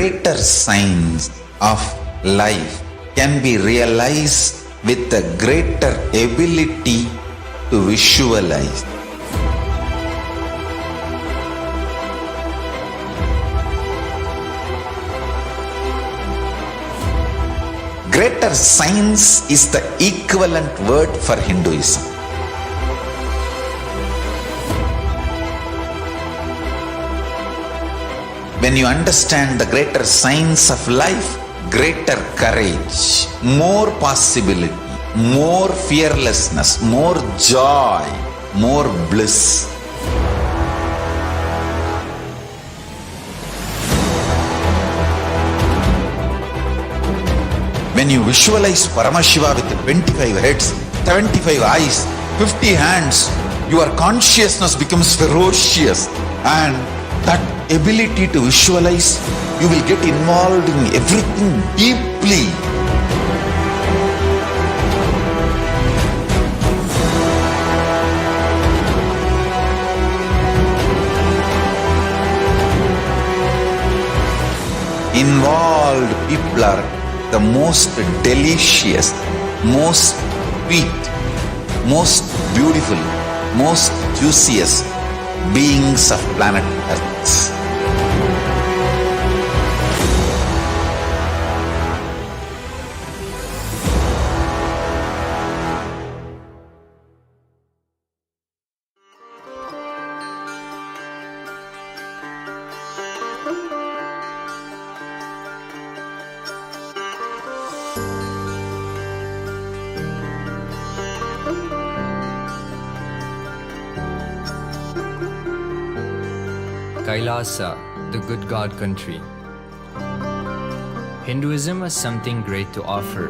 greater science of life can be realized with a greater ability to visualize. Greater science is the equivalent word for Hinduism. When you understand the greater science of life, greater courage, more possibility, more fearlessness, more joy, more bliss. When you visualize Paramashiva with 25 heads, 75 eyes, 50 hands, your consciousness becomes ferocious, and that ability to visualize, you will get involved in everything deeply. Involved people are the most delicious, most sweet, most beautiful, most juiciest beings of planet Earth. KAILASA, the good God country. Hinduism has something great to offer.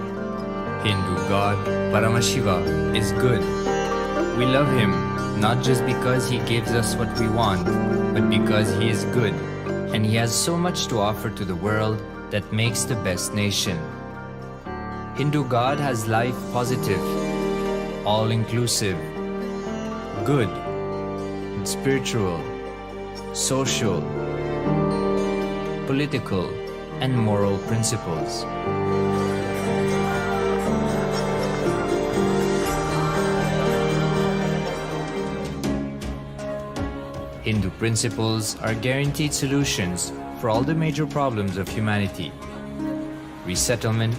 Hindu God, Paramashiva, is good. We love him not just because he gives us what we want, but because he is good, and he has so much to offer to the world that makes the best nation. Hindu God has life positive, all-inclusive, good, spiritual, social, political, and moral principles. Hindu principles are guaranteed solutions for all the major problems of humanity: resettlement,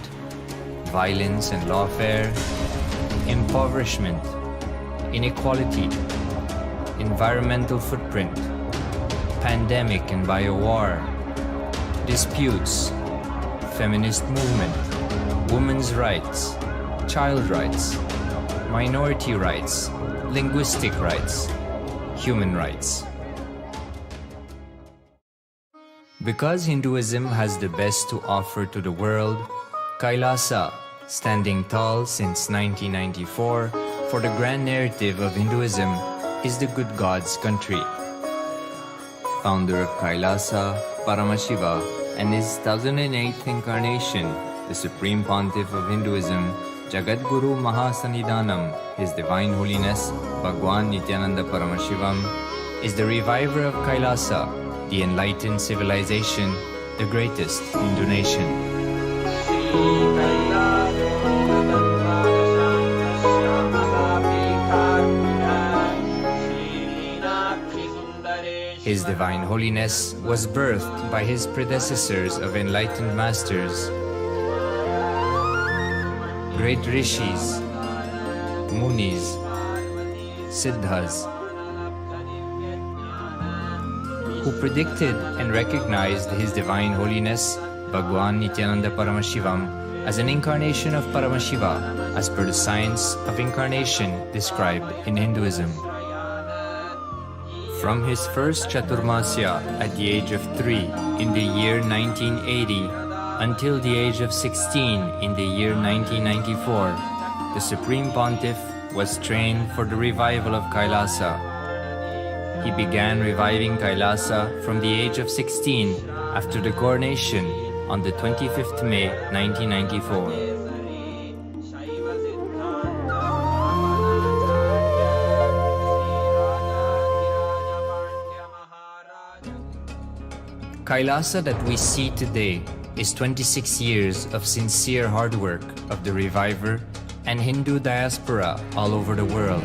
violence and lawfare, impoverishment, inequality, environmental footprint, pandemic and biowar, disputes, feminist movement, women's rights, child rights, minority rights, linguistic rights, human rights. Because Hinduism has the best to offer to the world, KAILASA, standing tall since 1994 for the grand narrative of Hinduism, is the good God's country. Founder of KAILASA, Paramashiva, and his 1008th incarnation, the Supreme Pontiff of Hinduism, Jagadguru Mahasannidhanam, His Divine Holiness, Bhagwan Nithyananda Paramashivam, is the reviver of KAILASA, the enlightened civilization, the greatest Hindu nation. His Divine Holiness was birthed by his predecessors of enlightened masters, great rishis, munis, siddhas, who predicted and recognized His Divine Holiness, Bhagwan Nithyananda Paramashivam, as an incarnation of Paramashiva, as per the science of incarnation described in Hinduism. From his first Chaturmasya at the age of 3 in the year 1980 until the age of 16 in the year 1994, the Supreme Pontiff was trained for the revival of KAILASA. He began reviving KAILASA from the age of 16 after the coronation on the 25th May 1994. Kailasa that we see today is 26 years of sincere hard work of the reviver and Hindu diaspora all over the world.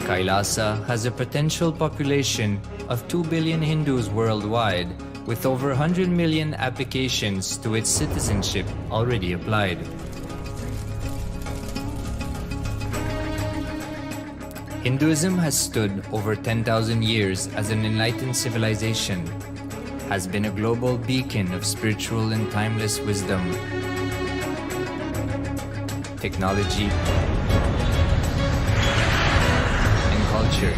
KAILASA has a potential population of 2 billion Hindus worldwide, with over 100 million applications to its citizenship already applied. Hinduism has stood over 10,000 years as an enlightened civilization, has been a global beacon of spiritual and timeless wisdom, technology, culture.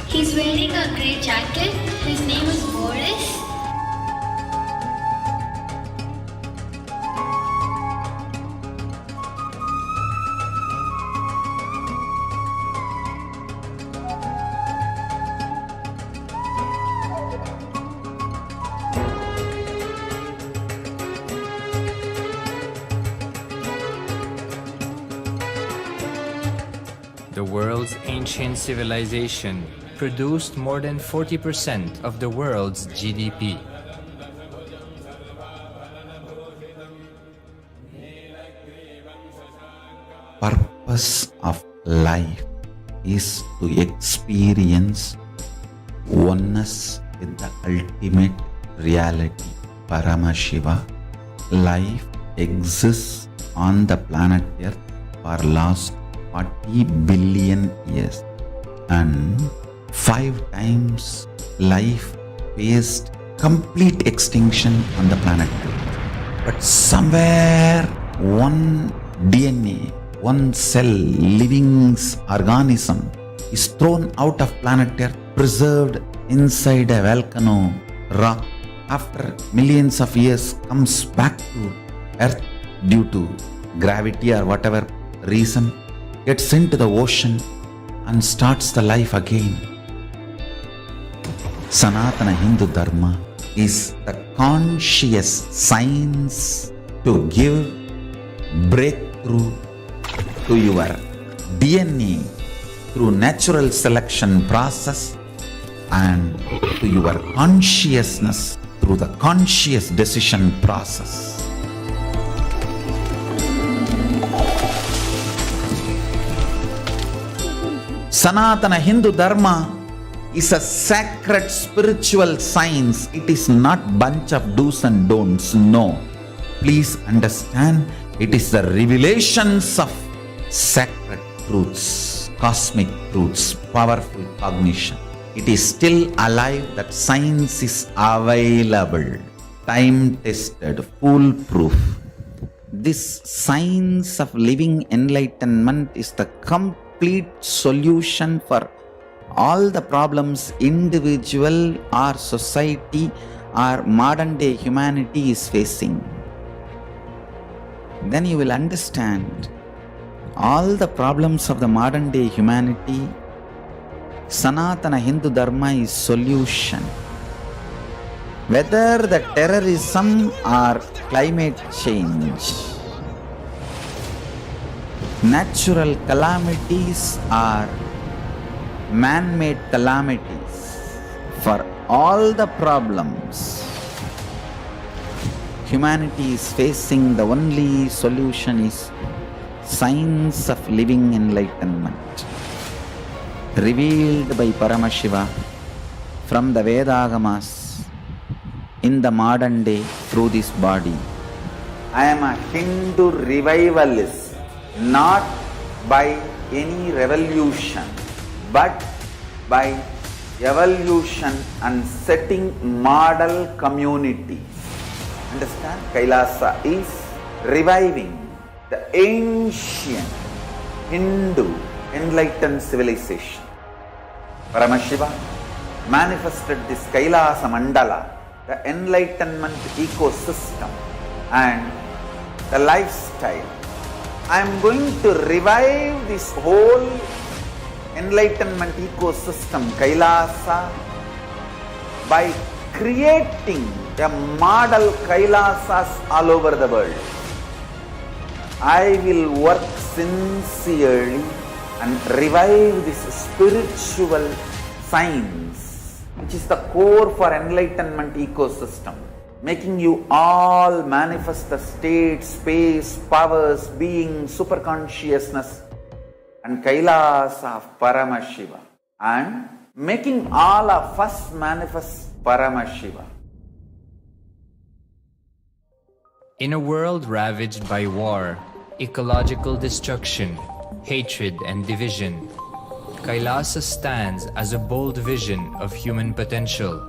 He's wearing a grey jacket. His name is Boris. The world's ancient civilization produced more than 40% of the world's GDP. Purpose of life is to experience oneness with the ultimate reality, Paramashiva. Life exists on the planet Earth for last 40 billion years, and 5 times life faced complete extinction on the planet Earth. But somewhere one DNA, one cell, living organism is thrown out of planet Earth, preserved inside a volcano rock. After millions of years comes back to Earth due to gravity or whatever reason, gets into the ocean and starts the life again. Sanatana Hindu Dharma is the conscious science to give breakthrough to your DNA through natural selection process and to your consciousness through the conscious decision process. Sanatana Hindu Dharma is a sacred spiritual science. It is not bunch of do's and don'ts. No. Please understand, it is the revelations of sacred truths, cosmic truths, powerful cognition. It is still alive, that science is available, time-tested, foolproof. This science of living enlightenment is the complete solution for all the problems individual or society or modern day humanity is facing. Then you will understand all the problems of the modern day humanity. Sanatana Hindu Dharma is solution. Whether the terrorism or climate change, natural calamities or man-made calamities, for all the problems humanity is facing, the only solution is science of living enlightenment, revealed by Paramashiva from the Vedagamas in the modern day through this body. I am a Hindu revivalist, not by any revolution, but by evolution and setting model communities. Understand? Kailasa is reviving the ancient Hindu enlightened civilization. Paramashiva manifested this Kailasa Mandala, the enlightenment ecosystem and the lifestyle. I am going to revive this whole enlightenment ecosystem, Kailasa, by creating a model Kailasas all over the world. I will work sincerely and revive this spiritual science, which is the core for enlightenment ecosystem, making you all manifest the state, space, powers, being, superconsciousness and Kailasa of Paramashiva, and making all of us manifest Paramashiva. In a world ravaged by war, ecological destruction, hatred and division, Kailasa stands as a bold vision of human potential,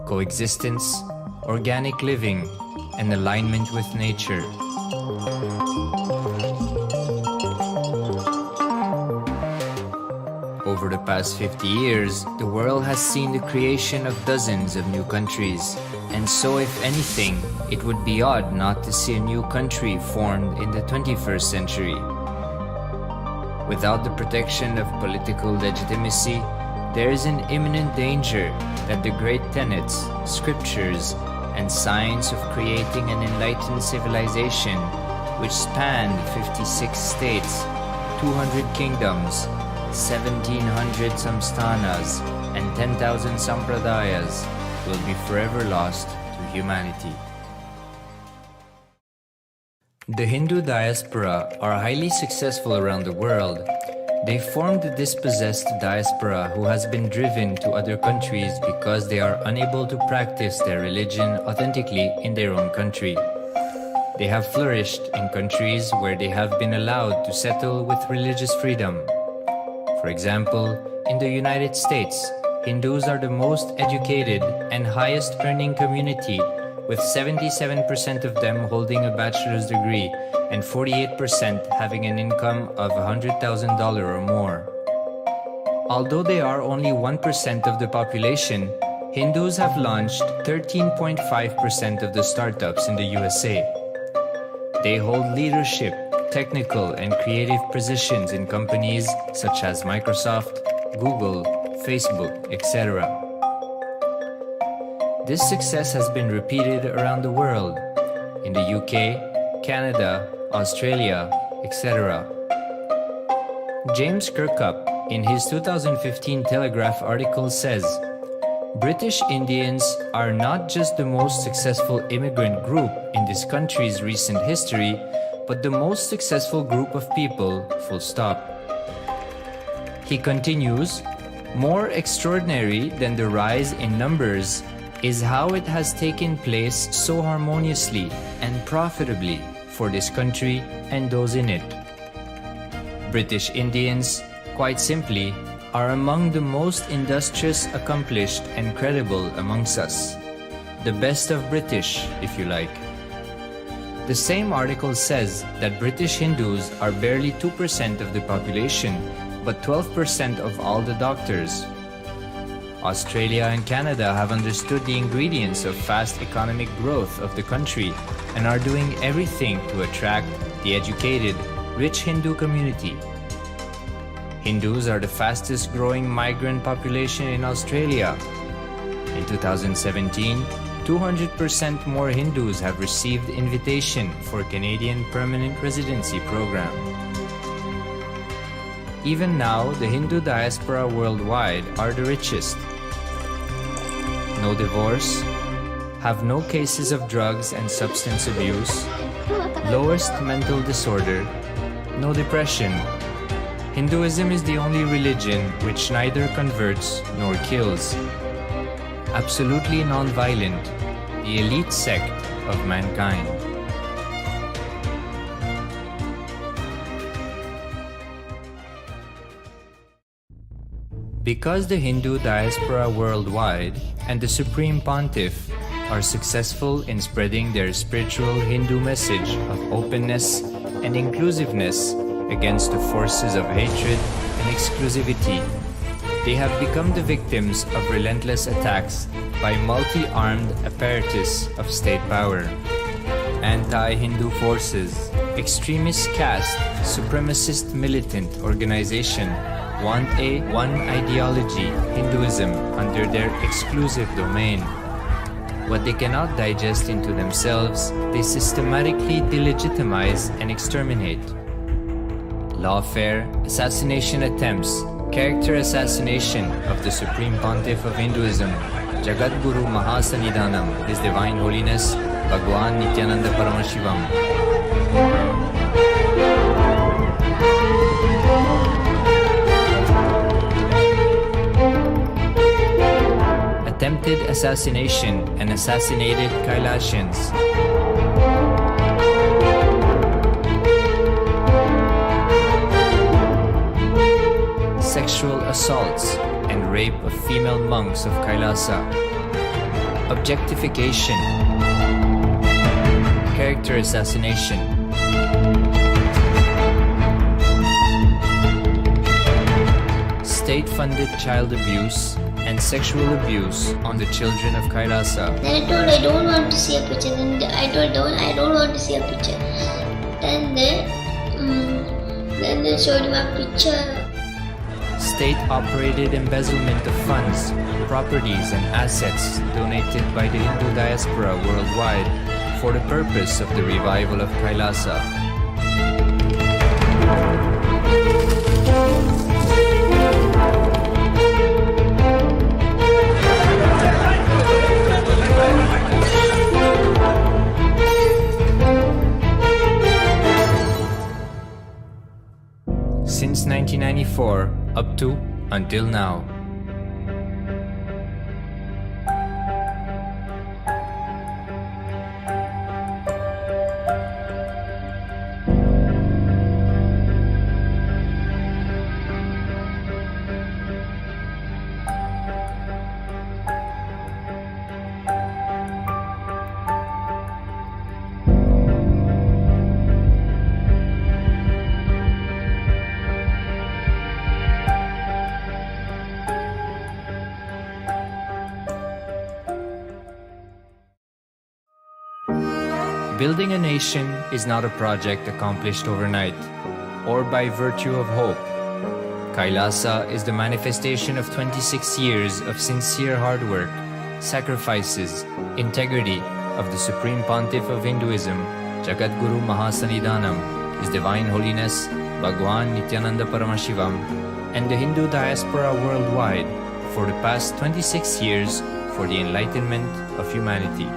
coexistence, organic living, and alignment with nature. Over the past 50 years, the world has seen the creation of dozens of new countries, and so if anything, it would be odd not to see a new country formed in the 21st century. Without the protection of political legitimacy, there is an imminent danger that the great tenets, scriptures, and science of creating an enlightened civilization which spanned 56 states, 200 kingdoms, 1700 samsthanas, and 10,000 sampradayas will be forever lost to humanity. The Hindu diaspora are highly successful around the world. They formed the dispossessed diaspora who has been driven to other countries because they are unable to practice their religion authentically in their own country. They have flourished in countries where they have been allowed to settle with religious freedom. For example, in the United States, Hindus are the most educated and highest earning community, with 77% of them holding a bachelor's degree and 48% having an income of $100,000 or more. Although they are only 1% of the population, Hindus have launched 13.5% of the startups in the USA. They hold leadership, technical and creative positions in companies such as Microsoft, Google, Facebook, etc. This success has been repeated around the world, in the UK, Canada, Australia, etc. James Kirkup, in his 2015 Telegraph article says, British Indians are not just the most successful immigrant group in this country's recent history, but the most successful group of people, full stop. He continues, more extraordinary than the rise in numbers is how it has taken place so harmoniously and profitably for this country and those in it. British Indians, quite simply, are among the most industrious, accomplished, and credible amongst us. The best of British, if you like. The same article says that British Hindus are barely 2% of the population, but 12% of all the doctors. Australia and Canada have understood the ingredients of fast economic growth of the country and are doing everything to attract the educated, rich Hindu community. Hindus are the fastest growing migrant population in Australia. In 2017, 200% more Hindus have received invitation for Canadian Permanent Residency Program. Even now, the Hindu diaspora worldwide are the richest. No divorce, have no cases of drugs and substance abuse, lowest mental disorder, no depression. Hinduism is the only religion which neither converts nor kills. Absolutely non-violent, the elite sect of mankind. Because the Hindu diaspora worldwide and the Supreme Pontiff, are successful in spreading their spiritual Hindu message of openness and inclusiveness against the forces of hatred and exclusivity. They have become the victims of relentless attacks by multi-armed apparatus of state power. Anti-Hindu forces, extremist caste, supremacist militant organization want a one ideology, Hinduism, under their exclusive domain. What they cannot digest into themselves, they systematically delegitimize and exterminate. Lawfare, assassination attempts, character assassination of the Supreme Pontiff of Hinduism, Jagadguru Mahasannidhanam, His Divine Holiness, Bhagwan Nithyananda Paramashivam. Attempted assassination and assassinated Kailasians. Sexual assaults and rape of female monks of Kailasa. Objectification. Character assassination. State-funded child abuse and sexual abuse on the children of Kailasa. Then I told I don't want to see a picture. Then I told I don't want to see a picture. Then they showed him a picture. State-operated embezzlement of funds, properties and assets donated by the Hindu diaspora worldwide for the purpose of the revival of Kailasa. Since 1994 up to until now. Building a nation is not a project accomplished overnight or by virtue of hope. Kailasa is the manifestation of 26 years of sincere hard work, sacrifices, integrity of the Supreme Pontiff of Hinduism, Jagadguru Mahasannidhanam, His Divine Holiness, Bhagwan Nithyananda Paramashivam, and the Hindu diaspora worldwide for the past 26 years for the enlightenment of humanity.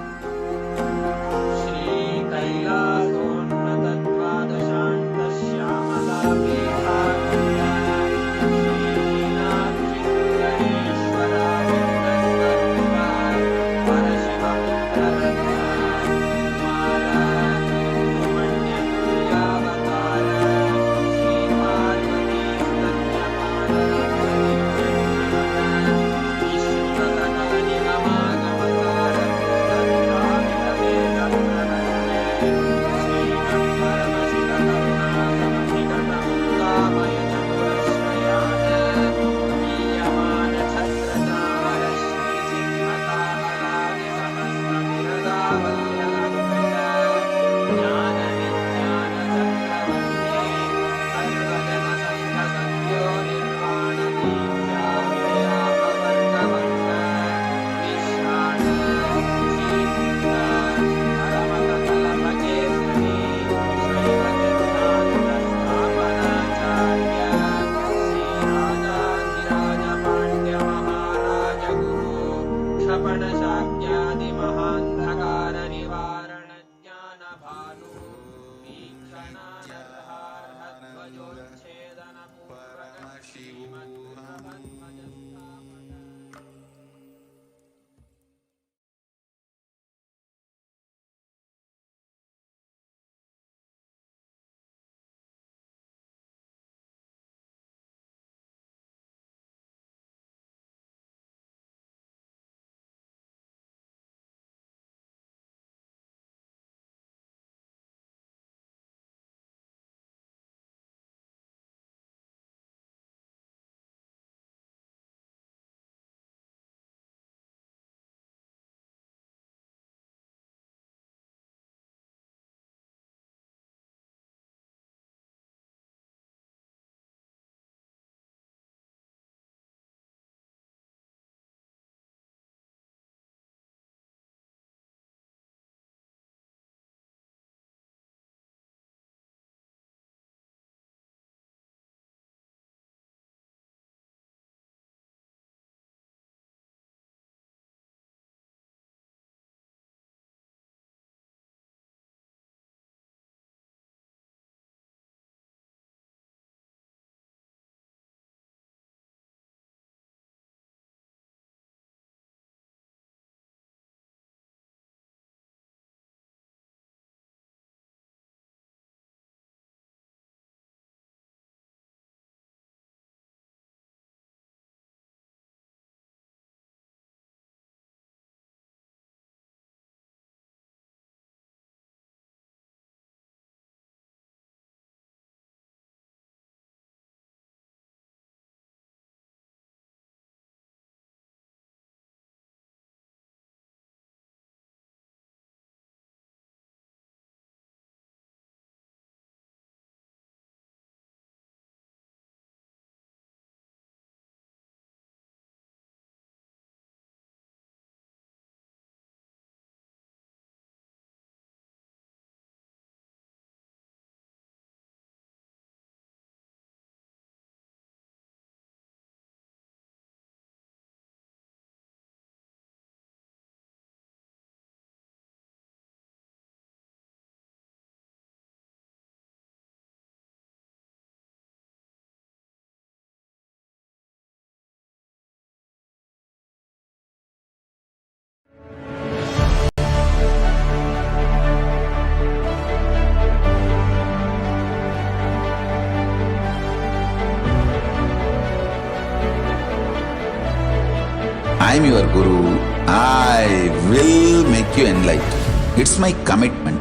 I'm your Guru. I will make you enlightened. It's my commitment.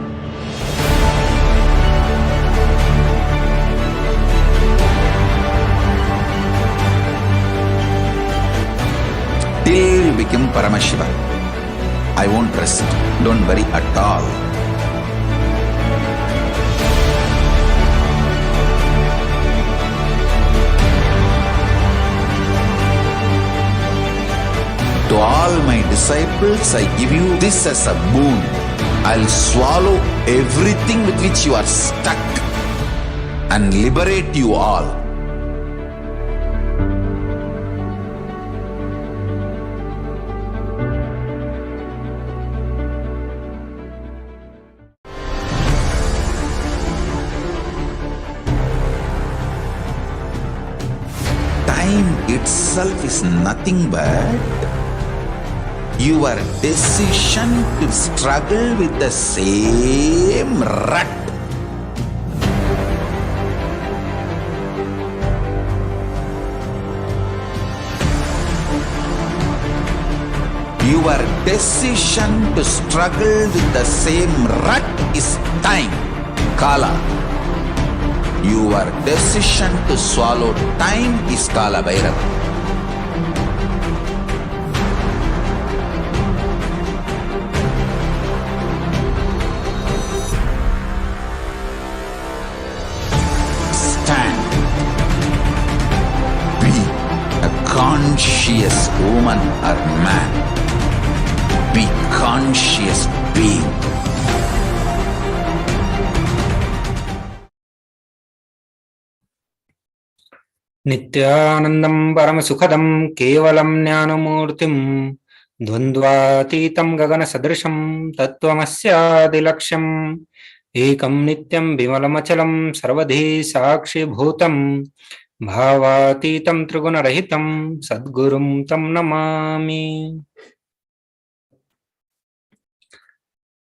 Till you become Paramashiva, I won't rest. Don't worry at all. To all my disciples, I give you this as a boon. I'll swallow everything with which you are stuck and liberate you all. Time itself is nothing but your decision to struggle with the same rut. Your decision to struggle with the same rut is time, Kala. Your decision to swallow time is Kala Bhairava. Conscious woman or man. Be conscious being. Nithyanandam Paramasukadam Kevalam Jnanamurtim Dvandvatitam Gagana Sadrisham Tattvamasya Dilaksham Ekam Nityam Bimalamachalam Sarvadhi Sakshi Bhutam Bhavatitam Trigunarahitam Sadgurum Tam Namami.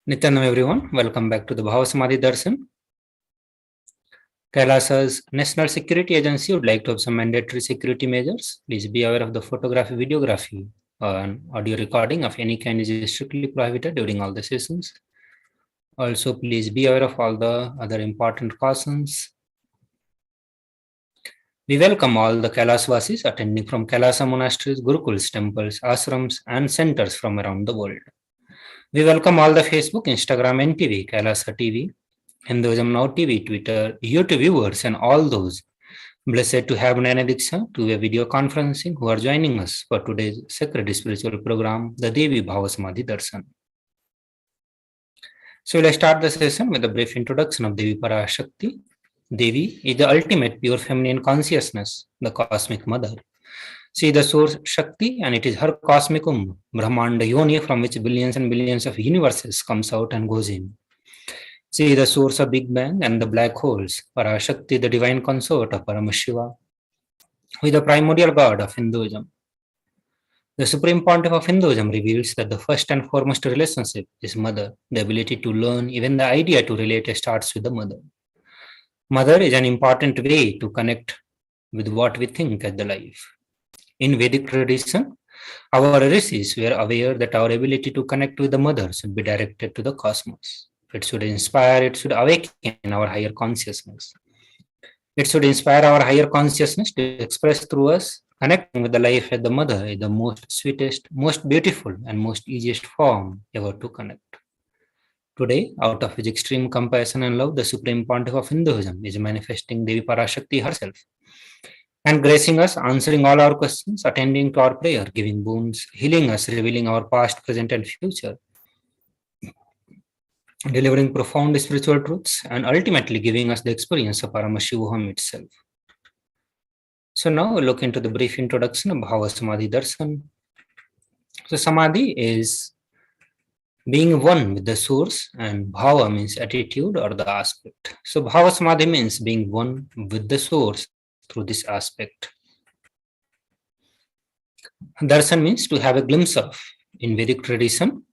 Nityanam everyone, welcome back to the Bhava Samadhi Darshan. KAILASA's National Security Agency would like to have some mandatory security measures. Please be aware of the photography, videography, and audio recording of any kind is strictly prohibited during all the sessions. Also, please be aware of all the other important cautions. We welcome all the Kailasvasis attending from Kailasa monasteries, Gurukuls, temples, ashrams, and centers from around the world. We welcome all the Facebook, Instagram, and TV, Kailasa TV, Hinduism Now TV, Twitter, YouTube viewers, and all those blessed to have Jnana Diksha to a video conferencing who are joining us for today's sacred spiritual program, the Devi Bhava Samadhi Darshan. So we'll start the session with a brief introduction of Devi Parashakti. Devi is the ultimate pure feminine consciousness, the cosmic mother. She is the source Shakti and it is her cosmic Brahmanda Yoni from which billions and billions of universes comes out and goes in. She is the source of Big Bang and the black holes. Parashakti, the divine consort of Paramashiva, who is the primordial god of Hinduism. The Supreme Pontiff of Hinduism reveals that the first and foremost relationship is mother. The ability to learn, even the idea to relate starts with the mother. Mother is an important way to connect with what we think as the life. In Vedic tradition, our rishis were aware that our ability to connect with the mother should be directed to the cosmos. It should inspire, it should awaken our higher consciousness. It should inspire our higher consciousness to express through us. Connecting with the life as the mother is the most sweetest, most beautiful, and most easiest form ever to connect. Today, out of his extreme compassion and love, the Supreme Pontiff of Hinduism is manifesting Devi Parashakti herself and gracing us, answering all our questions, attending to our prayer, giving boons, healing us, revealing our past, present, and future, delivering profound spiritual truths, and ultimately giving us the experience of Paramashivoham itself. So now we'll look into the brief introduction of Bhava Samadhi Darshan. So Samadhi is being one with the source, and Bhava means attitude or the aspect. So Bhava Samadhi means being one with the source through this aspect. Darshan means to have a glimpse of. In Vedic tradition,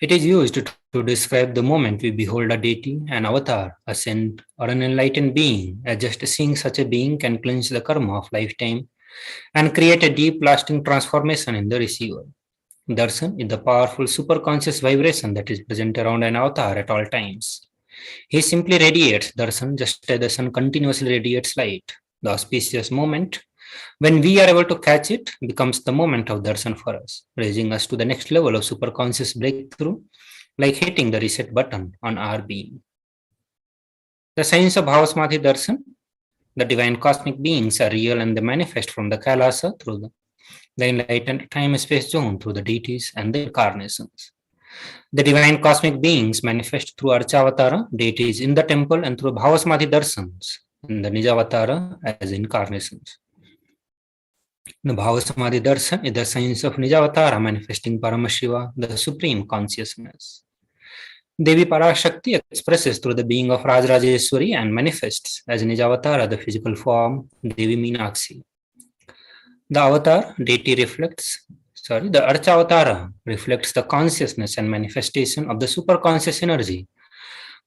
it is used to describe the moment we behold a deity, an avatar, a saint, or an enlightened being, as just seeing such a being can cleanse the karma of lifetime and create a deep lasting transformation in the receiver. Darshan is the powerful superconscious vibration that is present around an avatar at all times. He simply radiates darshan just as the sun continuously radiates light. The auspicious moment when we are able to catch it becomes the moment of darshan for us, raising us to the next level of superconscious breakthrough, like hitting the reset button on our being. The science of Bhavasamadhi darshan, the divine cosmic beings are real and they manifest from the KAILASA through the enlightened time-space zone through the deities and the incarnations. The divine cosmic beings manifest through Archavatara, deities in the temple, and through Bhavasamadhi darshans in the Nijavatara as incarnations. The Bhavasamadhi darshan is the science of Nijavatara manifesting Paramashiva, the supreme consciousness. Devi Parashakti expresses through the being of Rajrajeshwari and manifests as Nijavatara, the physical form, Devi Meenakshi. The avatar deity the Archavatara reflects the consciousness and manifestation of the superconscious energy.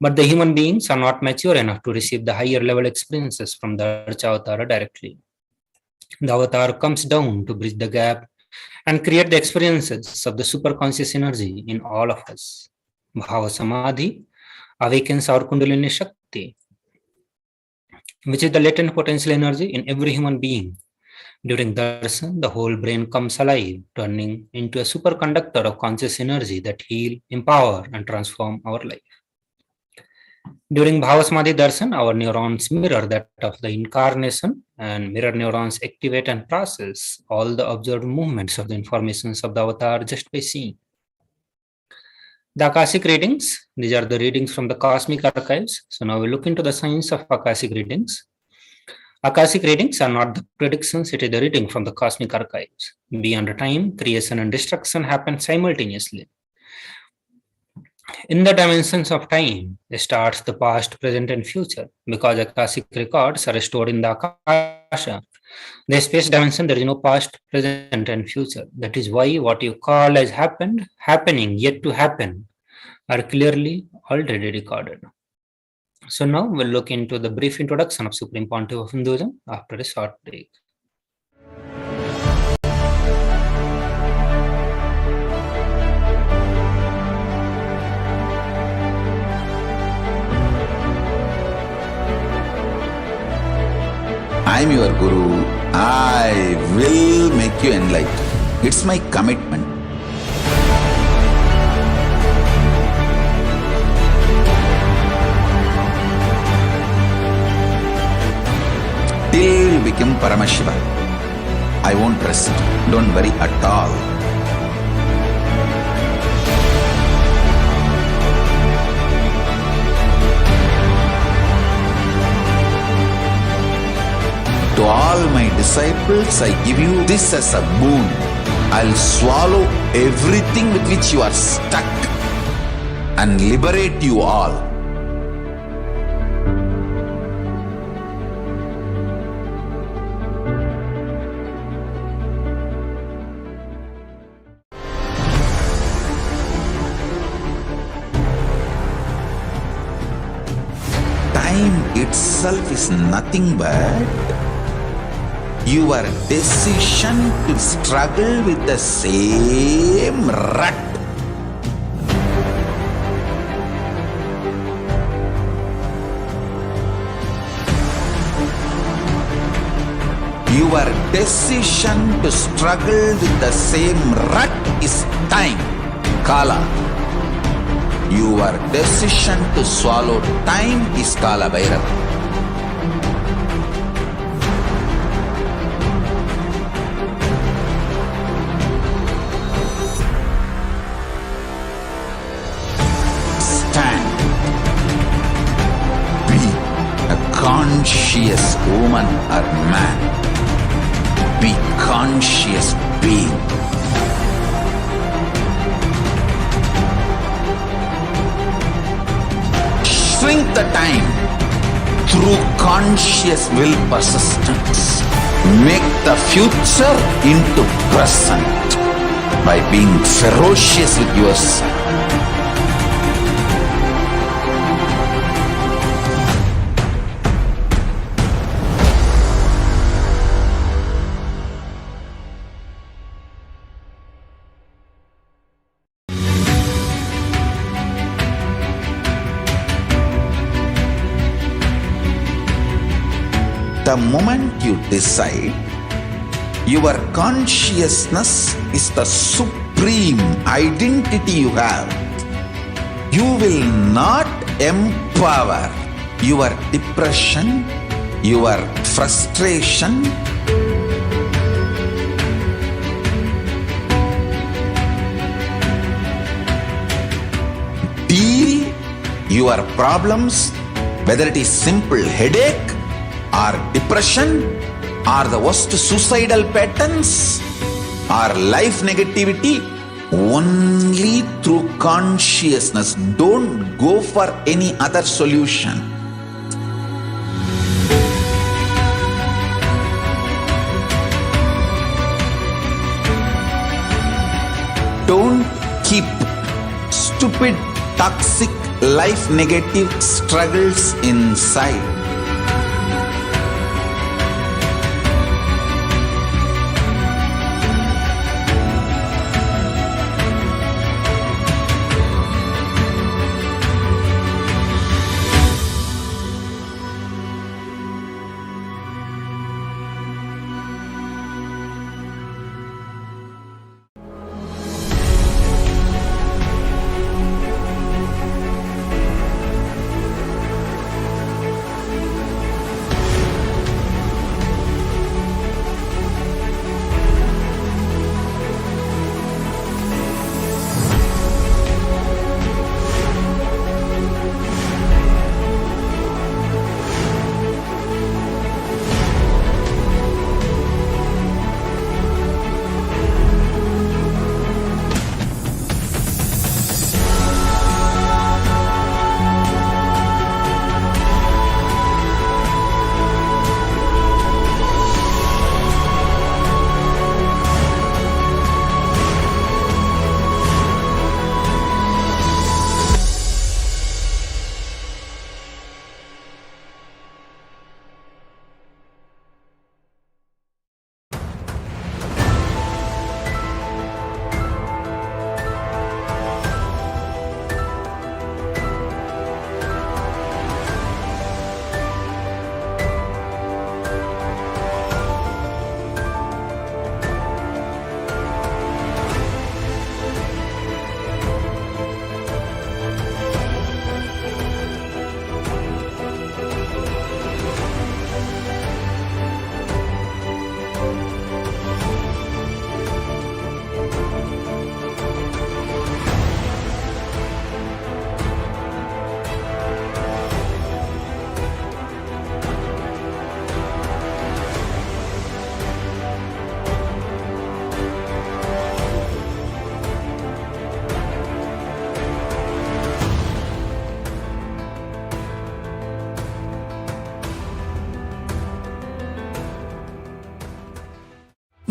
But the human beings are not mature enough to receive the higher level experiences from the Archavatara directly. The avatar comes down to bridge the gap and create the experiences of the superconscious energy in all of us. Bhava Samadhi awakens our Kundalini Shakti, which is the latent potential energy in every human being. During darshan, the whole brain comes alive, turning into a superconductor of conscious energy that heal, empower, and transform our life. During Bhavasamadhi darshan, our neurons mirror that of the incarnation, and mirror neurons activate and process all the observed movements of the informations of the avatar just by seeing. The Akashic readings, these are the readings from the cosmic archives. So now we look into the science of Akashic readings. Akashic readings are not the predictions, it is the reading from the cosmic archives. Beyond time, creation and destruction happen simultaneously. In the dimensions of time, starts the past, present, and future. Because Akashic records are stored in the Akasha, the space dimension, there is no past, present, and future. That is why what you call as happened, happening, yet to happen, are clearly already recorded. So now we'll look into the brief introduction of Supreme Pontiff of Hinduism after a short break. I'm your Guru. I will make you enlightened. It's my commitment. Till you become Paramashiva, I won't rest. Don't worry at all. To all my disciples, I give you this as a boon. I'll swallow everything with which you are stuck and liberate you all. Time itself is nothing but your decision to struggle with the same rut. Your decision to struggle with the same rut is time, Kala. Your decision to swallow time is Kala Bhairava. Conscious woman or man, be conscious being. Shrink the time through conscious will persistence. Make the future into present by being ferocious with yourself. The moment you decide, your consciousness is the supreme identity you have. You will not empower your depression, your frustration, deal your problems, whether it is simple headache or depression or the worst suicidal patterns or life negativity, only through consciousness. Don't go for any other solution. Don't keep stupid, toxic, life negative struggles inside.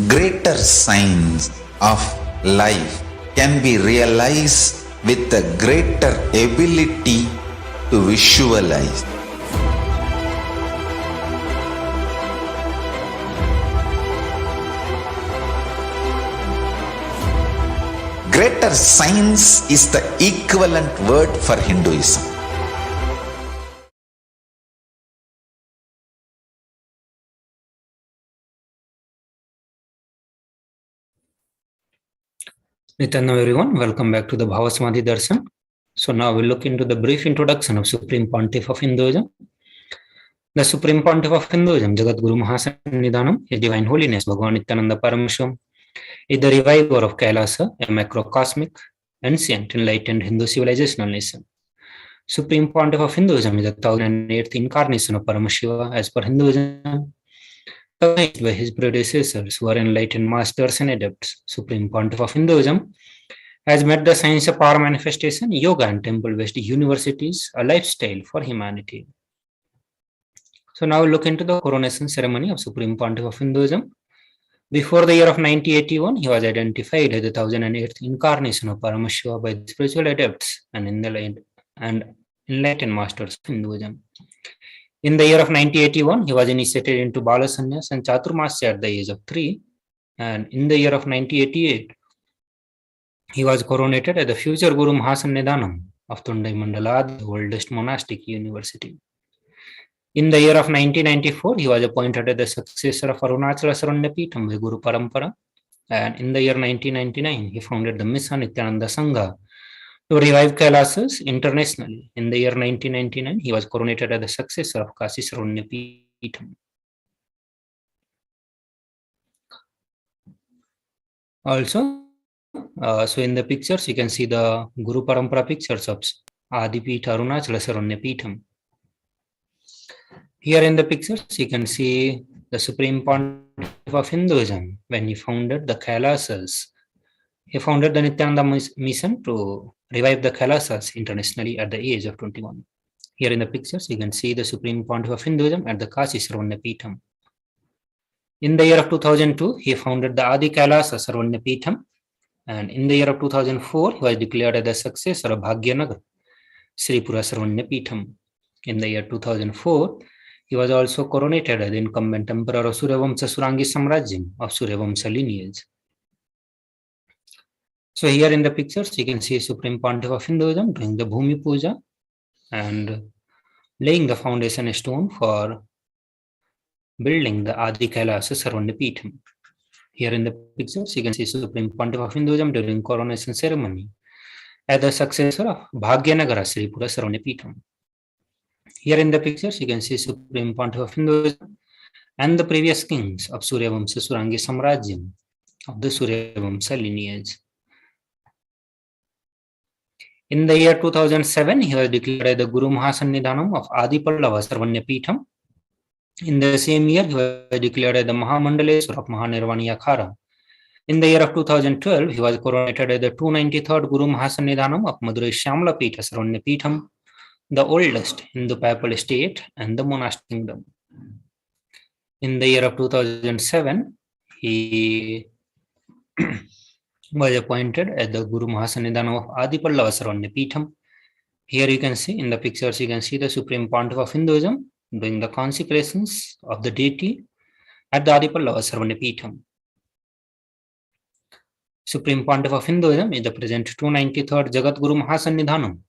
Greater signs of life can be realized with a greater ability to visualize. Greater signs is the equivalent word for Hinduism. Nithyananda everyone, welcome back to the Bhavasamadhi Darshan. So now we'll look into the brief introduction of Supreme Pontiff of Hinduism. The Supreme Pontiff of Hinduism, Jagat Guru Mahasannidhanam, His Divine Holiness Bhagavan Nithyananda Paramashivam, is the reviver of KAILASA, a macrocosmic, ancient, enlightened Hindu civilizational nation. Supreme Pontiff of Hinduism is the 1008th incarnation of Paramashiva as per Hinduism, recognized by his predecessors who are enlightened masters and adepts. Supreme Pontiff of Hinduism has made the science of power manifestation, yoga and temple-based universities a lifestyle for humanity. So now we'll look into the coronation ceremony of Supreme Pontiff of Hinduism. Before the year of 1981, he was identified as the 1008th incarnation of Paramashiva by the spiritual adepts and enlightened masters of Hinduism. In the year of 1981, he was initiated into Bala Sannyas and Chaturmasya at the age of 3. And in the year of 1988, he was coronated as the future Guru Mahasannidhanam of Tundai Mandala, the oldest monastic university. In the year of 1994, he was appointed as the successor of Arunachala Saranyapeetham by Guru Parampara. And in the year 1999, he founded the Missa Nithyananda Sangha to revive Kailasas internationally. In the year 1999, he was coronated as the successor of Kashi Saranyapeetham. Also, so in the pictures, you can see the Guru Parampara pictures of Adipita Arunachala Saranyapeetham. Here in the pictures, you can see the Supreme Pontiff of Hinduism when he founded the Kailasas. He founded the Nithyananda mission to revive the Kailasas internationally at the age of 21. Here in the pictures, you can see the Supreme Pontiff of Hinduism at the Kashi Saranyapeetham. In the year of 2002, he founded the Adi Kailasa Saranyapeetham. And in the year of 2004, he was declared as the successor of Bhagyanagar, Sripura Saranyapeetham. In the year 2004, he was also coronated as the incumbent emperor of Suryavamsa Surangi Samrajyam of Suryavamsa lineage. So here in the pictures, you can see Supreme Pontiff of Hinduism doing the Bhumi Puja and laying the foundation stone for building the Adi Kailasa Saranyapeetham. Here in the pictures, you can see Supreme Pontiff of Hinduism during coronation ceremony as the successor of Bhagyanagara Sripura Saranyapeetham. Here in the pictures, you can see Supreme Pontiff of Hinduism and the previous kings of Suryavamsa Surangi Samrajyam of the Suryavamsa lineage. In the year 2007, he was declared the Guru Mahasannidhanam of Adi Pallava Sarvanyapeetham. In the same year, he was declared the Mahamandaleswar of Mahanirvani Akhara. In the year of 2012, he was coronated as the 293rd Guru Mahasannidhanam of Madurai Shyamala Peetha Saranyapeetham, the oldest Hindu papal state and the monastic kingdom. In the year of 2007, he was appointed as the Guru Mahasannidhanam of Adi Pallava Saranyapeetham. Here you can see in the pictures, you can see the Supreme Pontiff of Hinduism doing the consecrations of the deity at the Adi Pallava Saranyapeetham. Supreme Pontiff of Hinduism is the present 293rd Jagat Guru Mahasannidhanam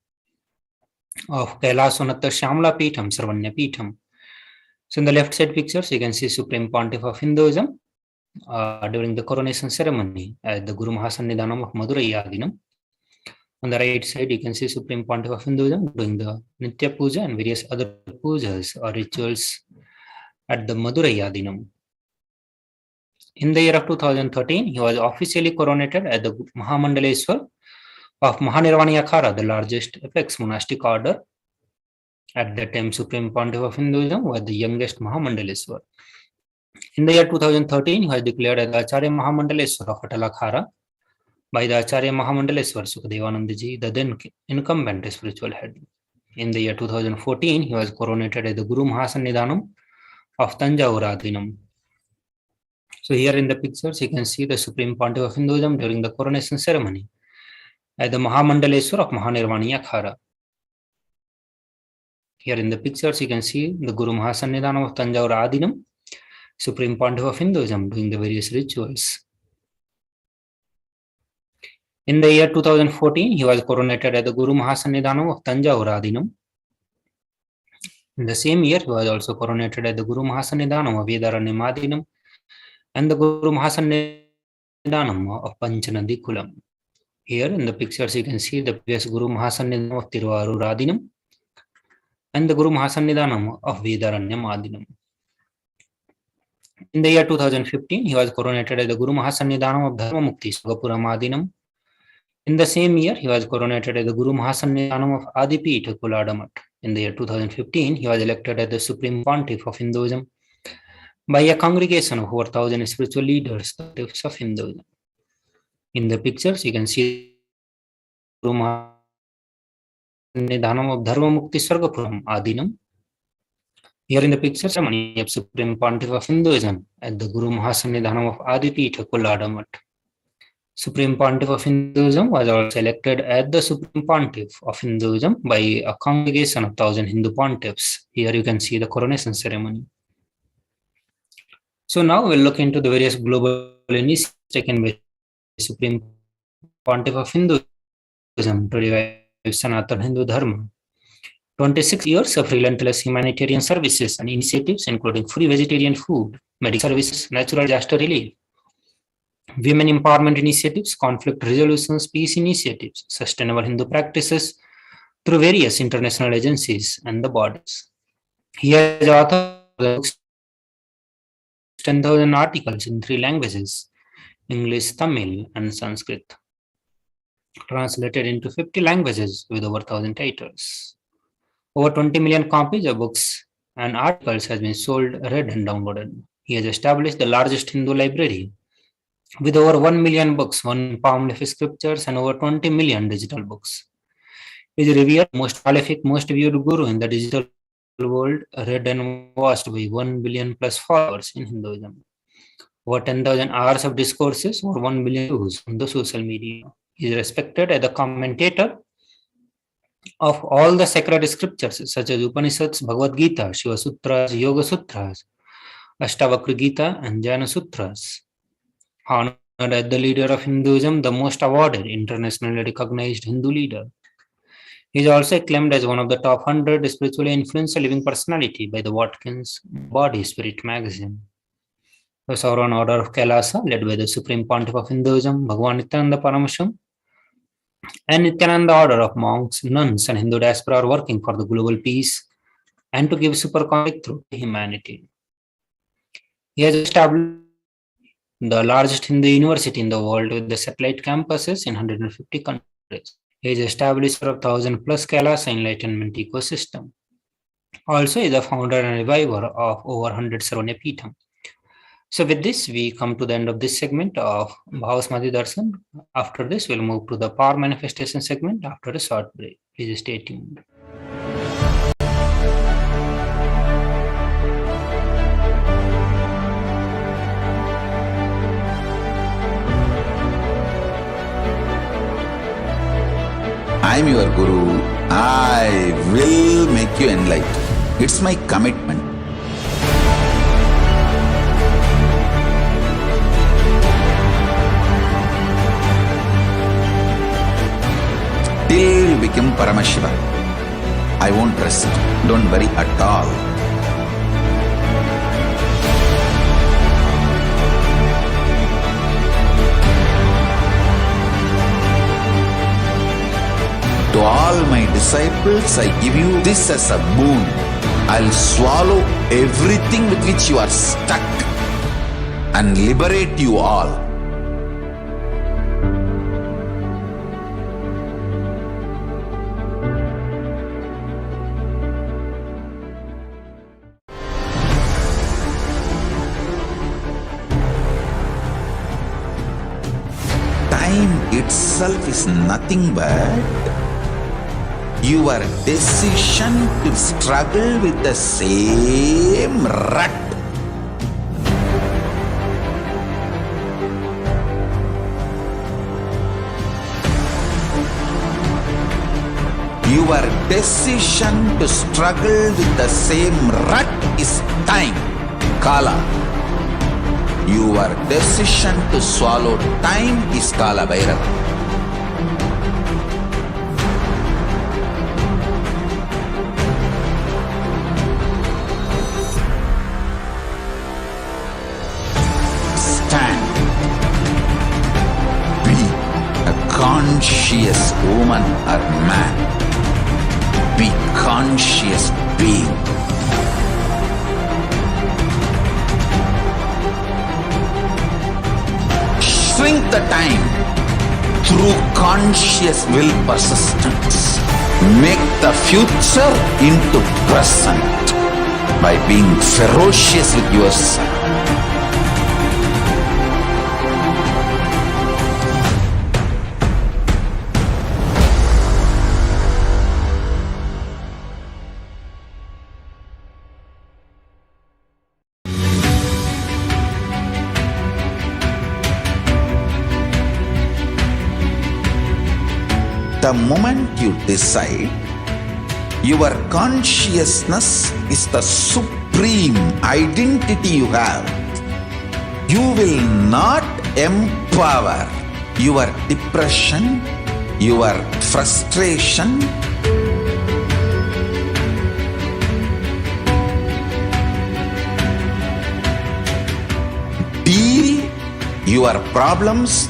of Kailasanatta Shyamala Peetham Sarvanyapeetham. So in the left side pictures, you can see Supreme Pontiff of Hinduism during the coronation ceremony at the Guru Mahasannidhanam of Madurai Yadinam. On the right side, you can see Supreme Pontiff of Hinduism doing the Nitya Puja and various other pujas or rituals at the Madurai Yadinam. In the year of 2013, he was officially coronated as the Mahamandaleswar of Mahanirvani Akhara, the largest apex monastic order. At that time, Supreme Pontiff of Hinduism was the youngest Mahamandaleswar. In the year 2013, he was declared as the Acharya Mahamandaleswar of Atalakhara by the Acharya Mahamandaleswar Sukadevanandaji, the then incumbent spiritual head. In the year 2014, he was coronated as the Guru Mahasannidhanam of Tanjavur Adinam. So here in the pictures, you can see the Supreme Pontiff of Hinduism during the coronation ceremony as the Mahamandaleswar of Mahanirvani Akhara. Here in the pictures, you can see the Guru Mahasannidhanam of Tanjavur Adinam, Supreme Pontiff of Hinduism doing the various rituals. In the year 2014, he was coronated as the Guru Mahasannidhanam of Tanjavur Adinam. In the same year, he was also coronated as the Guru Mahasannidhanam of Vedaranyam Adinam and the Guru Mahasannidhanam of Panchanadi Kulam. Here in the pictures, you can see the previous Guru Mahasannidhanam of Tiruvarur Adinam and the Guru Mahasannidhanam of Vedaranyam Adinam. In the year 2015, he was coronated as the Guru Mahasannidhanam of Dharmamukti Sagapuram Adinam. In the same year, he was coronated as the Guru Mahasannidhanam of Adipita Kuladamat. In the year 2015, he was elected as the Supreme Pontiff of Hinduism by a congregation of over 1,000 spiritual leaders of Hinduism. In the pictures, you can see Guru Mahasannidhanam of Dharmamukti Sargapuram Adinam. Here in the picture, ceremony of Supreme Pontiff of Hinduism at the Guru Mahasannidhanam of Adipita Kuladamat. Supreme Pontiff of Hinduism was also elected as the Supreme Pontiff of Hinduism by a congregation of 1,000 Hindu pontiffs. Here you can see the coronation ceremony. So now we'll look into the various global initiatives taken by Supreme Pontiff of Hinduism to revive Sanatana Hindu Dharma, 26 years of relentless humanitarian services and initiatives, including free vegetarian food, medical services, natural disaster relief, women empowerment initiatives, conflict resolutions, peace initiatives, sustainable Hindu practices through various international agencies and the borders. He has authored 10,000 articles in 3 languages, English, Tamil, and Sanskrit, translated into 50 languages with over 1,000 titles. Over 20 million copies of books and articles has been sold, read, and downloaded. He has established the largest Hindu library with over 1 million books, 1 pound of scriptures, and over 20 million digital books. He is revered, most prolific, most viewed guru in the digital world, read and watched by 1 billion plus followers in Hinduism. Over 10,000 hours of discourses, over 1 billion views on the social media. He is respected as the commentator of all the sacred scriptures such as Upanishads, Bhagavad Gita, Shiva Sutras, Yoga Sutras, Ashtavakra Gita, and Jnana Sutras. Honored as the leader of Hinduism, the most awarded, internationally recognized Hindu leader. He is also acclaimed as one of the top 100 spiritually influential living personality by the Watkins Body Spirit magazine. The Sovereign Order of KAILASA, led by the Supreme Pontiff of Hinduism, Bhagavan Nithyananda Paramashivam, and Nithyananda Order of monks, nuns, and Hindu diaspora are working for the global peace and to give super breakthrough to humanity. He has established the largest Hindu university in the world with the satellite campuses in 150 countries. He is established of 1,000 plus KAILASA Enlightenment ecosystem. Also, he is the founder and reviver of over 100 Sarvanya Peetham. So with this, we come to the end of this segment of Bhava Samadhi Darshan. After this, we'll move to the power manifestation segment after a short break. Please stay tuned. I am your Guru. I will make you enlightened. It's my commitment. Till you become Paramashiva, I won't rest. Don't worry at all. To all my disciples, I give you this as a boon. I'll swallow everything with which you are stuck and liberate you all. Time itself is nothing but your decision to struggle with the same rut. Your decision to struggle with the same rut is time, Kala. Your decision to swallow time is Kala Bhairava. Stand. Be a conscious woman or man. Be conscious being. Shrink the time through conscious will persistence. Make the future into present by being ferocious with yourself. The moment you decide, your consciousness is the supreme identity you have. You will not empower your depression, your frustration, your problems,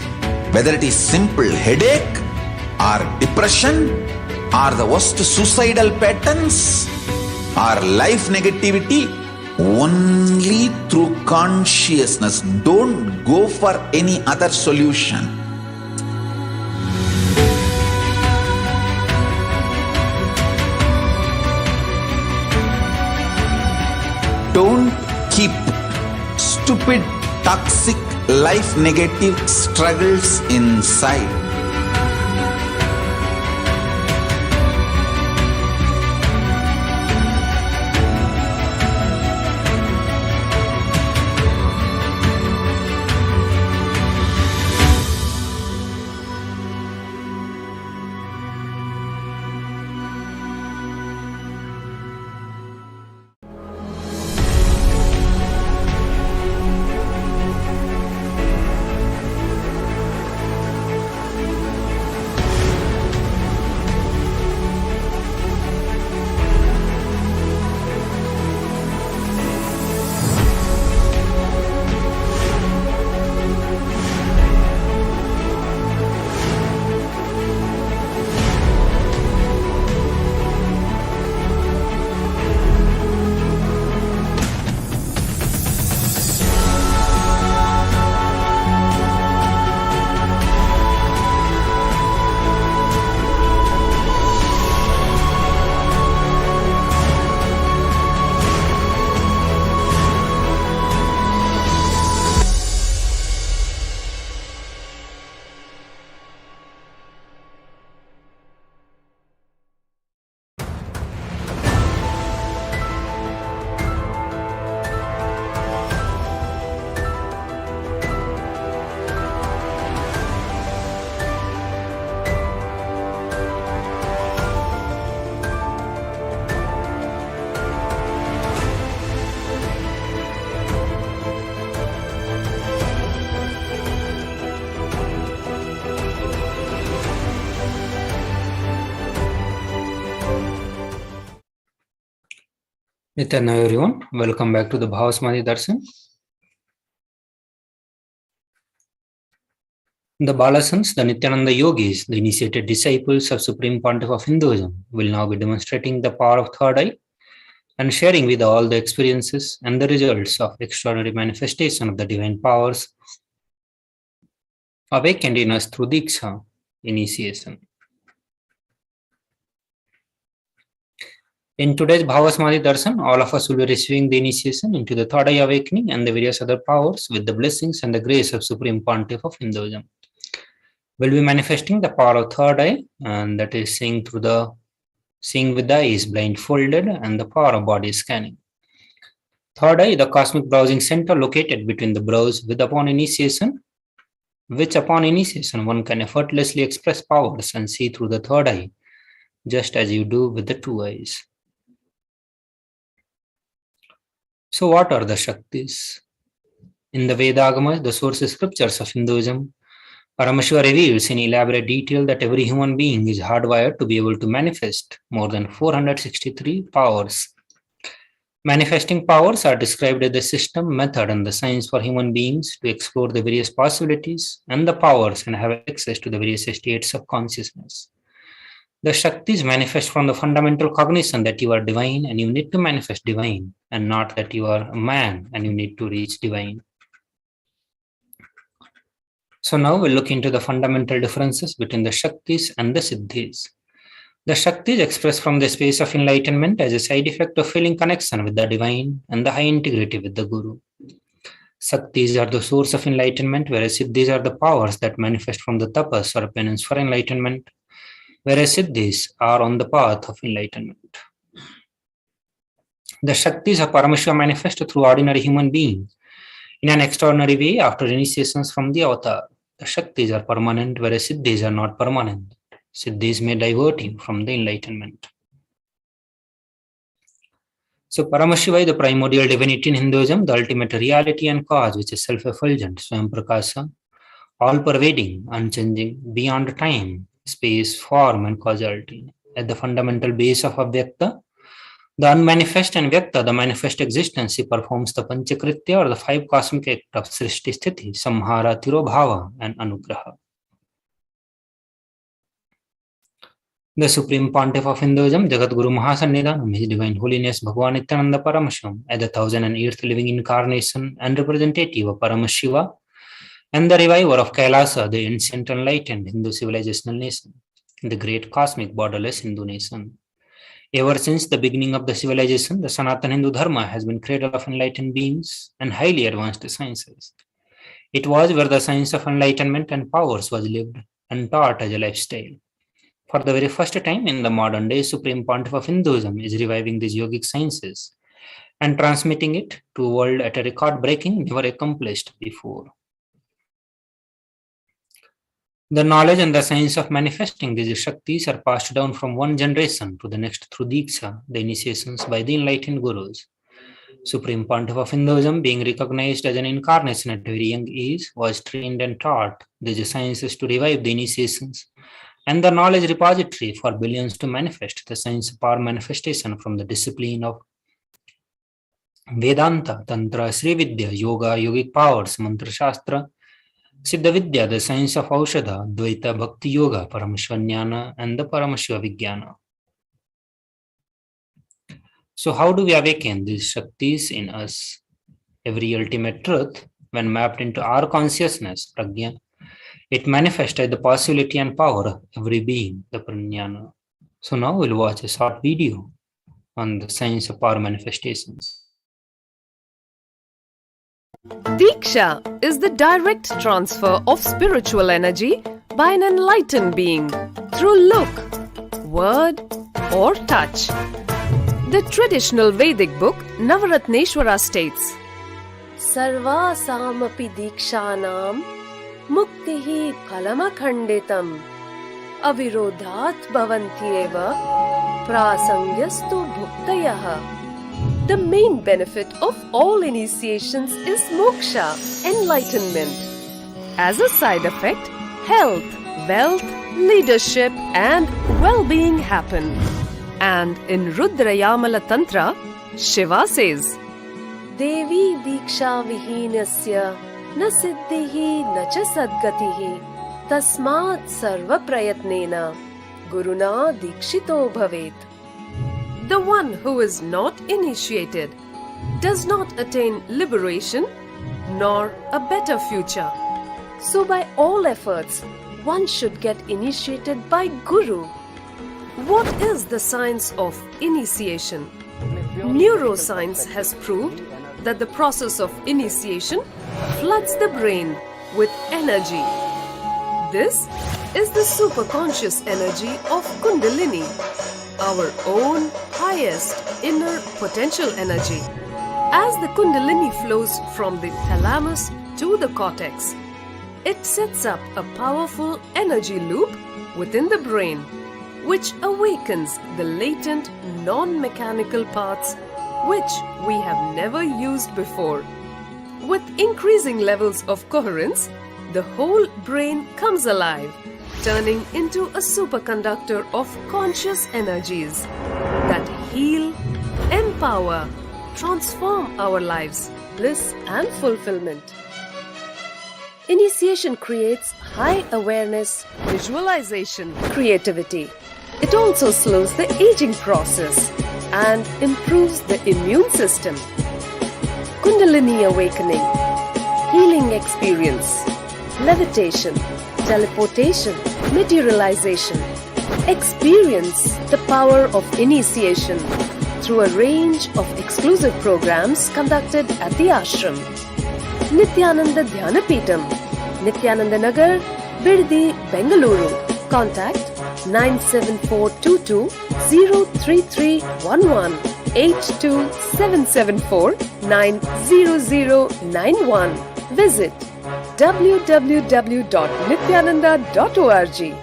whether it is simple headache or depression or the worst suicidal patterns or life negativity, only through consciousness. Don't go for any other solution. Don't keep stupid, toxic, life negative struggles inside. Nithyananda everyone, welcome back to the Bhavasamadhi Darshan. The Balasans, the Nithyananda yogis, the initiated disciples of Supreme Pontiff of Hinduism, will now be demonstrating the power of third eye and sharing with all the experiences and the results of extraordinary manifestation of the divine powers awakened in us through Diksha, initiation. In today's Bhavasamadhi Darshan, all of us will be receiving the initiation into the third eye awakening and the various other powers with the blessings and the grace of Supreme Pontiff of Hinduism. We'll be manifesting the power of third eye, and that is seeing with the eyes blindfolded, and the power of body scanning. Third eye, the cosmic browsing center located between the brows, which upon initiation one can effortlessly express powers and see through the third eye, just as you do with the two eyes. So what are the Shaktis? In the Vedagamas, the source scriptures of Hinduism, Paramashiva reveals in elaborate detail that every human being is hardwired to be able to manifest more than 463 powers. Manifesting powers are described as the system, method, and the science for human beings to explore the various possibilities and the powers and have access to the various states of consciousness. The Shaktis manifest from the fundamental cognition that you are divine and you need to manifest divine, and not that you are a man and you need to reach divine. So now we'll look into the fundamental differences between the Shaktis and the Siddhis. The Shaktis express from the space of enlightenment as a side effect of feeling connection with the divine and the high integrity with the Guru. Shaktis are the source of enlightenment, whereas Siddhis are the powers that manifest from the tapas or penance for enlightenment, whereas Siddhis are on the path of enlightenment. The Shaktis of Paramashiva manifest through ordinary human beings in an extraordinary way after initiations from the avatar. The Shaktis are permanent, whereas Siddhis are not permanent. Siddhis may divert you from the enlightenment. So Paramashiva is the primordial divinity in Hinduism, the ultimate reality and cause, which is self-effulgent, Swayam Prakasa, all-pervading, unchanging, beyond time, space, form, and causality. At the fundamental base of Avyakta, The unmanifest and Vyakta, the manifest existence, he performs the Panchakritya or the 5 cosmic acts of Srishti Sthiti, Samhara, Tirobhava, and Anugraha. The Supreme Pontiff of Hinduism, Jagadguru Mahasannidhanam, His Divine Holiness Bhagavan Nithyananda Paramashivam, as the 1008th living incarnation and representative of Paramashiva, and the reviver of KAILASA, the ancient enlightened Hindu civilizational nation, the great cosmic borderless Hindu nation. Ever since the beginning of the civilization, the Sanatana Hindu Dharma has been cradle of enlightened beings and highly advanced sciences. It was where the science of enlightenment and powers was lived and taught as a lifestyle. For the very first time in the modern day, Supreme Pontiff of Hinduism is reviving these yogic sciences and transmitting it to a world at a record-breaking, never accomplished before. The knowledge and the science of manifesting these Shaktis are passed down from one generation to the next through Diksha, the initiations by the enlightened gurus. Supreme Pontiff of Hinduism, being recognized as an incarnation at a very young age, was trained and taught these sciences to revive the initiations and the knowledge repository for billions to manifest the science of power manifestation from the discipline of Vedanta, Tantra, Sri Vidya, Yoga, Yogic powers, Mantra Shastra, Siddha Vidya, the science of Aushadha, Dvaita, Bhakti Yoga, Paramashiva and the Paramashiva Vijnana. So how do we awaken these Shaktis in us? Every ultimate truth, when mapped into our consciousness, Prajna, it manifests as the possibility and power of every being, the Prajnana. So now we'll watch a short video on the science of power manifestations. Diksha is the direct transfer of spiritual energy by an enlightened being through look, word, or touch. The traditional Vedic book Navaratneshwara states, Sarva samapi dikshanam muktihi phalamakhanditam avirodhat bhavantyeva prasangyastu bhuktayaha. The main benefit of all initiations is moksha, enlightenment. As a side effect, health, wealth, leadership, and well-being happen. And in Rudrayamala Tantra, Shiva says, Devi diksha vihinasya na siddhihi na cha sadgatihi tasmat sarva prayatnena guruna dikshito bhavet. The one who is not initiated does not attain liberation nor a better future. So by all efforts, one should get initiated by Guru. What is the science of initiation? Neuroscience has proved that the process of initiation floods the brain with energy. This is the superconscious energy of Kundalini, our own highest inner potential energy. As the Kundalini flows from the thalamus to the cortex, it sets up a powerful energy loop within the brain, which awakens the latent non-mechanical parts which we have never used before. With increasing levels of coherence, the whole brain comes alive, turning into a superconductor of conscious energies that heal, empower, transform our lives, bliss and fulfillment. Initiation creates high awareness, visualization, creativity. It also slows the aging process and improves the immune system. Kundalini awakening, healing experience, levitation, teleportation, materialization. Experience the power of initiation through a range of exclusive programs conducted at the ashram. Nithyananda Dhyanapitham, Nithyananda Nagar, Birdi, Bengaluru. Contact 97422 03311 82774 90091. Visit www.nithyananda.org.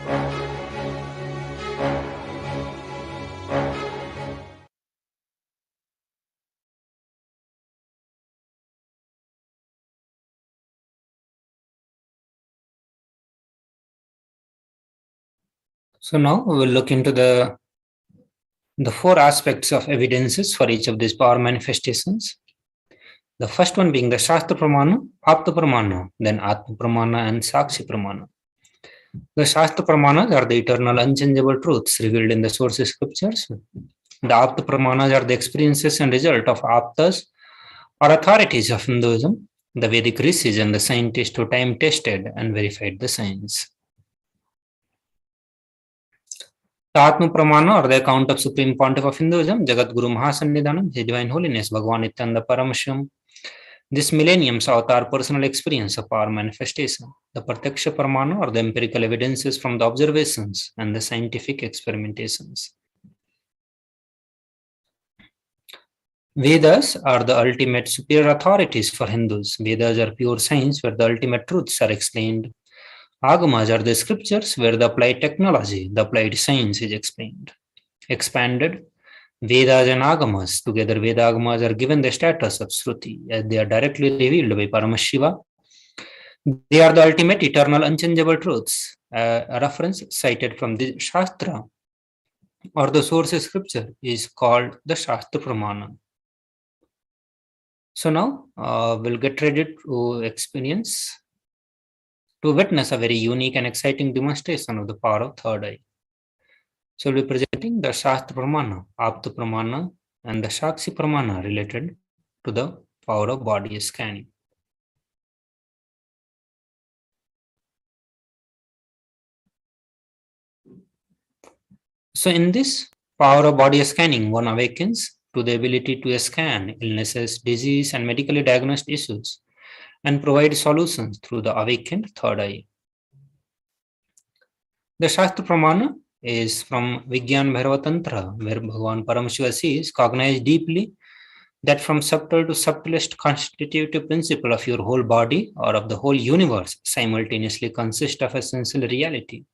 So now we will look into the the four aspects of evidences for each of these power manifestations. The first one being the Shastra Pramana, Apta Pramana, then Atma Pramana and Sakshi Pramana. The Shastra Pramanas are the eternal unchangeable truths revealed in the source scriptures. The Apta Pramanas are the experiences and result of Aptas or authorities of Hinduism, the Vedic rishis and the scientists who time tested and verified the science. The Atma Pramana or the account of Supreme Pontiff of Hinduism, Jagat Guru Mahasannidhanam, His Divine Holiness, Bhagavan Nithyananda Paramashivam. This millennium's avatar personal experience of power manifestation, the Pratyaksha Pramana or the empirical evidences from the observations and the scientific experimentations. Vedas are the ultimate superior authorities for Hindus. Vedas are pure science where the ultimate truths are explained. Agamas are the scriptures where the applied technology, the applied science is explained. Expanded, Vedas and Agamas, together Veda Agamas are given the status of Shruti as they are directly revealed by Paramashiva. They are the ultimate eternal unchangeable truths. A reference cited from the Shastra or the source scripture is called the Shastra Pramana. So now we'll get ready to witness a very unique and exciting demonstration of the power of third eye. So we'll be presenting the Shastra Pramana, Apta Pramana, and the Sakshi Pramana related to the power of body scanning. So in this power of body scanning, one awakens to the ability to scan illnesses, disease, and medically diagnosed issues and provide solutions through the awakened third eye. The Shastra Pramana is from Vigyan Bhairava Tantra, where Bhagavan Paramashiva says, cognize deeply that from subtle to subtlest constitutive principle of your whole body or of the whole universe simultaneously consist of essential reality.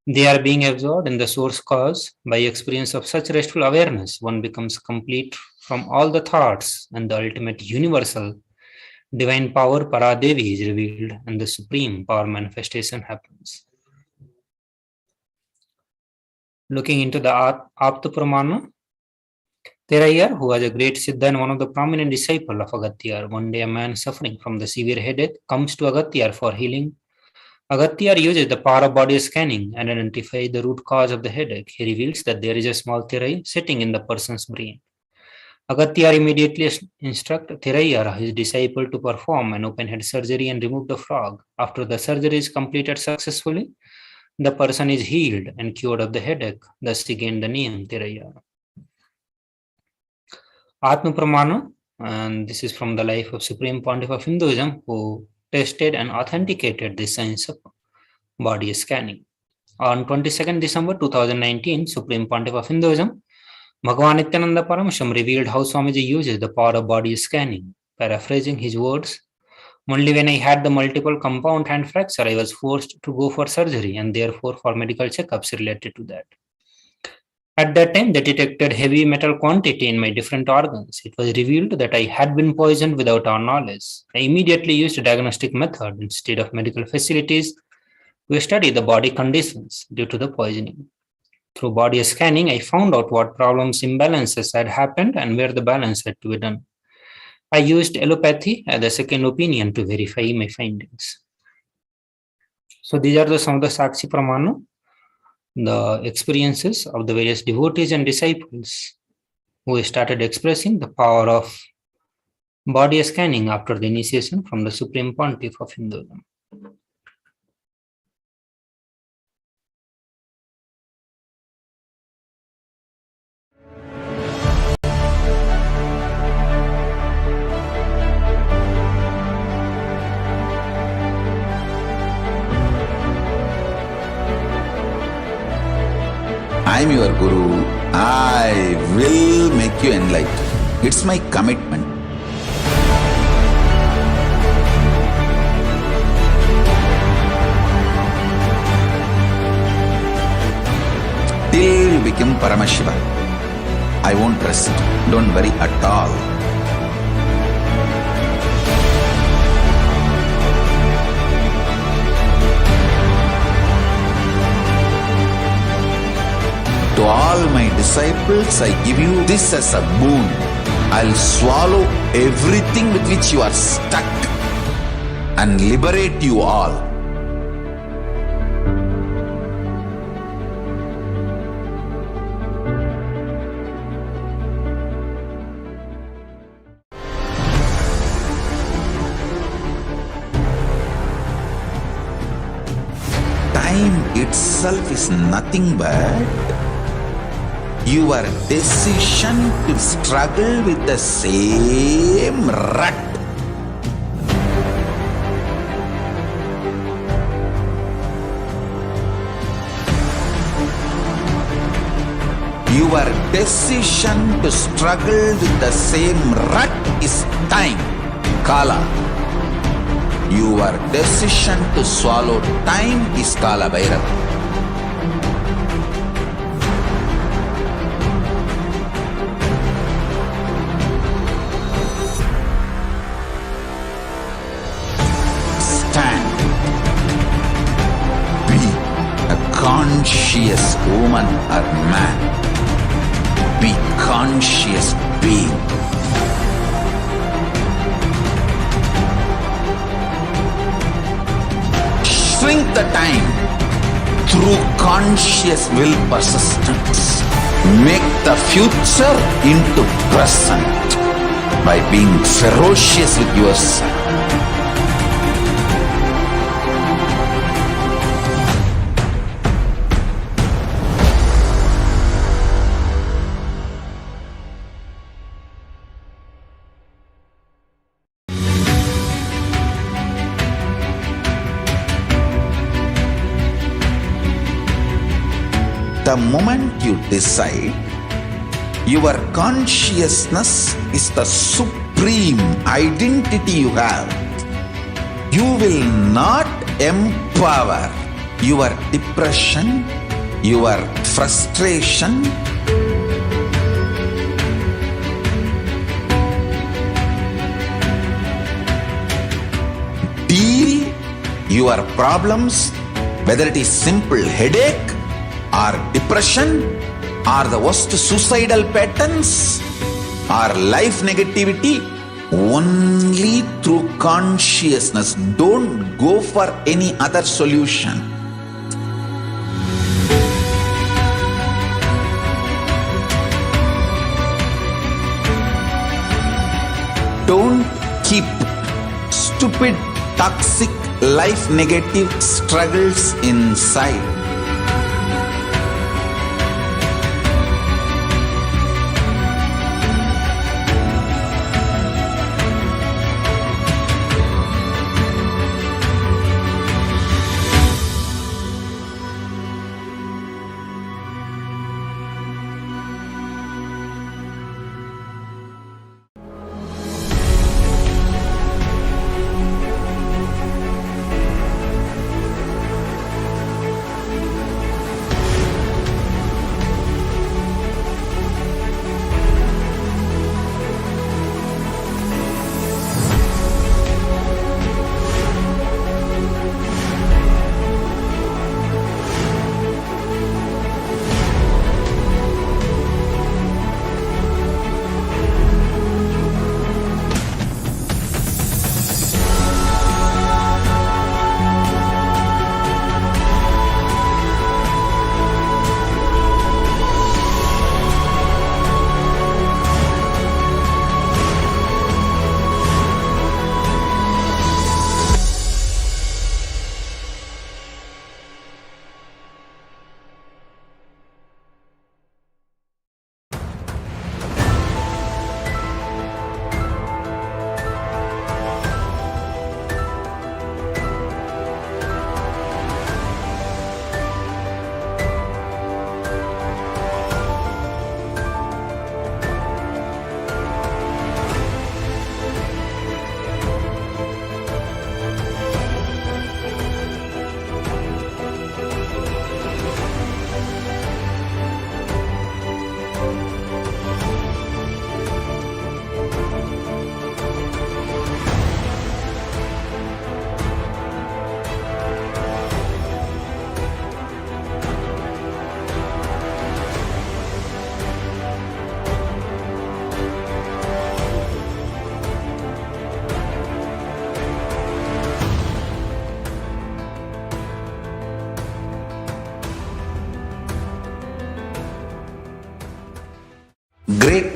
They are being absorbed in the source cause. By experience of such restful awareness, one becomes complete from all the thoughts, and the ultimate universal divine power Paradevi is revealed, and the supreme power manifestation happens. Looking into the Apta Pramana, Terayar, who was a great Siddha and one of the prominent disciples of Agatyar, one day a man suffering from the severe headache comes to Agatyar for healing. Agatyar uses the power of body scanning and identifies the root cause of the headache. He reveals that there is a small Thirai sitting in the person's brain. Agatyar immediately instructs Thirayar, his disciple, to perform an open head surgery and remove the frog. After the surgery is completed successfully, the person is healed and cured of the headache. Thus he gained the name Thirayar. Atma Pramana, and this is from the life of Supreme Pontiff of Hinduism, who tested and authenticated the science of body scanning. On 22nd December 2019, Supreme Pontiff of Hinduism, Bhagavan Nithyananda Paramashivam revealed how Swamiji uses the power of body scanning. Paraphrasing his words, only when I had the multiple compound hand fracture, I was forced to go for surgery and therefore for medical checkups related to that. At that time, they detected heavy metal quantity in my different organs. It was revealed that I had been poisoned without our knowledge. I immediately used a diagnostic method instead of medical facilities to study the body conditions due to the poisoning. Through body scanning, I found out what problems, imbalances had happened and where the balance had to be done. I used allopathy as a second opinion to verify my findings. So these are some of the Sakshi Pramana, the experiences of the various devotees and disciples who started expressing the power of body scanning after the initiation from the Supreme Pontiff of Hinduism. I'm your Guru. I will make you enlightened. It's my commitment. Till you become Paramashiva, I won't rest. Don't worry at all. To all my disciples, I give you this as a boon. I'll swallow everything with which you are stuck and liberate you all. Time itself is nothing but your decision to struggle with the same rut. Your decision to struggle with the same rut is time, Kala. Your decision to swallow time is Kala Bhairava. Stand. Be a conscious woman or man. Be conscious being. Shrink the time through conscious will persistence. Make the future into present by being ferocious with yourself. The moment you decide, your consciousness is the supreme identity you have. You will not empower your depression, your frustration, deal your problems, whether it is simple headache or depression or the worst suicidal patterns or life negativity, only through consciousness. Don't go for any other solution. Don't keep stupid, toxic, life negative struggles inside.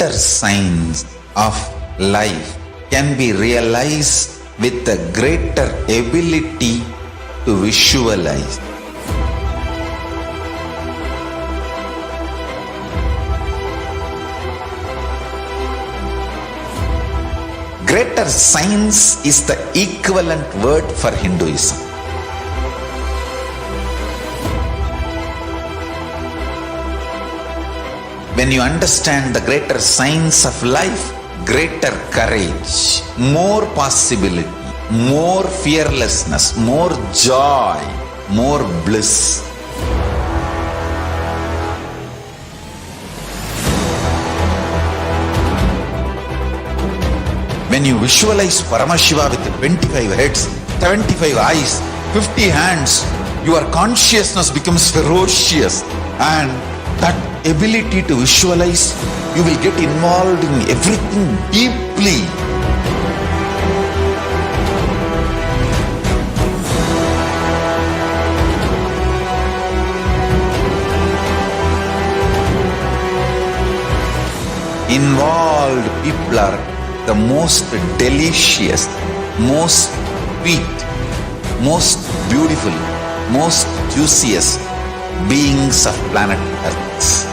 greater signs of life can be realized with a greater ability to visualize. Greater science is the equivalent word for Hinduism. When you understand the greater science of life, greater courage, more possibility, more fearlessness, more joy, more bliss. When you visualize Paramashiva with 25 heads, 75 eyes, 50 hands, your consciousness becomes ferocious, and that ability to visualize, you will get involved in everything deeply. Involved people are the most delicious, most sweet, most beautiful, most juiciest beings of planet Earth.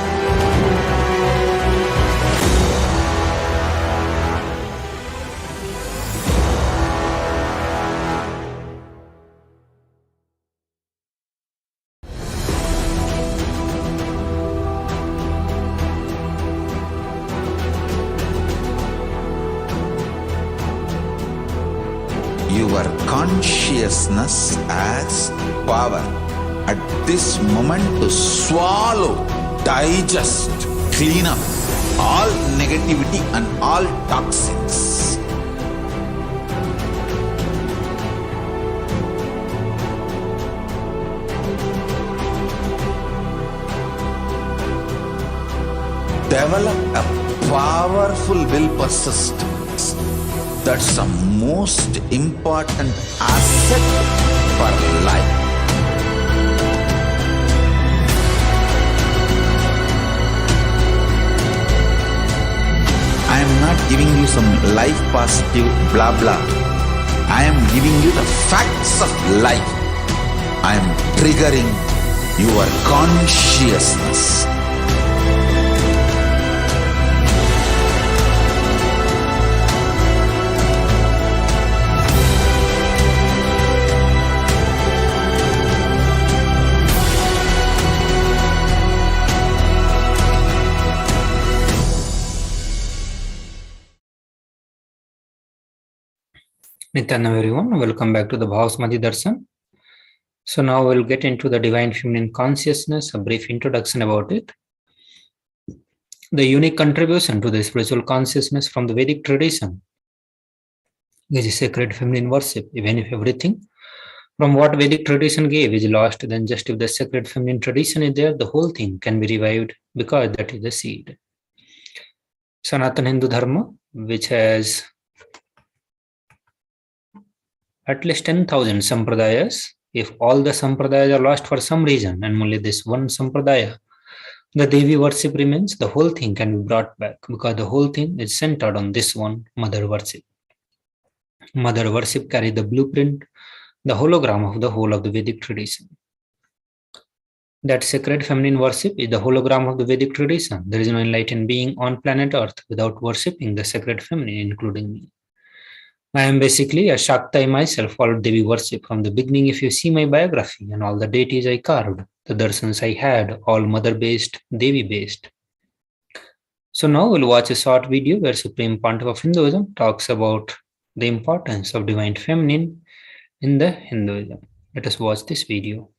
Your consciousness as power at this moment to swallow, digest, clean up all negativity and all toxins. Develop a powerful will persistence. That's the most important asset for life. I am not giving you some life positive blah blah. I am giving you the facts of life. I am triggering your consciousness. Nithyananda everyone, welcome back to the Bhavasmadhi Darshan. So now we'll get into the Divine Feminine Consciousness, a brief introduction about it. The unique contribution to the spiritual consciousness from the Vedic tradition is sacred feminine worship. Even if everything from what Vedic tradition gave is lost, then just if the sacred feminine tradition is there, the whole thing can be revived because that is the seed. Sanatana Hindu Dharma, which has at least 10,000 sampradayas. If all the sampradayas are lost for some reason and only this one sampradaya, the Devi worship remains, the whole thing can be brought back because the whole thing is centered on this one mother worship. Mother worship carries the blueprint, the hologram of the whole of the Vedic tradition. That sacred feminine worship is the hologram of the Vedic tradition. There is no enlightened being on planet Earth without worshipping the sacred feminine, including me. I am basically a Shakti myself, followed Devi worship from the beginning. If you see my biography and all the deities I carved, the darshans I had, all mother-based, Devi-based. So now we'll watch a short video where Supreme Pontiff of Hinduism talks about the importance of Divine Feminine in the Hinduism. Let us watch this video.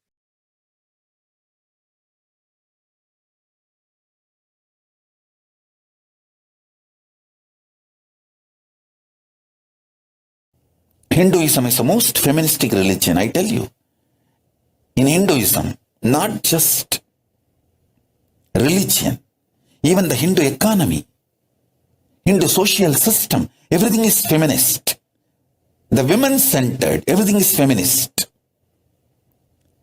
Hinduism is the most feministic religion, I tell you. In Hinduism, not just religion, even the Hindu economy, Hindu social system, everything is feminist. The women-centered, everything is feminist.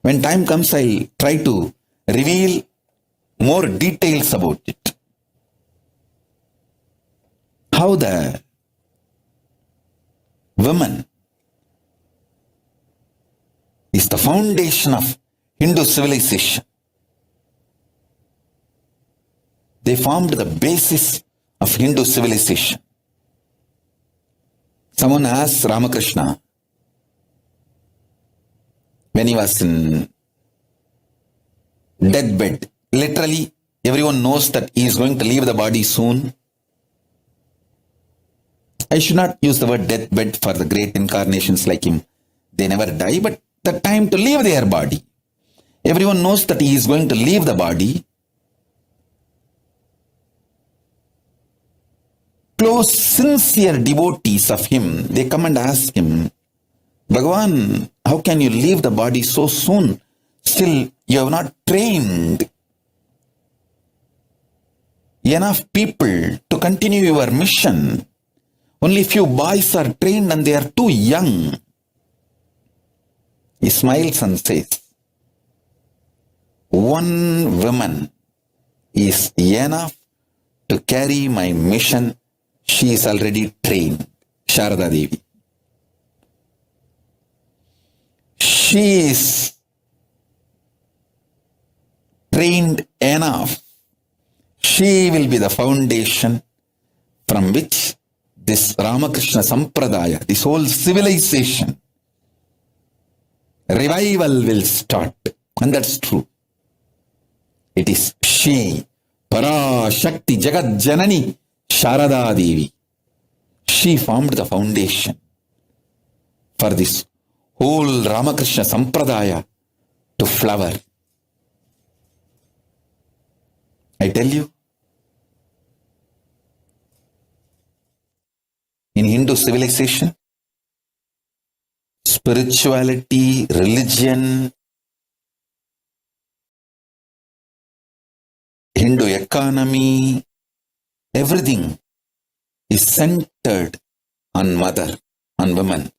When time comes, I'll try to reveal more details about it. how the women is the foundation of Hindu civilization. They formed the basis of Hindu civilization. Someone asked Ramakrishna when he was in deathbed. Literally, everyone knows that he is going to leave the body soon. I should not use the word deathbed for the great incarnations like him. They never die, but the time to leave their body. Everyone knows that he is going to leave the body. Close, sincere devotees of him, they come and ask him, Bhagavan, how can you leave the body so soon? Still, you have not trained enough people to continue your mission. Only few boys are trained and they are too young. He smiles and says, one woman is enough to carry my mission. She is already trained, Sharada Devi. She is trained enough. She will be the foundation from which this Ramakrishna Sampradaya, this whole civilization, revival will start. And that's true. It is she, Parashakti Jagat Janani, Sharada Devi. She formed the foundation for this whole Ramakrishna Sampradaya to flower. I tell you, in Hindu civilization, spirituality, religion, Hindu economy, everything is centered on mother, on women.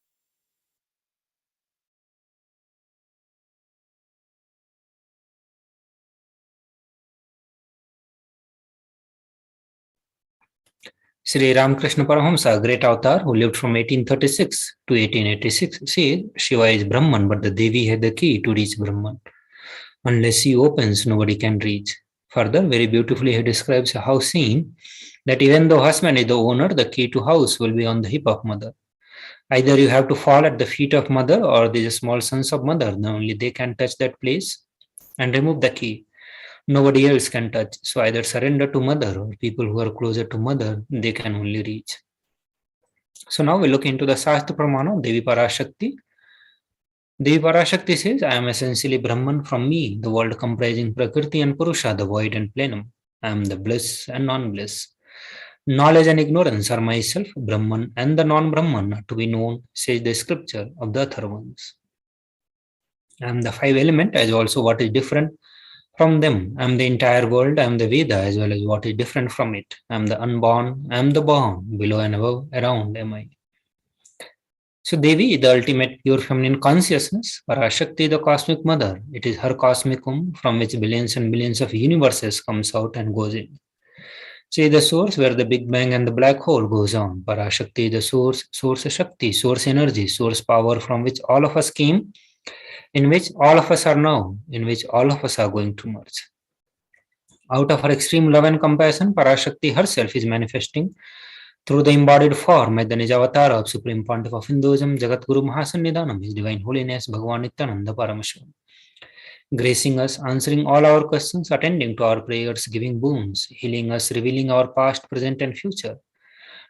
Sri Ramakrishna Paramahamsa, a great avatar who lived from 1836 to 1886, says Shiva is Brahman, but the Devi had the key to reach Brahman. Unless he opens, nobody can reach. Further, very beautifully he describes a house scene that even though husband is the owner, the key to house will be on the hip of mother. Either you have to fall at the feet of mother or these small sons of mother, only they can touch that place and remove the key. Nobody else can touch. So either surrender to mother or people who are closer to mother, they can only reach. So now we look into the Shastra Pramana of Devi Parashakti. Devi Parashakti says, I am essentially Brahman. From me, the world comprising Prakriti and Purusha, the void and plenum. I am the bliss and non-bliss. Knowledge and ignorance are myself, Brahman, and the non-Brahman are to be known, says the scripture of the Atharvans. I am the five elements as also what is different from them. I am the entire world, I am the Veda as well as what is different from it. I am the unborn, I am the born, below and above, around am I. So Devi is the ultimate pure feminine consciousness. Parashakti, the cosmic mother. It is her cosmic womb from which billions and billions of universes comes out and goes in. She is the source where the Big Bang and the black hole goes on. Parashakti is the source Shakti, source energy, source power from which all of us came, in which all of us are now, in which all of us are going to merge. Out of her extreme love and compassion, Parashakti herself is manifesting through the embodied form as the Nijavatar of Supreme Pontiff of Hinduism, Jagat Guru Mahasannidhanam, His Divine Holiness, Bhagavan Nithyananda Paramashivam, gracing us, answering all our questions, attending to our prayers, giving boons, healing us, revealing our past, present, and future,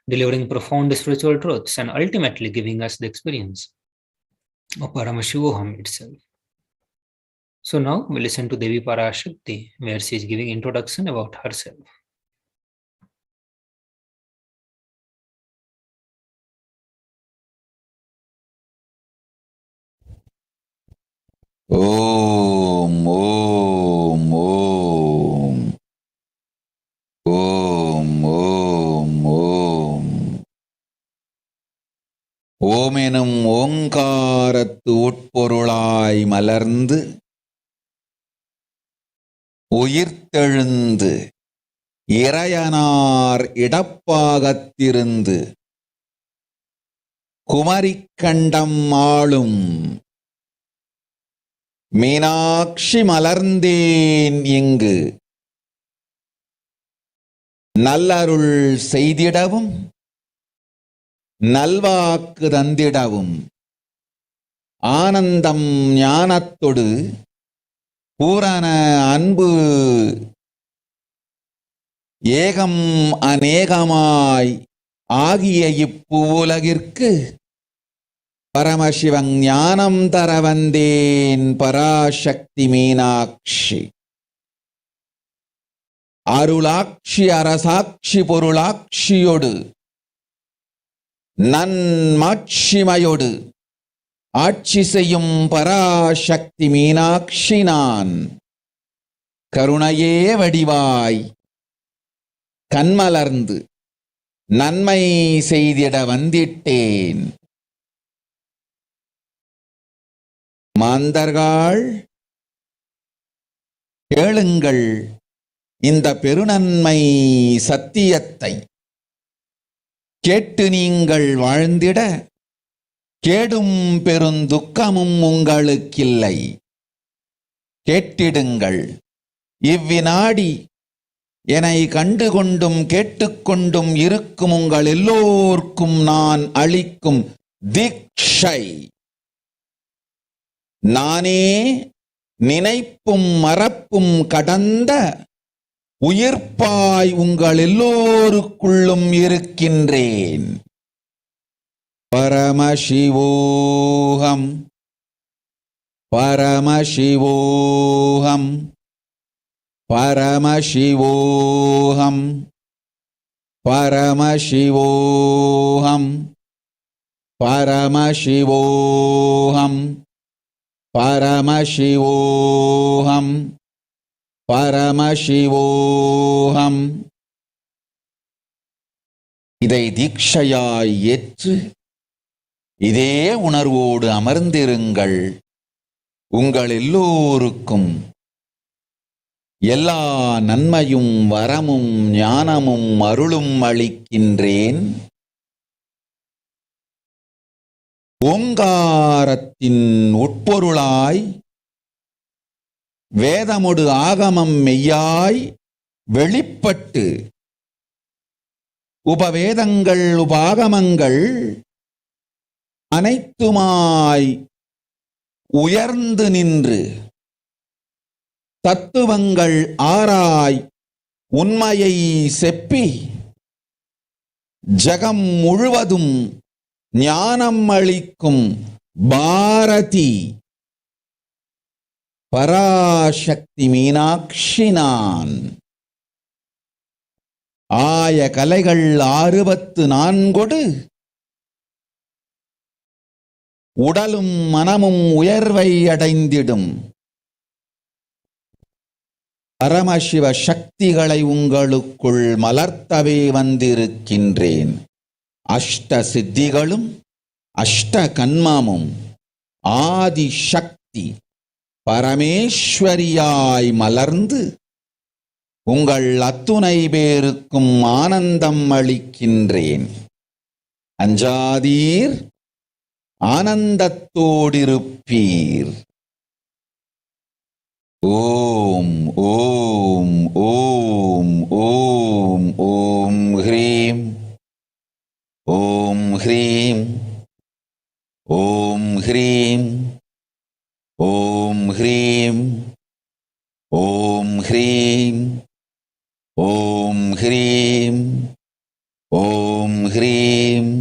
delivering profound spiritual truths, and ultimately giving us the experience of Paramashivoham itself. So now we listen to Devi Parashakti, where she is giving introduction about herself. Om, Om, Om. Om, Om, Om. Om எனும் ஓங்காரத்து உட்பொருளாய் மலர்ந்து உயிர்த்தெழுந்து இறையனார் இடப்பாகத்திருந்து குமரிக்கண்டம் ஆளும் மீனாட்சி மலர்ந்தேன் இங்கு நல்லருள் செய்திடவும் நல்வாக்கு தந்திடவும் ஆனந்தம் ஞானத்தொடு பூரண அன்பு ஏகம் அநேகமாய் ஆகிய இப்புலகிற்கு பரமசிவன் ஞானம் தர வந்தேன் பராசக்தி மீனாட்சி. அருளாட்சி அரசாட்சி பொருளாட்சியோடு நன்மாட்சிமையோடு ஆட்சி செய்யும் பராசக்தி மீனாட்சி நான். கருணையே வடிவாய் கண்மலர்ந்து நன்மை செய்திட வந்திட்டேன். மாந்தர்கள் கேளுங்கள் இந்த பெருநன்மை சத்தியத்தை. கேட்டு நீங்கள் வாழ்ந்திட கேடும் பெருந்துக்கமும் உங்களுக்கில்லை. கேட்டிடுங்கள். இவ்வினாடி என்னை கண்டுகொண்டும் கேட்டுக்கொண்டும் இருக்கும் உங்கள் எல்லோர்க்கும் நான் அளிக்கும் தீட்சை. நானே நினைப்பும் மறப்பும் கடந்த உயிர்ப்பாய் உங்கள் எல்லோருக்குள்ளும் இருக்கின்றேன். பரமசிவோகம் பரமசிவோகம் பரமசிவோகம் பரமசிவோகம் பரமசிவோகம் பரமசிவோகம் பரமசிவோகம். இதை தீட்சையாய் ஏற்று இதே உணர்வோடு அமர்ந்திருங்கள். உங்கள் எல்லோருக்கும் எல்லா நன்மையும் வரமும் ஞானமும் அருளும் அளிக்கின்றேன். ஓங்காரத்தின் உட்பொருளாய் வேதமொடு ஆகமம் மெய்யாய் வெளிப்பட்டு உபவேதங்கள் உபாகமங்கள் அனைத்துமாய் உயர்ந்து நின்று தத்துவங்கள் ஆராய் உண்மையை செப்பி ஜகம் முழுவதும் ஞானம் அளிக்கும் பாரதி பராசக்தி மீனாட்சி நான். ஆய கலைகள் 64 உடலும் மனமும் உயர்வை அடைந்திடும் பரமசிவ சக்திகளை உங்களுக்குள் மலர்த்தவே வந்திருக்கின்றேன். அஷ்ட சித்திகளும் அஷ்ட கன்மமும் ஆதி சக்தி பரமேஸ்வரியாய் மலர்ந்து உங்கள் அத்துணை பேருக்கும் ஆனந்தம் அளிக்கின்றேன். அஞ்சாதீர், ஆனந்தத்தோடிருப்பீர். ஓம் ஓம் ஓம் ஓம் ஓம் ஹ்ரீம் ஓம் ஹ்ரீம் ஓம் ஹ்ரீம் ஓம் ஹ்ரீம் ஓம் ஹ்ரீம் ஓம் ஹ்ரீம் ஓம் ஹ்ரீம்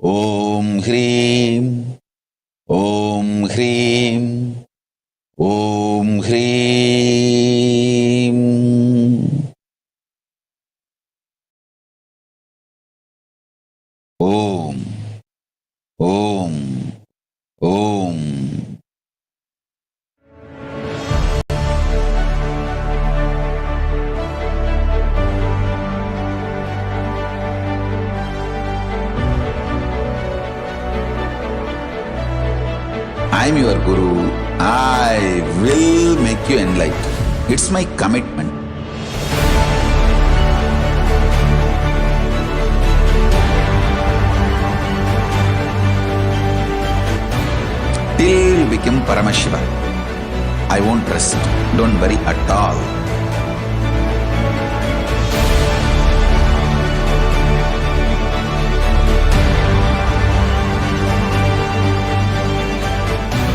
ஓம் ஹ்ரீம் ஓம் ஹ்ரீம் ஓம் ஹ்ரீம். ஓம் ஓம் ஓம். I am your Guru. I will make you enlightened. It's my commitment. Paramashiva. I won't rest. Don't worry at all.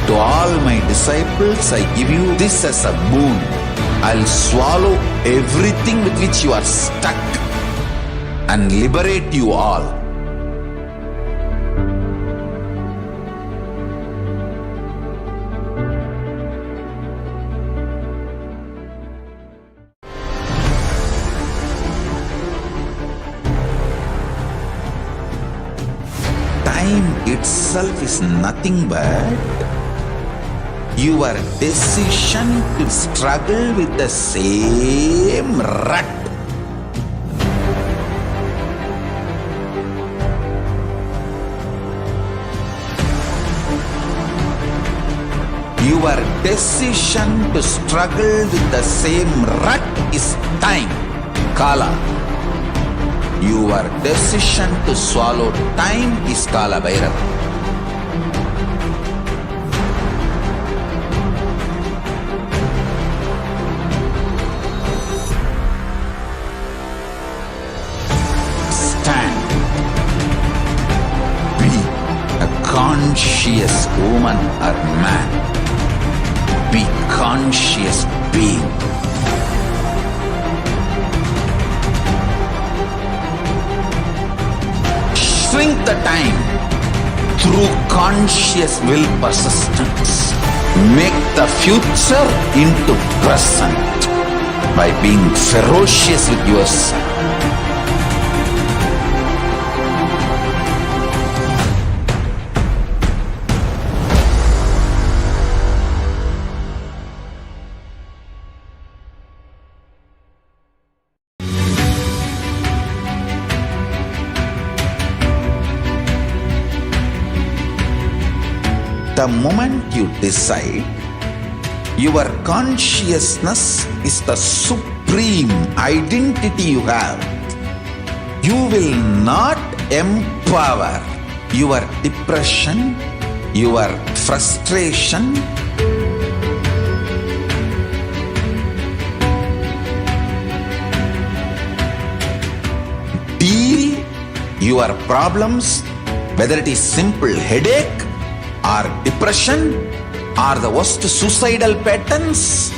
To all my disciples, I give you this as a boon. I'll swallow everything with which you are stuck and liberate you all. Time itself is nothing but your decision to struggle with the same rut. Your decision to struggle with the same rut is time, Kala. Your decision to swallow time is Kala Bhairava. Conscious woman or man, be conscious being. Shrink the time through conscious will persistence. Make the future into present by being ferocious with yourself. The moment you decide, your consciousness is the supreme identity you have. You will not empower your depression, your frustration, deal your problems, whether it is simple headache or depression or the worst suicidal patterns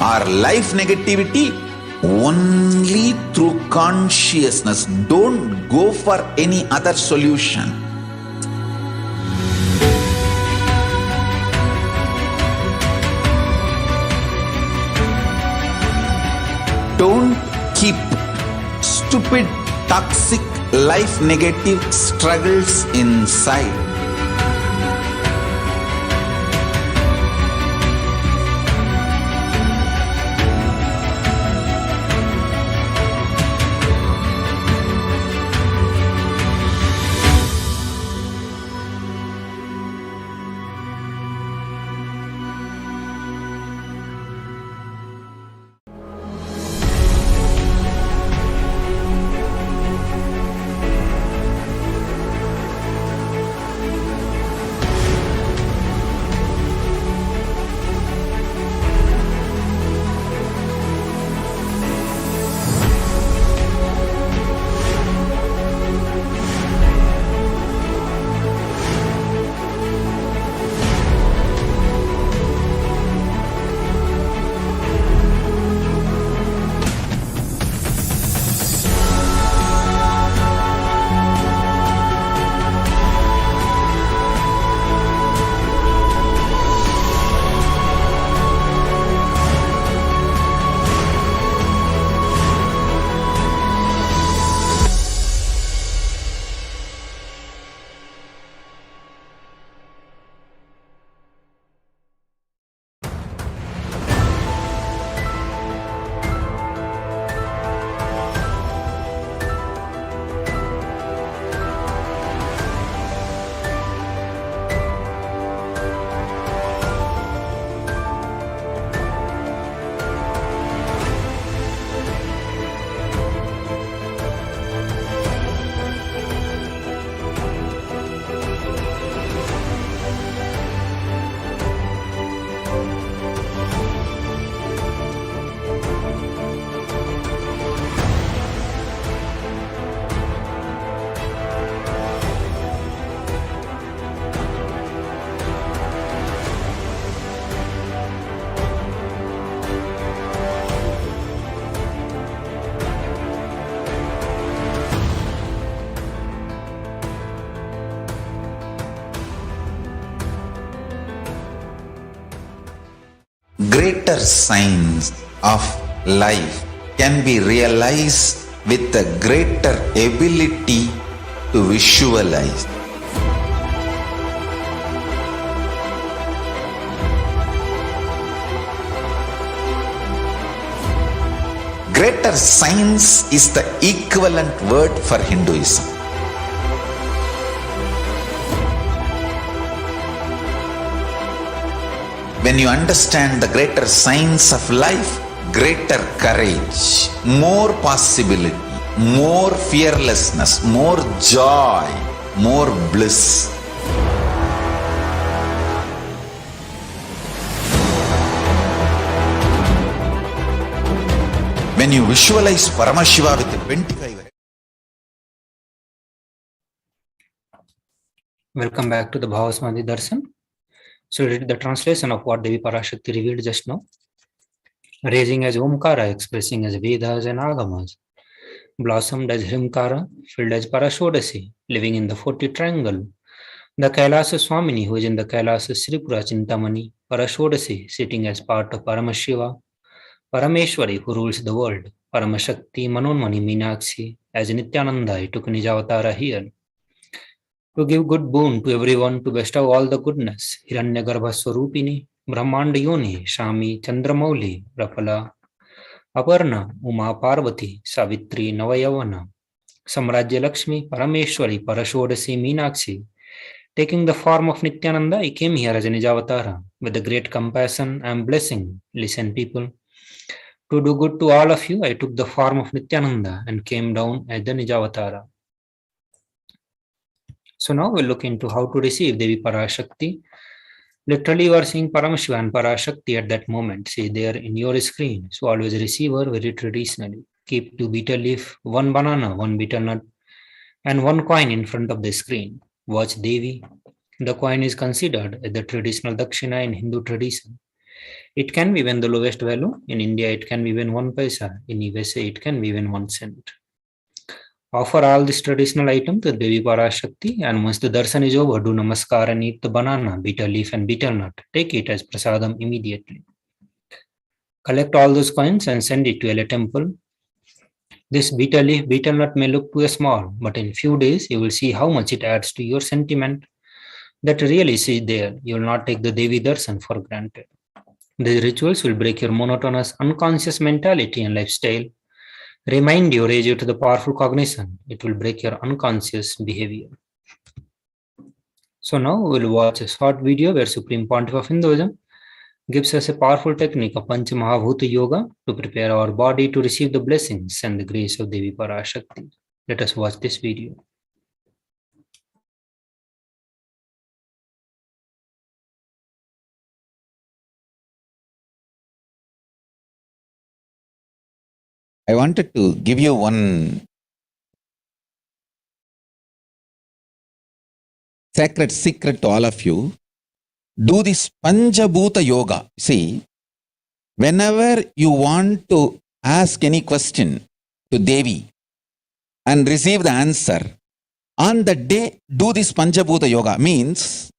or life negativity, only through consciousness. Don't go for any other solution. Don't keep stupid, toxic, life negative struggles inside. greater signs of life can be realized with a greater ability to visualize. Greater science is the equivalent word for Hinduism. When you understand the greater science of life, greater courage, more possibility, more fearlessness, more joy, more bliss. When you visualize Paramashiva with the 25. Welcome back to the Bhavasmadhi Darshan. So read the translation of what Devi Parashakti revealed just now. Raising as Omkara, expressing as Vedas and Agamas. Blossomed as Hrimkara, filled as Parashodasi, living in the 40 triangle. The KAILASA Swamini, who is in the KAILASA Sripura Chintamani, Parashodasi, sitting as part of Paramashiva. Parameshwari, who rules the world. Paramashakti, Manonmani, Meenakshi, as Nithyananda, he took Nijavatara here. To give good boon to everyone, to bestow all the goodness. Hiranyagarbha Swarupini, Brahmanda Yoni, Shami, Chandramauli, Rapala, Aparna, Uma Parvati, Savitri, Navayavana, Samrajya Lakshmi, Parameshwari, Parashodasi, Meenakshi. Taking the form of Nithyananda, he came here as a Nijavatara with a great compassion and blessing. Listen, people. To do good to all of you, I took the form of Nithyananda and came down as the Nijavatara. So now we'll look into how to receive Devi Parashakti. Literally, you are seeing Paramashiva and Parashakti at that moment. See there in your screen. So always receive her very traditionally. Keep 2 betel leaf, 1 banana, 1 betel nut, and 1 coin in front of the screen. Watch Devi. The coin is considered as the traditional Dakshina in Hindu tradition. It can be even the lowest value. In India, it can be even 1 paisa. In USA, it can be even 1 cent. Offer all these traditional items to Devi Parashakti, and once the darshan is over, do namaskar and eat the banana, betel leaf and betel nut. Take it as prasadam immediately. Collect all those coins and send it to a temple. This betel leaf, betel nut may look too small, but in few days, you will see how much it adds to your sentiment. That really is there. You will not take the Devi darshan for granted. These rituals will break your monotonous, unconscious mentality and lifestyle. Remind you, raise you to the powerful cognition. It will break your unconscious behavior. So now we will watch a short video where Supreme Pontiff of Hinduism gives us a powerful technique of Pancha Mahabhuta Yoga to prepare our body to receive the blessings and the grace of Devi Parashakti. Let us watch this video. I wanted to give you one sacred secret to all of you. Do this Panchabhuta Yoga. See, whenever you want to ask any question to Devi and receive the answer, on the day, do this Panchabhuta Yoga. Means,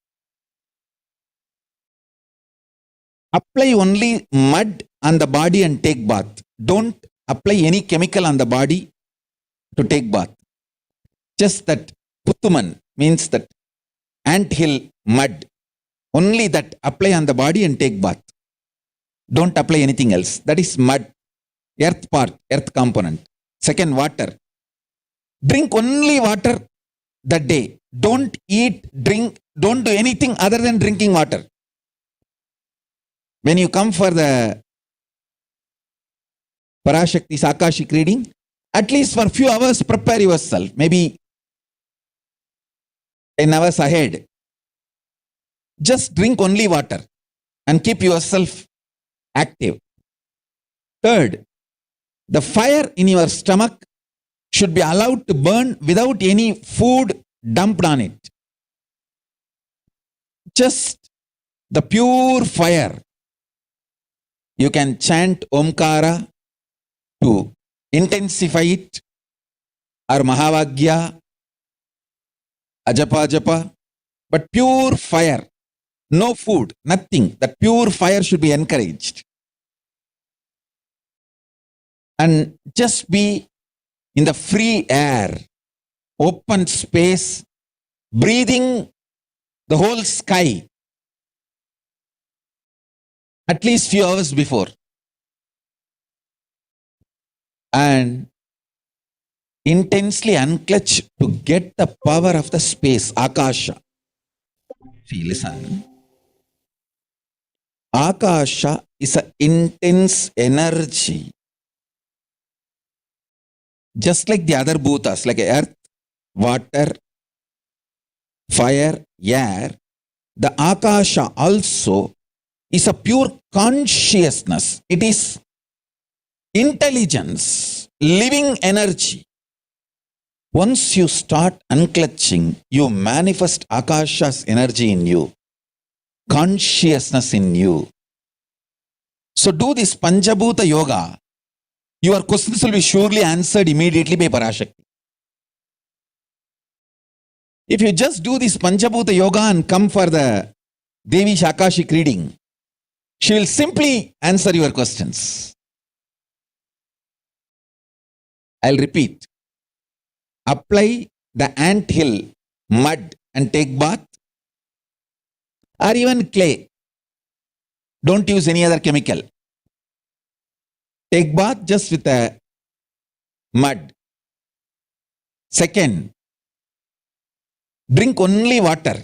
apply only mud on the body and take bath. Don't apply any chemical on the body to take bath. Just that Puttuman means that anthill mud. Only that apply on the body and take bath. Don't apply anything else. That is mud. Earth part, earth component. Second, water. Drink only water that day. Don't eat, drink, don't do anything other than drinking water. When you come for the Parashakti's Akashic reading, at least for a few hours prepare yourself, maybe 10 hours ahead. Just drink only water and keep yourself active. Third, the fire in your stomach should be allowed to burn without any food dumped on it. Just the pure fire. You can chant Omkara to intensify it, or Mahavagya, Ajapa Japa, but pure fire, no food, nothing. That pure fire should be encouraged. and just be in the free air, open space, breathing the whole sky at least few hours before, and intensely unclutch to get the power of the space, Akasha. See, listen. Akasha is an intense energy, just like the other bhutas, like earth, water, fire, air. The Akasha also is a pure consciousness. It is intelligence, living energy. Once you start unclutching, you manifest Akasha's energy in you, consciousness in you. So do this Panchabhuta Yoga. Your questions will be surely answered immediately by Parashakti. If you just do this Panchabhuta Yoga and come for the Devi's Akashic reading, she will simply answer your questions. I'll repeat. Apply the anthill mud and take bath, or even clay. Don't use any other chemical. Take bath just with a mud. Second, drink only water.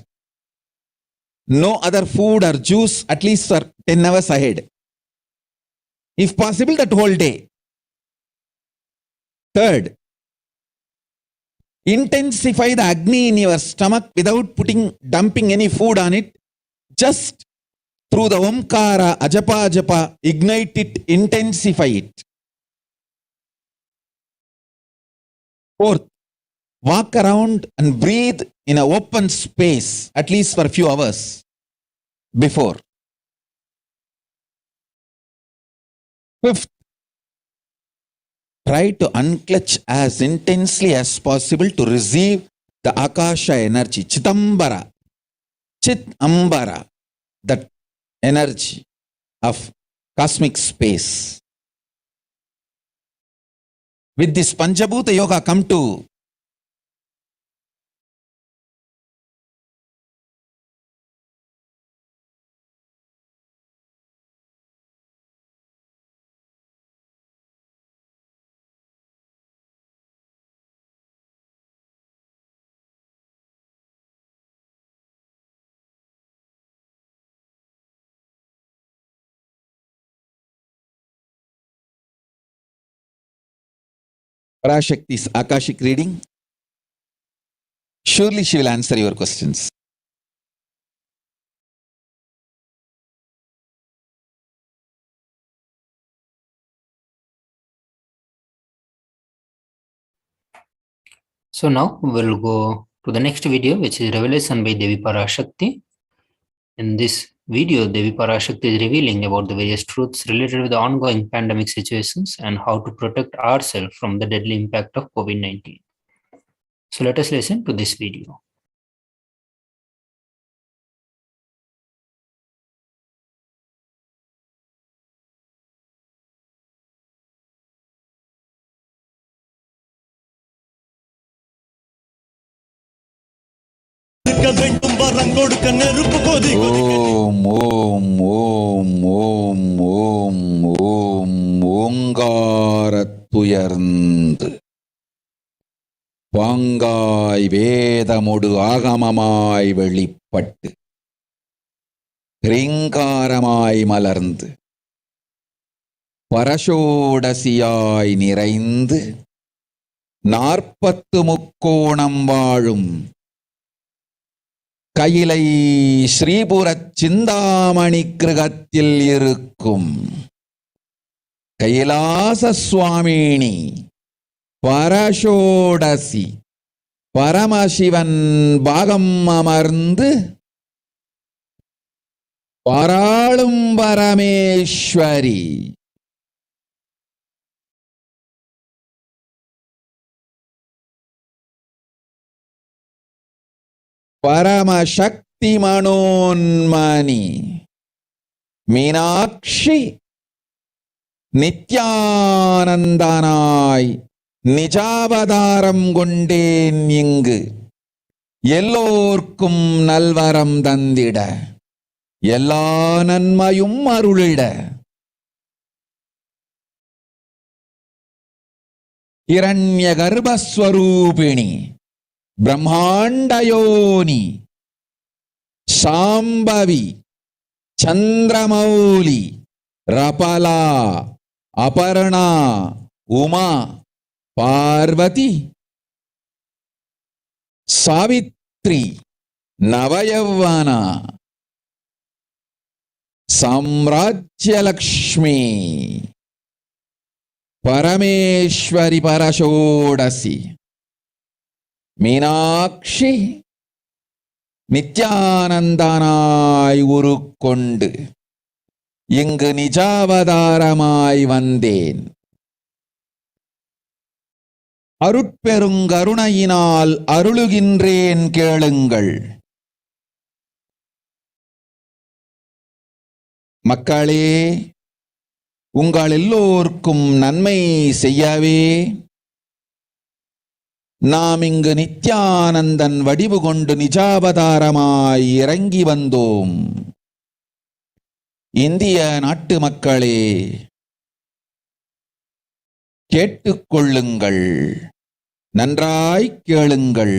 No other food or juice at least for 10 hours ahead. If possible, that whole day. Third, intensify the Agni in your stomach without dumping any food on it. Just through the Omkara, Ajapa, ignite it, intensify it. Fourth, walk around and breathe in an open space at least for a few hours before. Fifth, try to unclutch as intensely as possible to receive the Akasha energy, Chitambara, that energy of cosmic space. With this Panchabhuta Yoga, come to Parashakti's Akashic reading. Surely she will answer your questions. So now we'll go to the next video, which is Revelation by Devi Parashakti. In this video, Devi Parashakti is revealing about the various truths related with the ongoing pandemic situations and how to protect ourselves from the deadly impact of COVID-19. So let us listen to this video. Om ஓங்காரத்துயர்ந்து பாங்காய் வேதமொடு ஆகமமாய் வெளிப்பட்டு ரீங்காரமாய் மலர்ந்து பரஷோடசியாய் நிறைந்து 40 முக்கோணம் வாழும் கையிலை ஸ்ரீபுரச் சிந்தாமணி கிருகத்தில் இருக்கும் கைலாச சுவாமினி பரஷோடசி பரமசிவன் பாகம் அமர்ந்து பாராளும் Parameswari Paramasakti Manonmani, Meenakshi நித்யானந்தனாய் நிஜாவதாரம் கொண்டேன் இங்கு எல்லோர்க்கும் நல்வரம் தந்திட எல்லா நன்மையும் அருளிட. இரண்ய கர்ப்பஸ்வரூபிணி பிரம்மாண்டயோனி சாம்பவி சந்திரமௌலி ரபலா அபர்ணா உமா பார்வதி சாவித்ரி நவயௌவனா சாம்ராஜ்யலக்ஷ்மி பரமேஸ்வரி பரஷோடசி மீனாட்சி நித்யானந்தனாய் உருக்கொண்டு இங்கு நிஜாவதாரமாய் வந்தேன். அருட்பெருங்கருணையினால் அருளுகின்றேன் கேளுங்கள். மக்களே, உங்கள் எல்லோருக்கும் நன்மை செய்யவே நாம் இங்கு நித்யானந்தன் வடிவு கொண்டு நிஜாவதாரமாய் இறங்கி வந்தோம். இந்திய நாட்டு மக்களே, கேட்டுக்கொள்ளுங்கள், நன்றாய் கேளுங்கள்.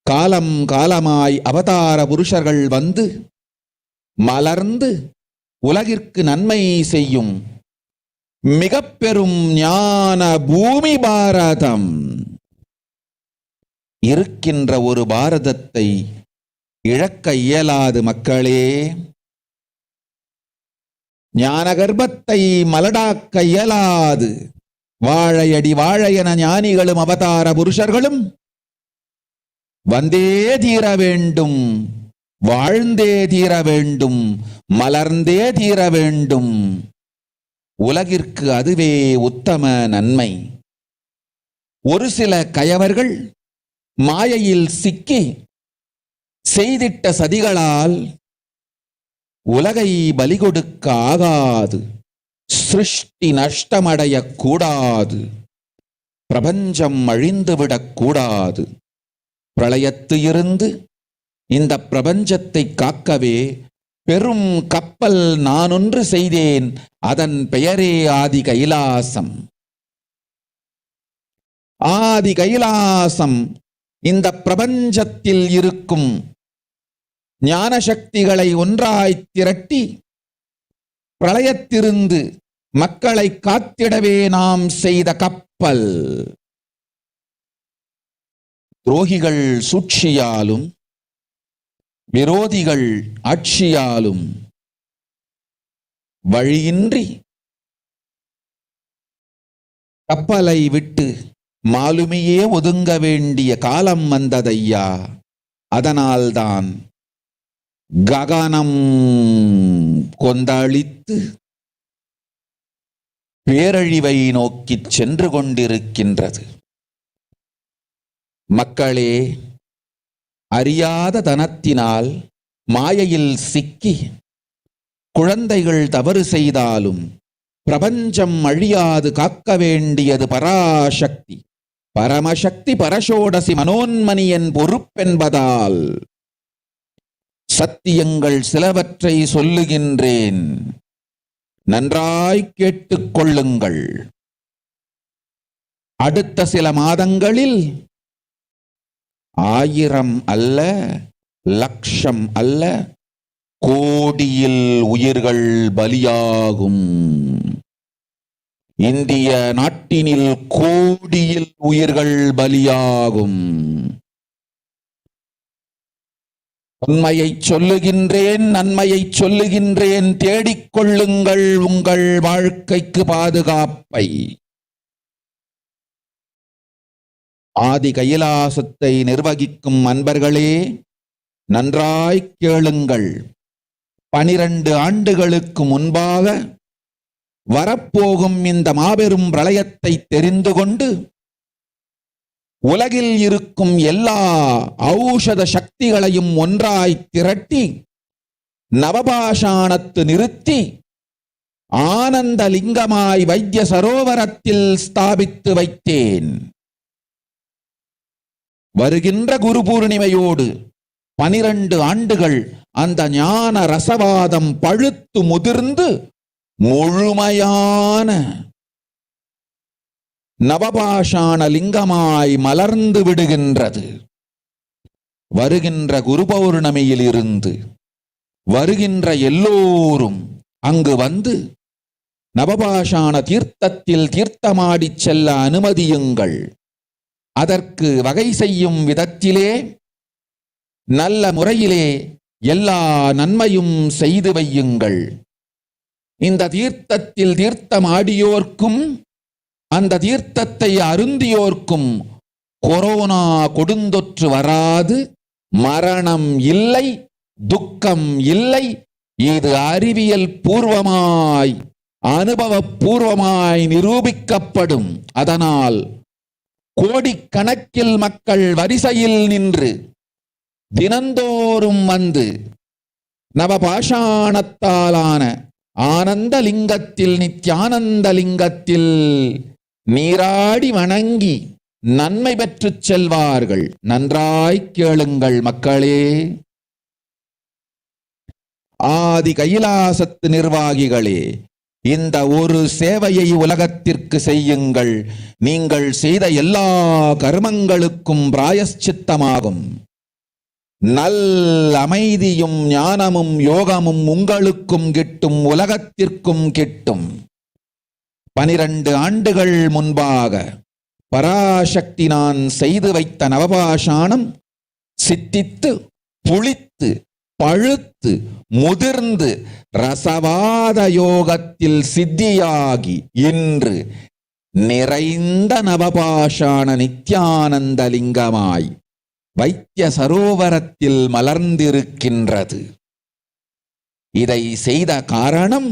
காலம் காலமாய் அவதார புருஷர்கள் வந்து மலர்ந்து உலகிற்கு நன்மை செய்யும் மிக பெரும் ஞான பூமி பாரதம். இருக்கின்ற ஒரு பாரதத்தை இழக்க இயலாது மக்களே. ஞான கர்ப்பத்தை மலடாக்க இயலாது. வாழையடி வாழையென ஞானிகளும் அவதார புருஷர்களும் வந்தே தீர வேண்டும், வாழ்ந்தே தீர வேண்டும், மலர்ந்தே தீர வேண்டும். உலகிற்கு அதுவே உத்தம நன்மை. ஒரு சில கயவர்கள் மாயையில் சிக்கி செய்திட்ட சதிகளால் உலகை பலி கொடுக்க ஆகாது. சிருஷ்டி நஷ்டமடையக் கூடாது. பிரபஞ்சம் அழிந்துவிடக் கூடாது. பிரளயத்து இருந்து இந்த பிரபஞ்சத்தை காக்கவே பெரும் கப்பல் நானொன்று செய்தேன். அதன் பெயரே ஆதி கைலாசம். ஆதி கைலாசம் இந்த பிரபஞ்சத்தில் இருக்கும் ஞான சக்திகளை ஒன்றாய் திரட்டி பிரளயத்திலிருந்து மக்களை காத்திடவே நாம் செய்த கப்பல். துரோகிகள் சூழ்ச்சியாலும் விரோதிகள் ஆட்சியாலும் வழியின்றி கப்பலை விட்டு மாலுமியே ஒதுங்க வேண்டிய காலம் வந்ததையா. அதனால்தான் ககனம் கொந்தளித்து பேரழிவை நோக்கி சென்று கொண்டிருக்கின்றது. மக்களே, அறியாத தனத்தினால் மாயையில் சிக்கி குழந்தைகள் தவறு செய்தாலும் பிரபஞ்சம் அழியாது காக்க வேண்டியது பராசக்தி, பரமசக்தி, பரஷோடசி மனோன்மணியின் பொறுப்பென்பதால் சத்தியங்கள் சிலவற்றை சொல்லுகின்றேன். நன்றாய் கேட்டுக்கொள்ளுங்கள். அடுத்த சில மாதங்களில் 1000 அல்ல, லட்சம் அல்ல, கோடியில் உயிர்கள் பலியாகும். இந்திய நாட்டினில் கோடியில் உயிர்கள் பலியாகும். உண்மையை சொல்லுகின்றேன், நன்மையை சொல்லுகின்றேன். தேடிக்கொள்ளுங்கள் உங்கள் வாழ்க்கைக்கு பாதுகாப்பை. ஆதி கைலாசத்தை நிர்வகிக்கும் அன்பர்களே, நன்றாய் கேளுங்கள். 12 ஆண்டுகளுக்கு முன்பாக வரப்போகும் இந்த மாபெரும் பிரளயத்தை தெரிந்து கொண்டு உலகில் இருக்கும் எல்லா ஔஷத சக்திகளையும் ஒன்றாய் திரட்டி நவபாஷாணத்து நிறுத்தி ஆனந்த லிங்கமாய் வைத்திய சரோவரத்தில் ஸ்தாபித்து வைத்தேன். வருகின்ற குரு பூர்ணிமையோடு 12 ஆண்டுகள் அந்த ஞான ரசவாதம் பழுத்து முதிர்ந்து முழுமையான நவபாஷாண லிங்கமாய் மலர்ந்து விடுகின்றது. வருகின்ற குரு பௌர்ணமியில் இருந்து வருகின்ற எல்லோரும் அங்கு வந்து நவபாஷாண தீர்த்தத்தில் தீர்த்தமாடிச் செல்ல அனுமதியுங்கள். அதற்கு வகை செய்யும் விதத்திலே நல்ல முறையிலே எல்லா நன்மையும் செய்து வையுங்கள். இந்த தீர்த்தத்தில் தீர்த்தமாடியோர்க்கும் அந்த தீர்த்தத்தை அருந்தியோர்க்கும் கொரோனா கொடுந்தொற்று வராது, மரணம் இல்லை, துக்கம் இல்லை. இது அறிவியல் பூர்வமாய் அனுபவபூர்வமாய் நிரூபிக்கப்படும். அதனால் கோடிக்கணக்கில் மக்கள் வரிசையில் நின்று தினந்தோறும் வந்து நவபாஷாணத்தாலான ஆனந்த லிங்கத்தில் நித்யானந்த லிங்கத்தில் நீராடி வணங்கி நன்மை பெற்றுச் செல்வார்கள். நன்றாய் கேளுங்கள் மக்களே. ஆதி கைலாசத்து நிர்வாகிகளே, இந்த ஒரு சேவையை உலகத்திற்கு செய்யுங்கள். நீங்கள் செய்த எல்லா கர்மங்களுக்கும் பிராயஷ்சித்தமாகும். நல் அமைதியும் ஞானமும் யோகமும் உங்களுக்கும் கிட்டும், உலகத்திற்கும் கிட்டும். 12 ஆண்டுகள் முன்பாக பராசக்தி நான் செய்து வைத்த நவபாஷாணம் சித்தித்து புளித்து பழுத்து முதிர்ந்து ரசவாத யோகத்தில் சித்தியாகி இன்று நிறைந்த நவபாஷாண நித்யானந்த லிங்கமாய் வைத்திய சரோவரத்தில் மலர்ந்திருக்கின்றது. இதை செய்த காரணம்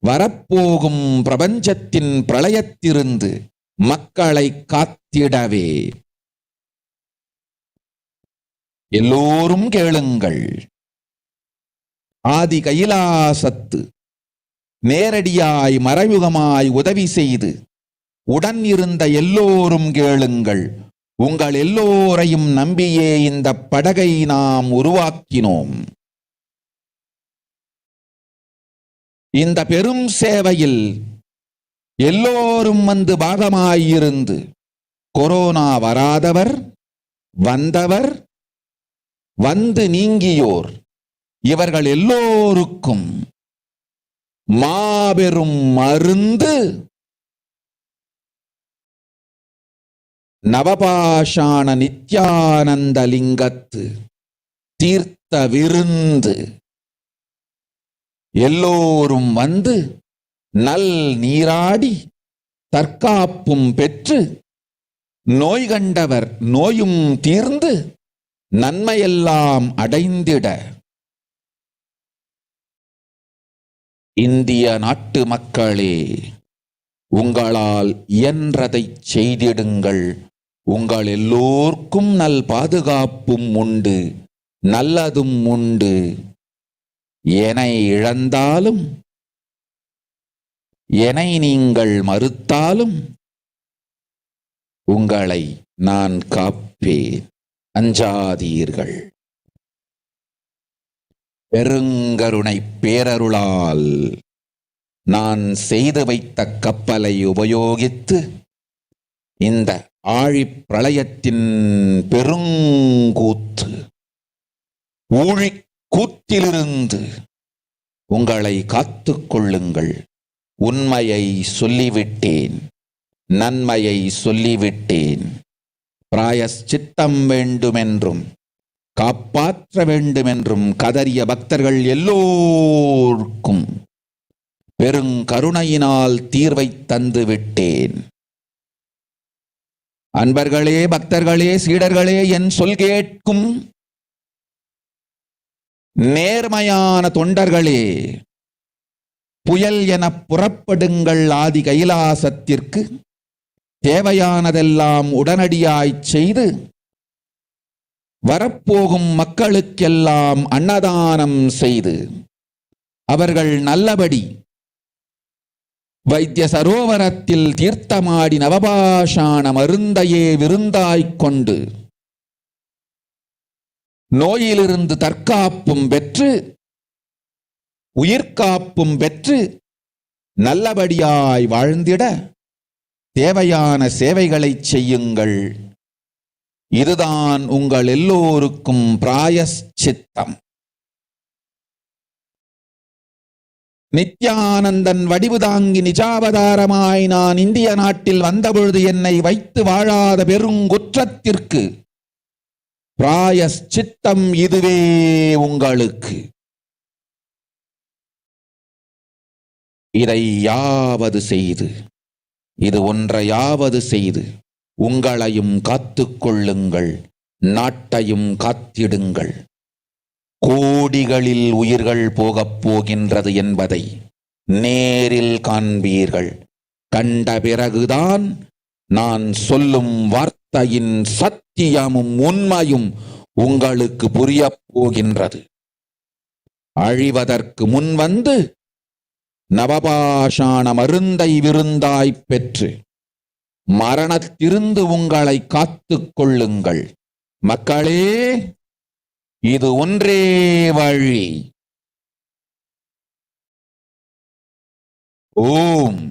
வரப்போகும் பிரபஞ்சத்தின் பிரளயத்திலிருந்து மக்களை காத்திடவே. எல்லோரும் கேளுங்கள். ஆதி கைலாசத்து நேரடியாய் மறைமுகமாய் உதவி செய்து உடன் இருந்த எல்லோரும் கேளுங்கள். உங்கள் எல்லோரையும் நம்பியே இந்த படகை நாம் உருவாக்கினோம். இந்த பெரும் சேவையில் எல்லோரும் வந்து பாகமாயிருந்து கொரோனா வராதவர், வந்தவர், வந்து நீங்கியோர் இவர்கள் எல்லோருக்கும் மாபெரும் மருந்து நவபாஷாண நித்யானந்த லிங்கத்து தீர்த்த விருந்து. எல்லோரும் வந்து நல் நீராடி தற்காப்பும் பெற்று நோய் கண்டவர் நோயும் தீர்ந்து நன்மையெல்லாம் அடைந்திட இந்திய நாட்டு மக்களே, உங்களால் இயன்றதை செய்திடுங்கள். உங்கள் எல்லோர்க்கும் நல் பாதுகாப்பும் உண்டு, நல்லதும் உண்டு. என்னை இழந்தாலும் என்னை நீங்கள் மறுத்தாலும் உங்களை நான் காப்பேன். அஞ்சாதீர்கள். பெருங்கருணை பேரருளால் நான் செய்து வைத்த கப்பலை உபயோகித்து இந்த ஆழிப் பிரளயத்தின் பெருங்கூத்து ஊழிக் கூத்திலிருந்து உங்களை காத்துக் கொள்ளுங்கள். உண்மையை சொல்லிவிட்டேன், நன்மையை சொல்லிவிட்டேன். பிராயஷ்சித்தம் வேண்டுமென்றும் காப்பாற்ற வேண்டுமென்றும் கதறிய பக்தர்கள் எல்லோருக்கும் பெருங்கருணையினால் தீர்வை தந்து விட்டேன். அன்பர்களே, பக்தர்களே, சீடர்களே, என் சொல் கேட்கும் நேர்மையான தொண்டர்களே, புயல் என புறப்படுங்கள். ஆதி கைலாசத்திற்கு தேவையானதெல்லாம் உடனடியாய்ச் செய்து வரப்போகும் மக்களுக்கெல்லாம் அன்னதானம் செய்து அவர்கள் நல்லபடி வைத்திய சரோவரத்தில் தீர்த்தமாடி நவபாஷாண மருந்தையே விருந்தாய்க் கொண்டு நோயிலிருந்து தற்காப்பும் பெற்று உயிர்காப்பும் பெற்று நல்லபடியாய் வாழ்ந்திட தேவையான சேவைகளை செய்யுங்கள். இதுதான் உங்கள் எல்லோருக்கும் பிராயஷ்சித்தம். நித்யானந்தன் வடிவு தாங்கி நிஜாவதாரமாய் நான் இந்திய நாட்டில் வந்தபொழுது என்னை வைத்து வாழாத பெருங்குற்றத்திற்கு பிராயஷ்சித்தம் இதுவே உங்களுக்கு. இதை யாவது செய்து, இது ஒன்றையாவது செய்து உங்களையும் காத்துக்கொள்ளுங்கள், நாட்டையும் காத்திடுங்கள். கோடிகளில் உயிர்கள் போகப் போகின்றது என்பதை நேரில் காண்பீர்கள். கண்ட பிறகுதான் நான் சொல்லும் வார்த்தையின் சத்தியமும் உண்மையும் உங்களுக்கு புரியப் போகின்றது. அழிவதற்கு முன் வந்து நவபாஷாண மருந்தை விருந்தாய்ப் பெற்று மரணத்திலிருந்து உங்களை காத்துக் கொள்ளுங்கள். மக்களே, இது ஒன்றே வழி. ஓம்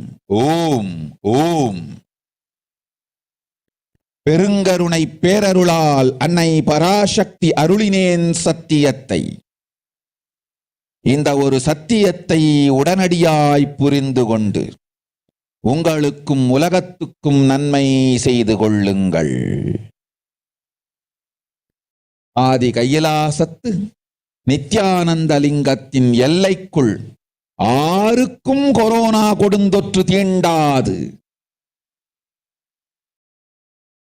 ஓம் ஓம். பெருங்கருணை பேரருளால் அன்னை பராசக்தி அருளினேன் சத்தியத்தை. இந்த ஒரு சத்தியத்தை உடனடியாய் புரிந்து கொண்டு உங்களுக்கும் உலகத்துக்கும் நன்மை செய்து கொள்ளுங்கள். ஆதி கைலாசத்து நித்யானந்த லிங்கத்தின் எல்லைக்குள் ஆருக்கும் கொரோனா கொடுந்தொற்று தீண்டாது.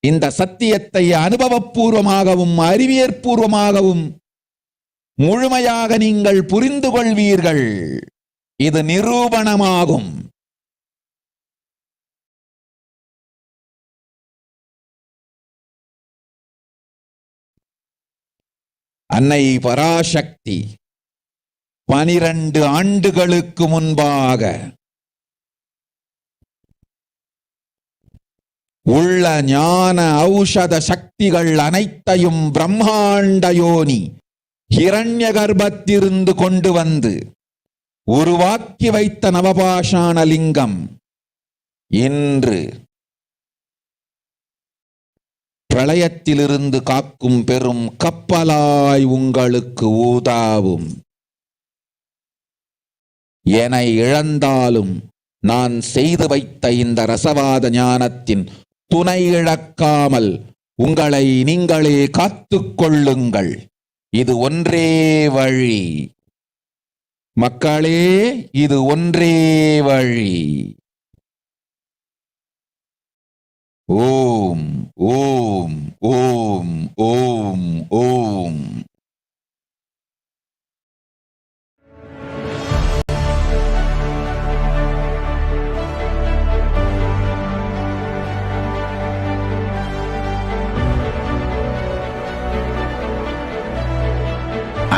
இந்த சத்தியத்தை அனுபவபூர்வமாகவும் அறிவியற்பூர்வமாகவும் முழுமையாக நீங்கள் புரிந்து கொள்வீர்கள். இது நிரூபணமாகும். அன்னை பராசக்தி 12 ஆண்டுகளுக்கு முன்பாக உள்ள ஞான ஔஷத சக்திகள் அனைத்தையும் பிரம்மாண்ட யோனி ஹிரண்ய கர்ப்பத்திலிருந்து கொண்டு வந்து உருவாக்கி வைத்த நவபாஷாண லிங்கம் இன்று பிரளயத்திலிருந்து காக்கும் பெரும் கப்பலாய் உங்களுக்கு ஊதாவும். என இழந்தாலும் நான் செய்து வைத்த இந்த ரசவாத ஞானத்தின் துணை இழக்காமல் உங்களை நீங்களே காத்துக் கொள்ளுங்கள். இது ஒன்றே வழி. மக்களே, இது ஒன்றே வழி. ஓம் ஓம் ஓம் ஓம் ஓம்.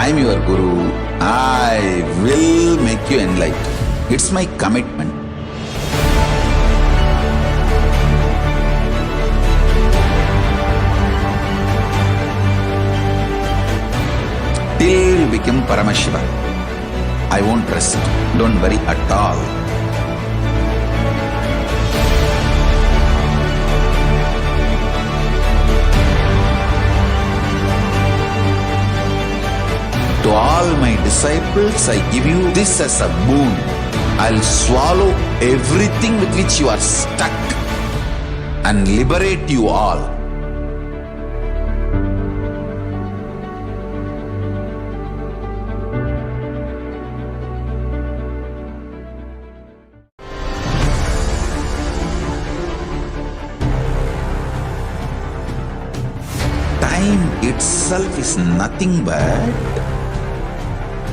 I am your Guru. I will make you enlightened. It's my commitment. Till you become Paramashiva, I won't rest. Don't worry at all. To all my disciples, I give you this as a boon. I'll swallow everything with which you are stuck and liberate you all. Time itself is nothing but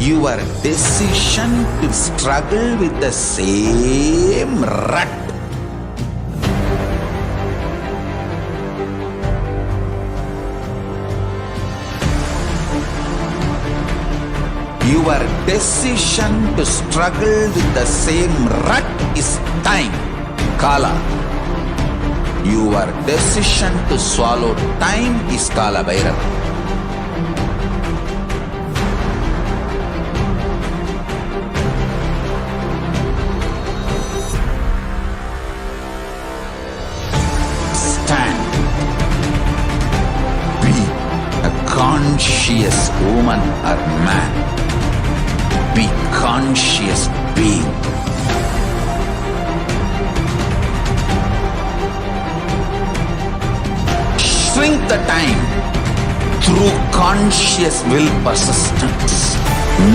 your decision to struggle with the same rut. Your decision to struggle with the same rut is time, Kala. Your decision to swallow time is Kala Bhairava. Stand. Be a conscious woman or man. Be conscious being. Shrink the time through conscious will persistence.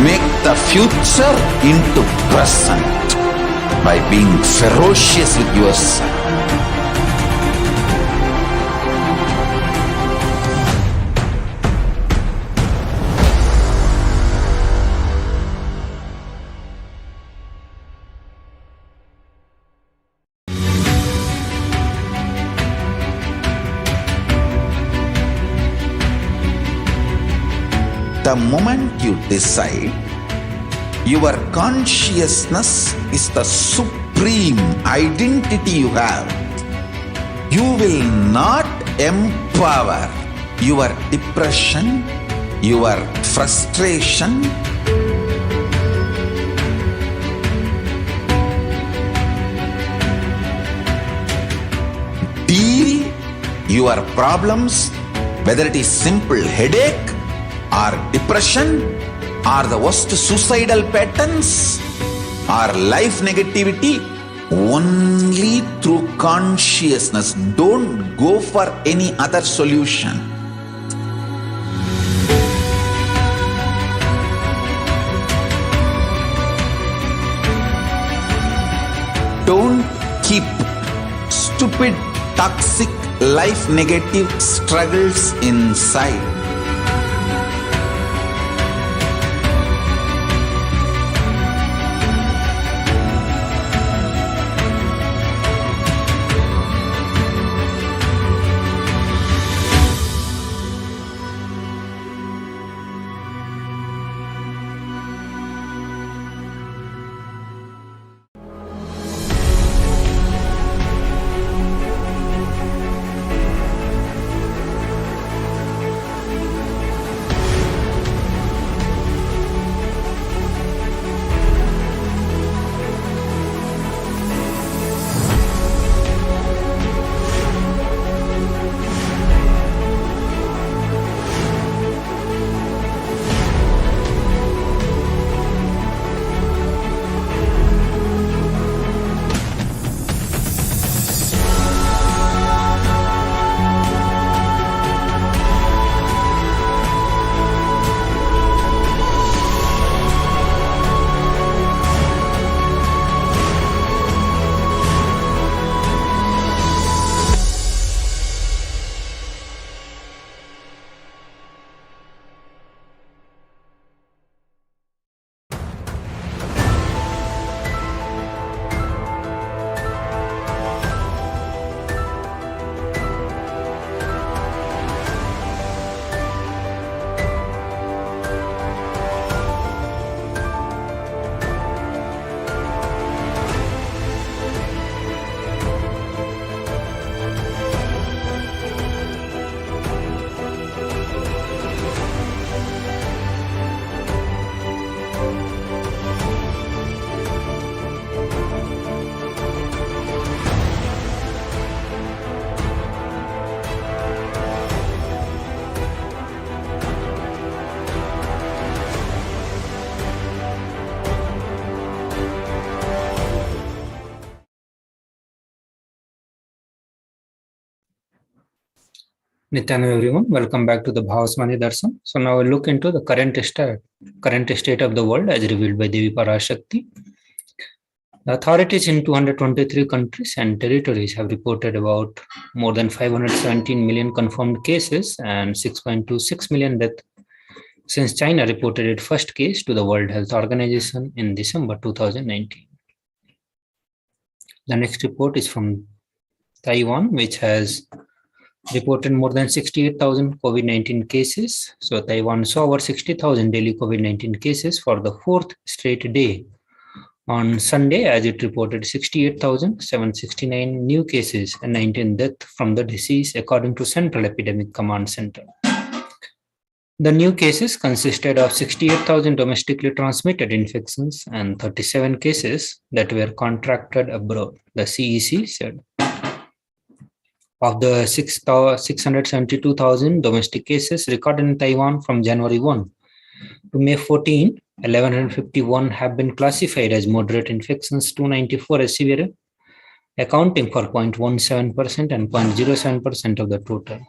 Make the future into present by being ferocious with yourself. The moment you decide, your consciousness is the supreme identity you have. You will not empower your depression, your frustration, deal your problems, whether it is simple headache or depression or the worst suicidal patterns or life negativity, only through consciousness. Don't go for any other solution. Don't keep stupid, toxic, life negative struggles inside. Nityananda everyone, welcome back to the Bhavasmani Darshan. So now we'll look into the current state of the world as revealed by Devi Parashakti. The authorities in 223 countries and territories have reported about more than 517 million confirmed cases and 6.26 million deaths since China reported its first case to the World Health Organization in December 2019. The next report is from Taiwan, which has reported more than 68,000 COVID-19 cases. So Taiwan saw over 60,000 daily COVID-19 cases for the fourth straight day on Sunday, as it reported 68,769 new cases and 19 deaths from the disease, according to Central Epidemic Command Center. The new cases consisted of 68,000 domestically transmitted infections and 37 cases that were contracted abroad, the CEC said. Of the 672,000 domestic cases recorded in Taiwan from January 1 to May 14, 1,151 have been classified as moderate infections, 294 as severe, accounting for 0.17% and 0.07% of the total.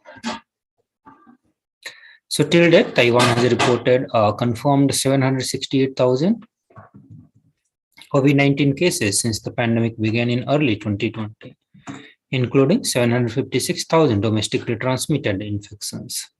So till date, Taiwan has reported confirmed 768,000 COVID-19 cases since the pandemic began in early 2020, including 756,000 domestically transmitted infections.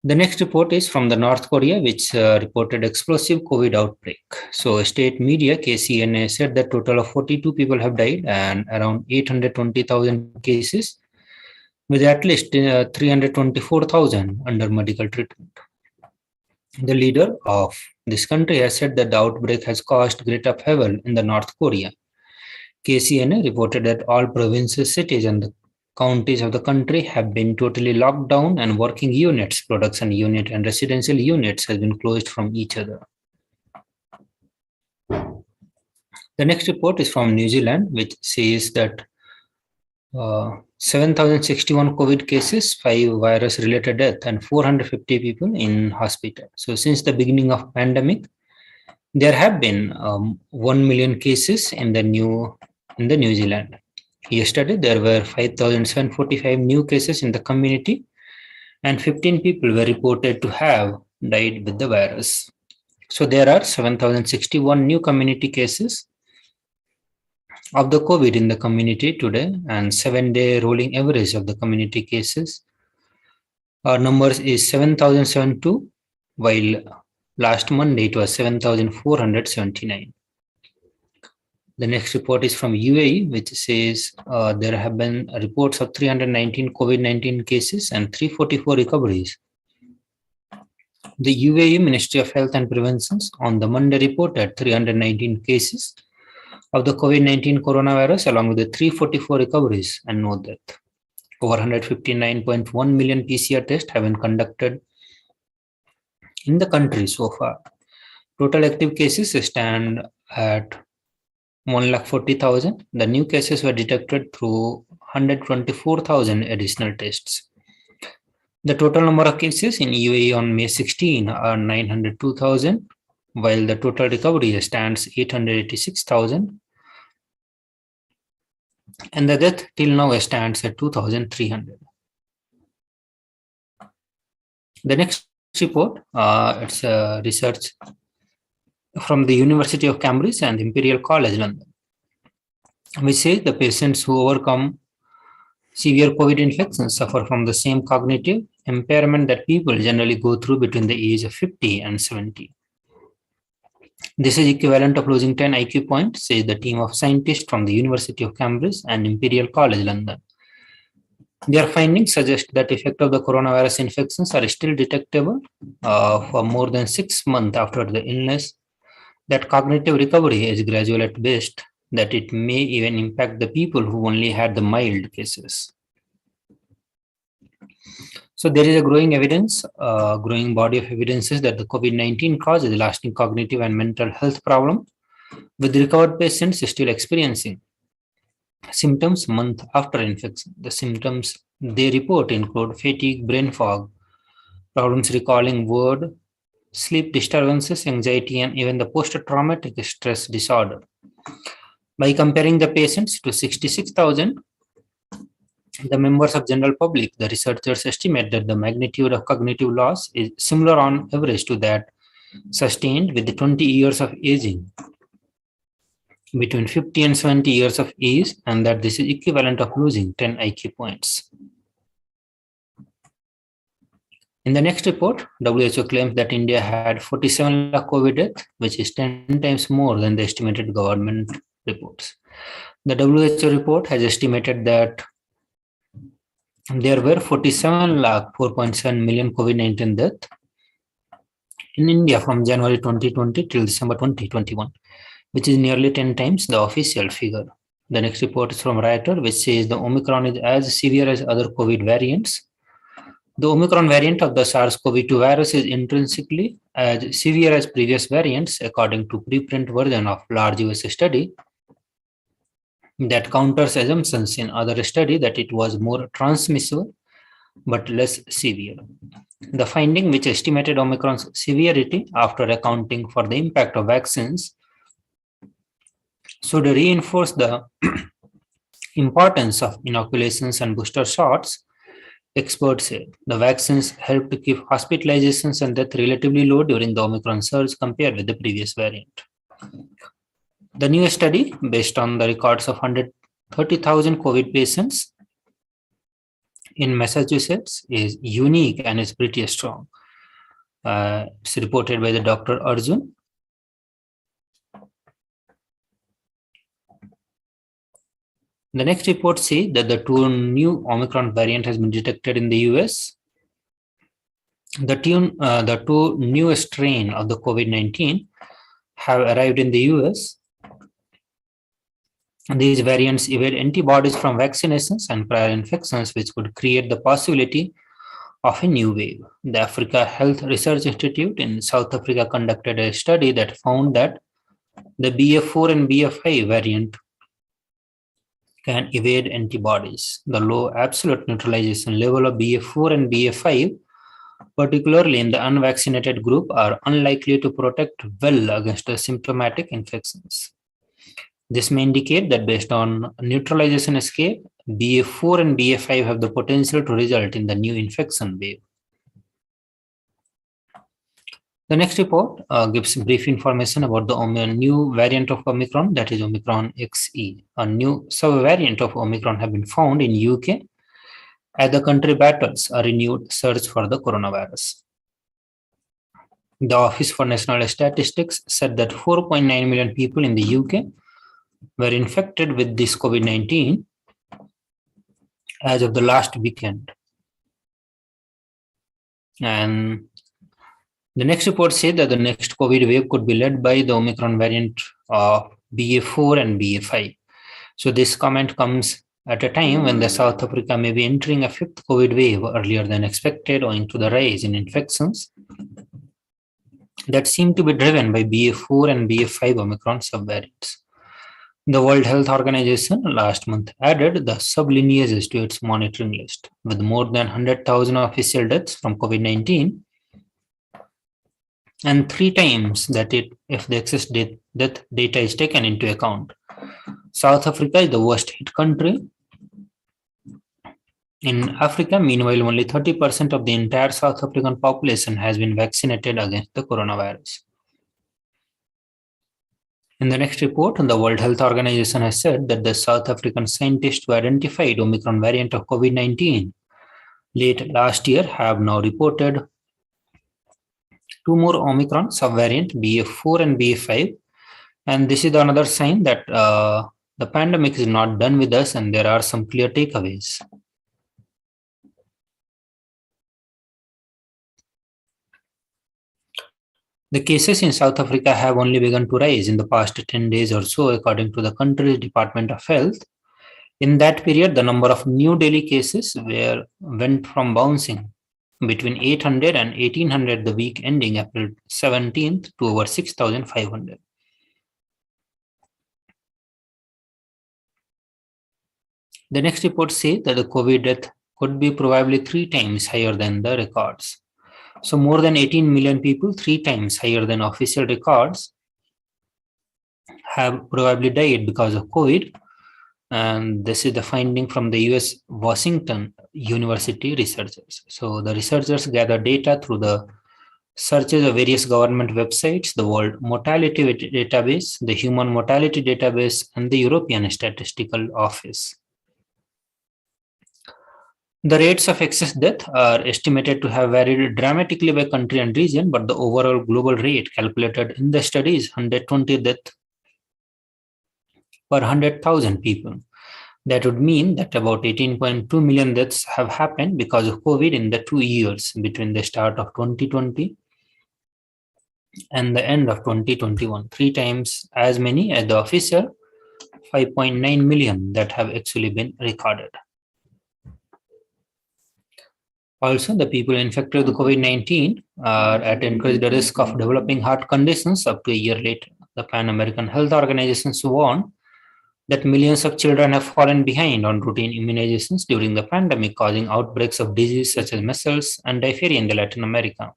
The next report is from the North Korea, which reported explosive COVID outbreak. So state media KCNA said that total of 42 people have died and around 820,000 cases, with at least 324,000 under medical treatment. The leader of this country has said that the outbreak has caused great upheaval in the North Korea. KCNA reported that all provinces, cities, and the counties of the country have been totally locked down, and working units, production unit, and residential units has been closed from each other. The next report is from New Zealand, which says that 7,061 COVID cases, 5 virus-related deaths, and 450 people in hospital. So since the beginning of pandemic, there have been 1 million cases in the New Zealand. Yesterday, there were 5,745 new cases in the community, and 15 people were reported to have died with the virus. So there are 7,061 new community cases of the COVID in the community today, and 7-day rolling average of the community cases. Our numbers is 7,072, while last Monday it was 7,479. The next report is from UAE, which says there have been reports of 319 COVID-19 cases and 344 recoveries. The UAE Ministry of Health and Prevention on the Monday reported 319 cases of the COVID-19 coronavirus, along with the 344 recoveries and no death. Over 159.1 million PCR tests have been conducted in the country so far. Total active cases stand at 140,000. The new cases were detected through 124,000 additional tests. The total number of cases in UAE on May 16 are 902,000, while the total recovery stands 886,000. And the death till now stands at 2,300. The next report, it's a research from the University of Cambridge and Imperial College London, which says the patients who overcome severe COVID infections suffer from the same cognitive impairment that people generally go through between the age of 50 and 70. This is equivalent of losing 10 IQ points, says the team of scientists from the University of Cambridge and Imperial College London. Their findings suggest that the effect of the coronavirus infections are still detectable for more than 6 months after the illness, that cognitive recovery is gradual at best, that it may even impact the people who only had the mild cases. So there is a growing body of evidences that the COVID-19 causes lasting cognitive and mental health problems, with recovered patients still experiencing symptoms month after infection. The symptoms they report include fatigue, brain fog, problems recalling words, sleep disturbances, anxiety, and even the post-traumatic stress disorder. By comparing the patients to 66,000, the members of general public, the researchers estimate that the magnitude of cognitive loss is similar on average to that sustained with the 20 years of aging, between 50 and 70 years of age, and that this is equivalent of losing 10 IQ points. In the next report, WHO claims that India had 47 lakh COVID deaths, which is 10 times more than the estimated government reports. The WHO report has estimated that there were 47 lakh 4.7 million COVID-19 deaths in India from January 2020 till December 2021, which is nearly 10 times the official figure. The next report is from Reuters, which says the Omicron is as severe as other COVID variants. The Omicron variant of the SARS-CoV-2 virus is intrinsically as severe as previous variants, according to preprint version of large US study that counters assumptions in other study that it was more transmissible but less severe. The finding, which estimated Omicron's severity after accounting for the impact of vaccines, should reinforce the importance of inoculations and booster shots. Experts said the vaccines helped to keep hospitalizations and death relatively low during the Omicron surge compared with the previous variant. The new study, based on the records of 130,000 COVID patients in Massachusetts, is unique and is pretty strong. It's reported by the Dr. Arjun. The next report says that the two new Omicron variant has been detected in the US. The two new strain of the COVID-19 have arrived in the US. These variants evade antibodies from vaccinations and prior infections, which could create the possibility of a new wave. The Africa Health Research Institute in South Africa conducted a study that found that the BF4 and BF5 variant can evade antibodies. The low absolute neutralization level of BF4 and BF5, particularly in the unvaccinated group, are unlikely to protect well against the symptomatic infections. This may indicate that based on neutralization escape, BF4 and BF5 have the potential to result in the new infection wave. The next report gives brief information about the new variant of Omicron, that is Omicron XE. A new subvariant of Omicron have been found in UK as the country battles a renewed search for the coronavirus. The Office for National Statistics said that 4.9 million people in the UK were infected with this COVID-19 as of the last weekend. And the next report said that the next COVID wave could be led by the Omicron variant of BA4 and BA5. So this comment comes at a time when the South Africa may be entering a fifth COVID wave earlier than expected, owing to the rise in infections that seem to be driven by BA4 and BA5 Omicron subvariants. The World Health Organization last month added the sublineages to its monitoring list, with more than 100,000 official deaths from COVID-19, and 3 times that if the excess death data is taken into account. South Africa is the worst hit country. In Africa, meanwhile, only 30% of the entire South African population has been vaccinated against the coronavirus. In the next report, the World Health Organization has said that the South African scientists who identified Omicron variant of COVID-19 late last year have now reported 2 more Omicron subvariant, BA4 and BA5. And this is another sign that the pandemic is not done with us, and there are some clear takeaways. The cases in South Africa have only begun to rise in the past 10 days or so, according to the country's Department of Health. In that period, the number of new daily cases went from bouncing between 800 and 1800 the week ending April 17th to over 6,500. The next report says that the COVID death could be probably 3 times higher than the records. So more than 18 million people, 3 times higher than official records, have probably died because of COVID. And this is the finding from the US Washington University researchers. So the researchers gather data through the searches of various government websites, the World Mortality Database, the Human Mortality Database, and the European Statistical Office. The rates of excess death are estimated to have varied dramatically by country and region, but the overall global rate calculated in the study is 120 deaths per 100,000 people. That would mean that about 18.2 million deaths have happened because of COVID in the 2 years between the start of 2020 and the end of 2021. 3 times as many as the official 5.9 million that have actually been recorded. Also, the people infected with COVID-19 are at increased risk of developing heart conditions up to a year later. The Pan American Health Organizations warned that millions of children have fallen behind on routine immunizations during the pandemic, causing outbreaks of disease such as measles and diphtheria in Latin America.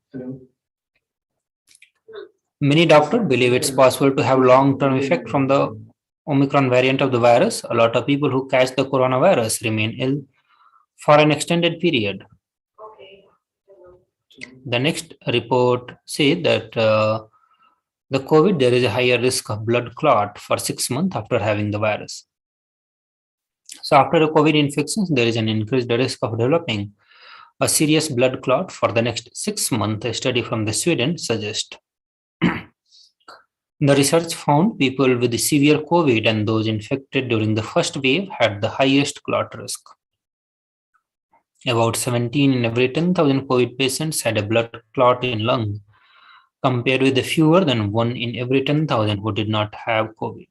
Many doctors believe it's possible to have long-term effect from the Omicron variant of the virus. A lot of people who catch the coronavirus remain ill for an extended period. The next report says that the COVID, there is a higher risk of blood clot for 6 months after having the virus. So after the COVID infections, there is an increased risk of developing a serious blood clot for the next 6 months. A study from the Sweden suggests. The research found people with severe COVID and those infected during the first wave had the highest clot risk. About 17 in every 10,000 COVID patients had a blood clot in lung, compared with the fewer than 1 in every 10,000 who did not have COVID.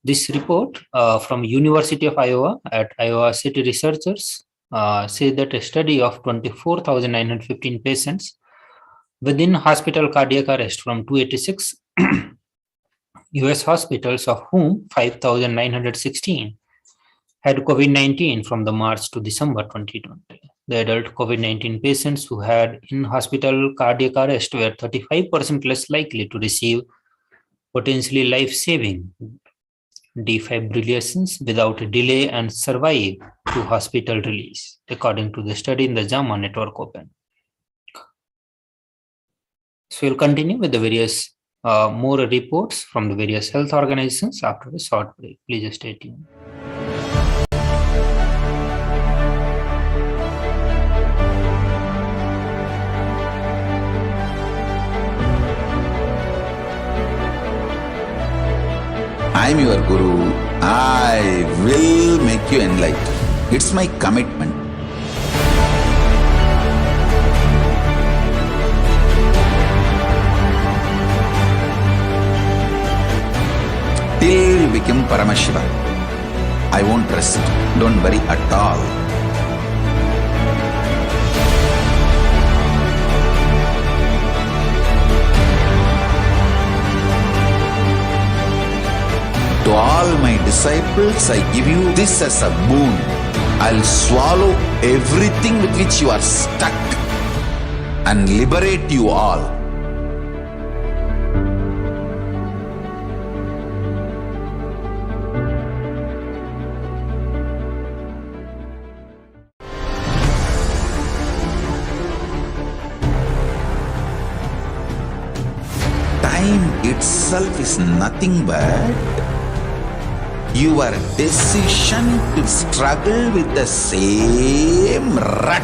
This report from University of Iowa at Iowa City researchers say that a study of 24,915 patients within hospital cardiac arrest from 286 US hospitals, of whom 5,916 had COVID-19 from the March to December 2020. The adult COVID-19 patients who had in-hospital cardiac arrest were 35% less likely to receive potentially life-saving defibrillations without delay and survive to hospital release, according to the study in the JAMA Network Open. So we'll continue with the various more reports from the various health organizations after a short break. Please stay tuned. I'm your Guru. I will make you enlightened. It's my commitment. Till we become Paramashiva. I won't rest. Don't worry at all. To all my disciples, I give you this as a boon. I'll swallow everything with which you are stuck and liberate you all. Time itself is nothing but your decision to struggle with the same rut.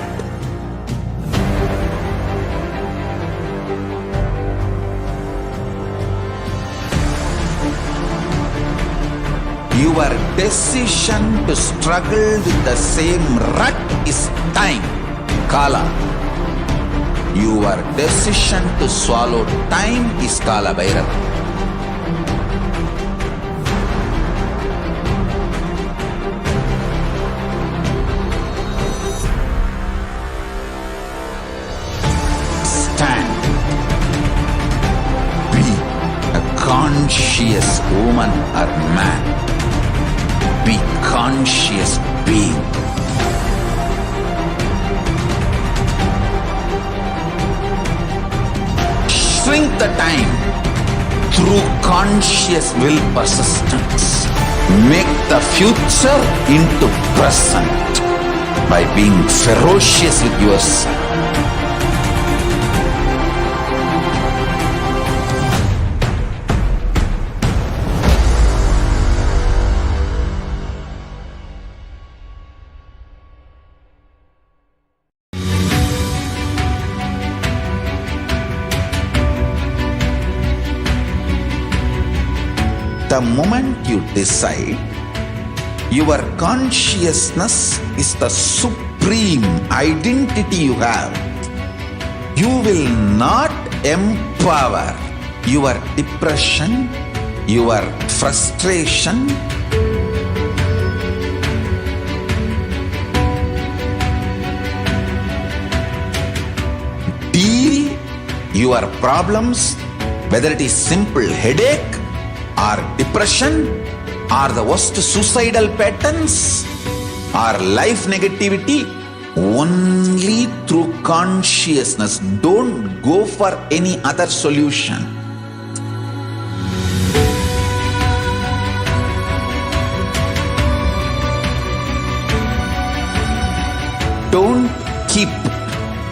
Your decision to struggle with the same rut is time, Kala. Your decision to swallow time is Kala Bhairava. Conscious woman or man, be conscious being. Shrink the time through conscious will persistence. Make the future into present by being ferocious with yourself. The moment you decide, your consciousness is the supreme identity you have. You will not empower your depression, your frustration, deal your problems, whether it is simple headache or depression or the worst suicidal patterns or life negativity, only through consciousness. Don't go for any other solution. Don't keep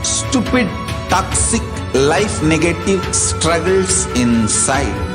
stupid, toxic, life negative struggles inside.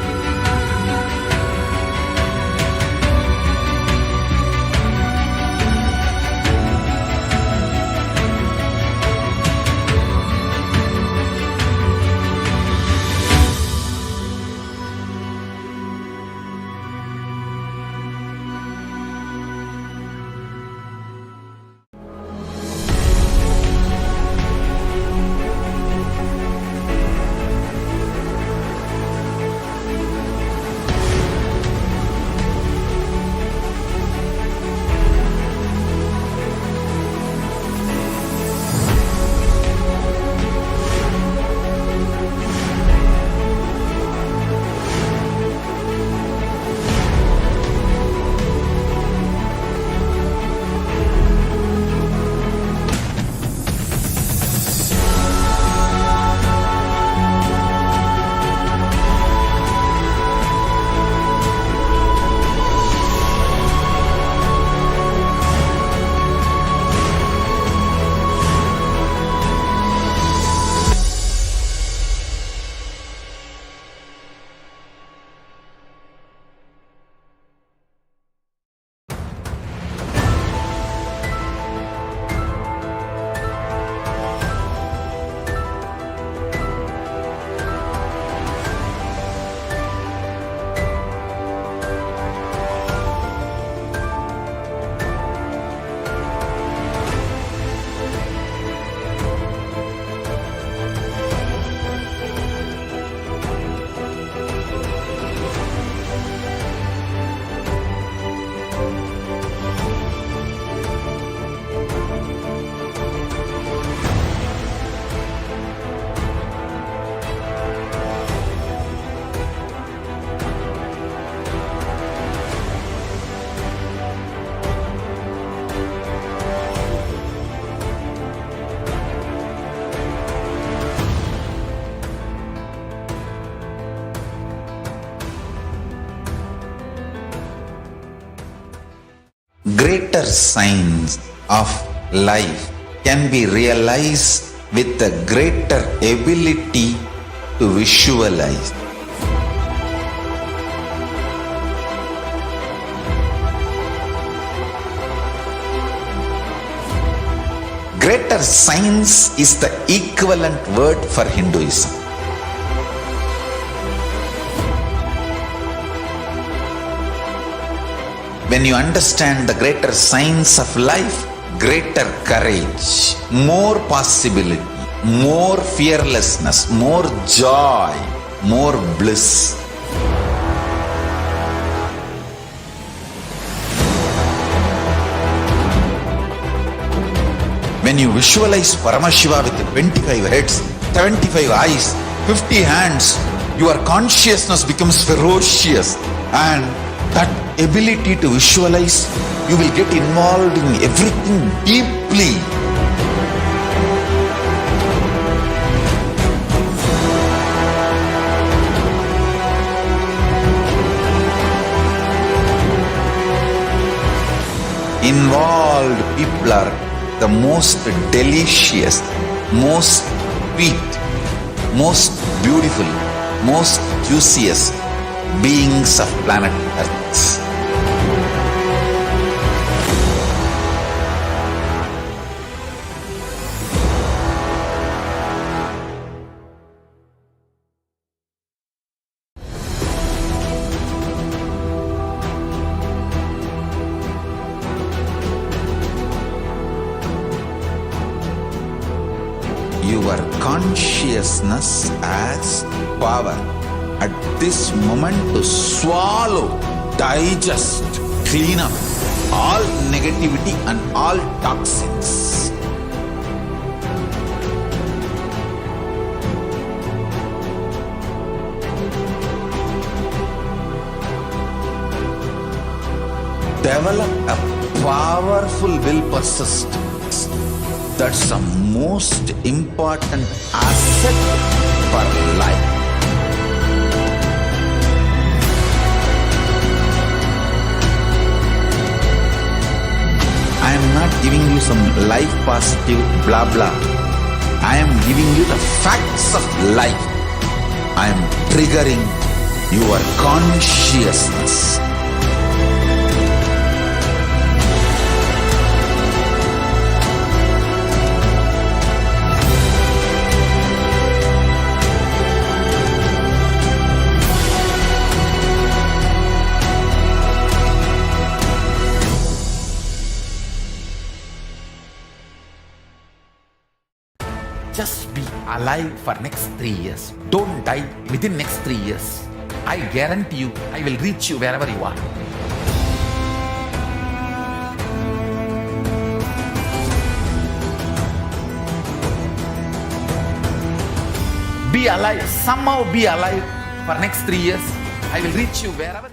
Greater signs of life can be realized with a greater ability to visualize. Greater science is the equivalent word for Hinduism. When you understand the greater science of life, greater courage, more possibility, more fearlessness, more joy, more bliss. When you visualize Paramashiva with 25 heads, 75 eyes, 50 hands, your consciousness becomes ferocious, and that ability to visualize, you will get involved in everything deeply. Involved people are the most delicious, most sweet, most beautiful, most juiciest beings of planet Earth. your consciousness as power at this moment to swallow, digest, clean up all negativity and all toxins. Develop a powerful will persistence. That's the most important asset for life. I am not giving you some life positive blah blah. I am giving you the facts of life. I am triggering your consciousness. Just be alive for next 3 years. Don't die within next 3 years. I guarantee you, I will reach you wherever you are. Be alive, somehow be alive for next 3 years. I will reach you wherever you are.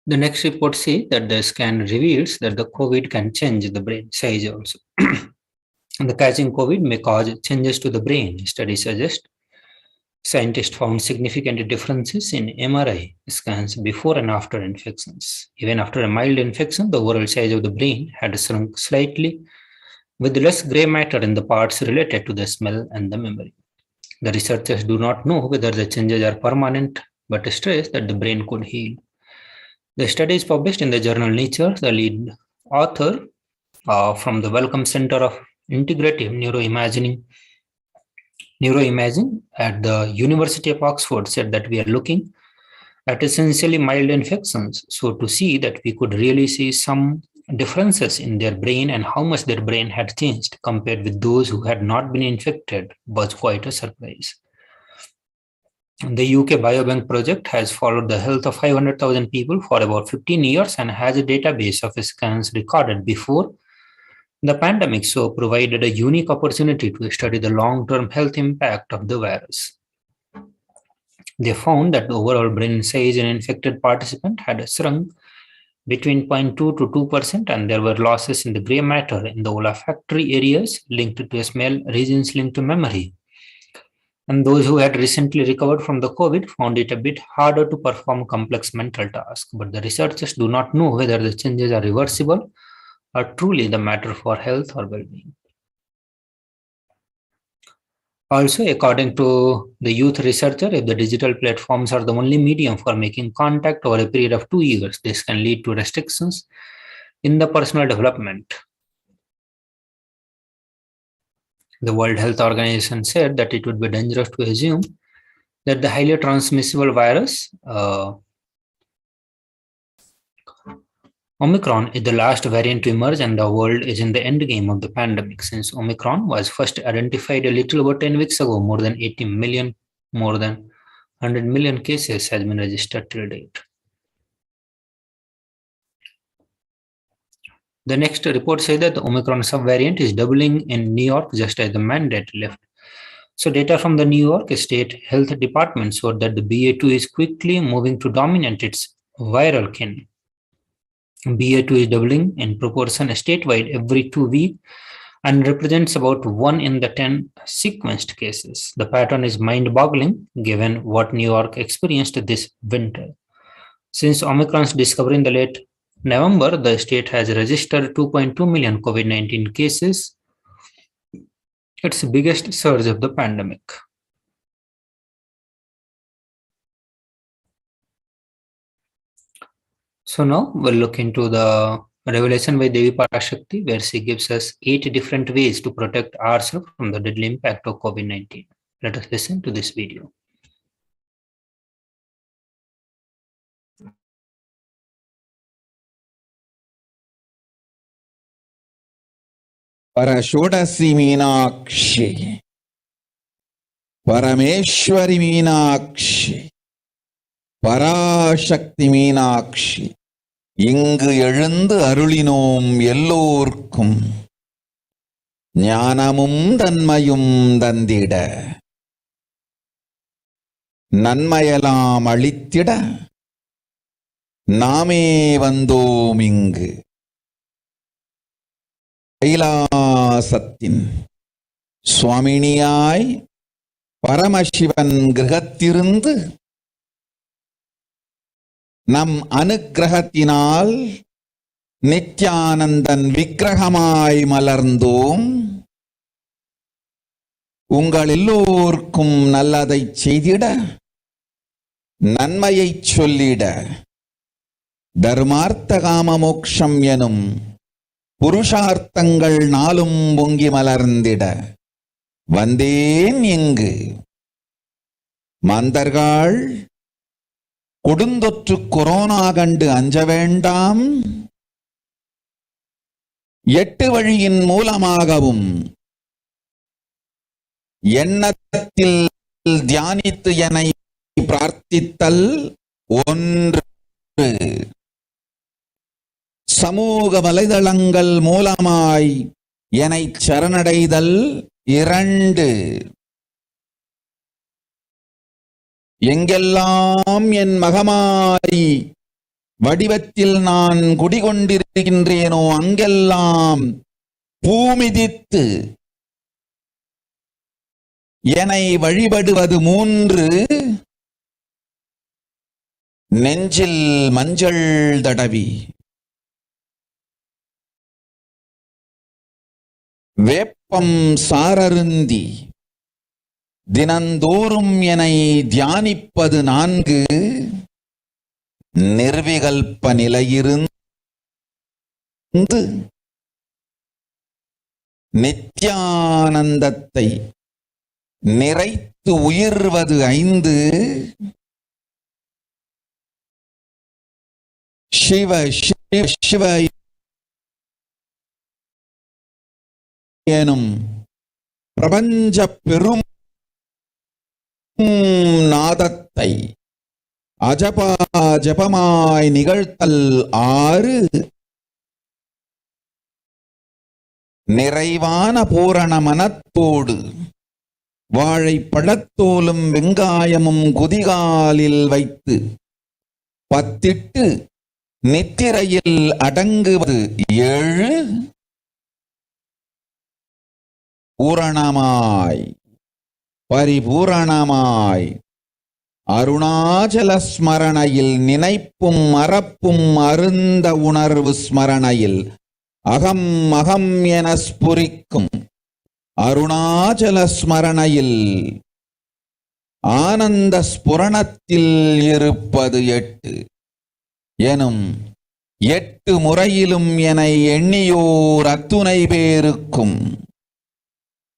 The next report says that the scan reveals that the COVID can change the brain size also. The catching COVID may cause changes to the brain. Studies suggest scientists found significant differences in MRI scans before and after infections. Even after a mild infection, the overall size of the brain had shrunk slightly, with less gray matter in the parts related to the smell and the memory. The researchers do not know whether the changes are permanent, but stress that the brain could heal. The study is published in the journal Nature. The lead author from the Wellcome Center of Integrative Neuroimaging at the University of Oxford said that we are looking at essentially mild infections. So to see that we could really see some differences in their brain and how much their brain had changed compared with those who had not been infected was quite a surprise. The UK Biobank project has followed the health of 500,000 people for about 15 years and has a database of scans recorded before the pandemic, so provided a unique opportunity to study the long-term health impact of the virus. They found that the overall brain size in infected participants had shrunk between 0.2 to 2%, and there were losses in the gray matter in the olfactory areas linked to smell, regions linked to memory. And those who had recently recovered from the COVID found it a bit harder to perform complex mental tasks, but the researchers do not know whether the changes are reversible or truly the matter for health or well-being. Also, according to the youth researcher, if the digital platforms are the only medium for making contact over a period of 2 years, this can lead to restrictions in the personal development. The World Health Organization said that it would be dangerous to assume that the highly transmissible virus, Omicron, is the last variant to emerge and the world is in the end game of the pandemic. Since Omicron was first identified a little over 10 weeks ago, more than 100 million cases has been registered till date. The next report says that the Omicron subvariant is doubling in New York just as the mandate left. So data from the New York State Health Department showed that the BA2 is quickly moving to dominate its viral kin. BA2 is doubling in proportion statewide every 2 weeks and represents about 1 in the 10 sequenced cases. The pattern is mind-boggling given what New York experienced this winter. Since Omicron's discovery in the late November, the state has registered 2.2 million COVID-19 cases, its biggest surge of the pandemic. So now we'll look into the revelation by Devi Parashakti, where she gives us 8 different ways to protect ourselves from the deadly impact of COVID-19. Let us listen to this video. Parashodasi Meenakshi, Parameshwari Meenakshi, Parashakti Meenakshi, இங்கு எழுந்து அருளினோம் எல்லோர்க்கும் ஞானமும் தன்மையும் தந்திட, நன்மையெல்லாம் அளித்திட நாமே வந்தோம் இங்கு. கைலாசத்தின் சுவாமினியாய் பரமசிவன் கிரகத்திருந்து நம் அனுக்கிரகத்தினால் நித்யானந்தன் விக்கிரகமாய் மலர்ந்தோம். உங்கள் எல்லோர்க்கும் நல்லதை செய்திட, நன்மையை சொல்லிட, தர்மார்த்த காம மோக்ஷம் எனும் புருஷார்த்தங்கள் நாளும் பொங்கி மலர்ந்திட வந்தேன் இங்கு. மாந்தர்கள் கொடுந்தொற்று கொரோனா கண்டு அஞ்ச வேண்டாம். 8 வழியின் மூலமாகவும் எண்ணத்தில் தியானித்து என்னை பிரார்த்தித்தல் 1, சமூக வலைதளங்கள் மூலமாய் என்னை சரணடைதல் 2, எங்கெல்லாம் என் மகமாய் வடிவத்தில் நான் குடிகொண்டிருக்கின்றேனோ அங்கெல்லாம் பூமிதித்து என்னை வழிபடுவது 3, நெஞ்சில் மஞ்சள் தடவி வேப்பம் சாரருந்தி தினந்தோறும் என்னை தியானிப்பது 4, நிர்விகல்ப நிலையிருந்து நித்யானந்தத்தை நிறைத்து உயிர்வது 5, சிவ சிவ சிவ எனும் பிரபஞ்ச பெரும் நாதத்தை அஜபா ஜபமாய் நிகழ்த்தல் 6, நிறைவான பூரண மனத்தோடு வாழைப்பழத்தோலும் வெங்காயமும் குதிகாலில் வைத்து பத்திட்டு நித்திரையில் அடங்குவது 7, பூரணமாய் பரிபூரணமாய் அருணாச்சல ஸ்மரணையில் நினைப்பும் மறப்பும் அருந்த உணர்வு ஸ்மரணையில் அகம் அகம் என ஸ்புரிக்கும் அருணாச்சல ஸ்மரணையில் ஆனந்த ஸ்புரணத்தில் இருப்பது 8 எனும் 8 முறையிலும் என எண்ணியோர் அத்துணை பேருக்கும்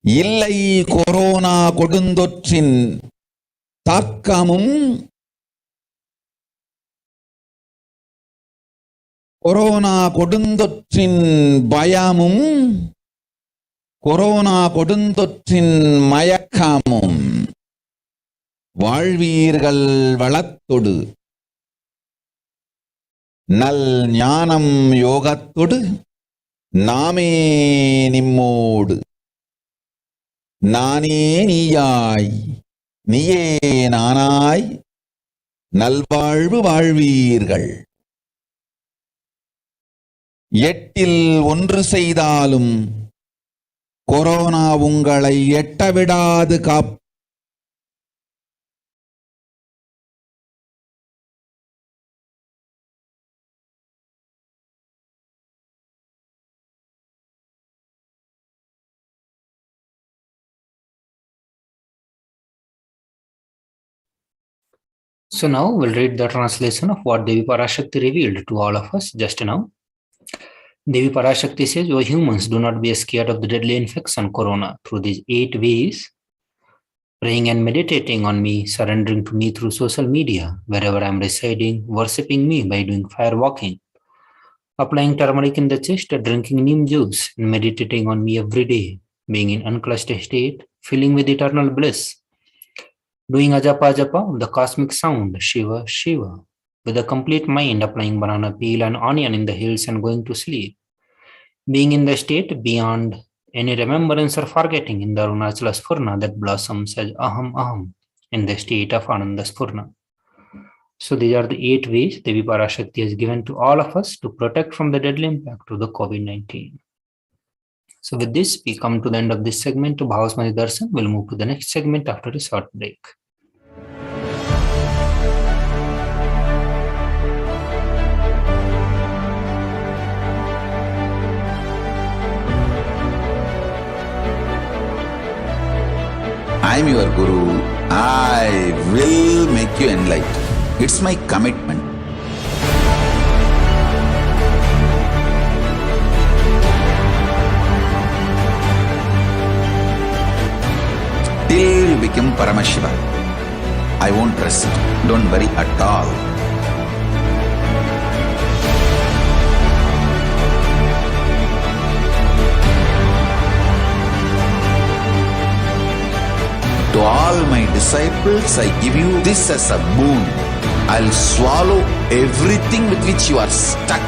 இல்லை கொரோனா கொடுந்தொற்றின் தாக்கமும் கொரோனா கொடுந்தொற்றின் பயமும் கொரோனா கொடுந்தொற்றின் மயக்கமும் வாழ்வீர்கள் வளத்தொடு நல் ஞானம் யோகத்தொடு நாமே நிம்மோடு நானே நீயாய் நீயே நானாய் நல்வாழ்வு வாழ்வீர்கள். 8இல் 1 செய்தாலும் கொரோனா உங்களை எட்டவிடாது காப்பு. So now we'll read the translation of what Devi Parashakti revealed to all of us just now. Devi Parashakti says, "O humans, do not be scared of the deadly infection corona through these 8 ways. Praying and meditating on me, surrendering to me through social media, wherever I am residing, worshipping me by doing fire walking, Applying turmeric in the chest, drinking neem juice, and meditating on me every day, being in unclutched state, filling with eternal bliss. Doing ajapa japa of the cosmic sound, Shiva, Shiva, with a complete mind, applying banana peel and onion in the hills and going to sleep. Being in the state beyond any remembrance or forgetting in the Arunachala Spurna that blossoms as Aham Aham in the state of Ananda Spurna. So these are the 8 ways Devi Parashakti has given to all of us to protect from the deadly impact of the COVID-19. So with this, we come to the end of this segment of Bhavasmati Darshan. We'll move to the next segment after a short break. I'm your Guru. I will make you enlightened. It's my commitment. Till you become Paramashiva, I won't rest. Don't worry at all. To all my disciples, I give you this as a boon. I'll swallow everything with which you are stuck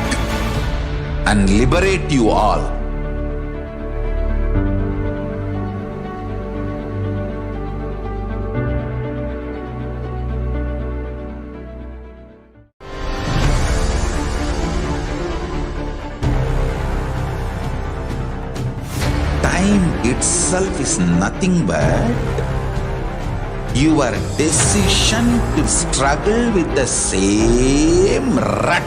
and liberate you all. Time itself is nothing but your decision to struggle with the same rut.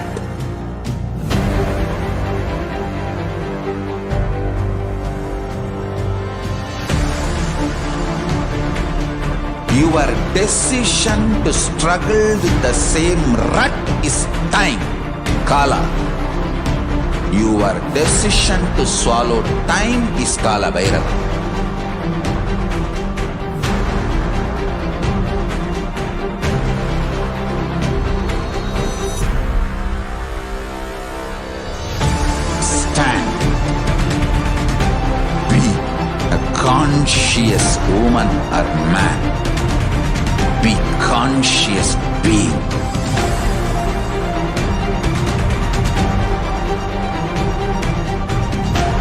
Your decision to struggle with the same rut is time, Kala. Your decision to swallow time is Kala Bhairava. Conscious woman or man, be conscious being.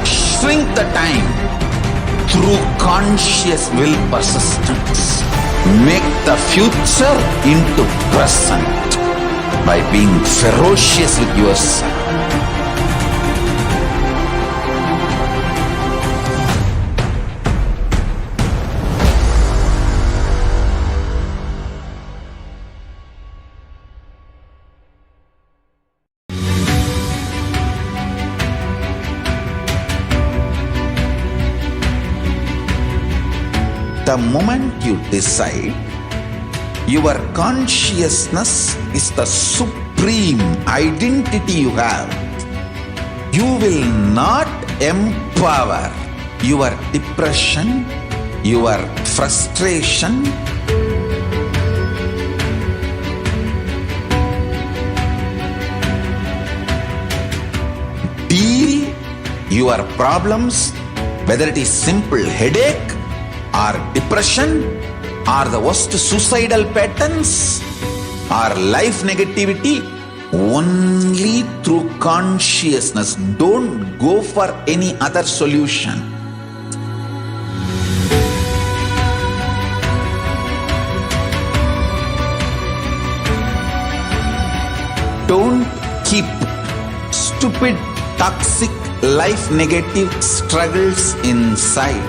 Shrink the time through conscious will persistence. Make the future into present by being ferocious with yourself. The moment you decide, your consciousness is the supreme identity you have. You will not empower your depression, your frustration, deal your problems, whether it is simple headache or depression or the worst suicidal patterns or life negativity, only through consciousness. Don't go for any other solution. Don't keep stupid, toxic, life negative struggles inside.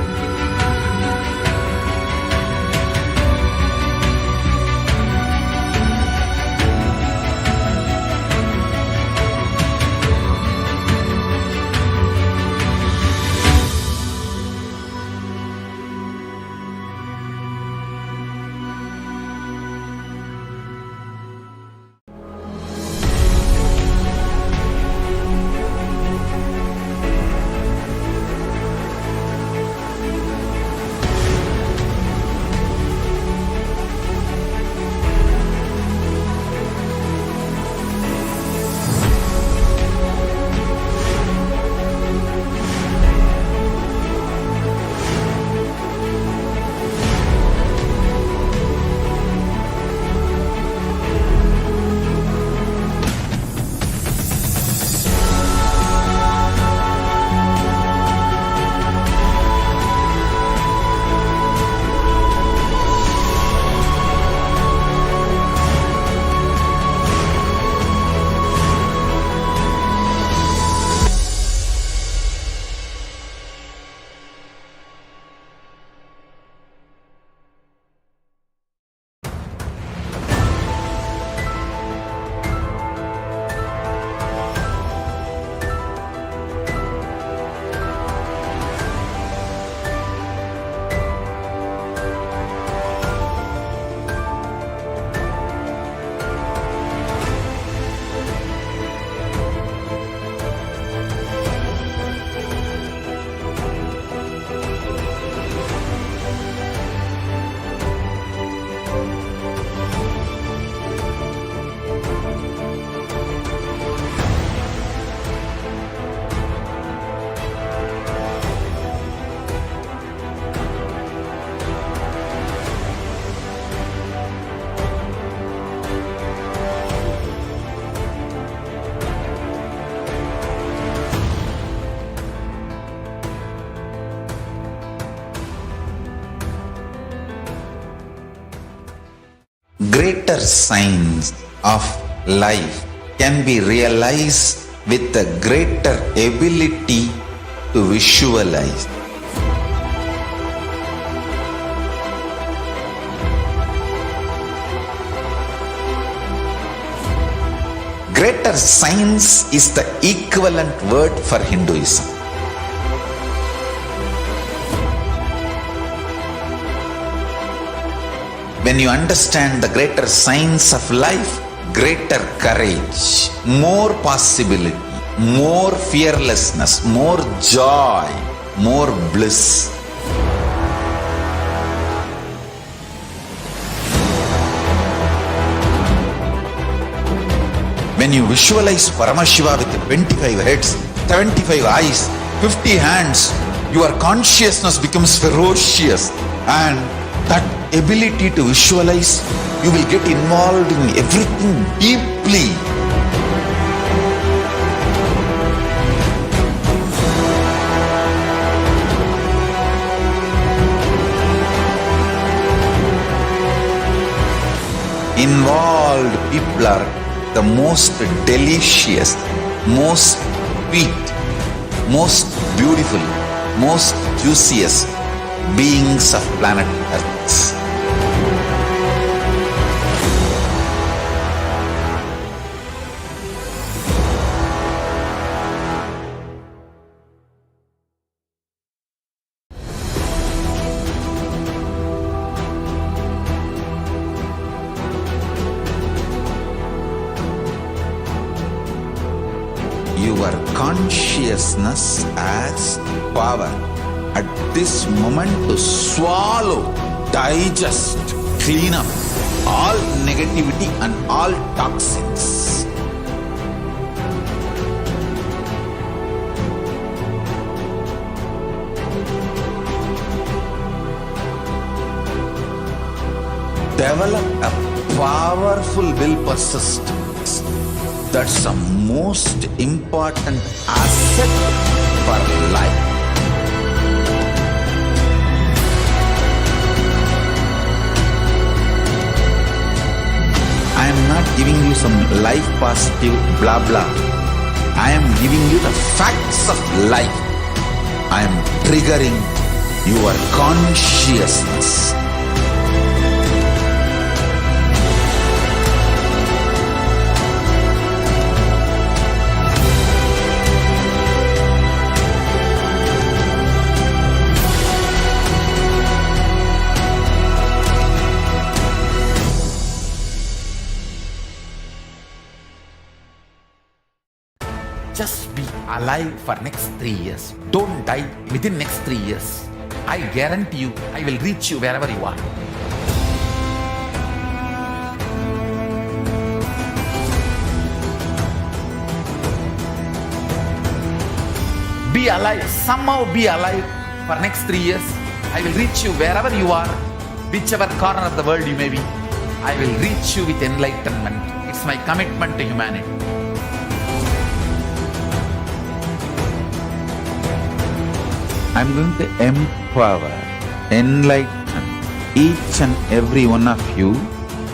greater signs of life can be realized with a greater ability to visualize. Greater science is the equivalent word for Hinduism. When you understand the greater science of life, greater courage, more possibility, more fearlessness, more joy, more bliss. When you visualize Paramashiva with 25 heads, 75 eyes, 50 hands, your consciousness becomes ferocious, and that ability to visualize, you will get involved in everything deeply. Involved people are the most delicious, most sweet, most beautiful, most juiciest beings of planet Earth. Your consciousness as power at this moment to swallow, digest, clean up all negativity and all toxins. Develop a powerful will persistence. That's the most important asset for life. I am not giving you some life positive blah blah. I am giving you the facts of life. I am triggering your consciousness. Just be alive for next 3 years. Don't die within next 3 years. I guarantee you, I will reach you wherever you are. Be alive, somehow be alive for next 3 years. I will reach you wherever you are, whichever corner of the world you may be. I will reach you with enlightenment. It's my commitment to humanity. I'm going to empower, enlighten each and every one of you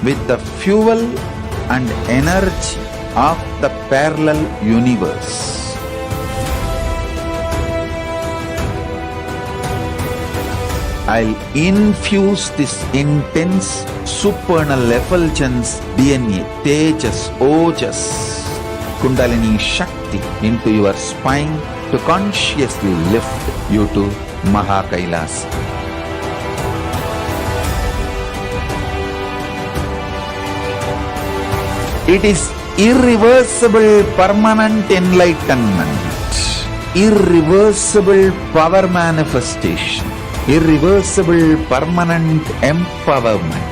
with the fuel and energy of the parallel universe. I'll infuse this intense supernal effulgence DNA, Tejas, Ojas, Kundalini Shakti into your spine to consciously lift you to KAILASA. It is irreversible permanent enlightenment, irreversible power manifestation, irreversible permanent empowerment.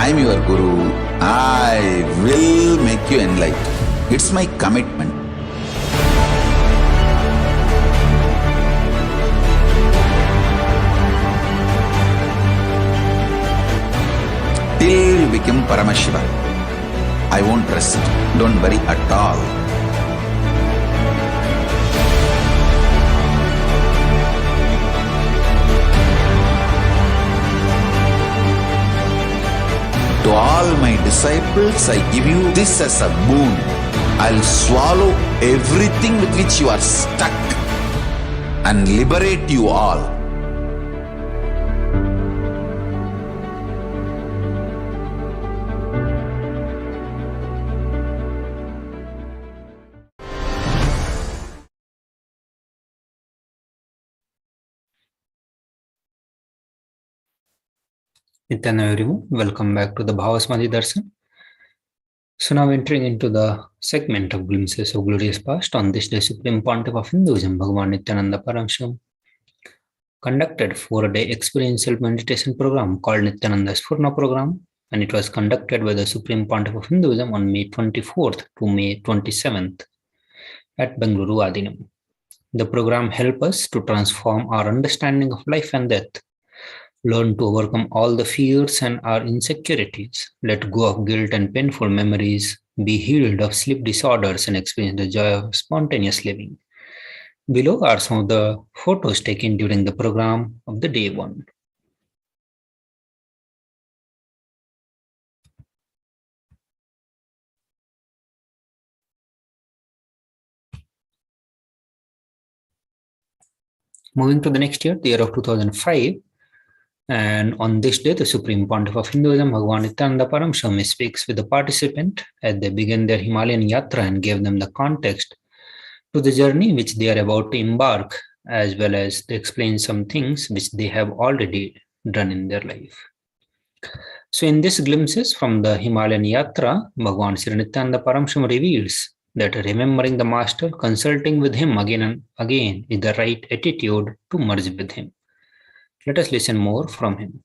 I'm your Guru. I will make you enlightened. It's my commitment. Till you become Paramashiva, I won't rest. Don't worry at all. To all my disciples, I give you this as a boon. I'll swallow everything with which you are stuck and liberate you all. Nithyananda everyone, welcome back to the Bhavasmadhi Darshan. So now entering into the segment of glimpses of glorious past on this day Supreme Pontiff of Hinduism, Bhagavan Nithyananda Paramashivam, conducted 4-day experiential meditation program called Nithyananda Spurna program, and it was conducted by the Supreme Pontiff of Hinduism on May 24th to May 27th at Bengaluru Adinam. The program helped us to transform our understanding of life and death, learn to overcome all the fears and our insecurities, let go of guilt and painful memories, be healed of sleep disorders, and experience the joy of spontaneous living. Below are some of the photos taken during the program of the day 1. Moving to the next year, the year of 2005, and on this day, the Supreme Pontiff of Hinduism, Bhagavan Nithyananda Paramashivam, speaks with the participant as they begin their Himalayan yatra and gave them the context to the journey which they are about to embark, as well as they explain some things which they have already done in their life. So in these glimpses from the Himalayan yatra, Bhagavan Sri Nithyananda Paramashivam reveals that remembering the Master, consulting with him again and again is the right attitude to merge with him. Let us listen more from him.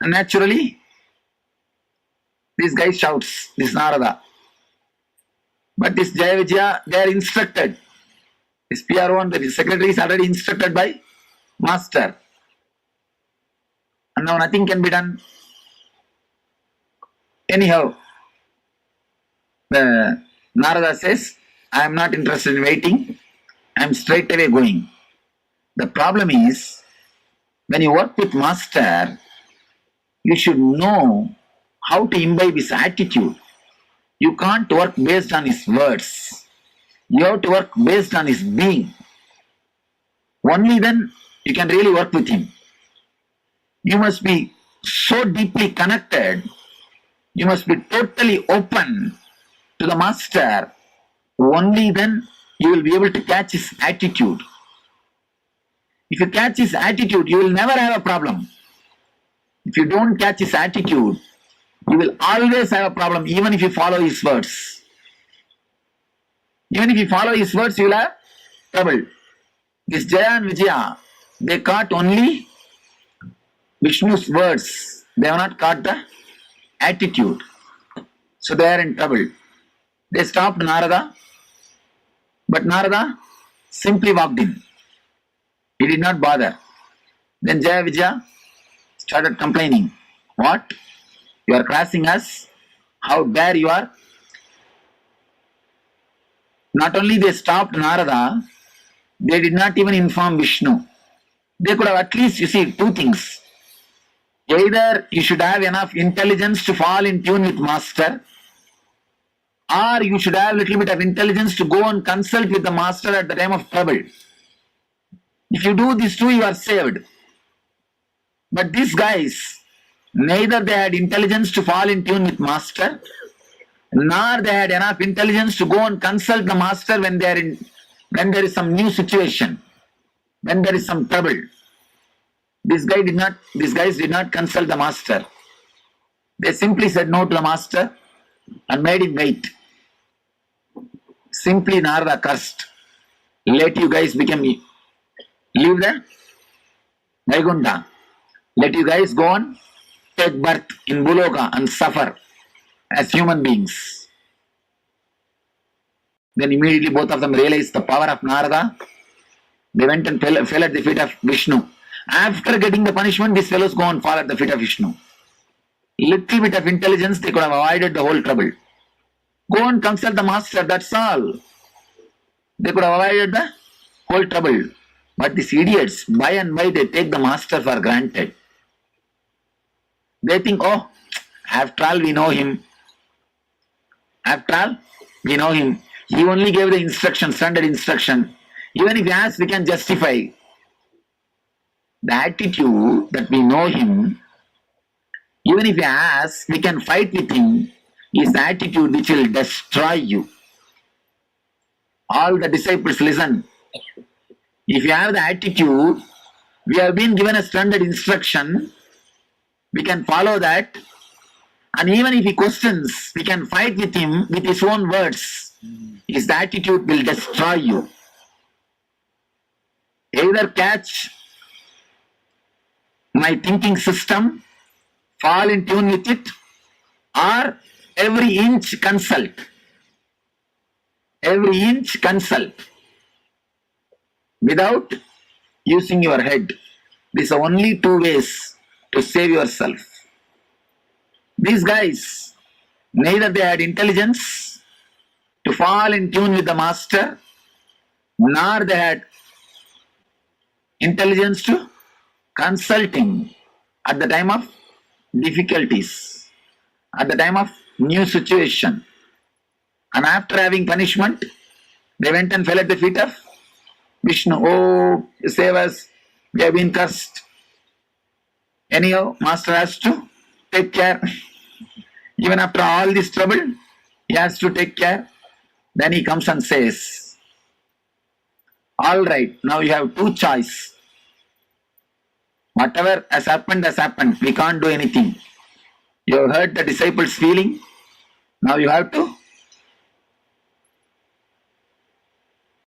Naturally, this guy shouts, this Narada. But this Jaya Vijaya, they are instructed. This PR1, the secretary is already instructed by Master. And now nothing can be done. Anyhow, the Narada says, I am not interested in waiting. I am straight away going. The problem is, when you work with Master, you should know how to imbibe his attitude. You can't work based on his words. You have to work based on his being. Only then you can really work with him. You must be so deeply connected. You must be totally open to the Master. Only then you will be able to catch his attitude. If you catch his attitude, you will never have a problem. If you don't catch his attitude, you will always have a problem, even if you follow his words. Even if you follow his words, you will have trouble. This Jaya and Vijaya, they caught only Vishnu's words. They have not caught the attitude. So they are in trouble. They stopped Narada, but Narada simply walked in. He did not bother. Then Jaya Vijaya started complaining. What? You are crossing us? How dare you are? Not only they stopped Narada, they did not even inform Vishnu. They could have at least, you see, two things. Either you should have enough intelligence to fall in tune with Master, or you should have a little bit of intelligence to go and consult with the Master at the time of trouble. If you do these two, you are saved. But these guys, neither they had intelligence to fall in tune with Master, nor they had enough intelligence to go and consult the master when there is some new situation, when there is some trouble. These guys did not consult the master. They simply said no to the master and made him wait. Simply Narada cursed. Let you guys leave the Vaikuntha. Let you guys go on, take birth in Buloka and suffer as human beings. Then immediately both of them realized the power of Narada. They went and fell at the feet of Vishnu. After getting the punishment, these fellows go and fall at the feet of Vishnu. Little bit of intelligence, they could have avoided the whole trouble. Go and consult the master, that's all. They could have avoided the whole trouble. But these idiots, by and by, they take the master for granted. They think, oh, after all, we know him. After all, we know him. He only gave the instruction, standard instruction. Even if he asks, we can justify. The attitude that we know him, even if he asks, we can fight with him, is the attitude which will destroy you. All the disciples listen. If you have the attitude, we have been given a standard instruction, we can follow that, and even if he questions, we can fight with him with his own words. His attitude will destroy you. Either catch my thinking system, fall in tune with it, or every inch consult. Every inch consult without using your head. These are only two ways to save yourself. These guys, neither they had intelligence to fall in tune with the master, nor they had intelligence to consult him at the time of difficulties, at the time of new situation. And after having punishment, they went and fell at the feet of Vishnu. Oh, save us, we have been cursed. Anyhow, master has to take care. Even after all this trouble, he has to take care. Then he comes and says, all right, now you have two choices. Whatever has happened, we can't do anything. You have hurt the disciples' feeling, now you have to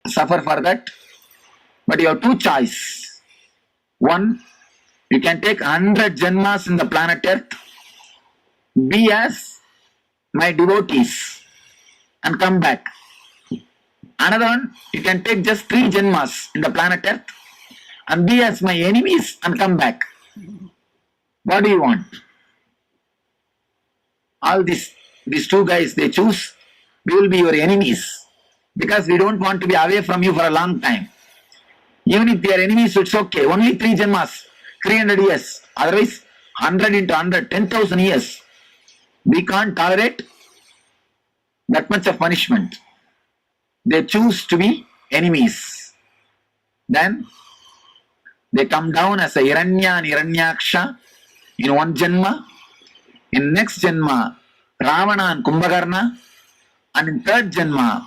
suffer for that. But you have two choices. One, you can take 100 janmas in the planet Earth, be as my devotees and come back. Another one, you can take just 3 janmas in the planet Earth and be as my enemies and come back. What do you want? All these two guys, they choose, we will be your enemies because we don't want to be away from you for a long time. Even if they are enemies, it's okay. Only 3 janmas, 300 years. Otherwise, 100 into 100, 10,000 years. We can't tolerate that much of punishment. They choose to be enemies. Then they come down as a Hiranya and Hiranyaksha in one janma. In next janma, Ravana and Kumbhakarna. And in third janma,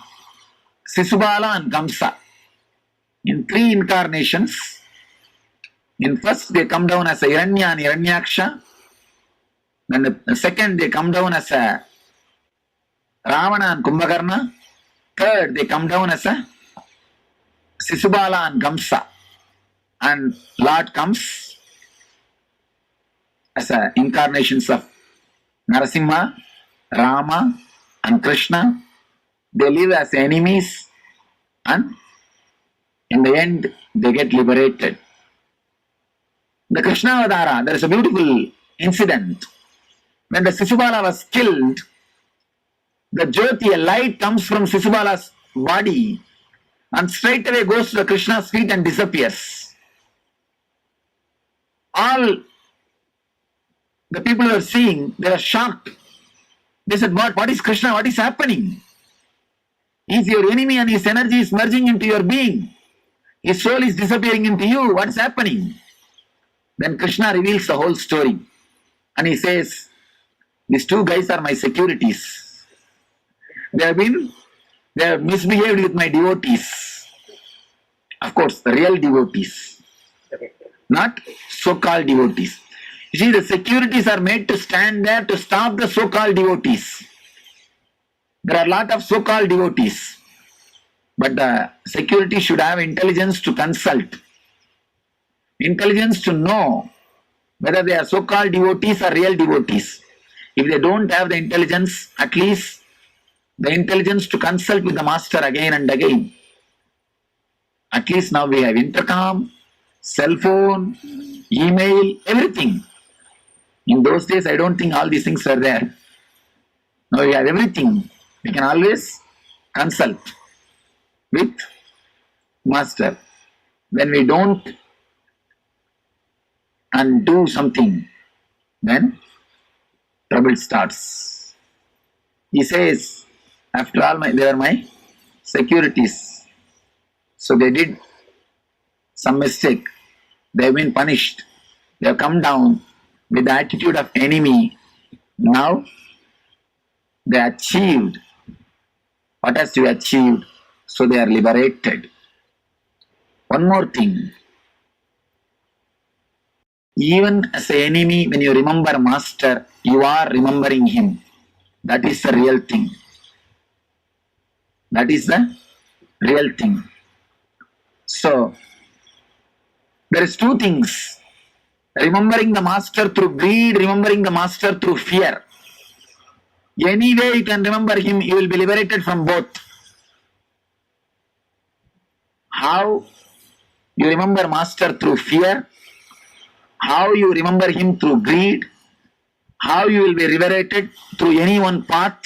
Sisubala and Kamsa. In 3 incarnations, in first they come down as a Hiranya and Hiranyaksha. Then the second they come down as a Ravana and Kumbhakarna. Third they come down as a Sisubala and Kamsa. And Lord comes as a incarnations of Narasimha, Rama and Krishna. They live as enemies and in the end they get liberated. The Krishna Avadara, there is a beautiful incident. When the Sisubala was killed, the Jyoti, a light, comes from Sisubala's body and straight away goes to the Krishna's feet and disappears. All the people who were seeing, they were shocked. They said, what is Krishna? What is happening? He is your enemy and his energy is merging into your being. His soul is disappearing into you. What is happening? Then Krishna reveals the whole story. And he says, these 2 guys are my securities. They have misbehaved with my devotees. Of course, the real devotees, not so-called devotees. You see, the securities are made to stand there to stop the so-called devotees. There are a lot of so-called devotees, but the security should have intelligence to consult, intelligence to know whether they are so-called devotees or real devotees. If they don't have the intelligence, at least the intelligence to consult with the master again and again. At least now we have intercom, cell phone, email, everything. In those days, I don't think all these things were there. Now we have everything. We can always consult with master. When we don't and do something, then trouble starts. He says, after all, they are my securities. So they did some mistake. They have been punished. They have come down with the attitude of enemy. Now they achieved what has to be achieved. So they are liberated. One more thing. Even as an enemy, when you remember master, you are remembering him. That is the real thing. That is the real thing. So, there is two things. Remembering the master through greed, remembering the master through fear. Any way you can remember him, you will be liberated from both. How you remember master through fear, how you remember him through greed, how you will be liberated through any one path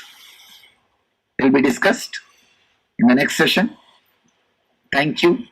will be discussed in the next session. Thank you.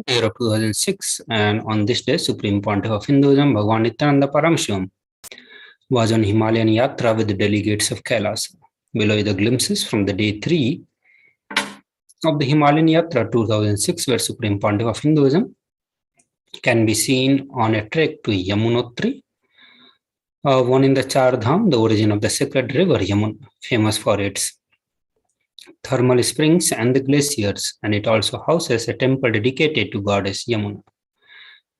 Year of 2006, and on this day, Supreme Pontiff of Hinduism, Bhagavan Nithyananda Paramashivam, was on Himalayan Yatra with the delegates of KAILASA. Below are the glimpses from the day 3 of the Himalayan Yatra 2006, where Supreme Pontiff of Hinduism can be seen on a trek to Yamunotri, one in the Char Dham, the origin of the sacred river Yamuna, famous for its thermal springs and the glaciers, and it also houses a temple dedicated to goddess Yamuna.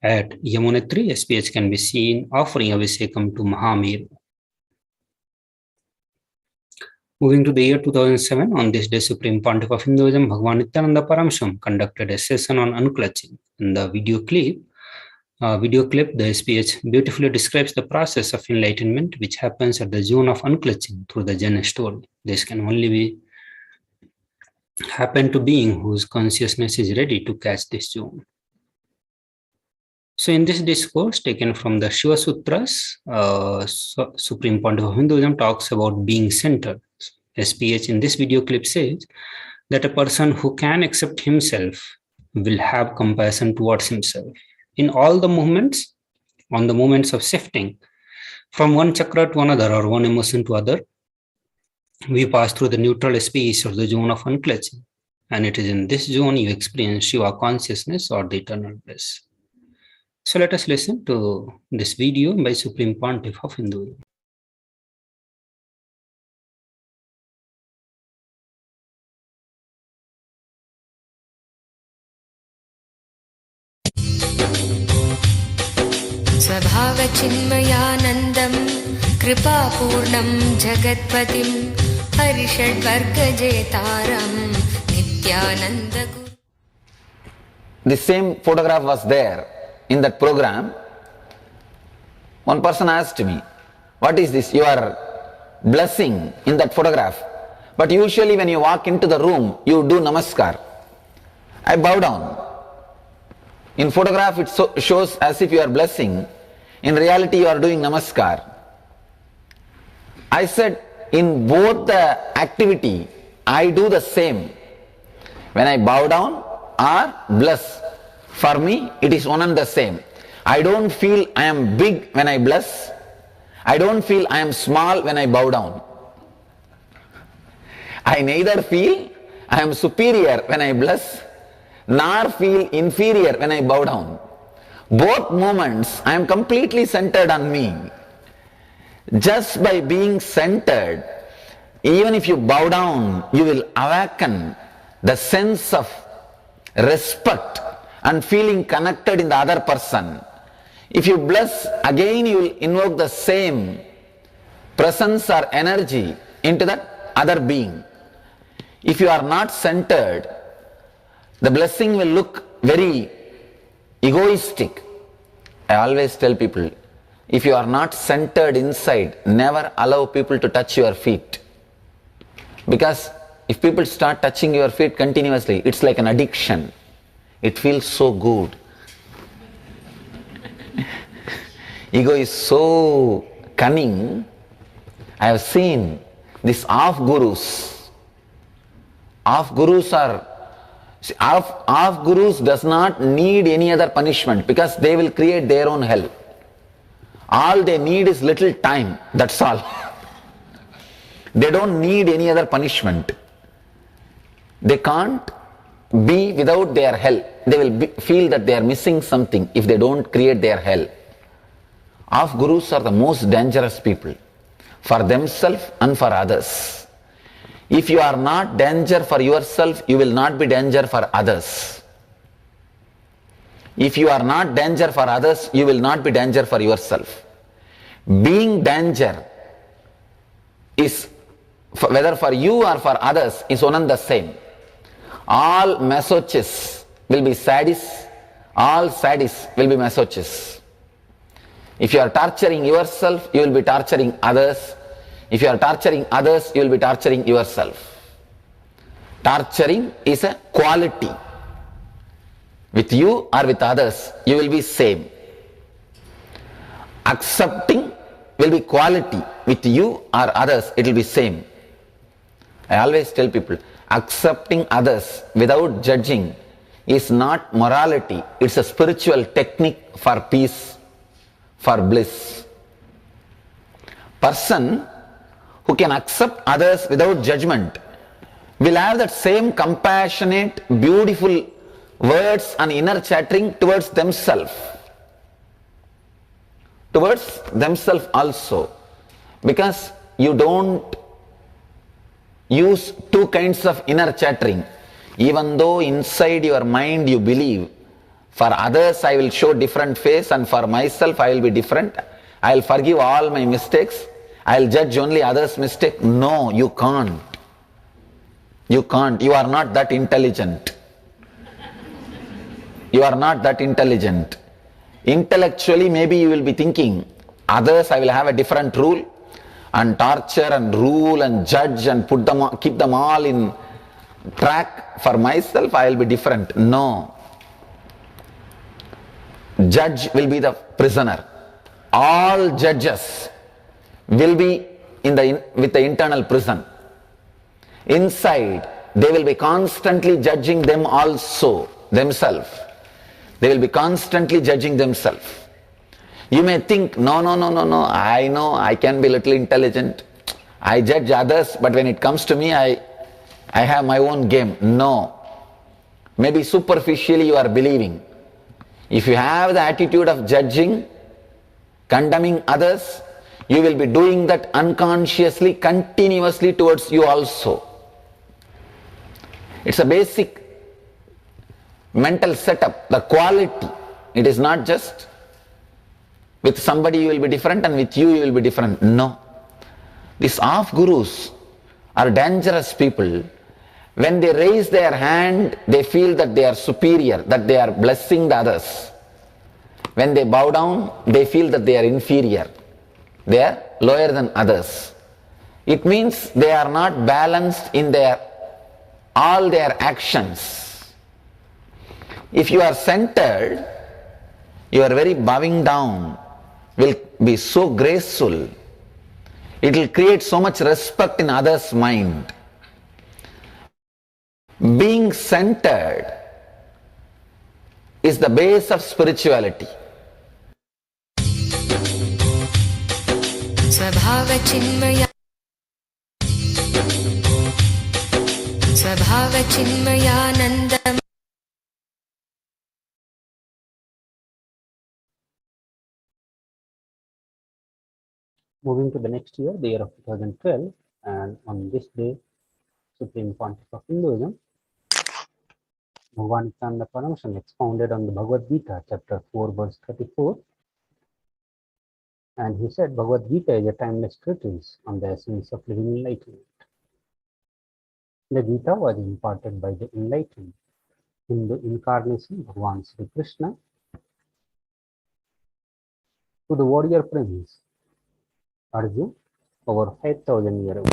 At Yamunotri, SPH can be seen offering Abhishekam to Mahameru. Moving to the year 2007, on this day, Supreme Pontiff of Hinduism, Bhagavan Nithyananda Paramashivam, conducted a session on unclutching. In the video clip, the SPH beautifully describes the process of enlightenment which happens at the zone of unclutching through the Jana story. This can only happen to being whose consciousness is ready to catch this zone. So in this discourse taken from the Shiva Sutras, Supreme Pontiff of Hinduism talks about being centered. SPH in this video clip says that a person who can accept himself will have compassion towards himself. In all the movements, on the moments of shifting from one chakra to another or one emotion to other, we pass through the neutral space or the zone of unclutching. And it is in this zone you experience Shiva consciousness or the eternal bliss. So let us listen to this video by Supreme Pontiff of Hinduism. स्वभावचिन्मयानन्दं कृपापूर्णं जगत्पतिं हरिषड्वर्गजेतारं नित्यानन्दगुरु. The same photograph was there in that program. One person asked me, what is this? You are blessing in that photograph. But usually when you walk into the room, you do namaskar. I bow down. In photograph it shows as if you are blessing. In reality you are doing namaskar. I said in both the activity I do the same. When I bow down or bless, for me it is one and the same. I don't feel I am big when I bless. I don't feel I am small when I bow down. I neither feel I am superior when I bless, nor feel inferior when I bow down. Both moments I am completely centered on me. Just by being centered, even if you bow down, you will awaken the sense of respect and feeling connected in the other person. If you bless, again you will invoke the same presence or energy into that other being. If you are not centered, the blessing will look very egoistic. I always tell people, if you are not centered inside, never allow people to touch your feet. Because if people start touching your feet continuously, it's like an addiction. It feels so good. Ego is so cunning. I have seen these off-gurus. Off-gurus does not need any other punishment because they will create their own hell. All they need is little time, that's all. They don't need any other punishment. They can't be without their hell. They will feel that they are missing something if they don't create their hell. Off-gurus are the most dangerous people for themselves and for others. If you are not danger for yourself, you will not be danger for others. If you are not danger for others, you will not be danger for yourself. Being danger is, whether for you or for others, is one and the same. All masochists will be sadists, all sadists will be masochists. If you are torturing yourself, you will be torturing others. If you are torturing others, you will be torturing yourself. Torturing is a quality. With you or with others, you will be same. Accepting will be quality. With you or others, it will be same. I always tell people, accepting others without judging is not morality. It's a spiritual technique for peace, for bliss. Person who can accept others without judgment will have that same compassionate, beautiful words and inner chattering towards themselves. Towards themselves also. Because you don't use two kinds of inner chattering. Even though inside your mind you believe, for others I will show different face and for myself I will be different. I will forgive all my mistakes. I will judge only others' mistake. No, you can't. You can't. You are not that intelligent. You are not that intelligent. Intellectually maybe you will be thinking, others I will have a different rule and torture and rule and judge and keep them all in track. For myself I will be different. No. Judge will be the prisoner. All judges will be with the internal prison. Inside, they will be constantly judging them also, themselves. They will be constantly judging themselves. You may think, no, I know, I can be a little intelligent. I judge others, but when it comes to me, I have my own game. No. Maybe superficially you are believing. If you have the attitude of judging, condemning others, you will be doing that unconsciously, continuously towards you also. It's a basic mental setup, the quality. It is not just with somebody you will be different and with you will be different. No. These off-gurus are dangerous people. When they raise their hand, they feel that they are superior, that they are blessing the others. When they bow down, they feel that they are inferior. They are lower than others. It means they are not balanced in all their actions. If you are centered, your very bowing down will be so graceful. It will create so much respect in others' mind. Being centered is the base of spirituality. Svabhavachinmayanandam. Moving to the next year, the year of 2012, and on this day, Supreme Pontiff of Hinduism, Bhagavan Nithyananda Paramashivam expounded on the Bhagavad Gita, chapter 4, verse 34. And he said, Bhagavad Gita is a timeless treatise on the essence of living enlightenment. The Gita was imparted by the enlightened Hindu incarnation, Bhagavan Sri Krishna, to the warrior prince, Arjuna, over 5,000 years ago.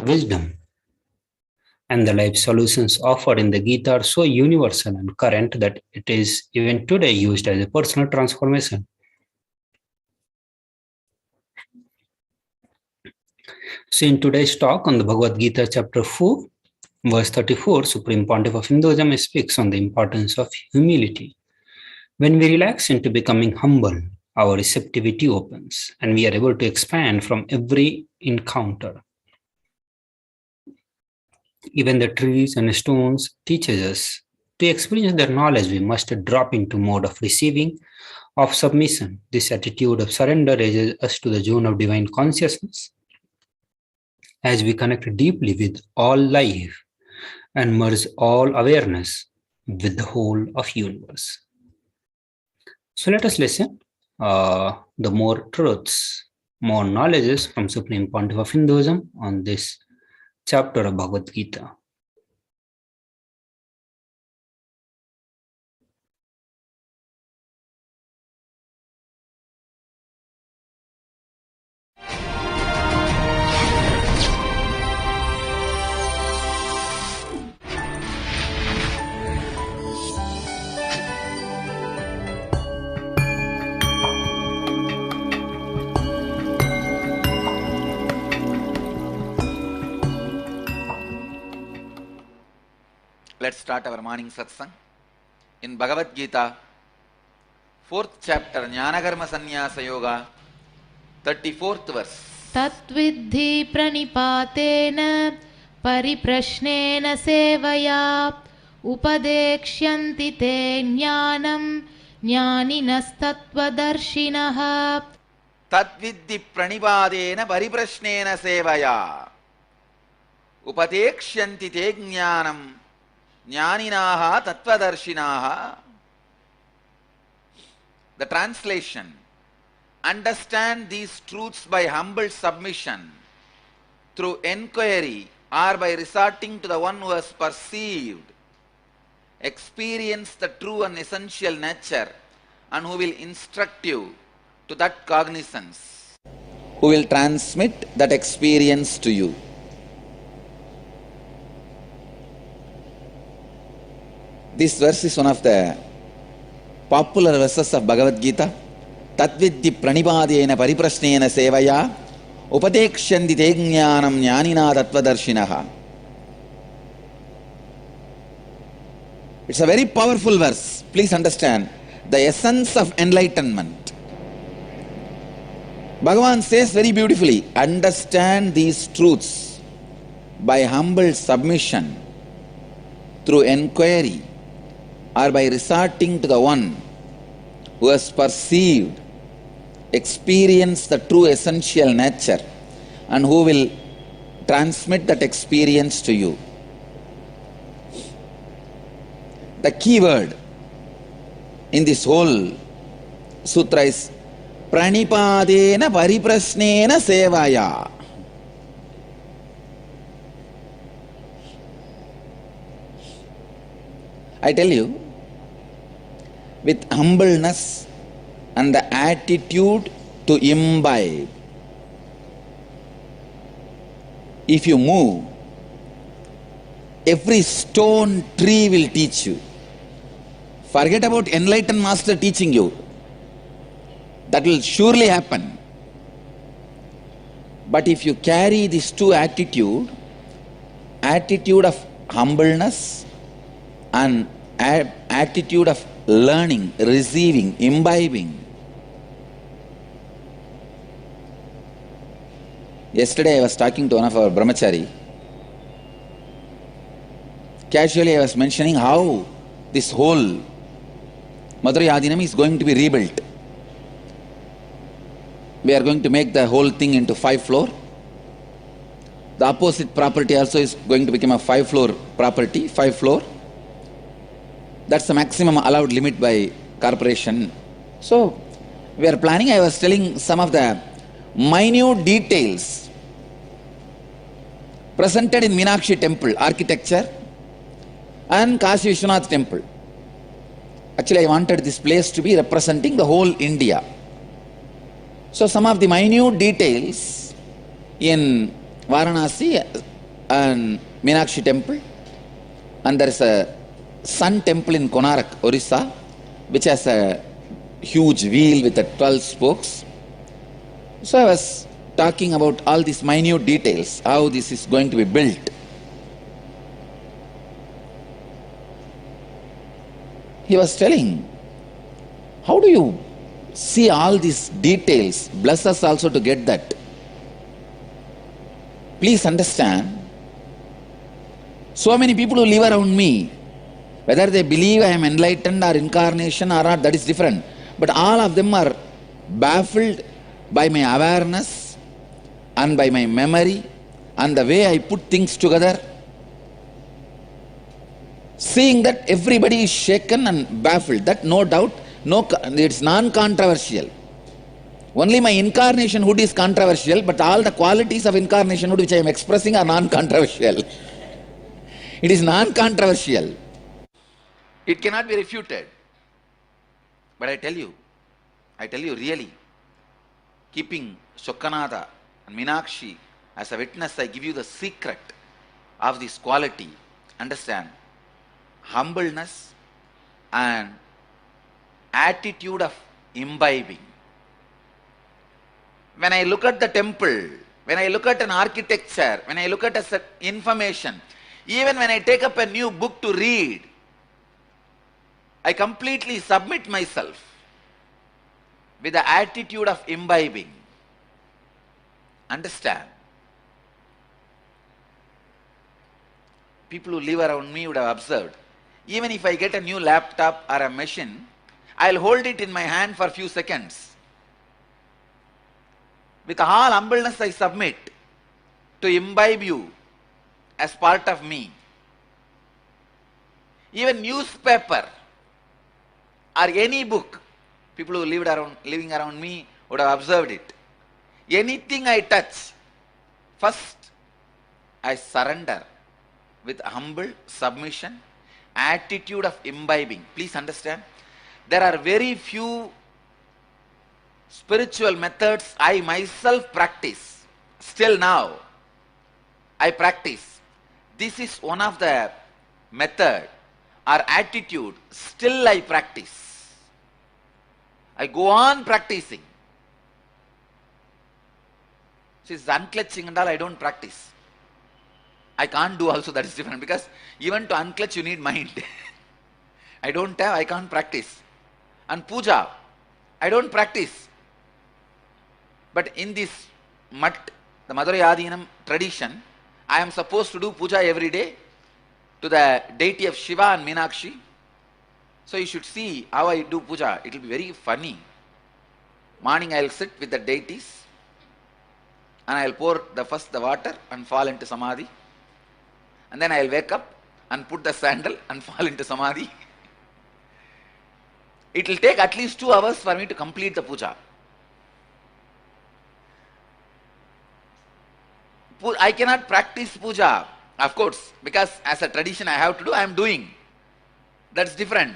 Wisdom and the life solutions offered in the Gita are so universal and current that it is even today used as a personal transformation. So in today's talk on the Bhagavad Gita chapter 4, verse 34, Supreme Pontiff of Hinduism speaks on the importance of humility. When we relax into becoming humble, our receptivity opens and we are able to expand from every encounter. Even the trees and stones teaches us to experience their knowledge. We must drop into mode of receiving, of submission. This attitude of surrender raises us to the zone of divine consciousness as we connect deeply with all life and merge all awareness with the whole of universe. So let us listen the more truths, more knowledges from Supreme Pontiff of Hinduism on this chapter of Bhagavad Gita. Let's start our morning satsang. In Bhagavad Gita, 4th chapter, Jnanakarma Sannyasa Yoga, 34th verse. Tatvidhi pranipatena pariprashnena sevaya upadekshyanti te jnanam jnaninastatvadarshinaha. Tatvidhi pranipadena pariprashnena sevaya upadekshyanti te jnanam Jnaninaha Tattvadarshinaha. The translation: understand these truths by humble submission, through enquiry or by resorting to the one who has perceived. Experience the true and essential nature, and who will instruct you to that cognizance, who will transmit that experience to you. This verse is one of the popular verses of Bhagavad Gita. Tatvidhi pranipadena pariprashnena sevaya upadekshanti te jnanam jnanina tattvadarshinaha. It's a very powerful verse. Please understand the essence of enlightenment. Bhagavan says very beautifully, understand these truths by humble submission, through enquiry, or by resorting to the one who has perceived, experienced the true essential nature, and who will transmit that experience to you. The key word in this whole sutra is pranipadena pariprashnena sevaya. I tell you, with humbleness and the attitude to imbibe, if you move, every stone tree will teach you. Forget about enlightened master teaching you. That will surely happen. But if you carry these two attitude of humbleness and attitude of learning, receiving, imbibing. Yesterday I was talking to one of our brahmachari. Casually I was mentioning how this whole Madurai Adinam is going to be rebuilt. We are going to make the whole thing into 5 floor. The opposite property also is going to become a 5 floor property, 5 floor. That's the maximum allowed limit by corporation. So, we are planning, I was telling some of the minute details presented in Meenakshi temple, architecture, and Kashi Vishwanath temple. Actually, I wanted this place to be representing the whole India. So some of the minute details in Varanasi and Meenakshi temple, and there is a sun temple in Konark, Orissa, which has a huge wheel with 12 spokes. So I was talking about all these minute details, how this is going to be built. He was telling, how do you see all these details? Bless us also to get that. Please understand, so many people who live around me, whether they believe I am enlightened or incarnation or not, that is different. But all of them are baffled by my awareness and by my memory and the way I put things together. Seeing that everybody is shaken and baffled, that no doubt, it's non-controversial. Only my incarnation hood is controversial, but all the qualities of incarnation hood which I am expressing are non-controversial. It is non-controversial. It cannot be refuted. But I tell you really, keeping Shokkanatha and Meenakshi as a witness, I give you the secret of this quality. Understand? Humbleness and attitude of imbibing. When I look at the temple, when I look at an architecture, when I look at information, even when I take up a new book to read, I completely submit myself with the attitude of imbibing. Understand? People who live around me would have observed. Even if I get a new laptop or a machine, I'll hold it in my hand for a few seconds. With all humbleness I submit to imbibe you as part of me. Even newspaper or any book, people who living around me would have observed it. Anything I touch, first I surrender with humble submission, attitude of imbibing. Please understand, there are very few spiritual methods I myself practice. Still now, I practice. This is one of the method or attitude still I practice. I go on practicing. Since unclutching and all, I don't practice. I can't do also, that is different, because even to unclutch you need mind. I can't practice. And puja, I don't practice. But in this the Madurai Adinam tradition, I am supposed to do puja every day to the deity of Shiva and Meenakshi. So you should see how I do puja. It will be very funny. Morning I will sit with the deities and I will pour first the water and fall into samadhi. And then I will wake up and put the sandal and fall into samadhi. It will take at least 2 hours for me to complete the puja. I cannot practice puja, of course, because as a tradition I have to do, I am doing. That's different.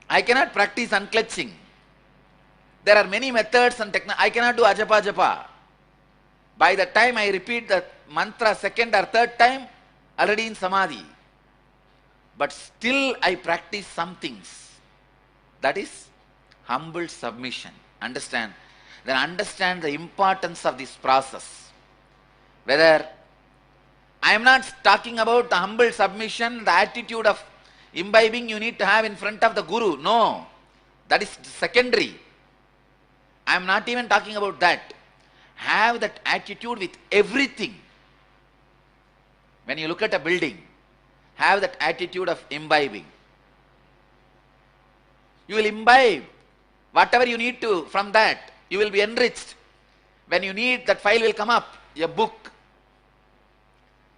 I cannot practice unclutching. There are many methods and techniques. I cannot do ajapa japa. By the time I repeat the mantra second or third time, already in samadhi. But still I practice some things. That is humble submission. Understand? Then understand the importance of this process. Whether I am not talking about the humble submission, the attitude of imbibing you need to have in front of the Guru. No, that is secondary. I am not even talking about that. Have that attitude with everything. When you look at a building, have that attitude of imbibing. You will imbibe whatever you need to from that. You will be enriched. When you need, that file will come up, a book.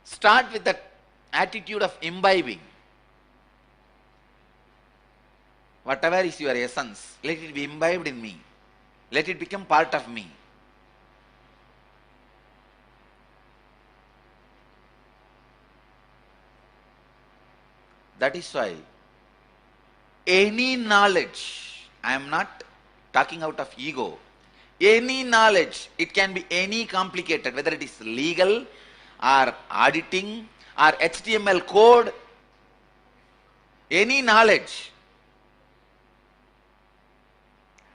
Start with that attitude of imbibing. Whatever is your essence, let it be imbibed in me. Let it become part of me. That is why any knowledge, I am not talking out of ego, any knowledge, it can be any complicated, whether it is legal or auditing or HTML code, any knowledge,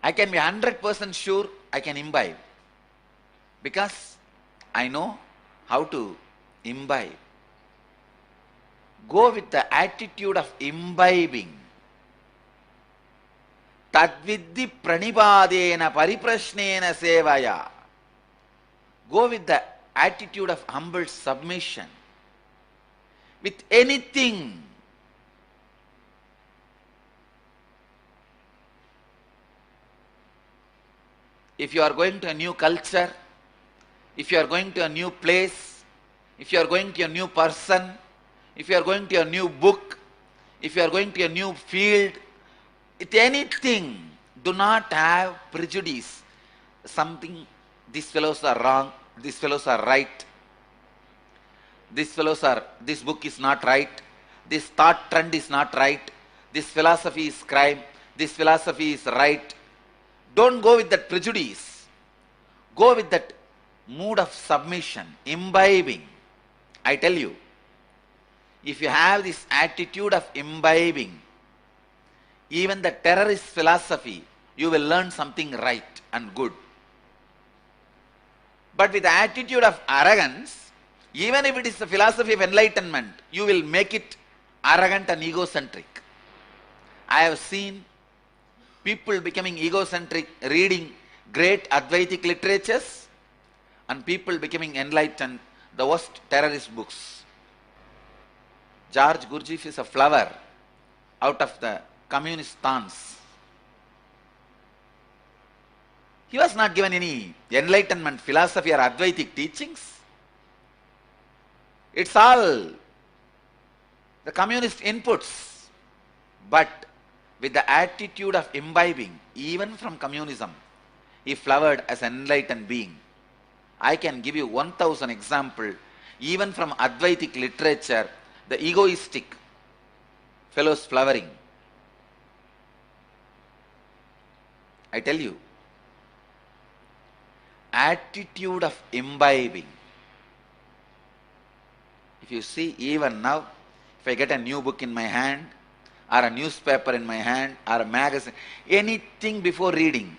I can be 100% sure I can imbibe because I know how to imbibe. Go with the attitude of imbibing. Tadvidhi pranipadena pariprashnena sevaya. Go with the attitude of humble submission. With anything. If you are going to a new culture, if you are going to a new place, if you are going to a new person, if you are going to a new book, if you are going to a new field, with anything, do not have prejudice. Something, these fellows are wrong, these fellows are right, this book is not right, this thought trend is not right, this philosophy is crime, this philosophy is right. Don't go with that prejudice. Go with that mood of submission, imbibing. I tell you, if you have this attitude of imbibing, even the terrorist philosophy, you will learn something right and good. But with the attitude of arrogance, even if it is the philosophy of enlightenment, you will make it arrogant and egocentric. I have seen people becoming egocentric, reading great Advaitic literatures, and people becoming enlightened, the worst terrorist books. George Gurdjieff is a flower out of the communist thorns. He was not given any enlightenment philosophy or Advaitic teachings. It's all the communist inputs. But with the attitude of imbibing, even from communism, he flowered as an enlightened being. I can give you 1000 examples, even from Advaitic literature, the egoistic fellows flowering. I tell you, attitude of imbibing. If you see, even now, if I get a new book in my hand, or a newspaper in my hand, or a magazine, anything before reading,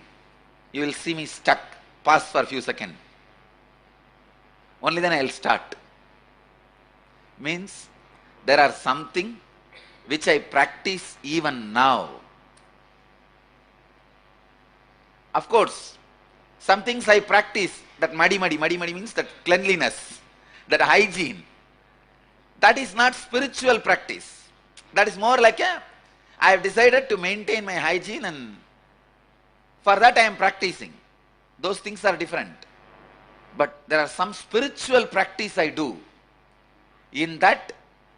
you will see me stuck, pause for a few seconds. Only then I will start. Means, there are something which I practice even now. Of course, some things I practice, that muddy means that cleanliness, that hygiene. That is not spiritual practice. That is more like I have decided to maintain my hygiene, and for that I am practicing. Those things are different. But there are some spiritual practice I do. In that,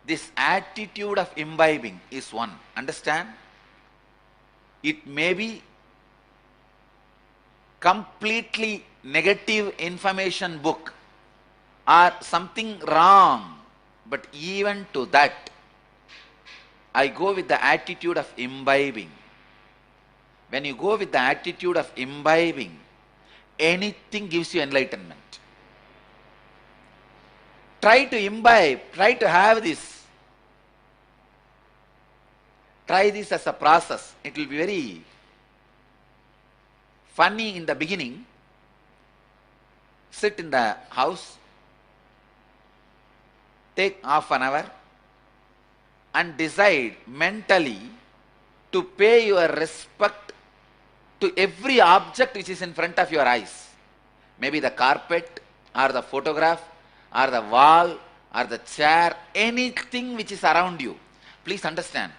this attitude of imbibing is one. Understand? It may be completely negative information book or something wrong, but even to that, I go with the attitude of imbibing. When you go with the attitude of imbibing, anything gives you enlightenment. Try to imbibe, try to have this Try this as a process. It will be very funny in the beginning. Sit in the house, take half an hour and decide mentally to pay your respect to every object which is in front of your eyes. Maybe the carpet or the photograph or the wall or the chair, anything which is around you. Please understand,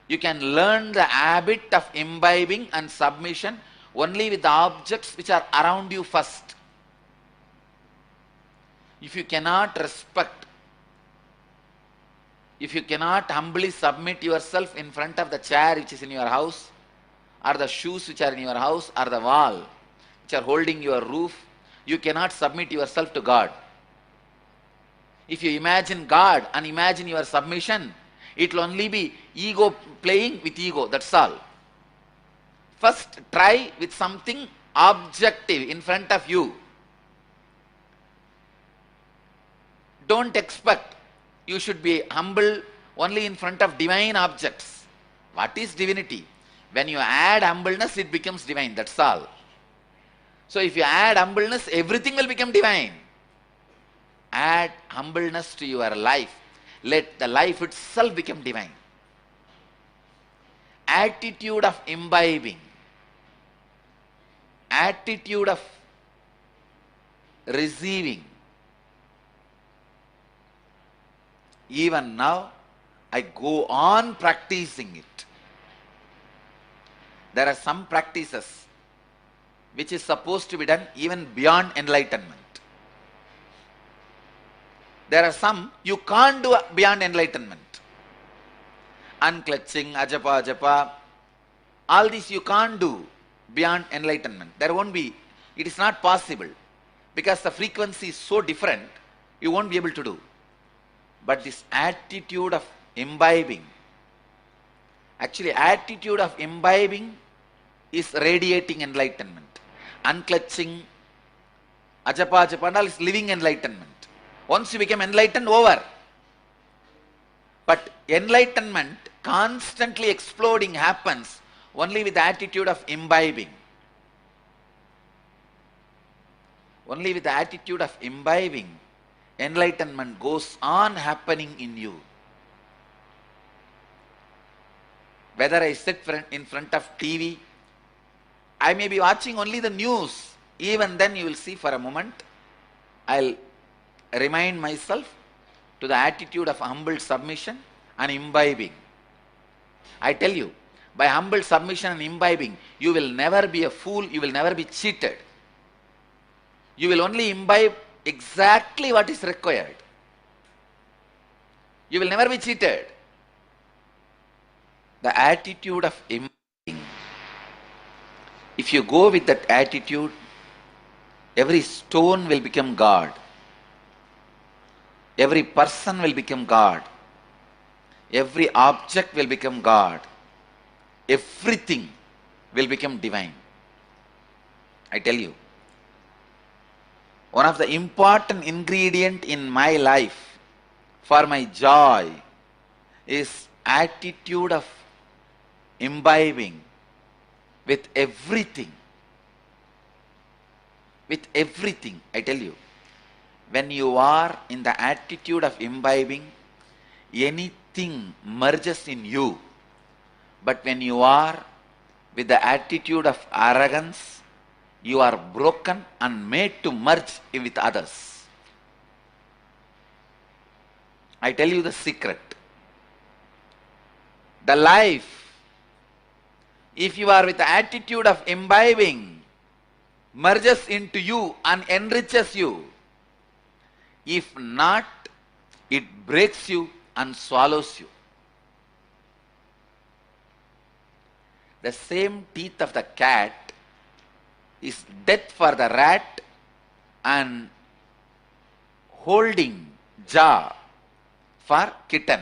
you can learn the habit of imbibing and submission only with the objects which are around you first. If you cannot respect, if you cannot humbly submit yourself in front of the chair which is in your house, or the shoes which are in your house, or the wall which are holding your roof, you cannot submit yourself to God. If you imagine God and imagine your submission, it will only be ego playing with ego, that's all. First try with something objective in front of you. Don't expect you should be humble only in front of divine objects. What is divinity? When you add humbleness, it becomes divine, that's all. So if you add humbleness, everything will become divine. Add humbleness to your life. Let the life itself become divine. Attitude of imbibing. Attitude of receiving. Even now, I go on practicing it. There are some practices which is supposed to be done even beyond enlightenment. There are some you can't do beyond enlightenment. Unclutching, ajapa, ajapa, all this you can't do beyond enlightenment. There won't be, it is not possible because the frequency is so different, you won't be able to do. But this attitude of imbibing, actually attitude of imbibing is radiating enlightenment. Unclutching, ajapa, ajapa, and all is living enlightenment. Once you become enlightened, over. But enlightenment constantly exploding happens only with the attitude of imbibing. Only with the attitude of imbibing, enlightenment goes on happening in you. Whether I sit in front of TV, I may be watching only the news. Even then you will see for a moment, I'll remind myself to the attitude of humble submission and imbibing. I tell you, by humble submission and imbibing, you will never be a fool, you will never be cheated. You will only imbibe exactly what is required. You will never be cheated. The attitude of imbibing. If you go with that attitude, every stone will become God. Every person will become God. Every object will become God. Everything will become divine. I tell you, one of the important ingredient in my life for my joy is attitude of imbibing with everything. With everything, I tell you. When you are in the attitude of imbibing, anything merges in you. But when you are with the attitude of arrogance, you are broken and made to merge with others. I tell you the secret. The life, if you are with the attitude of imbibing, merges into you and enriches you. If not, it breaks you and swallows you. The same teeth of the cat is death for the rat and holding jaw for kitten.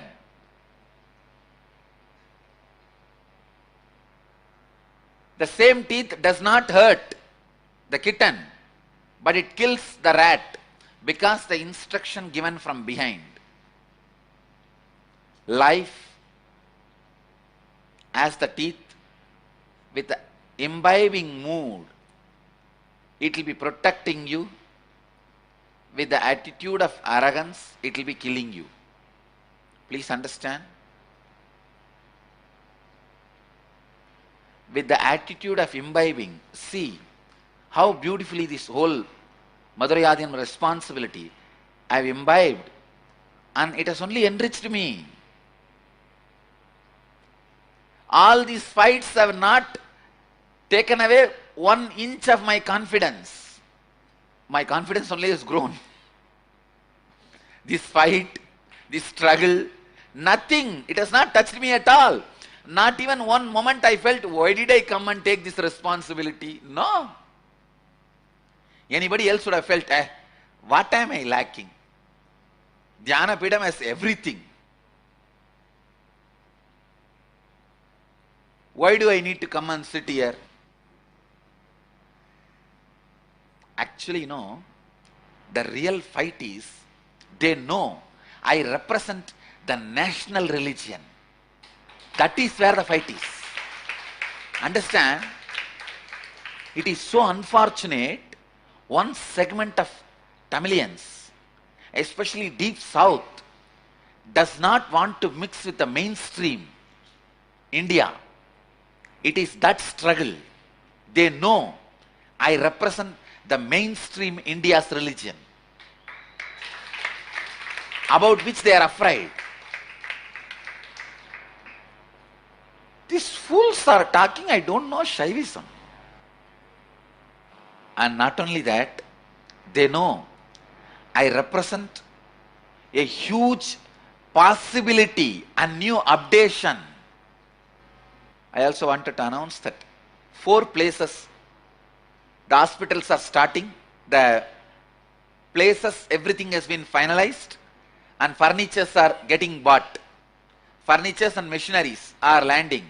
The same teeth does not hurt the kitten, but it kills the rat because the instruction given from behind. Life as the teeth, with the imbibing mood, it will be protecting you. With the attitude of arrogance, it will be killing you. Please understand. With the attitude of imbibing, see how beautifully this whole Madhurayadhyam responsibility I have imbibed, and it has only enriched me. All these fights have not taken away 1 inch of my confidence. My confidence only has grown. This fight, this struggle, nothing, it has not touched me at all. Not even one moment I felt, why did I come and take this responsibility? No. Anybody else would have felt, what am I lacking? Dhyana Pidam has everything. Why do I need to come and sit here? Actually, the real fight is, they know I represent the national religion. That is where the fight is. Understand? It is so unfortunate, one segment of Tamilians, especially deep south, does not want to mix with the mainstream India. It is that struggle. They know I represent the mainstream India's religion, about which they are afraid. These fools are talking, I don't know, Shaivism. And not only that, they know I represent a huge possibility and new updation. I also wanted to announce that 4 places the hospitals are starting, the places, everything has been finalized, and furnitures are getting bought. Furnitures and machineries are landing.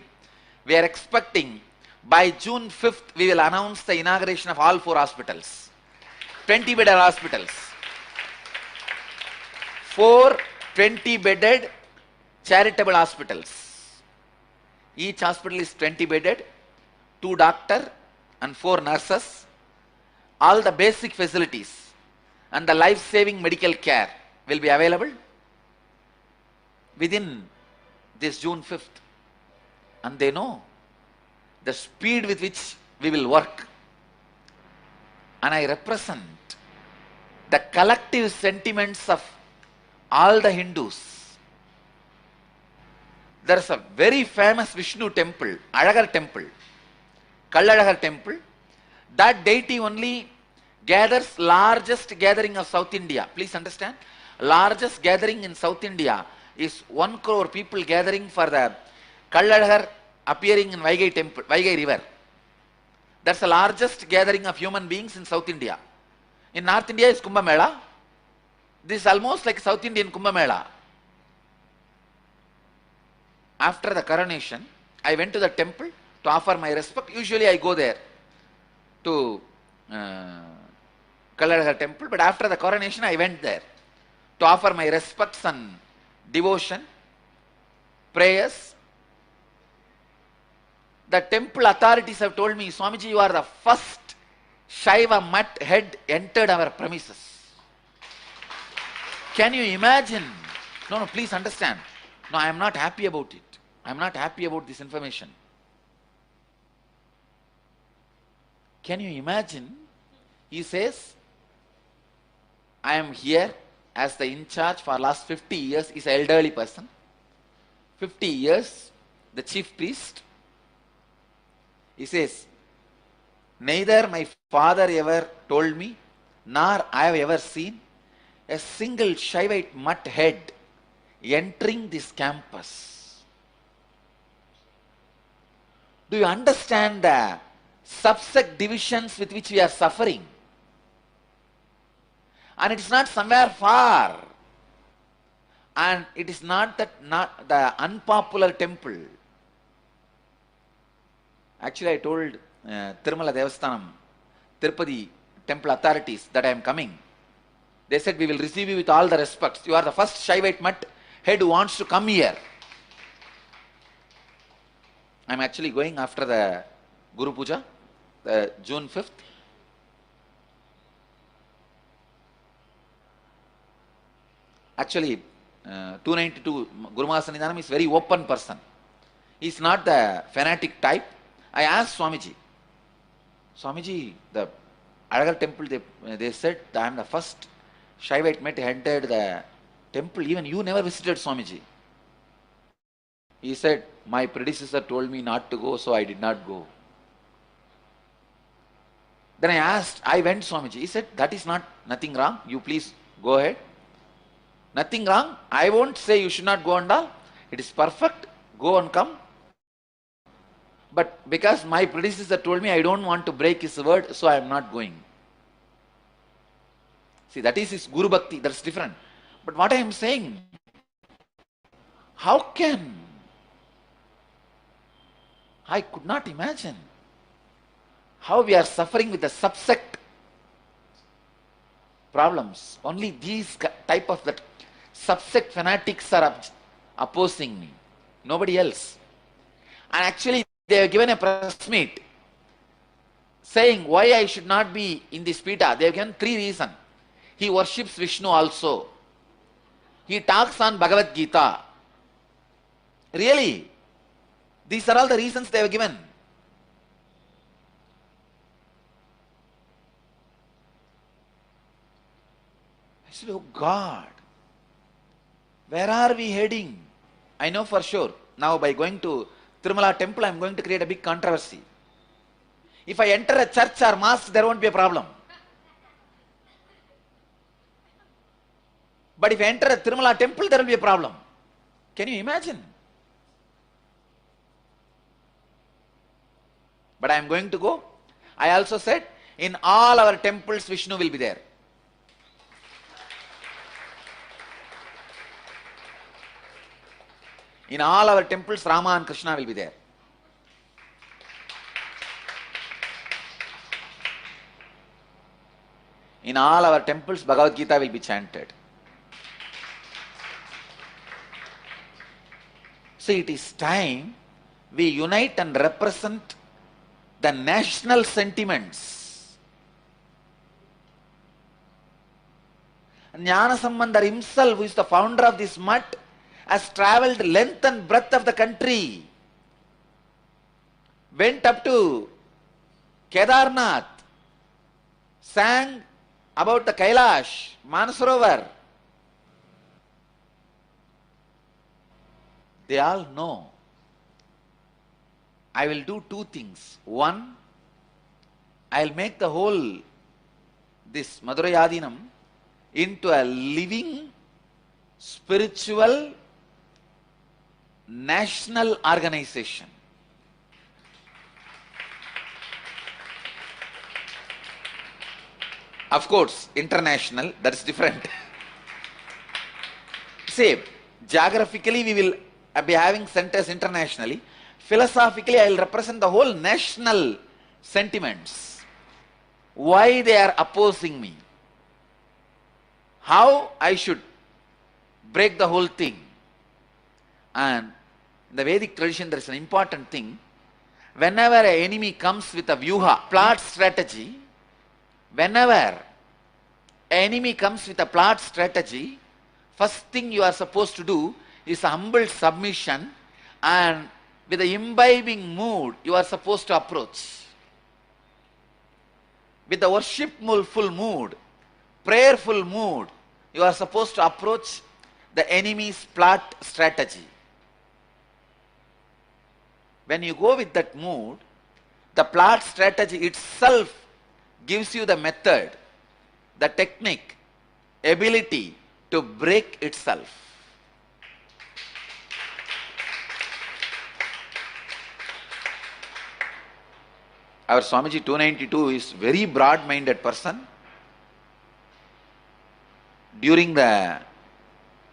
We are expecting by June 5th, we will announce the inauguration of all 4 hospitals. 20-bedded hospitals. 4 20-bedded charitable hospitals. Each hospital is 20-bedded, 2 doctors and 4 nurses. All the basic facilities and the life-saving medical care will be available within this June 5th. And they know the speed with which we will work. And I represent the collective sentiments of all the Hindus. There is a very famous Vishnu temple, Alagar temple, Kallalagar temple. That deity only gathers largest gathering of South India. Please understand, largest gathering in South India is 1 crore people gathering for the Kallalagar appearing in Vaigai temple, Vaigai river. That's the largest gathering of human beings in South India. In North India is Kumbh Mela. This is almost like South Indian Kumbh Mela. After the coronation, I went to the temple to offer my respect. Usually I go there to Kallalagar temple, but after the coronation I went there to offer my respects and devotion, prayers. The temple authorities have told me, Swamiji, you are the first Shaiva Mutt head entered our premises. Can you imagine? No, please understand. No, I am not happy about it. I am not happy about this information. Can you imagine? He says, I am here as the in charge for last 50 years. He's an elderly person. 50 years, the chief priest. He says, neither my father ever told me, nor I have ever seen a single Shaivite Mutt head entering this campus. Do you understand the subsect divisions with which we are suffering? And it is not somewhere far. And it is not the unpopular temple. Actually, I told Tirumala Devasthanam, Tirupati temple authorities that I am coming. They said, we will receive you with all the respects. You are the first Shaivite Mutt head who wants to come here. I'm actually going after the Guru Puja, the June 5th. Actually, 292 Guru Mahasanidhanam is very open person. He's not the fanatic type. I asked Swamiji, the Alagar temple, they said I am the first Shaivite mate entered the temple. Even you never visited Swamiji. He said, my predecessor told me not to go, so I did not go. Then I went Swamiji. He said, that is nothing wrong. You please go ahead. Nothing wrong. I won't say you should not go and all. It is perfect. Go and come. But because my predecessor told me I don't want to break his word, so I am not going. See, that is his Guru Bhakti. That's different. But what I am saying, how can? I could not imagine how we are suffering with the subsect problems. Only these type of that subsect fanatics are opposing me. Nobody else. And actually they have given a press meet saying why I should not be in this Pita. They have given 3 reasons. He worships Vishnu also. He talks on Bhagavad Gita. Really? These are all the reasons they have given. I said, oh God, where are we heading? I know for sure. Now by going to Tirumala temple, I am going to create a big controversy. If I enter a church or mosque, there won't be a problem. But if I enter a Tirumala temple, there will be a problem. Can you imagine? But I am going to go. I also said, in all our temples, Vishnu will be there. In all our temples, Rama and Krishna will be there. In all our temples, Bhagavad Gita will be chanted. So it is time we unite and represent the national sentiments. Jnana Sambandar himself, who is the founder of this mutt, has travelled length and breadth of the country, went up to Kedarnath, sang about the Kailash, Manasarovar. They all know. I will do 2 things. One, I will make the whole, this Madhurayadinam, into a living, spiritual, national organization. Of course, international, that is different. Say, geographically we will be having centers internationally. Philosophically, I will represent the whole national sentiments. Why they are opposing me? How I should break the whole thing? And in the Vedic tradition, there is an important thing. Whenever an enemy comes with a vyuha, plot strategy, whenever an enemy comes with a plot strategy, first thing you are supposed to do is humble submission, and with the imbibing mood you are supposed to approach. With the worshipful mood, prayerful mood, you are supposed to approach the enemy's plot strategy. When you go with that mood, the plot strategy itself gives you the method, the technique, ability to break itself. Our Swamiji 292 is very broad-minded person. During the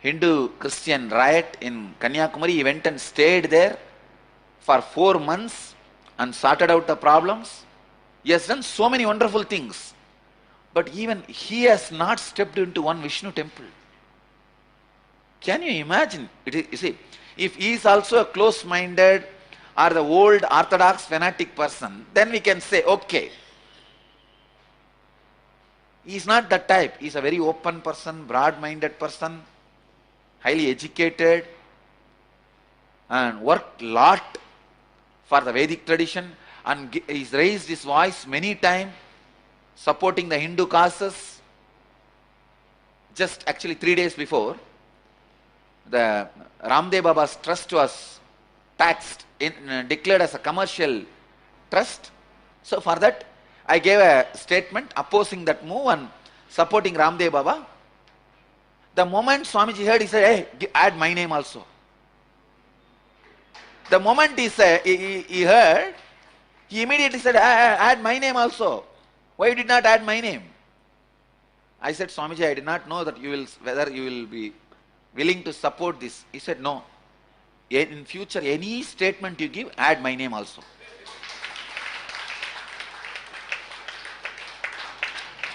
Hindu-Christian riot in Kanyakumari, he went and stayed there for 4 months and sorted out the problems. He has done so many wonderful things. But even he has not stepped into one Vishnu temple. Can you imagine? You see, if he is also a close-minded, or the old orthodox fanatic person, then we can say, okay, he is not that type. He is a very open person, broad-minded person, highly educated, and worked a lot for the Vedic tradition, and he's raised his voice many times supporting the Hindu causes. Just actually 3 days before, the Ramdev Baba's trust was taxed, declared as a commercial trust. So for that, I gave a statement opposing that move and supporting Ramdev Baba. The moment Swamiji heard, he said, hey, add my name also. The moment he said, he heard, he immediately said, add my name also. Why you did not add my name? I said, Swamiji, I did not know that whether you will be willing to support this. He said, no. In future, any statement you give, add my name also.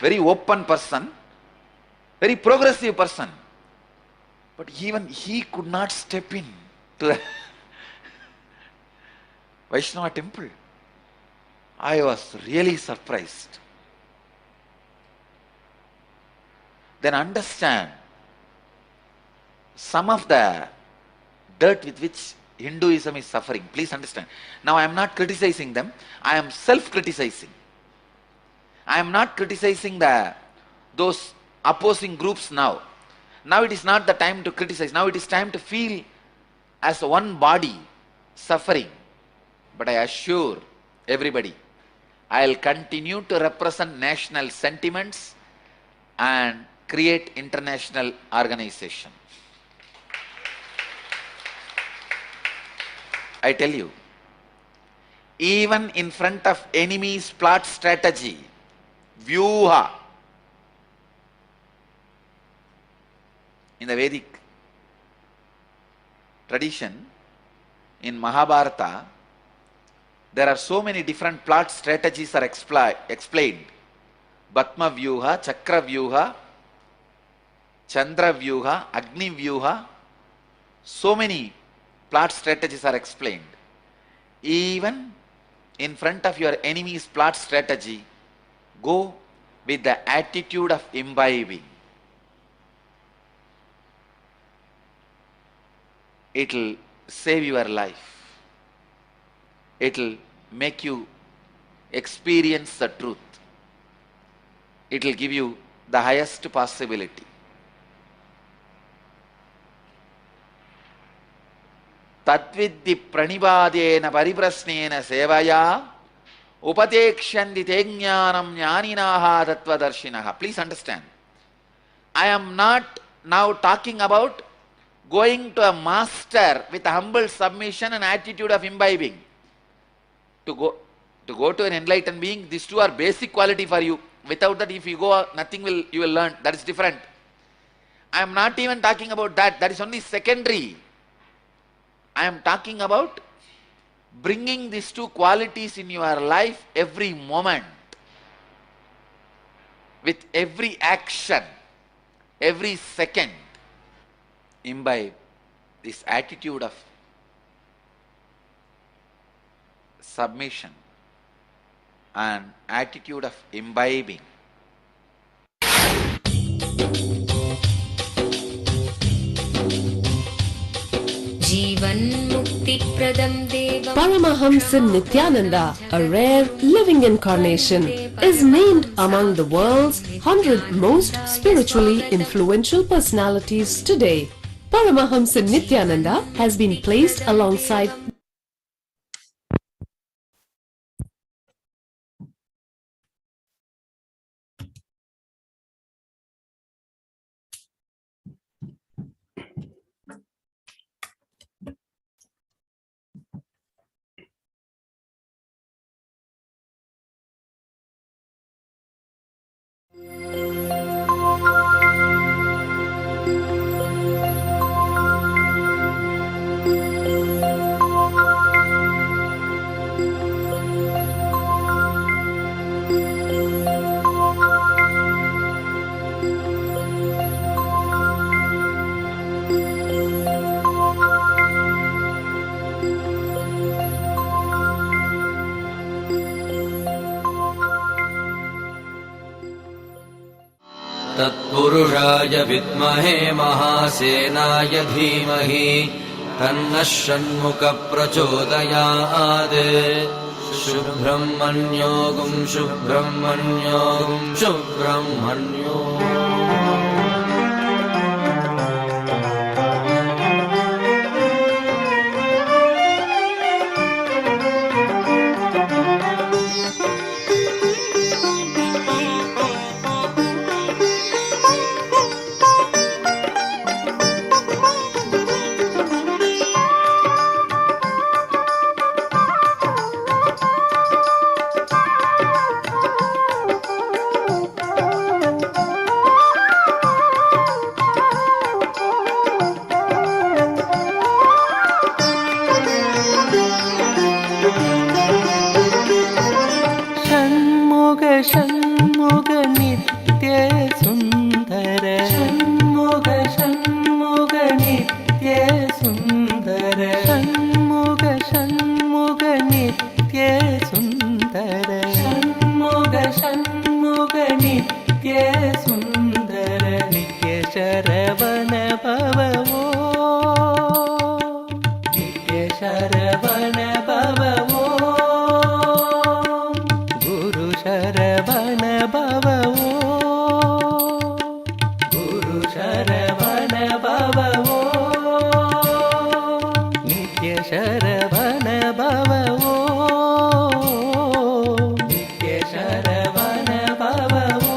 Very open person, very progressive person. But even he could not step in to the Vaishnava temple. I was really surprised. Then understand some of the dirt with which Hinduism is suffering. Please understand. Now I am not criticizing them. I am self-criticizing. I am not criticizing those opposing groups now. Now it is not the time to criticize. Now it is time to feel as one body suffering. But I assure everybody, I will continue to represent national sentiments and create international organization. I tell you, even in front of enemy's plot strategy, Vyuha, in the Vedic tradition, in Mahabharata, there are so many different plot strategies are explained. Bhatma Vyuha, Chakra Vyuha, Chandra Vyuha, Agni Vyuha, so many plot strategies are explained. Even in front of your enemy's plot strategy, go with the attitude of imbibing. It will save your life. It will make you experience the truth. It will give you the highest possibility. Tadviddi pranibadena pariprasnena sevaya upadekshanti te jnanam jnaninaha tattvadarshinaha. Please understand. I am not now talking about going to a master with a humble submission and attitude of imbibing. To go to an enlightened being, these two are basic quality for you. Without that, if you go, you will learn. That is different. I am not even talking about that. That is only secondary. I am talking about bringing these two qualities in your life every moment. With every action, every second. Imbibe this attitude of submission and attitude of imbibing. Paramahamsa Nithyananda, a rare living incarnation, is named among the world's 100 most spiritually influential personalities today. Paramahamsa Nithyananda has been placed alongside तत्पुरुषाय विद्महे महासेनाय धीमहि तन्नः षण्मुखप्रचोदयात् शुभ्रह्मण्योऽगुं शुभ्रह्मण्योऽगुं शुभ्रह्मण्यो षण्मुख नित्य सुन्दर षण्मुख नित्य सुन्दर षण्मुख नित्य सुन्दर षण्मुख नित्य सुन्दर नित्य शरवण भवो नित्य शरवण भवो शरवण भवो गुरु शरवण भवो नित्य शरवण भवो नित्य शरवण भवो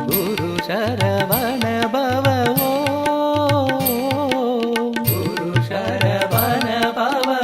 गुरु शरवण भवो गुरु Sharavana भवो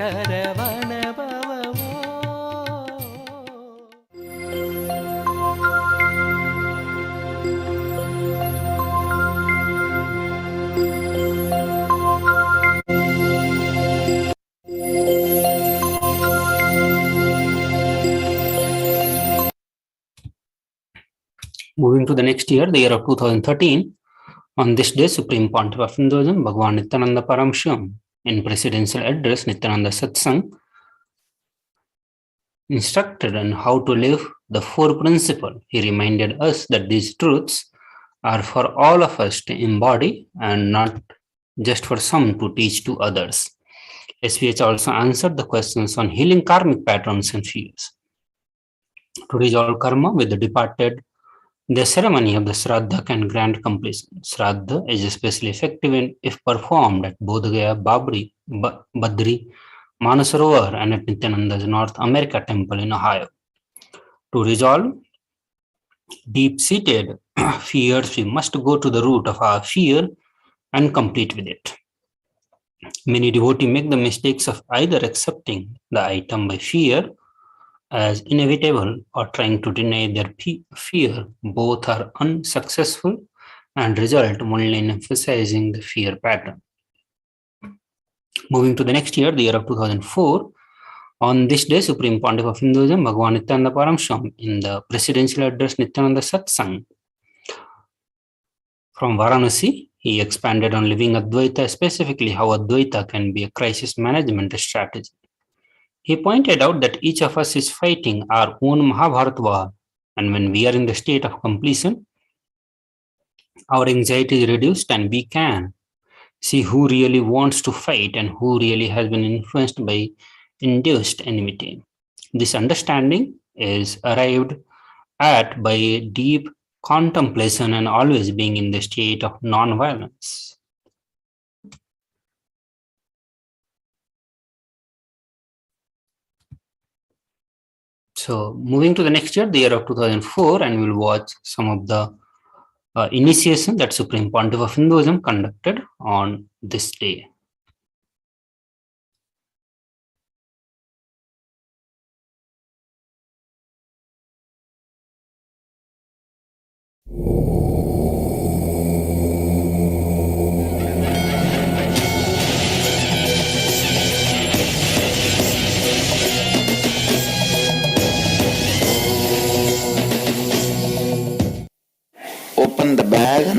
Sharavana भवो Moving to the next year, the year of 2013, on this day, Supreme Pontiff of Hinduism, Bhagavan Nithyananda Paramashivam, in presidential address, Nithyananda Satsang, instructed on how to live the four principles. He reminded us that these truths are for all of us to embody and not just for some to teach to others. SVH also answered the questions on healing karmic patterns and fears. To resolve karma with the departed, the ceremony of the Shraddha can grant completion. Shraddha is especially effective if performed at Bodh Gaya, Babri, Badri, Manasarovar, and at Nithyananda's North America Temple in Ohio. To resolve deep-seated fears, we must go to the root of our fear and complete with it. Many devotees make the mistakes of either accepting the item by fear as inevitable or trying to deny their fear. Both are unsuccessful and result only in emphasizing the fear pattern. Moving to the next year, the year of 2004, on this day, Supreme Pontiff of Hinduism, Bhagavan Nithyananda Paramashivam, in the presidential address Nithyananda Satsang from Varanasi, he expanded on living Advaita, specifically how Advaita can be a crisis management strategy. He pointed out that each of us is fighting our own Mahabharata war, and when we are in the state of completion, our anxiety is reduced and we can see who really wants to fight and who really has been influenced by induced enmity. This understanding is arrived at by deep contemplation and always being in the state of non-violence. So moving to the next year, the year of 2004, and we'll watch some of the initiation that Supreme Pontiff of Hinduism conducted on this day.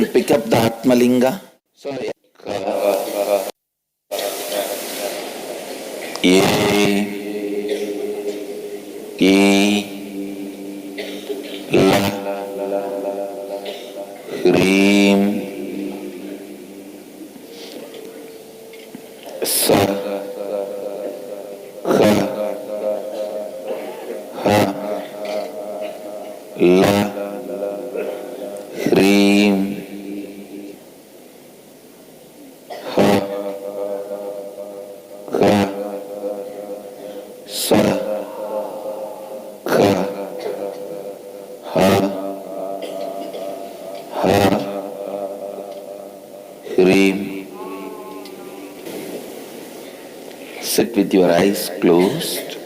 And pick up the Atmalinga. So, Hreem Sa Ha Ha La Hreem Ha Ha Sa Ha Ha Ha Hreem. Sit with your eyes closed,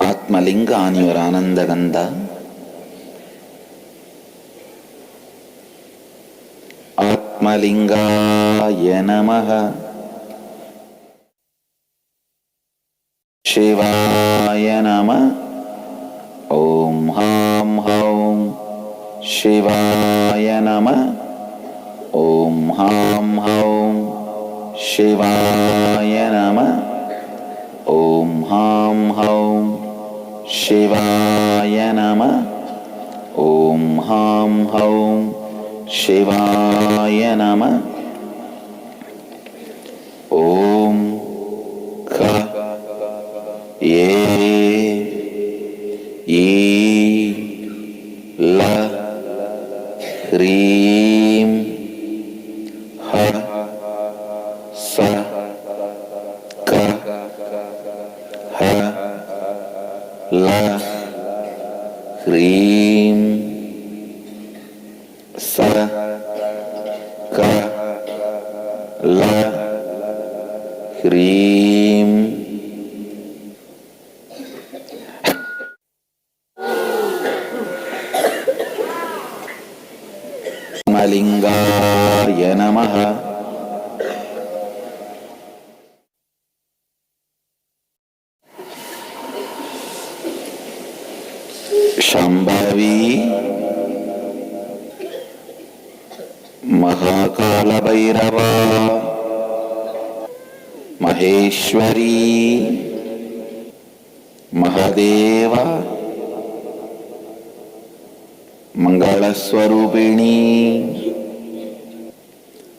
Atmalinga on your Anandagandha. Atmalingaya Namaha, Shivaya Namah, Om Ham Haum, Shivaya Namah, Om Ham Haum, Shivaya Namah, Om Ham Haum, Shivaya Namah, Om Ham Haum, Shivaya Namah, Om Ka La Hreem Ha Sa Ka Ha La Hreem Sa Ka La Hreem. Atmalingaya Namaha. Shambhavi Mahakala Bhairava Maheshwari Mahadeva Mangala Swarupini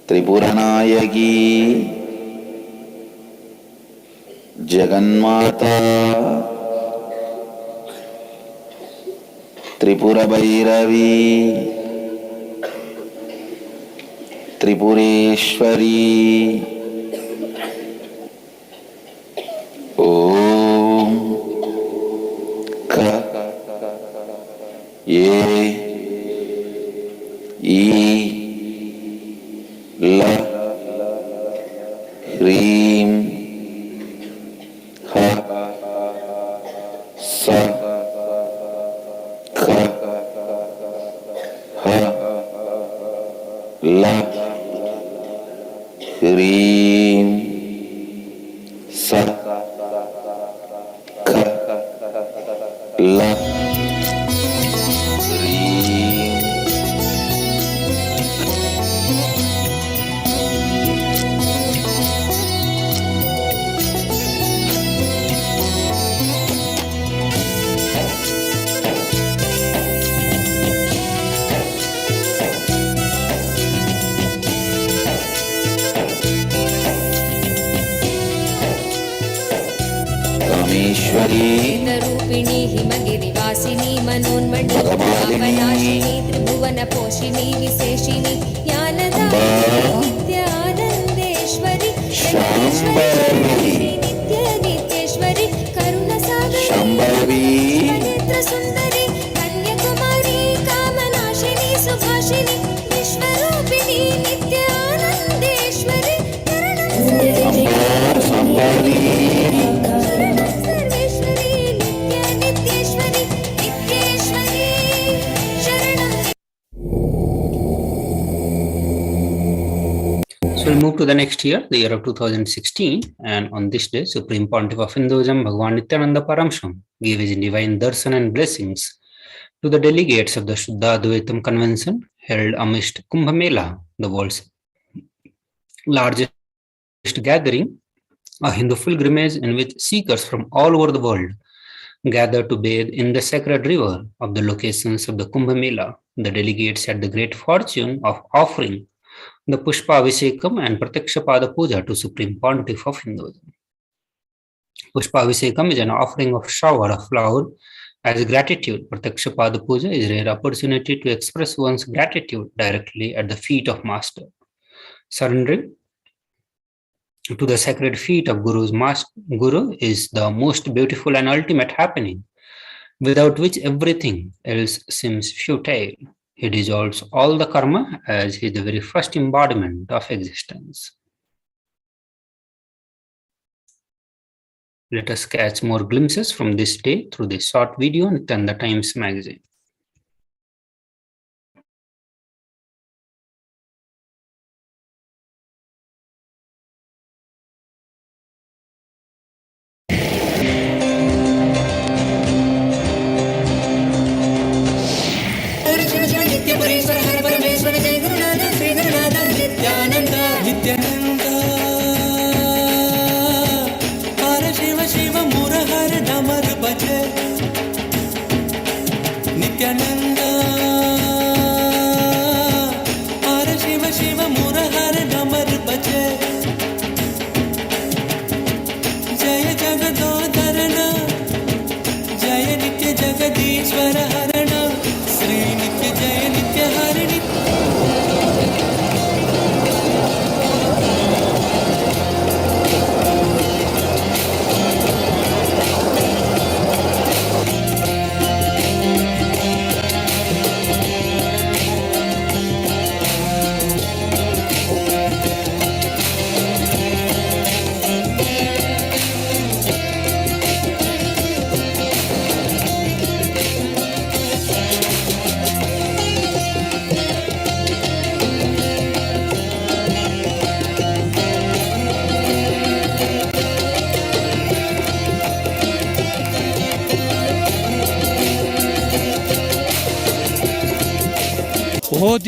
Tripuranayagi Jagannmata Tripura Bhairavi Tripureshwari Om Ka La Hreem Ha Sa Ka Ha La Hreem Sa Ka La वेदरूपिणी हिमगिरिवासिनी मनोन्मण्डलनाशिनी त्रिभुवनपोषिणी विशेषिणी ज्ञानदायिनी नित्यानन्देश्वरि सर्वेश्वरि नित्यनित्येश्वरि करुणसागरी नेत्रसुन्दरी Kanyakumari कामनाशिनी Subhashini विश्वरूपिणी नित्यानन्देश्वरि So we'll move to the next year, the year of 2016, and on this day, Supreme Pontiff of Hinduism, Bhagavan Nithyananda Paramashivam, gave his divine darshan and blessings to the delegates of the Shuddha Advaitam Convention held amidst Kumbh Mela, the world's largest gathering, a Hindu pilgrimage in which seekers from all over the world gather to bathe in the sacred river of the locations of the Kumbh Mela. The delegates had the great fortune of offering the Pushpa Abhishekam and Pratyakshapada Puja to Supreme Pontiff of Hinduism. Pushpa Abhishekam is an offering of shower of flower as gratitude. Pratyakshapada Puja is a rare opportunity to express one's gratitude directly at the feet of Master. Surrendering to the sacred feet of Guru is the most beautiful and ultimate happening, without which everything else seems futile. He dissolves all the karma as he is the very first embodiment of existence. Let us catch more glimpses from this day through this short video in the Times magazine. Nithyananda Parashivoham Murahar Damar Bhaje Nithyananda Parashivoham Murahar Damar Bhaje Jaya Jagadodharana Jaya Nitya Jagadishwara Harana Sri Nitya Jaya Nitya Harini.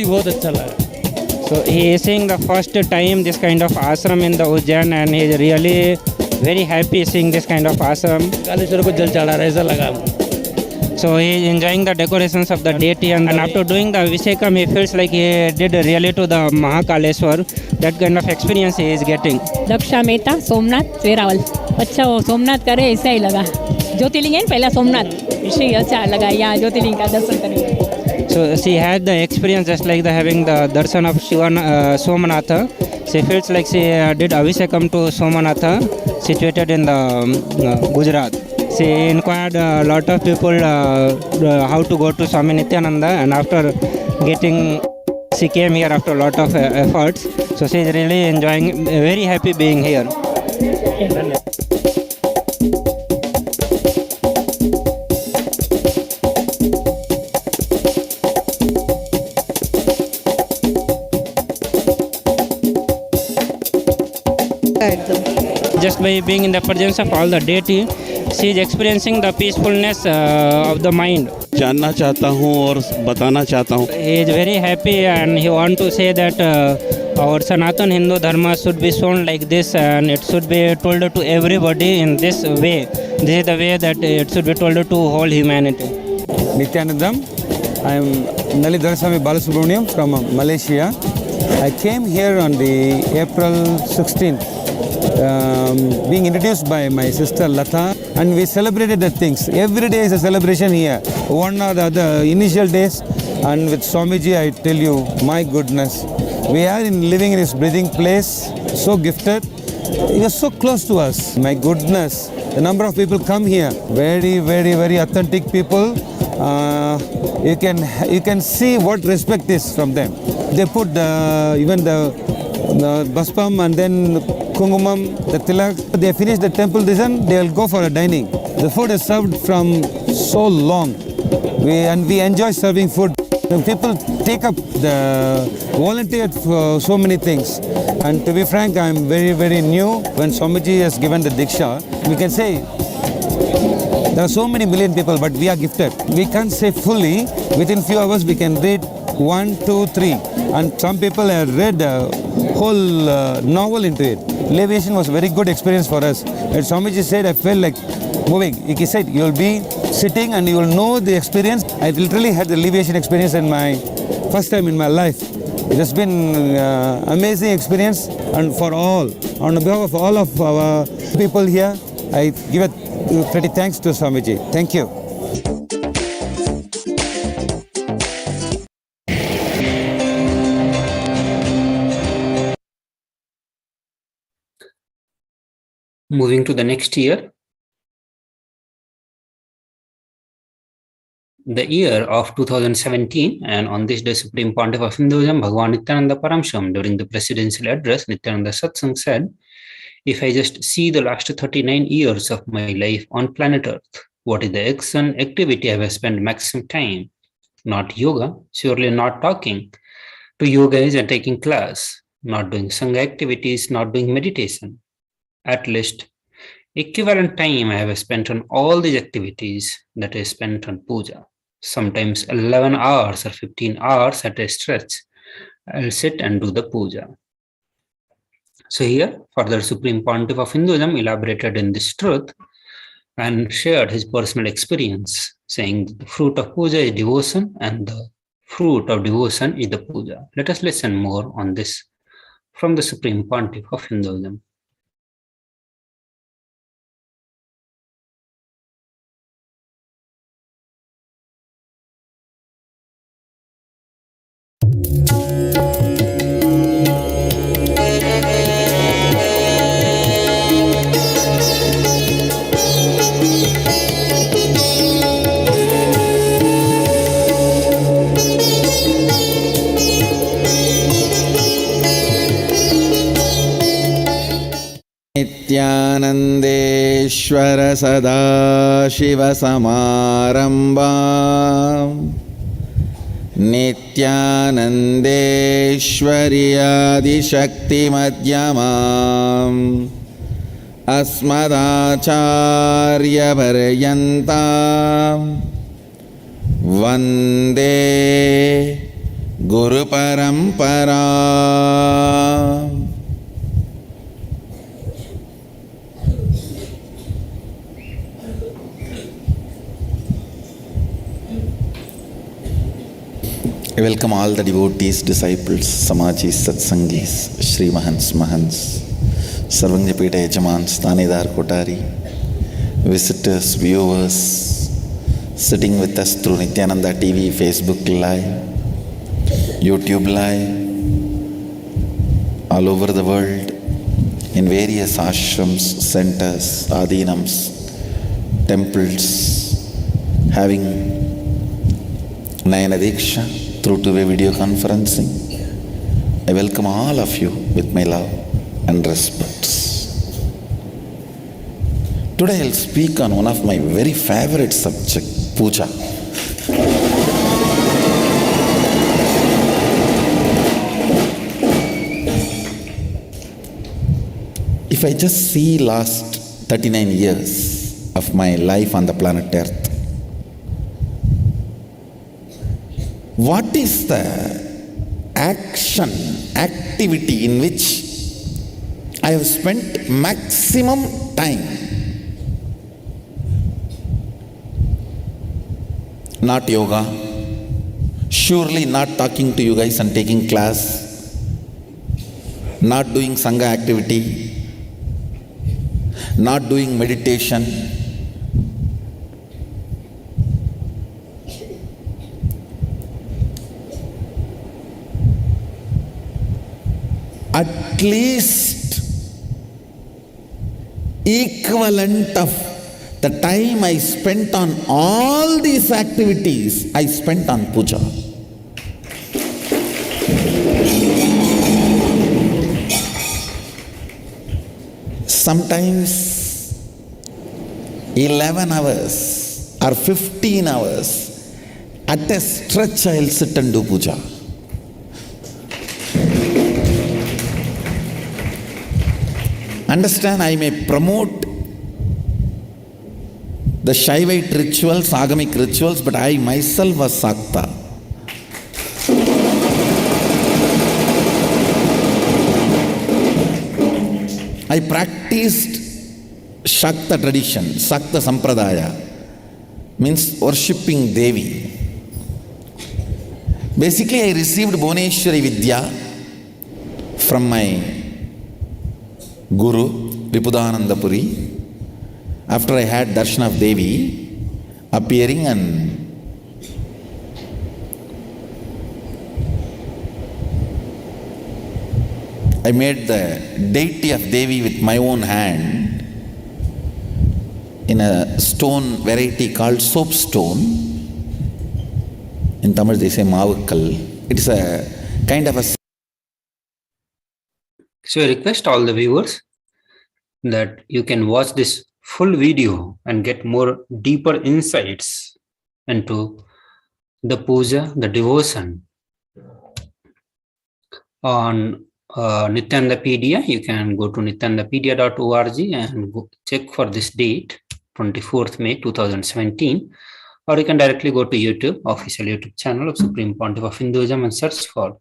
बहुत अच्छा लगा. So he is seeing the first time this kind of ashram in the Ujjain, and he is really very happy seeing this kind of ashram. Kaleshwar को जल चढ़ा रहा है ऐसा लगा. So he is enjoying the decorations of the deity, and after doing the Abhishekam he feels like he did really to the Mahakaleshwar. That kind of experience he is getting. Daksha Mehta Somnath Veraval. अच्छा वो सोमनाथ करे ऐसा ही लगा. ज्योतिर्लिंग है पहला सोमनाथ, इसलिए अच्छा लगा यहाँ ज्योतिर्लिंग का दर्शन करने. So she had the experience just like the having the darshan of Somanatha. She feels like she did Abhishekam to Somanatha, situated in the Gujarat. She inquired a lot of people how to go to Swami Nithyananda, and after getting, she came here after a lot of efforts. So she is really enjoying, very happy being here. Just by being in the presence of all the deity, she is experiencing the peacefulness of the mind. जानना चाहता हूँ और बताना चाहता हूँ. He is very happy and he want to say that our Sanatan Hindu Dharma should be shown like this, and it should be told to everybody in this way. This is the way that it should be told to whole humanity. Nithyanandam, I am Nalidaraswamy Balasubramaniam from Malaysia. I came here on the April 16th. Being introduced by my sister Lata, and we celebrated the things. Every day is a celebration here, one or the other initial days, and with Swamiji I tell you, my goodness, we are living in this breathing place, so gifted. He was so close to us. My goodness, the number of people come here, very, very, very authentic people. You can see what respect is from them. They put even the baspam and then kungumam, the tilak. They finish the temple design, they will go for a dining. The food is served from so long. We enjoy serving food. When people take up the volunteer for so many things. And to be frank, I am very, very new. When Swamiji has given the Diksha, we can say there are so many million people, but we are gifted. We can't say fully. Within few hours, we can read 1, 2, 3. And some people have read a whole novel into it. Elevation was a very good experience for us. And Swamiji said, I felt like moving. He said, you'll be sitting and you will know the experience. I literally had the elevation experience in my first time in my life. It has been amazing experience, and for all, on behalf of all of our people here, I give a pretty thanks to Swamiji. Thank you. Moving to the next year. The year of 2017, and on this day, Supreme Pontiff of Hinduism, Bhagavan Nithyananda Paramashivam, during the presidential address, Nithyananda Satsang said, if I just see the last 39 years of my life on planet Earth, what is the action activity I have spent maximum time? Not yoga, surely not talking to yogis and taking class, not doing Sangha activities, not doing meditation. At least equivalent time I have spent on all these activities that I spent on puja. Sometimes 11 hours or 15 hours at a stretch, I'll sit and do the puja. So here, further Supreme Pontiff of Hinduism elaborated in this truth and shared his personal experience, saying the fruit of puja is devotion and the fruit of devotion is the puja. Let us listen more on this from the Supreme Pontiff of Hinduism. नित्यानन्देश्वर सदाशिवसमारम्भाम् नित्यानन्देश्वर्यादिशक्तिमध्यमाम् अस्मदाचार्यपर्यन्ताम् वन्दे गुरुपरम्पराम्. I welcome all the devotees, disciples, Samajis, Satsangis, Shri Mahants, Mahants, Sarvangjapita Yajamans, Thanedar Kotari, visitors, viewers, sitting with us through Nithyananda TV, Facebook Live, YouTube Live, all over the world, in various ashrams, centers, adhinams, temples, having Nayana Diksha through two-way video conferencing. I welcome all of you with my love and respects. Today I'll speak on one of my very favorite subjects, puja. If I just see last 39 years of my life on the planet Earth, what is the activity in which I have spent maximum time? Not yoga, surely not talking to you guys and taking class, not doing Sangha activity, not doing meditation, at least equivalent of the time I spent on all these activities, I spent on puja. Sometimes 11 hours or 15 hours at a stretch I'll sit and do puja. Understand, I may promote the Shaivite rituals, Agamic rituals, but I myself was Sakta. I practiced Shakta tradition, Shakta Sampradaya, means worshipping Devi. Basically, I received Bhuneshwari Vidya from my Guru, Vipudananda Puri, after I had darshan of Devi appearing, and I made the deity of Devi with my own hand in a stone variety called soapstone. In Tamil they say Mavakkal. It is a kind of a... So I request all the viewers that you can watch this full video and get more deeper insights into the puja, the devotion on Nithyanandapedia. You can go to nithyanandapedia.org and go check for this date, 24th May 2017, or you can directly go to YouTube, official YouTube channel of Supreme Pontiff of Hinduism, and search for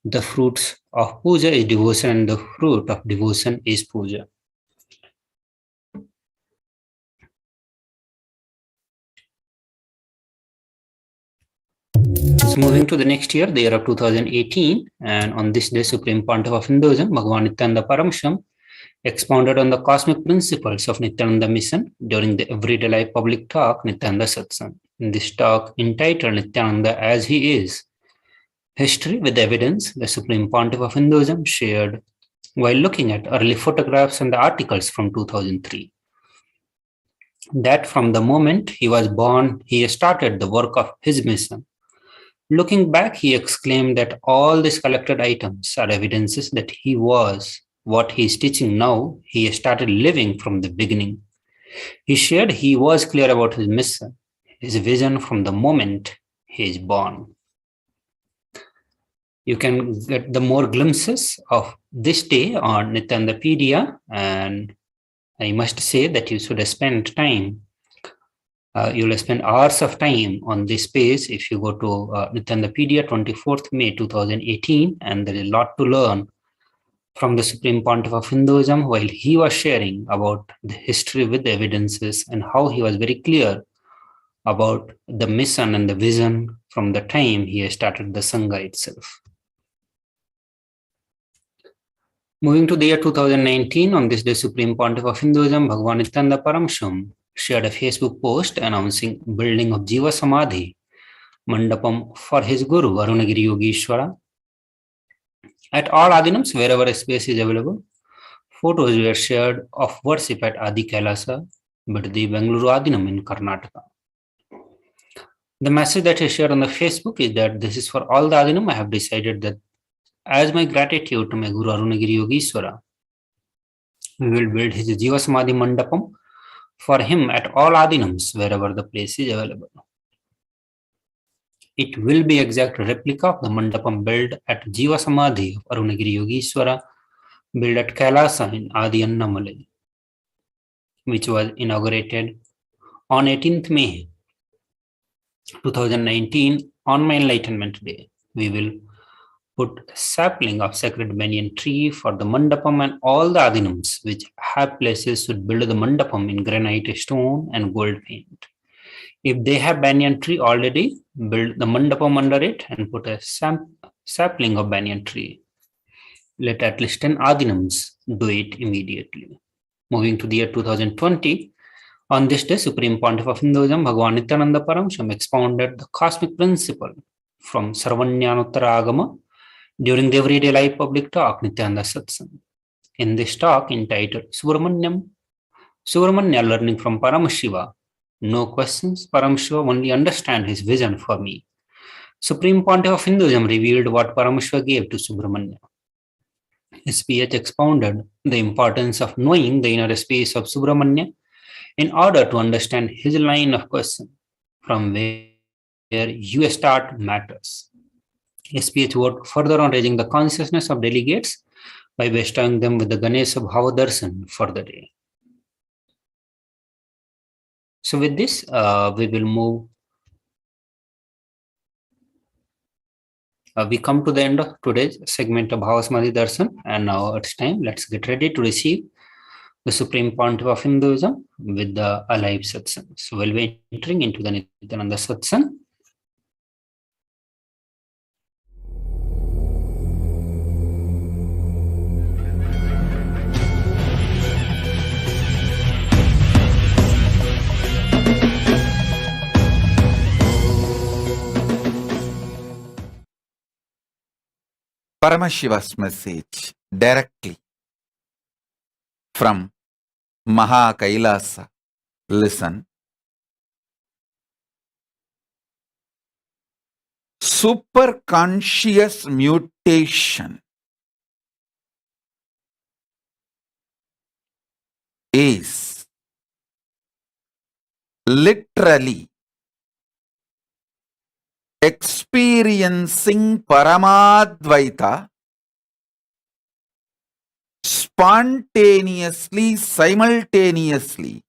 the fruits of puja is devotion and the fruit of devotion is puja. So moving to the next year, the year of 2018, and on this day, Supreme Pontiff of Hinduism, Bhagavan Nithyananda Paramashivam, expounded on the cosmic principles of Nithyananda mission during the everyday life public talk, Nithyananda Satsang. In this talk, entitled Nithyananda as He Is, History with Evidence, the Supreme Pontiff of Hinduism shared while looking at early photographs and the articles from 2003. That from the moment he was born, he started the work of his mission. Looking back, he exclaimed that all these collected items are evidences that he was what he is teaching now. He started living from the beginning. He shared he was clear about his mission, his vision from the moment he is born. You can get the more glimpses of this day on Nithyanandapedia, and I must say that you should spend time. You'll spend hours of time on this page if you go to Nithyanandapedia, 24th May 2018, and there is a lot to learn from the Supreme Pontiff of Hinduism while he was sharing about the history with the evidences and how he was very clear about the mission and the vision from the time he started the Sangha itself. Moving to the year 2019, on this day, Supreme Pontiff of Hinduism, Bhagavan Nithyananda Paramashivam, shared a Facebook post announcing building of Jiva Samadhi Mandapam for his Guru, Arunagiri Yogeshwara. At all Adinams, wherever a space is available, photos were shared of worship at Adi KAILASA, Biddi, Bengaluru Adinam in Karnataka. The message that he shared on the Facebook is that this is for all the Adinam. I have decided that as my gratitude to my Guru Arunagiri Yogeshwara, we will build his Jiva Samadhi Mandapam for him at all Adinams, wherever the place is available. It will be exact replica of the Mandapam built at Jiva Samadhi of Arunagiri Yogeshwara, built at KAILASA in Adi Annamalai, which was inaugurated on 18th May 2019 on my Enlightenment Day. We will put sapling of sacred banyan tree for the Mandapam, and all the Adinams which have places should build the Mandapam in granite, stone and gold paint. If they have banyan tree already, build the Mandapam under it and put a sapling of banyan tree. Let at least 10 Adinams do it immediately. Moving to the year 2020, on this day, Supreme Pontiff of Hinduism, Bhagavan Nithyananda Paramashivam, expounded the cosmic principle from Sarvanyanottara Agama during the everyday life public talk, Nithyananda Satsang. In this talk entitled Subramanya learning from Paramashiva, no questions, Paramashiva only understand his vision for me. Supreme Pontiff of Hinduism revealed what Paramashiva gave to Subramanya. His speech expounded the importance of knowing the inner space of Subramanya in order to understand his line of question, from where you start matters. His speech worked further on raising the consciousness of delegates by bestowing them with the Ganesha Bhava Darshan for the day. So with this, we will move. We come to the end of today's segment of Bhava Samadhi Darshan, and now it's time. Let's get ready to receive the supreme pontiff of Hinduism, with the alive satsang. So we'll be entering into the Nithyananda satsang. Paramashiva's message directly from Maha KAILASA. Listen. Superconscious mutation is literally experiencing Paramadvaita spontaneously, simultaneously,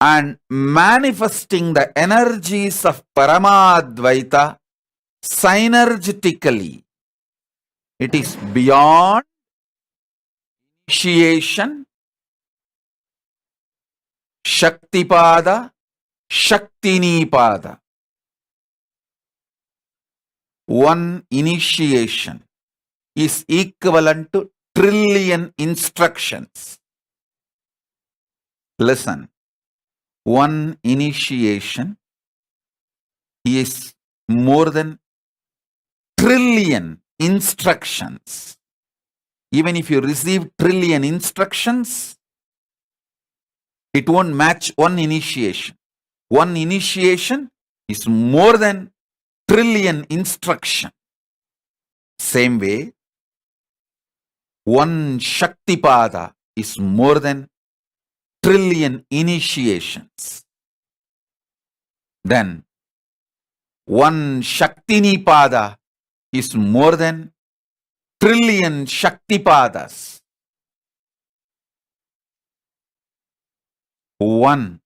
and manifesting the energies of Paramadvaita synergetically. It is beyond initiation, Shaktipada, Shaktinipada. One initiation is equivalent to trillion instructions. Listen, one initiation is more than trillion instructions. Even if you receive trillion instructions, it won't match one initiation. One initiation is more than trillion instruction. Same way, one Shaktipada is more than trillion initiations. Then one Shaktinipada is more than trillion Shaktipadas. One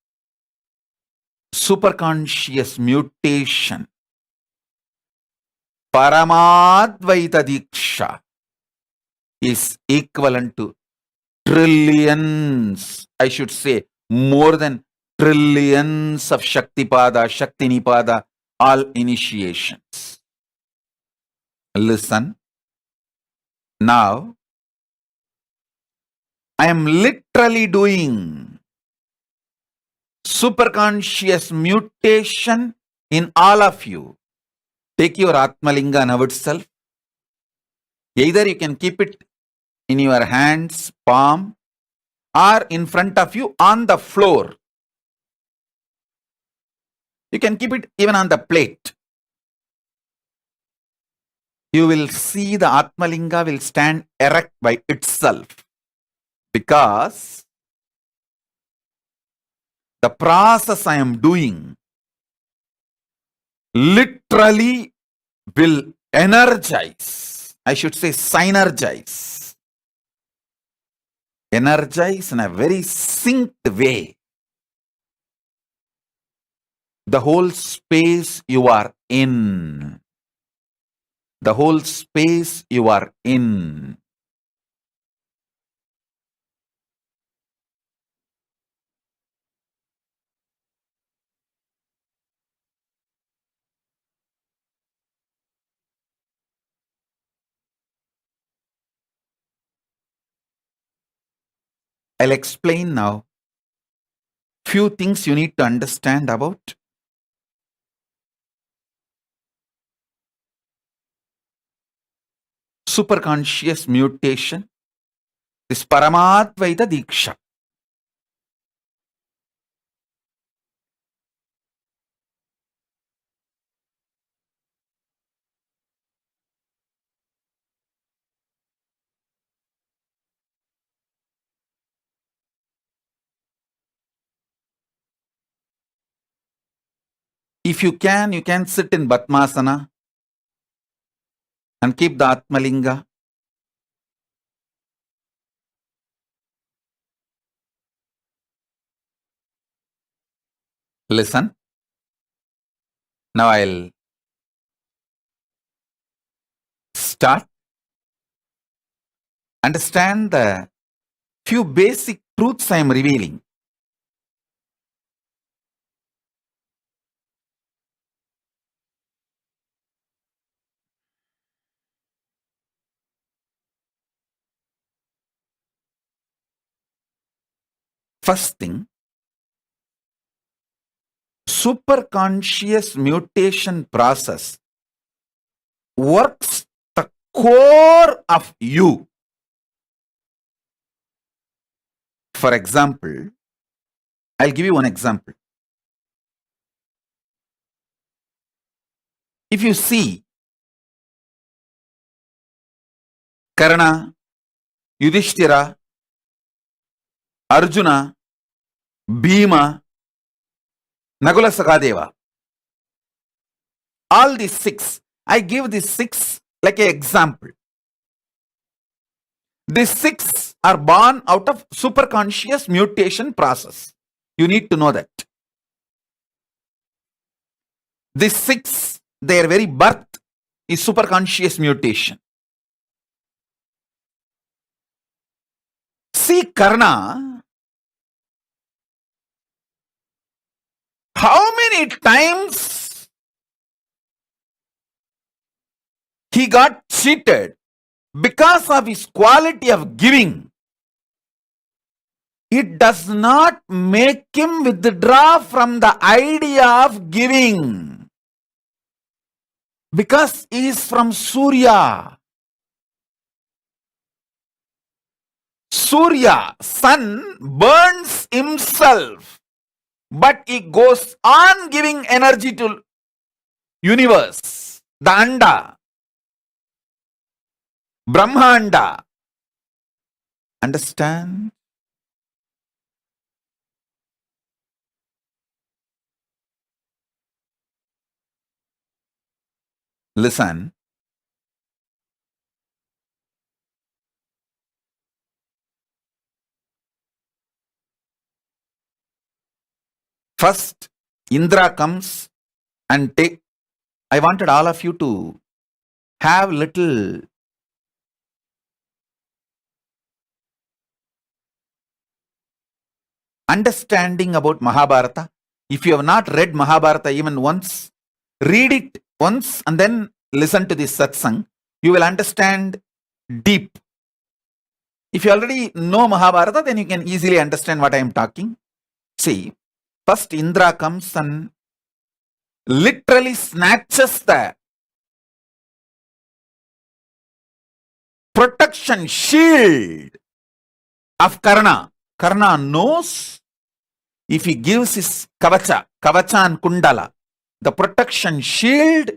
superconscious mutation, Paramadvaita Diksha, is equivalent to trillions, I should say more than trillions of Shaktipada, Shaktinipada, all initiations. Listen, now I am literally doing superconscious mutation in all of you. Take your Atmalinga now itself. Either you can keep it in your hands, palm, or in front of you on the floor. You can keep it even on the plate. You will see the Atmalinga will stand erect by itself, because the process I am doing literally will energize, I should say synergize, energize in a very synced way the whole space you are in. The whole space you are in. I'll explain now few things you need to understand about superconscious mutation, this Paramadvaita Diksha. If you can sit in Batmasana and keep the Atmalinga. Listen. Now I'll start. Understand the Few basic truths I am revealing. First thing, superconscious mutation process works the core of you. For example, I'll give you one example. If you see Karna, Yudhishthira, Arjuna, Bhima, Nagula Sakadeva, all these six, I give these six like an example. These six are born out of superconscious mutation process. You need to know that. These six, their very birth is superconscious mutation. See Karna, how many times he got cheated because of his quality of giving. It does not make him withdraw from the idea of giving, because he is from Surya. Surya, sun, burns himself, but he goes on giving energy to universe, the Anda, Brahmanda. Understand? Listen. First, Indra comes and take. I wanted all of you to have little understanding about Mahabharata. If you have not read Mahabharata even once, read it once and then listen to this satsang. You will understand deep. If you already know Mahabharata, then you can easily understand what I am talking. See, first Indra comes and literally snatches the protection shield of Karna. Karna knows if he gives his kavacha and kundala, the protection shield,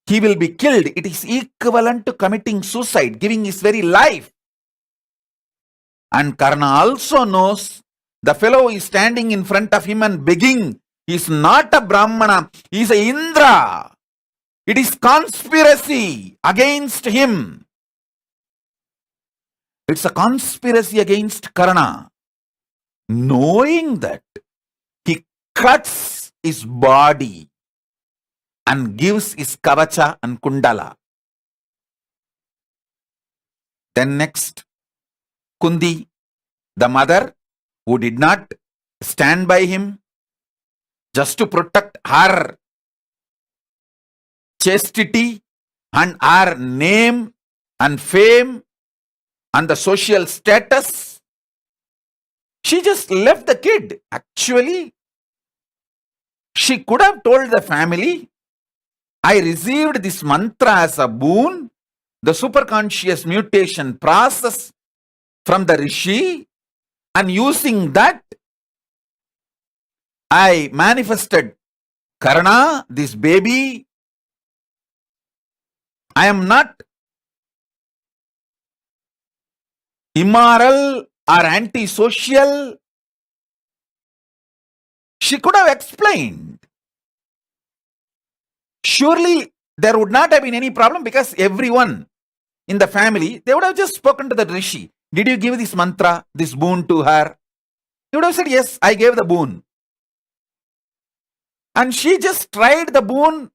he will be killed. It is equivalent to committing suicide, giving his very life. And Karna also knows the fellow is standing in front of him and begging. He is not a Brahmana, he is a Indra. It is conspiracy against him. It's a conspiracy against Karna. Knowing that, he cuts his body and gives his kavacha and kundala. Then next, Kundi, the mother who did not stand by him just to protect her chastity and her name and fame and the social status, she just left the kid. Actually, she could have told the family, I received this mantra as a boon, the superconscious mutation process from the Rishi, and using that, I manifested Karna, this baby. I am not immoral or antisocial. She could have explained. Surely there would not have been any problem, because everyone in the family, they would have just spoken to the Rishi. Did you give this mantra, this boon to her? He would have said, yes, I gave the boon. And she just tried the boon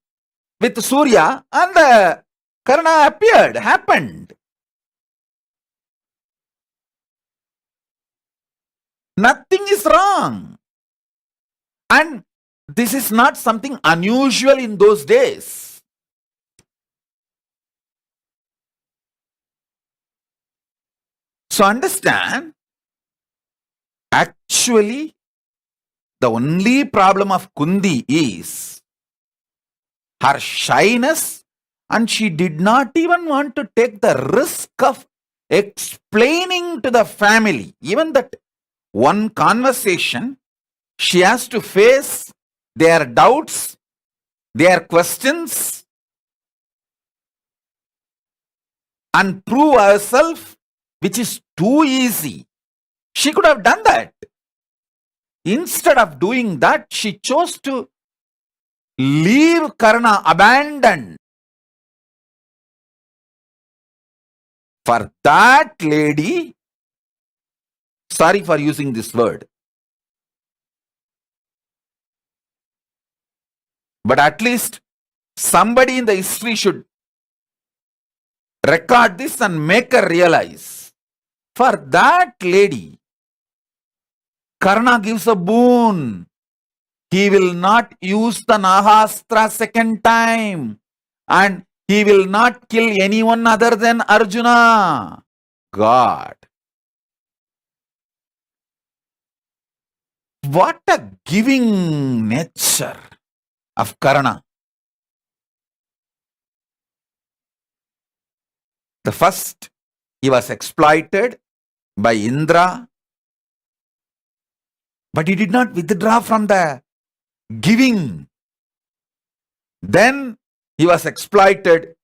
with Surya, and the Karna appeared, happened. Nothing is wrong. And this is not something unusual in those days. So understand, actually, the only problem of Kundi is her shyness, and she did not even want to take the risk of explaining to the family. Even that one conversation, she has to face their doubts, their questions, and prove herself, which is too easy. She could have done that. Instead of doing that, she chose to leave Karna abandoned. For that lady, sorry for using this word, but at least somebody in the history should record this and make her realize. For that lady, Karna gives a boon. He will not use the Nahastra second time, and he will not kill anyone other than Arjuna. God. What a giving nature of Karna. The first, he was exploited by Indra, but he did not withdraw from the giving. Then he was exploited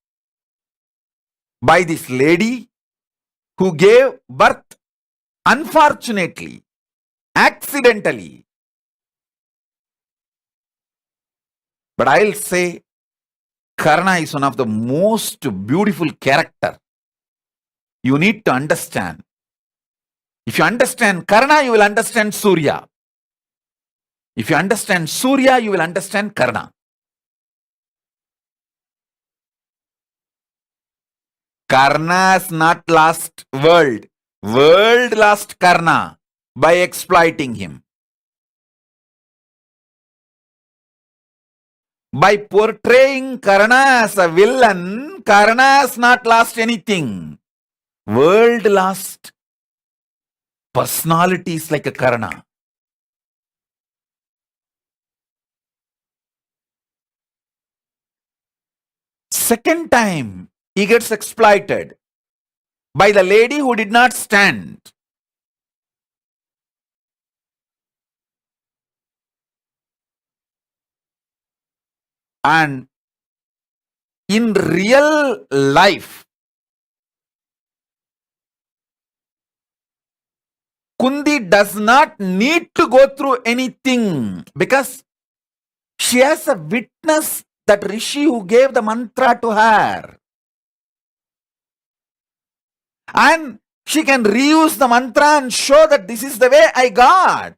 by this lady who gave birth unfortunately, accidentally. But I'll say Karna is one of the most beautiful character. You need to understand. If you understand Karna, you will understand Surya. If you understand Surya, you will understand Karna. Karna's not lost world. World lost Karna by exploiting him. By portraying Karna as a villain, Karna has not lost anything. World lost personalities like a Karna. Second time, he gets exploited by the lady who did not stand. And in real life, Kundi does not need to go through anything because she has a witness, that Rishi who gave the mantra to her. And she can reuse the mantra and show that this is the way I got.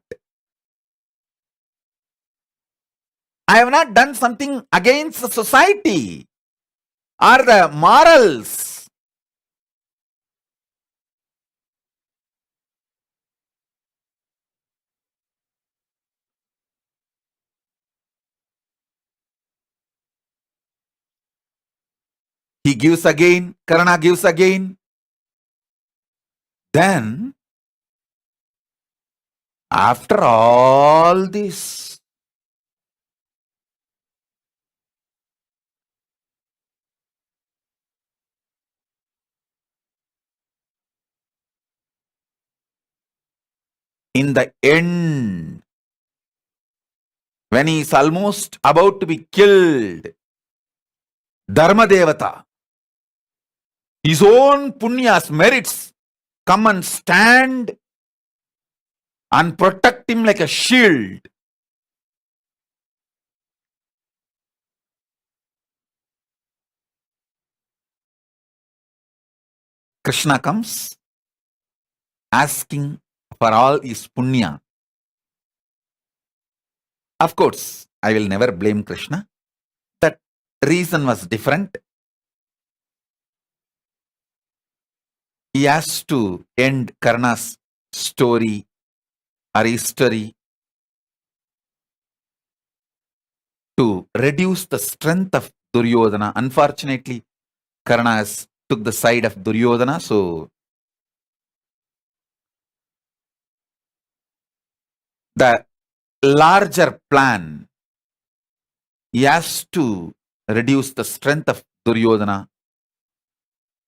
I have not done something against the society or the morals. He gives again, Karna gives again. Then, after all this, in the end, when he is almost about to be killed, Dharma Devata, his own punyas, merits, come and stand and protect him like a shield. Krishna comes asking for all his punya. Of course, I will never blame Krishna. That reason was different. He has to end Karna's story or history to reduce the strength of Duryodhana. Unfortunately, Karna has took the side of Duryodhana, so the larger plan, he has to reduce the strength of Duryodhana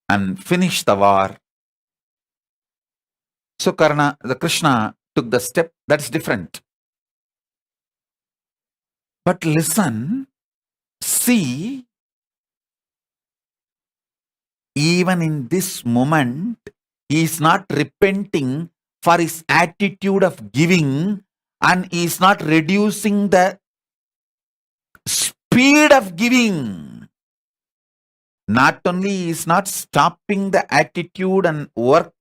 and finish the war. So the Krishna took the step. That's different. But listen, see, even in this moment, he is not repenting for his attitude of giving, and he is not reducing the speed of giving. Not only he is not stopping the attitude and work,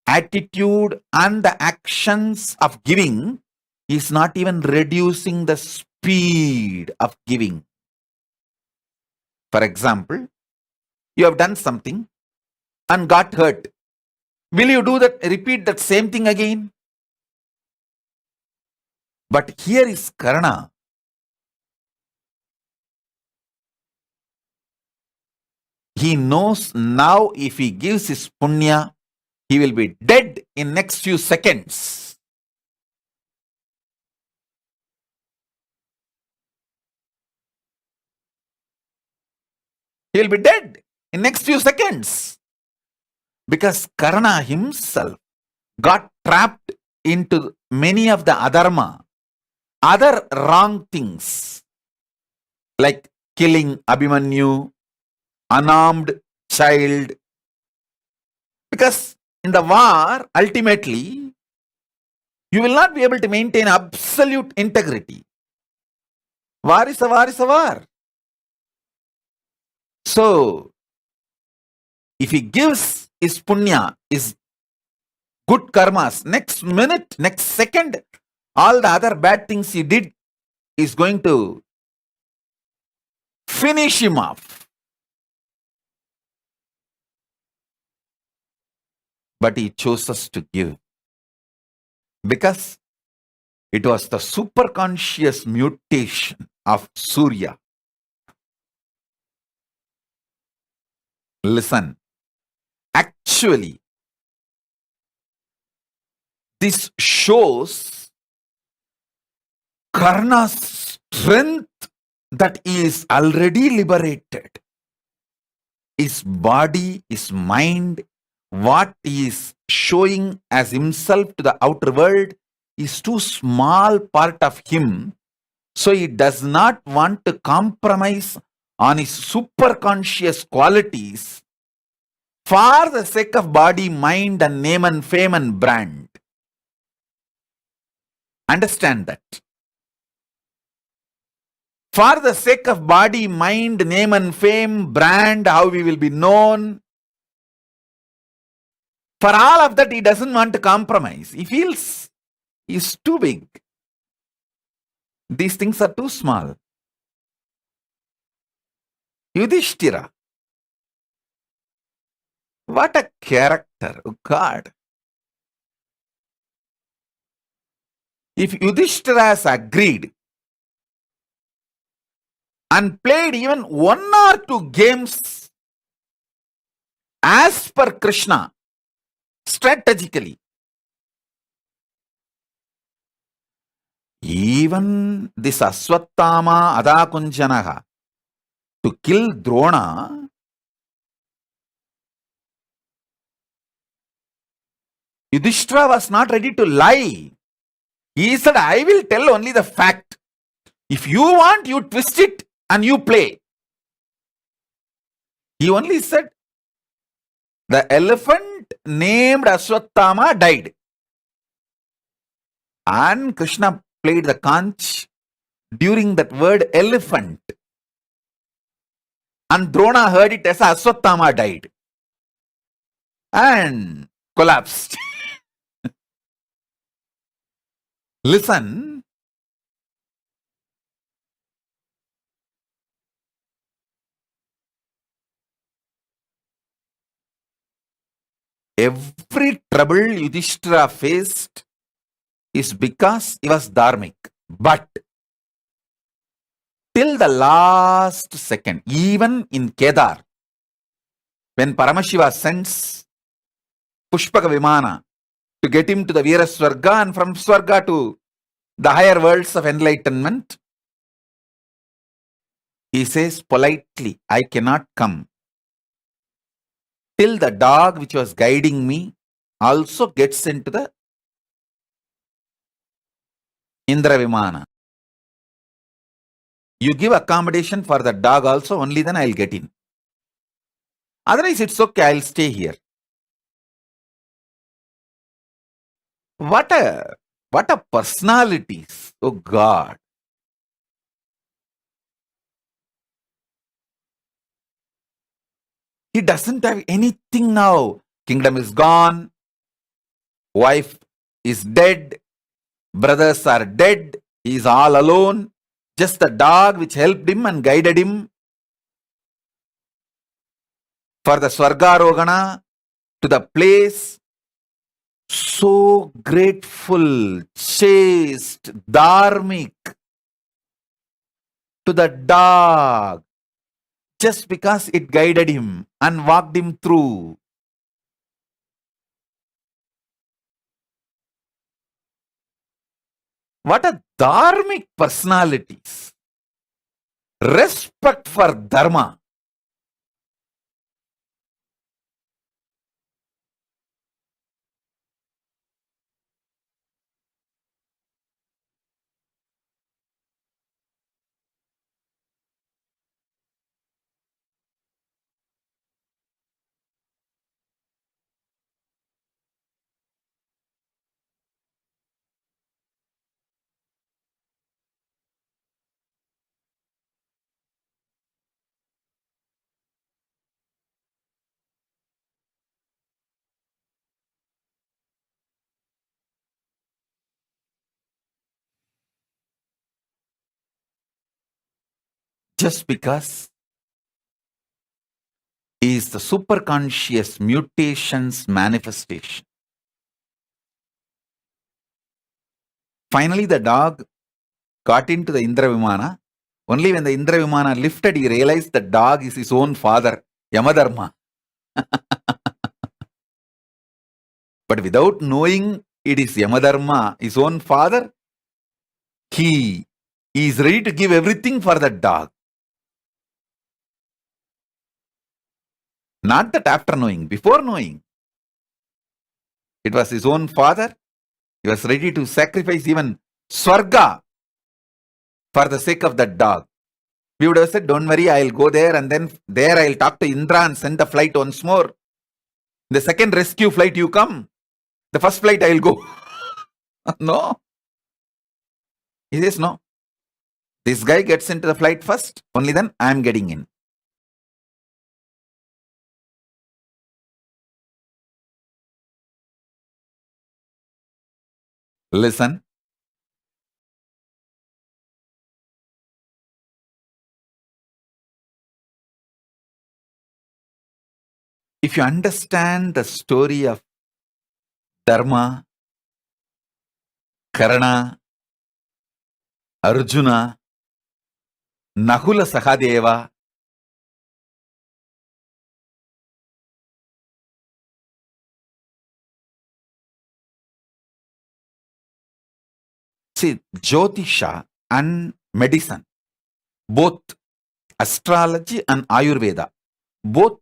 attitude and the actions of giving, he is not even reducing the speed of giving. For example, you have done something and got hurt. Will you do that, repeat that same thing again? But here is Karna. He knows now if he gives his punya, he will be dead in next few seconds. He will be dead in next few seconds. Because Karna himself got trapped into many of the adharma, other wrong things, like killing Abhimanyu, unarmed child. Because in the war, ultimately, you will not be able to maintain absolute integrity. War is a war is a war. So, if he gives his punya, his good karmas, next minute, next second, all the other bad things he did is going to finish him off. But he chose us to give. Because it was the superconscious mutation of Surya. Listen, actually, this shows Karna's strength that he is already liberated. His body, his mind, what he is showing as himself to the outer world is too small part of him. So he does not want to compromise on his superconscious qualities for the sake of body, mind, and name and fame and brand. Understand that. For the sake of body, mind, name and fame, brand, how we will be known, for all of that he doesn't want to compromise. He feels he is too big. These things are too small. Yudhishthira. What a character, oh God. If Yudhishthira has agreed and played even 1 or 2 games as per Krishna, strategically, even this Aswattama Adakunjanaha to kill Drona, Yudhishthira was not ready to lie. He said, I will tell only the fact. If you want, you twist it and you play. He only said, the elephant named Aswattama died. And Krishna played the conch during that word elephant. And Drona heard it as Aswattama died. And collapsed. Listen. Every trouble Yudhishthira faced, is because he was dharmic. But till the last second, even in Kedar, when Paramashiva sends Pushpaka Vimana to get him to the Viraswarga and from Swarga to the higher worlds of enlightenment, he says politely, I cannot come till the dog which was guiding me also gets into the Indra Vimana. You give accommodation for the dog also, only then I'll get in. Otherwise, it's okay, I'll stay here. What a personalities, oh God. He doesn't have anything now. Kingdom is gone. Wife is dead. Brothers are dead. He is all alone. Just the dog which helped him and guided him for the Swargarogana to the place. So grateful, chaste, dharmic to the dog, just because it guided him and walked him through. What a dharmic personalities. Respect for dharma. Just because he is the superconscious mutations manifestation. Finally, the dog got into the Indra Vimana. Only when the Indra Vimana lifted, he realized the dog is his own father, Yamadharma. But without knowing it is Yamadharma, his own father, he is ready to give everything for that dog. Not that after knowing, before knowing. It was his own father. He was ready to sacrifice even Swarga for the sake of that dog. We would have said, don't worry, I'll go there and then there I'll talk to Indra and send the flight once more. The second rescue flight you come. The first flight I'll go. No. He says, no. This guy gets into the flight first, only then I'm getting in. Listen. If you understand the story of Dharma, Karna, Arjuna, Nahula Sahadeva, see, Jyotisha and medicine, both astrology and Ayurveda, both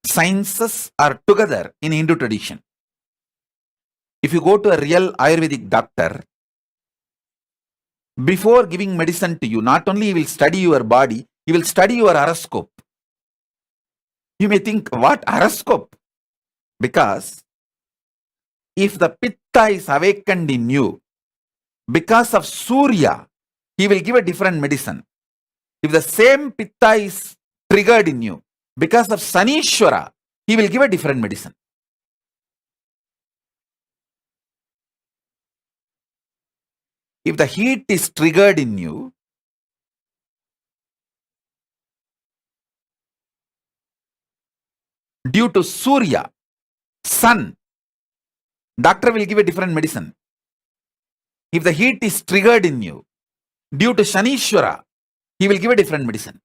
sciences are together in Hindu tradition. If you go to a real Ayurvedic doctor, before giving medicine to you, not only he will study your body, he will study your horoscope. You may think, what horoscope? Because if the Pitta is awakened in you, because of Surya, he will give a different medicine. If the same Pitta is triggered in you, because of Sanishwara, he will give a different medicine. If the heat is triggered in you, due to Surya, sun, doctor will give a different medicine. If the heat is triggered in you due to Shanishwara, he will give a different medicine.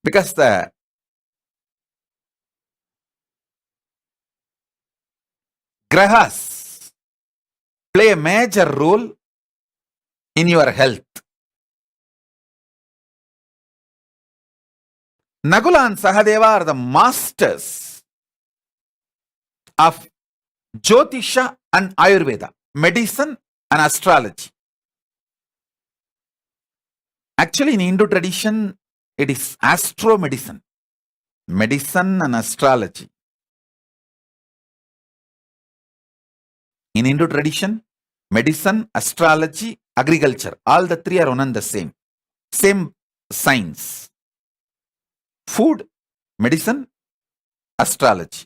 Because the grahas play a major role in your health. Nagula and Sahadeva are the masters of Jyotisha and Ayurveda, medicine and astrology. Actually, in Hindu tradition, it is astro-medicine, medicine and astrology. In Hindu tradition, medicine, astrology, agriculture, all the three are one and the same. Same science. Food, medicine, astrology.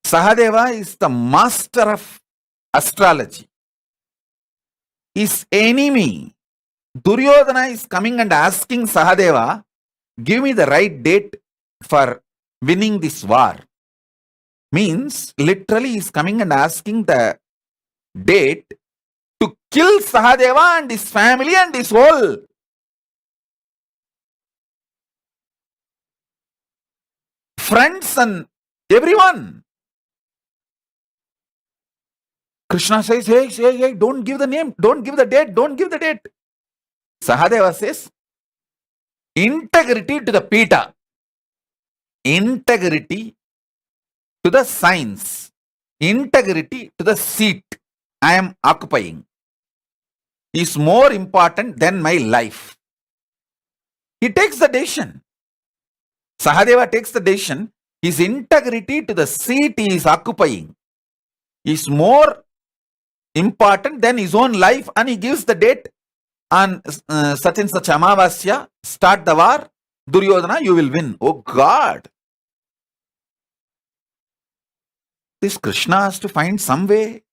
Sahadeva is the master of astrology. His enemy, Duryodhana, is coming and asking Sahadeva, give me the right date for winning this war. Means, literally, he is coming and asking the date to kill Sahadeva and his family and his whole friends and everyone. Krishna says, hey, don't give the name, don't give the date, don't give the date. Sahadeva says, integrity to the Pita, integrity to the science, integrity to the seat I am occupying is more important than my life. He takes the decision. Sahadeva takes the decision. His integrity to the seat he is occupying is more important than his own life, and he gives the date on such and such Amavasya, start the war, Duryodhana, you will win. Oh God! This Krishna has to find some way.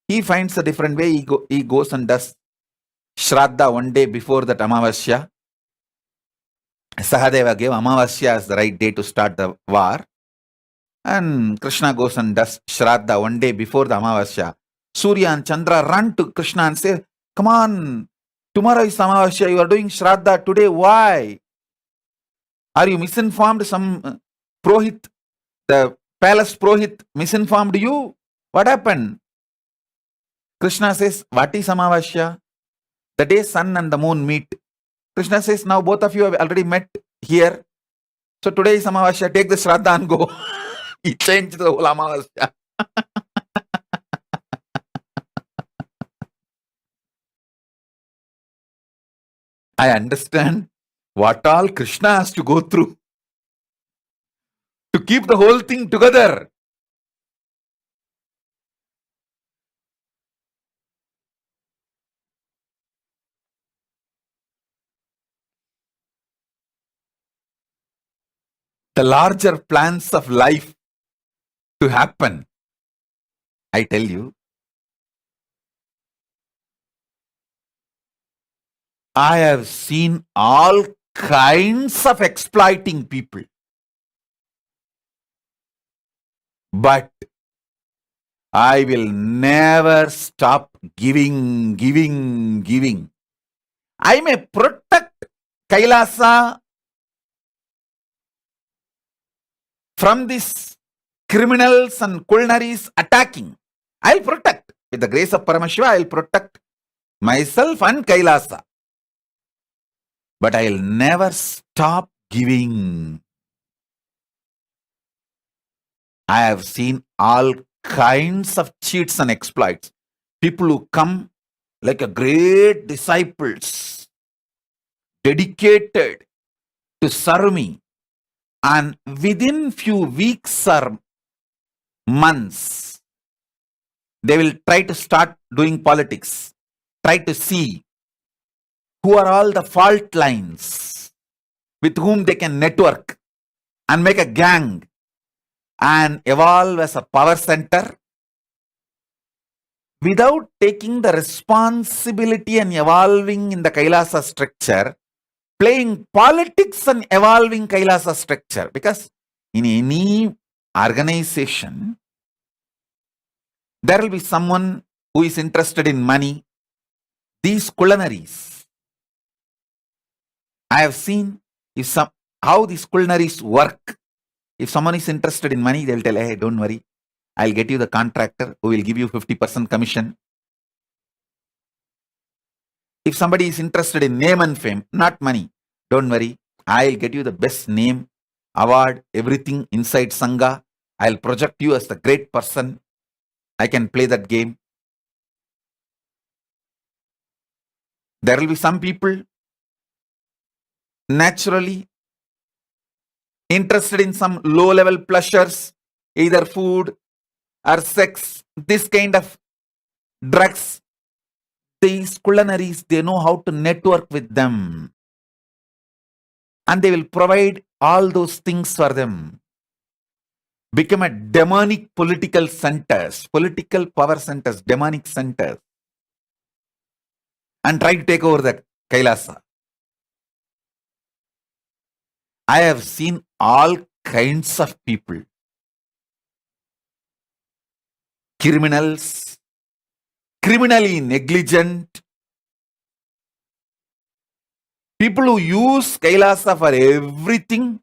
He finds a different way. He goes and does Shraddha one day before that Amavasya. Sahadeva gave Amavasya as the right day to start the war. And Krishna goes and does Shraddha one day before the Amavasya. Surya and Chandra run to Krishna and say, come on, tomorrow is Amavasya, you are doing Shraddha today, why? Are you misinformed? Some Prohit, the palace Prohit misinformed you? What happened? Krishna says, what is Amavasya? The day sun and the moon meet. Krishna says, now both of you have already met here. So today is Amavasya, take the Shraddha and go. He changed the whole Amavasya. I understand what all Krishna has to go through to keep the whole thing together. The larger plans of life to happen. I tell you, I have seen all kinds of exploiting people. But I will never stop giving. I may protect Kailasa from these criminals and culinaries attacking. I'll protect. With the grace of Paramashiva, I'll protect myself and Kailasa. But I'll never stop giving. I have seen all kinds of cheats and exploits. People who come like a great disciples, dedicated to serve me. And within few weeks or months, they will try to start doing politics, try to see who are all the fault lines with whom they can network. and make a gang and evolve as a power center without taking the responsibility and evolving in the Kailasa structure, playing politics and evolving Kailasa structure. Because in any organization, there will be someone who is interested in money. These culinaries, I have seen how these culinaries work. If someone is interested in money, they'll tell, hey, don't worry, I'll get you the contractor who will give you 50% commission. If somebody is interested in name and fame, not money, don't worry, I'll get you the best name, award, everything inside Sangha. I'll project you as the great person. I can play that game. There will be some people naturally interested in some low-level pleasures, either food or sex, this kind of drugs. These culinaries, they know how to network with them. And they will provide all those things for them. Become a demonic political centers, political power centers, demonic centers. And try to take over the Kailasa. I have seen all kinds of people. Criminals, criminally negligent, people who use Kailasa for everything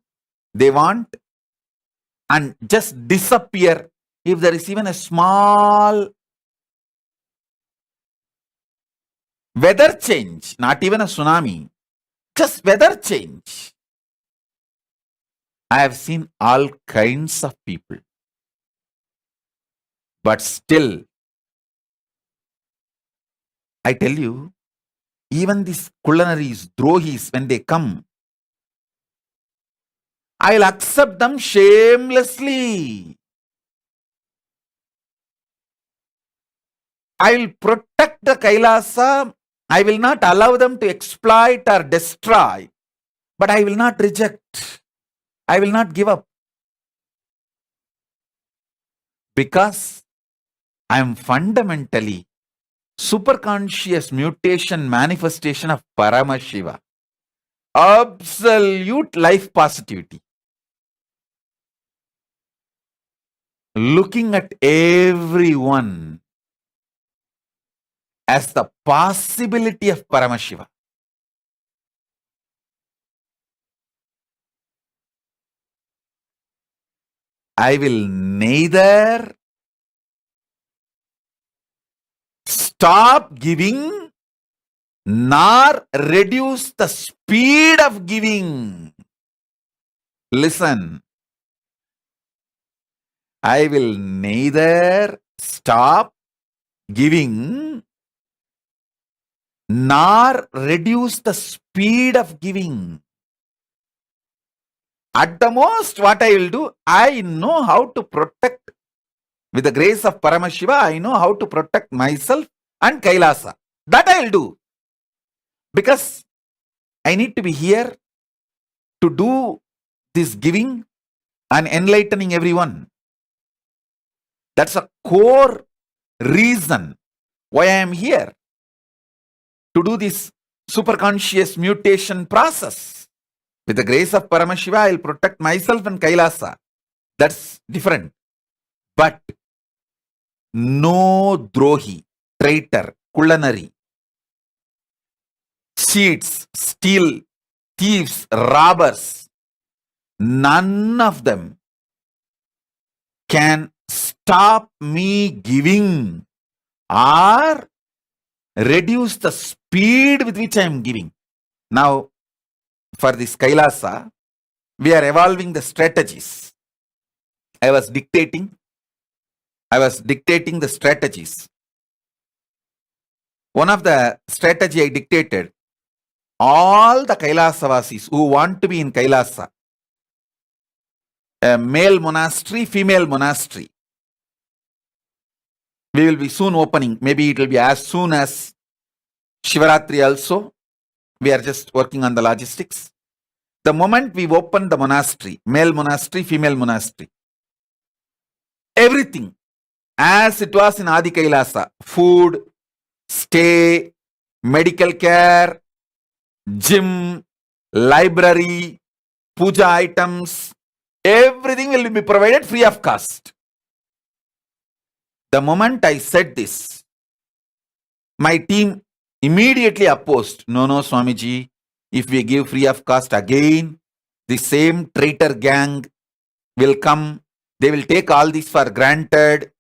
they want and just disappear if there is even a small weather change, not even a tsunami, just weather change. I have seen all kinds of people. But still, I tell you, even these culinaries, drohis, when they come, I'll accept them shamelessly. I will protect the Kailasa. I will not allow them to exploit or destroy. But I will not reject. I will not give up. Because I am fundamentally superconscious mutation manifestation of Paramashiva. Absolute life positivity. Looking at everyone as the possibility of Paramashiva. I will neither stop giving nor reduce the speed of giving. Listen, I will neither stop giving nor reduce the speed of giving. At the most, what I will do, I know how to protect, with the grace of Paramashiva, I know how to protect myself and Kailasa. That I will do. Because I need to be here to do this giving and enlightening everyone. That's a core reason why I am here. To do this superconscious mutation process. With the grace of Paramashiva, I will protect myself and Kailasa. That's different. But no drohi, traitor, culinary, cheats, steal, thieves, robbers, none of them can stop me giving or reduce the speed with which I am giving. Now, for this Kailasa, we are evolving the strategies. I was dictating the strategies. One of the strategy I dictated, all the Kailasavasis who want to be in Kailasa, a male monastery, female monastery, we will be soon opening. Maybe it will be as soon as Shivaratri also. We are just working on the logistics. The moment we open the monastery, male monastery, female monastery, everything as it was in Adi Kailasa, food, stay, medical care, gym, library, puja items, everything will be provided free of cost. The moment I said this, my team immediately opposed. No, Swamiji, if we give free of cost again, the same traitor gang will come. They will take all this for granted.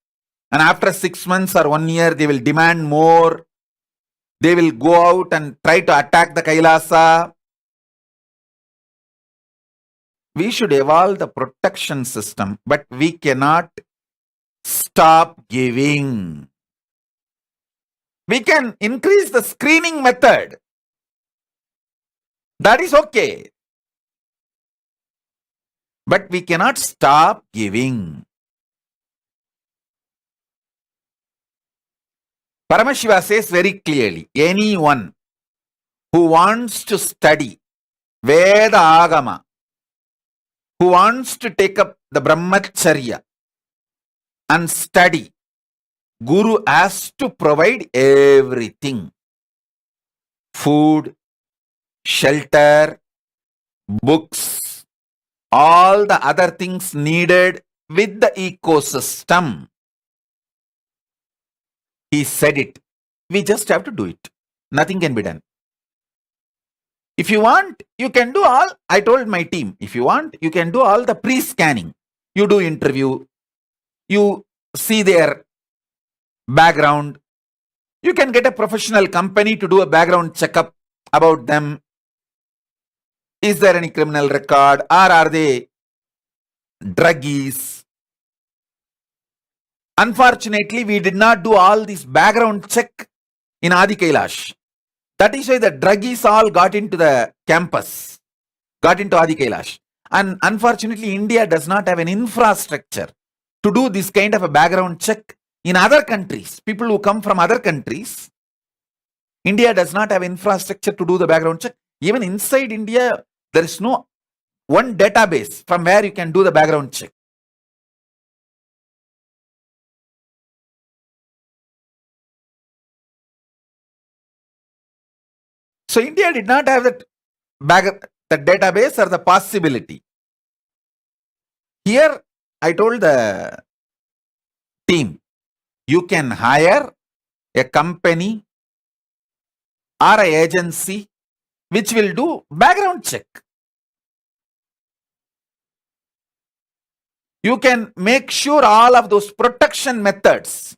And after 6 months or 1 year, they will demand more. They will go out and try to attack the Kailasa. We should evolve the protection system, but we cannot stop giving. We can increase the screening method. That is okay. But we cannot stop giving. Paramashiva says very clearly, anyone who wants to study Veda Agama, who wants to take up the Brahmacharya and study, Guru has to provide everything. Food, shelter, books, all the other things needed with the ecosystem. He said it. We just have to do it. Nothing can be done. If you want, you can do all. I told my team, if you want, you can do all the pre-scanning. You do interview. You see their background. You can get a professional company to do a background checkup about them. Is there any criminal record, or are they druggies? Unfortunately, we did not do all this background check in Adi Kailash. That is why the druggies all got into the campus, got into Adi Kailash. And unfortunately, India does not have an infrastructure to do this kind of a background check in other countries. People who come from other countries, India does not have infrastructure to do the background check. Even inside India, there is no one database from where you can do the background check. So India did not have the database or the possibility. Here, I told the team, you can hire a company or an agency which will do background check. You can make sure all of those protection methods,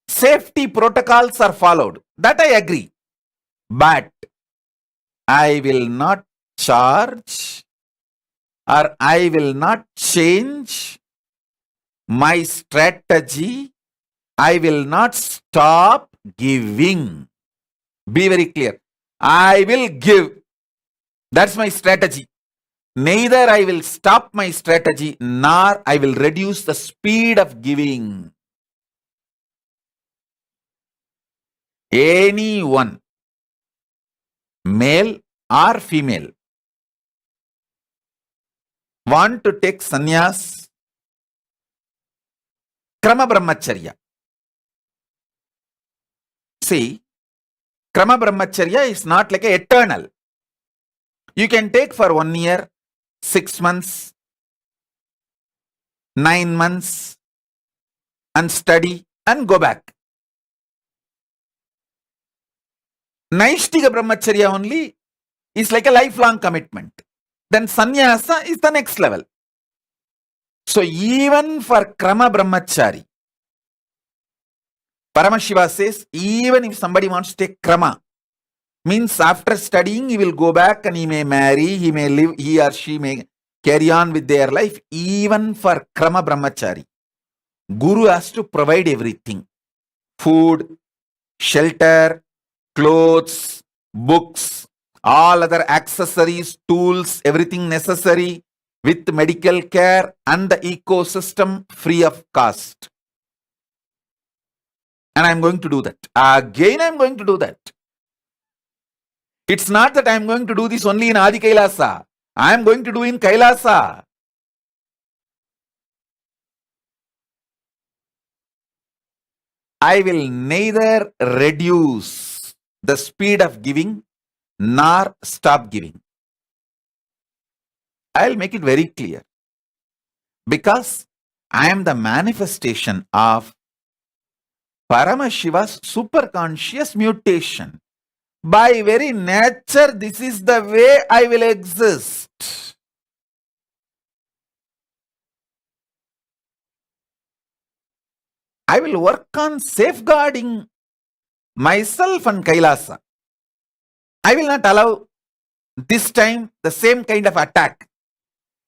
safety protocols are followed. That I agree. But I will not charge or I will not change my strategy. I will not stop giving. Be very clear. I will give. That's my strategy. Neither I will stop my strategy nor I will reduce the speed of giving. Anyone, male or female, want to take sannyas, krama brahmacharya. See, krama brahmacharya is not like an eternal. You can take for 1 year, 6 months, 9 months and study and go back. Naishtika brahmacharya only is like a lifelong commitment. Then sannyasa is the next level. So even for krama brahmachari, Paramashiva says, even if somebody wants to take krama, means after studying he will go back and he may marry, he may live, he or she may carry on with their life. Even for krama brahmachari, Guru has to provide everything. Food, shelter, clothes, books, all other accessories, tools, everything necessary with medical care and the ecosystem free of cost. And I am going to do that. Again, I am going to do that. It's not that I am going to do this only in Adi Kailasa. I am going to do in Kailasa. I will neither reduce the speed of giving nor stop giving. I will make it very clear. Because I am the manifestation of Paramashiva's superconscious mutation. By very nature, this is the way I will exist. I will work on safeguarding myself and Kailasa. I will not allow this time the same kind of attack,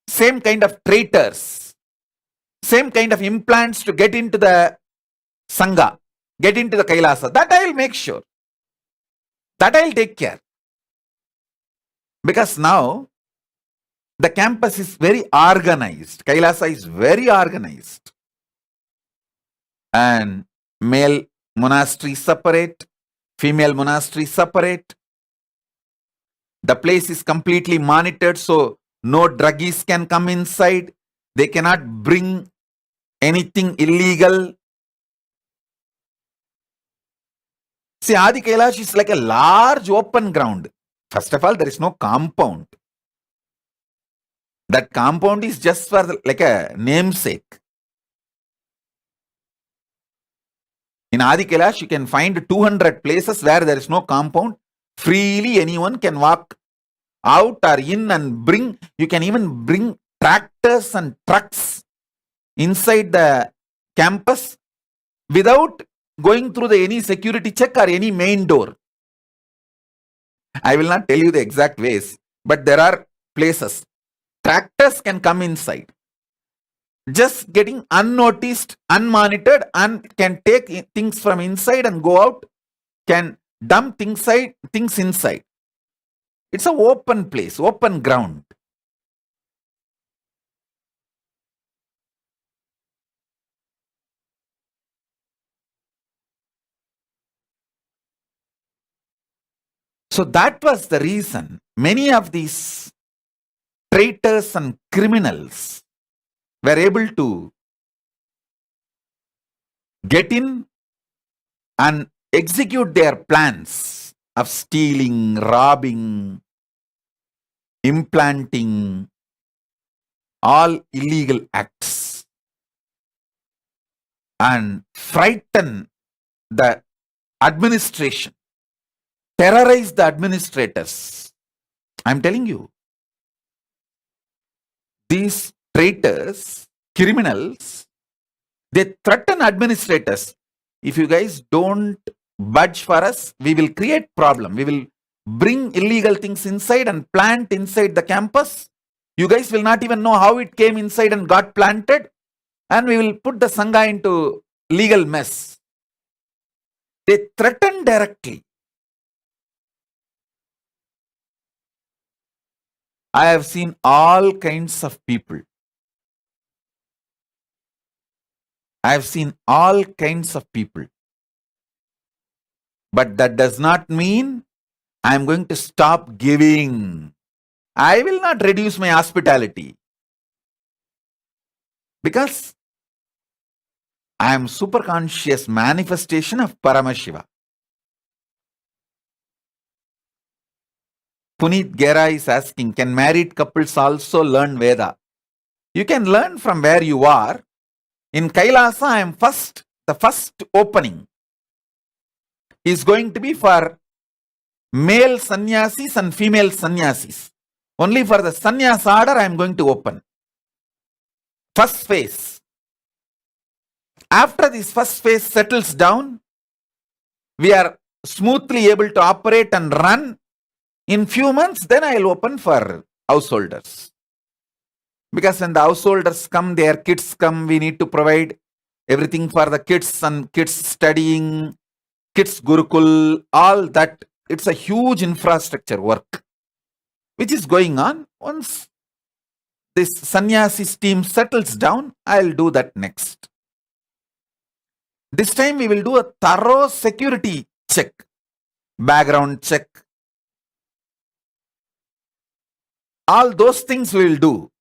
same kind of traitors, same kind of implants to get into the Sangha, get into the Kailasa. That I will make sure. That I will take care. Because now the campus is very organized. Kailasa is very organized. And male monastery separate, female monastery separate. The place is completely monitored, so no druggies can come inside. They cannot bring anything illegal. See, Adi Kailash is like a large open ground. First of all, there is no compound. That compound is just for like a namesake. In Adi Kailash, you can find 200 places where there is no compound. Freely anyone can walk out or in and bring. You can even bring tractors and trucks inside the campus without going through any security check or any main door. I will not tell you the exact ways, but there are places. Tractors can come inside. Just getting unnoticed, unmonitored, and can take things from inside and go out, can dump things inside. It's an open place, open ground. So that was the reason many of these traitors and criminals were able to get in and execute their plans of stealing, robbing, implanting, all illegal acts, and frighten the administration, terrorize the administrators. I'm telling you, these traitors, criminals, they threaten administrators. If you guys don't budge for us, we will create problem. We will bring illegal things inside and plant inside the campus. You guys will not even know how it came inside and got planted. And we will put the Sangha into legal mess. They threaten directly. I have seen all kinds of people. I have seen all kinds of people. But that does not mean I am going to stop giving. I will not reduce my hospitality. Because I am superconscious manifestation of Paramashiva. Puneet Gera is asking, can married couples also learn Veda? You can learn from where you are. In Kailasa, I am the first opening is going to be for male sannyasis and female sannyasis. Only for the sannyas order I am going to open. First phase. After this first phase settles down, we are smoothly able to operate and run. In few months, then I will open for householders. Because when the householders come, their kids come, we need to provide everything for the kids and kids studying, kids Gurukul, all that. It's a huge infrastructure work which is going on. Once this sannyasis team settles down, I'll do that next. This time we will do a thorough security check, background check. All those things we will do,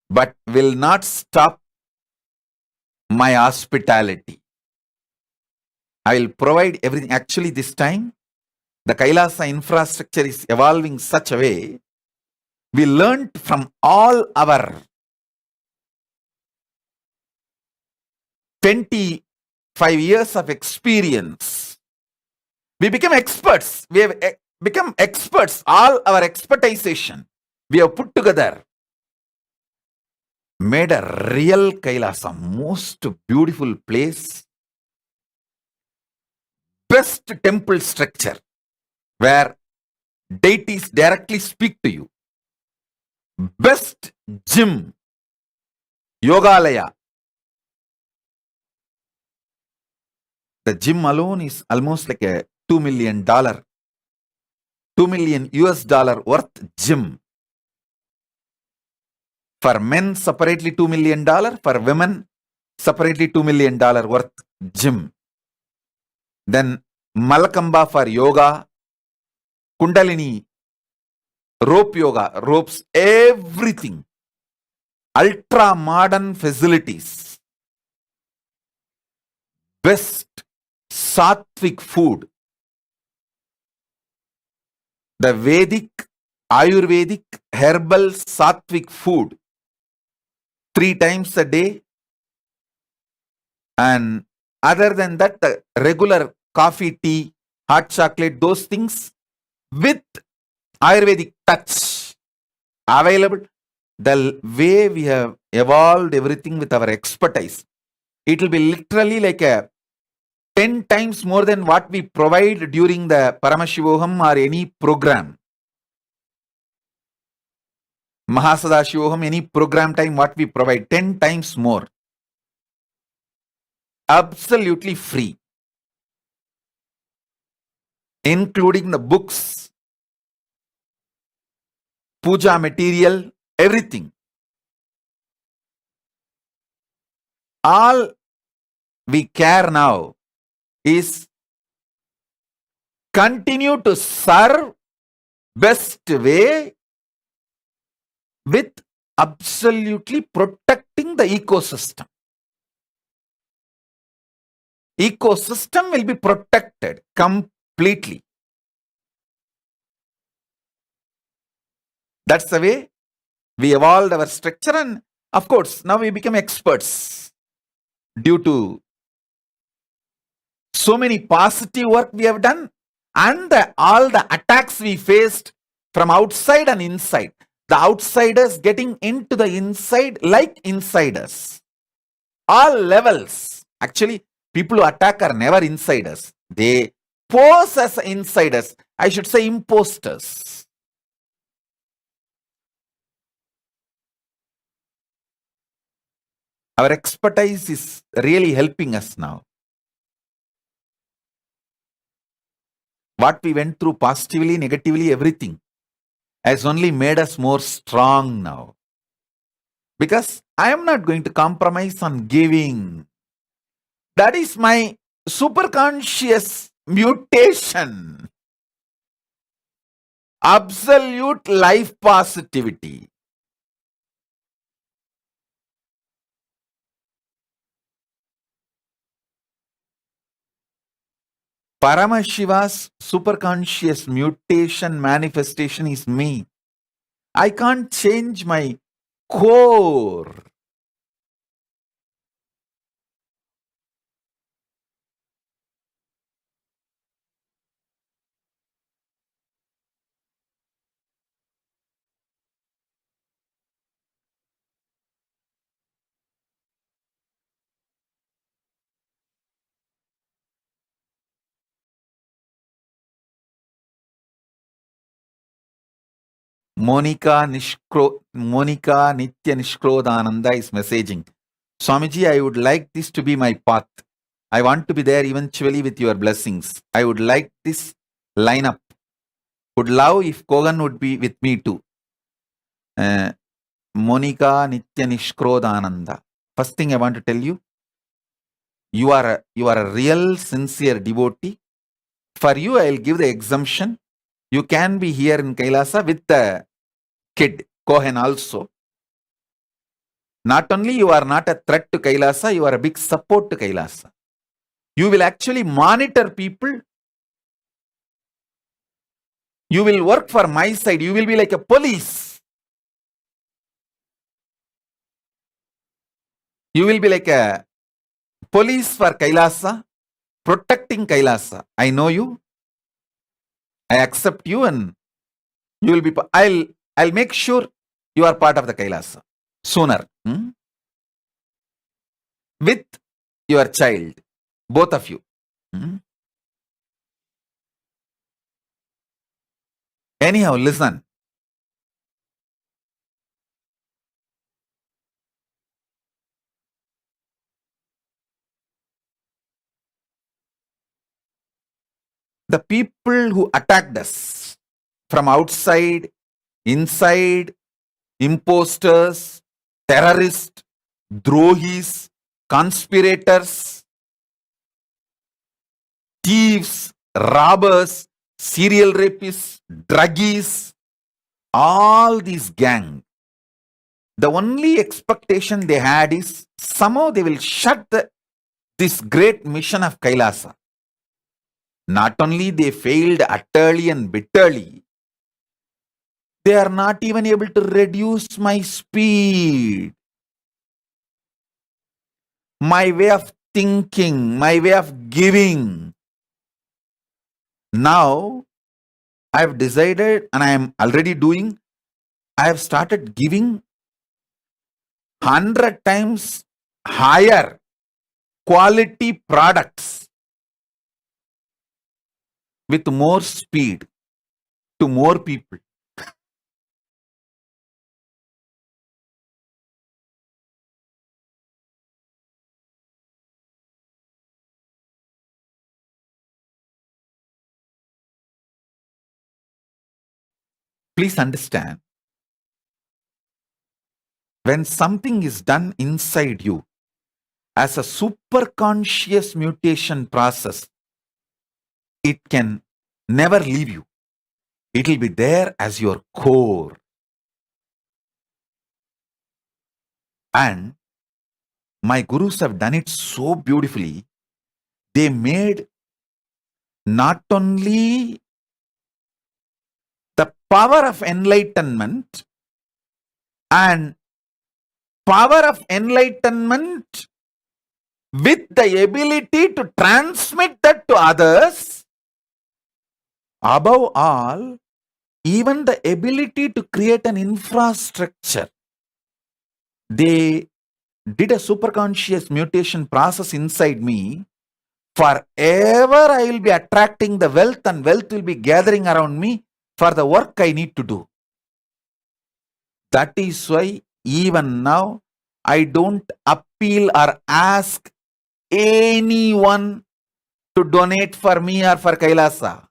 but will not stop my hospitality. I will provide everything. Actually, this time, the Kailasa infrastructure is evolving such a way, we learned from all our 25 years of experience. We become experts. We have become experts. All our expertization we have put together, made a real Kailasa, most beautiful place, best temple structure where deities directly speak to you, best gym, yogalaya. The gym alone is almost like a $2 million, $2 million US dollar worth gym. For men, separately $2 million. For women, separately $2 million worth gym. Then Malakamba for yoga, Kundalini, rope yoga, ropes, everything. Ultra modern facilities. Best sattvic food. The Vedic, Ayurvedic, herbal sattvic food. 3 times a day. And other than that, the regular coffee, tea, hot chocolate, those things with Ayurvedic touch available. The way we have evolved everything with our expertise, it will be literally like a 10 times more than what we provide during the Paramashivoham or any program. Mahasadashivoham, any program time, what we provide, 10 times more. Absolutely free. Including the books, puja material, everything. All we care now is continue to serve best way with absolutely protecting the ecosystem. Ecosystem will be protected completely. That's the way we evolved our structure, and of course now we become experts due to so many positive work we have done and all the attacks we faced from outside and inside. The outsiders getting into the inside like insiders. All levels. Actually, people who attack are never insiders. They pose as insiders. I should say imposters. Our expertise is really helping us now. What we went through positively, negatively, everything has only made us more strong now. Because I am not going to compromise on giving. That is my superconscious mutation. Absolute life positivity. Paramashiva's superconscious mutation manifestation is me. I can't change my core. Monica Nithya Nishkrodananda is messaging. Swamiji, I would like this to be my path. I want to be there eventually with your blessings. I would like this lineup. Would love if Kogan would be with me too. Monica Nithya Nishkrodananda. First thing I want to tell you, you are a real sincere devotee. For you, I will give the exemption. You can be here in Kailasa with the kid, Cohen also. Not only you are not a threat to Kailasa, you are a big support to Kailasa. You will actually monitor people. You will work for my side. You will be like a police. You will be like a police for Kailasa, protecting Kailasa. I know you. I accept you, and you will be. I'll make sure you are part of the Kailasa sooner. With your child, both of you. Anyhow, listen. The people who attacked us from outside, inside, imposters, terrorists, drohis, conspirators, thieves, robbers, serial rapists, druggies, all these gang. The only expectation they had is somehow they will shut this great mission of Kailasa. Not only they failed utterly and bitterly, they are not even able to reduce my speed, my way of thinking, my way of giving. Now, I have decided, and I am already doing, I have started giving 100 times higher quality products with more speed to more people. Please understand, when something is done inside you as a superconscious mutation process, it can never leave you. It will be there as your core. And my gurus have done it so beautifully. They made not only the power of enlightenment and power of enlightenment with the ability to transmit that to others, above all, even the ability to create an infrastructure. They did a superconscious mutation process inside me. Forever I will be attracting the wealth, and wealth will be gathering around me for the work I need to do. That is why even now I don't appeal or ask anyone to donate for me or for Kailasa.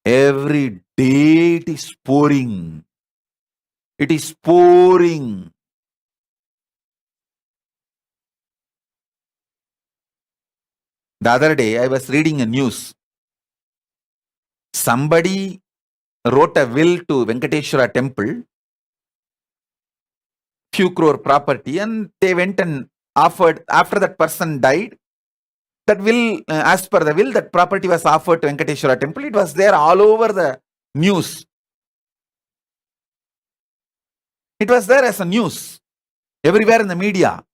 Every day it is pouring. It is pouring. The other day I was reading a news. Somebody wrote a will to Venkateshwara temple, few crore property, and they went and offered, after that person died, that will, as per the will, that property was offered to Venkateshwara temple. It was there all over the news. It was there as a news, everywhere in the media.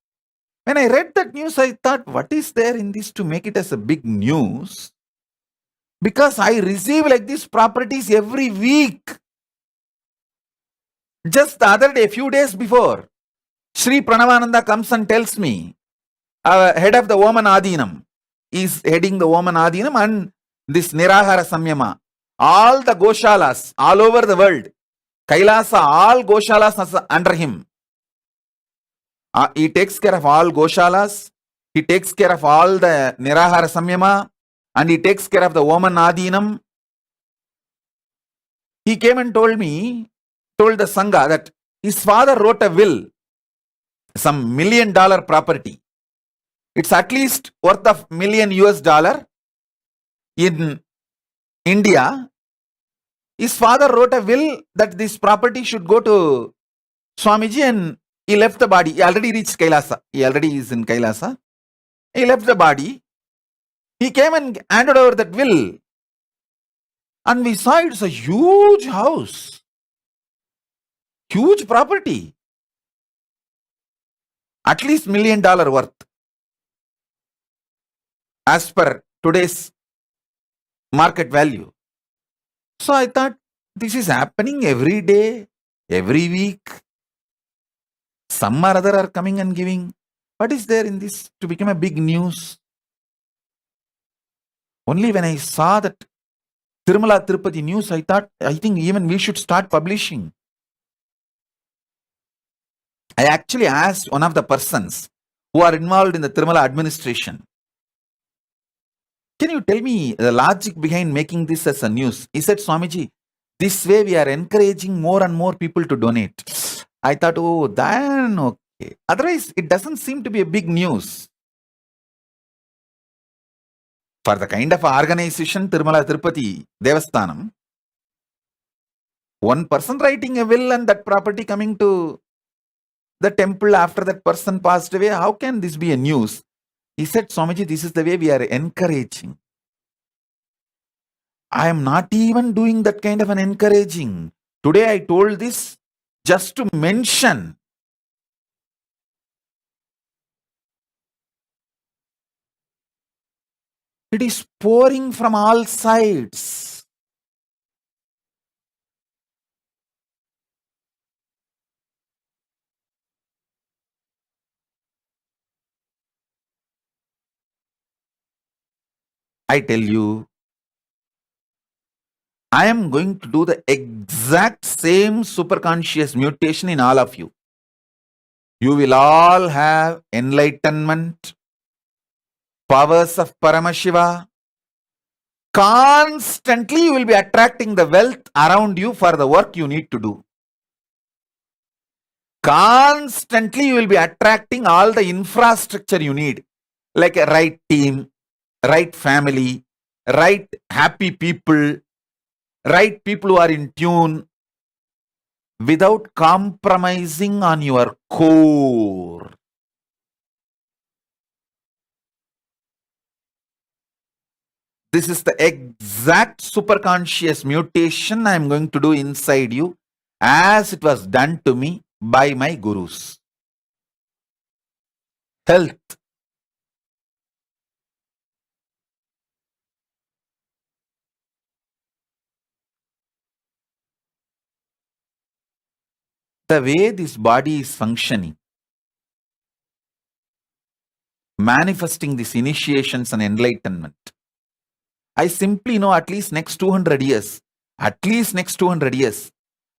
When I read that news, I thought, what is there in this to make it as a big news? Because I receive like these properties every week. Just the other day, a few days before, Sri Pranavananda comes and tells me, head of the Woman Adinam, is heading the Woman Adinam and this Nirahara Samyama. All the Goshalas all over the world, Kailasa, all Goshalas are under him. He takes care of all Goshalas, he takes care of all the Nirahara Samyama, and he takes care of the Woman Adinam. He came and told the Sangha that his father wrote a will, some $1 million property. It's at least worth of $1 million in India. His father wrote a will that this property should go to Swamiji, and he left the body. He already reached Kailasa. He already is in Kailasa. He left the body. He came and handed over that will. And we saw it's a huge house. Huge property. At least $1 million worth. As per today's market value. So I thought, this is happening every day, every week. Some or other are coming and giving. What is there in this to become a big news? Only when I saw that Tirumala Tirupati news, I thought, I think even we should start publishing. I actually asked one of the persons who are involved in the Tirumala administration, can you tell me the logic behind making this as a news? He said, Swamiji, this way we are encouraging more and more people to donate. I thought, oh, then okay. Otherwise, it doesn't seem to be a big news. For the kind of organization, Tirumala Tirupati Devasthanam, one person writing a will and that property coming to the temple after that person passed away, how can this be a news? He said, Swamiji, this is the way we are encouraging. I am not even doing that kind of an encouraging. Today I told this just to mention. It is pouring from all sides. I tell you, I am going to do the exact same superconscious mutation in all of you. You will all have enlightenment, powers of Paramashiva. Constantly you will be attracting the wealth around you for the work you need to do. Constantly you will be attracting all the infrastructure you need, like a right team, right family, right happy people, right people who are in tune, without compromising on your core. This is the exact superconscious mutation I am going to do inside you, as it was done to me by my gurus. Health. The way this body is functioning, manifesting these initiations and enlightenment, I simply know at least next 200 years, I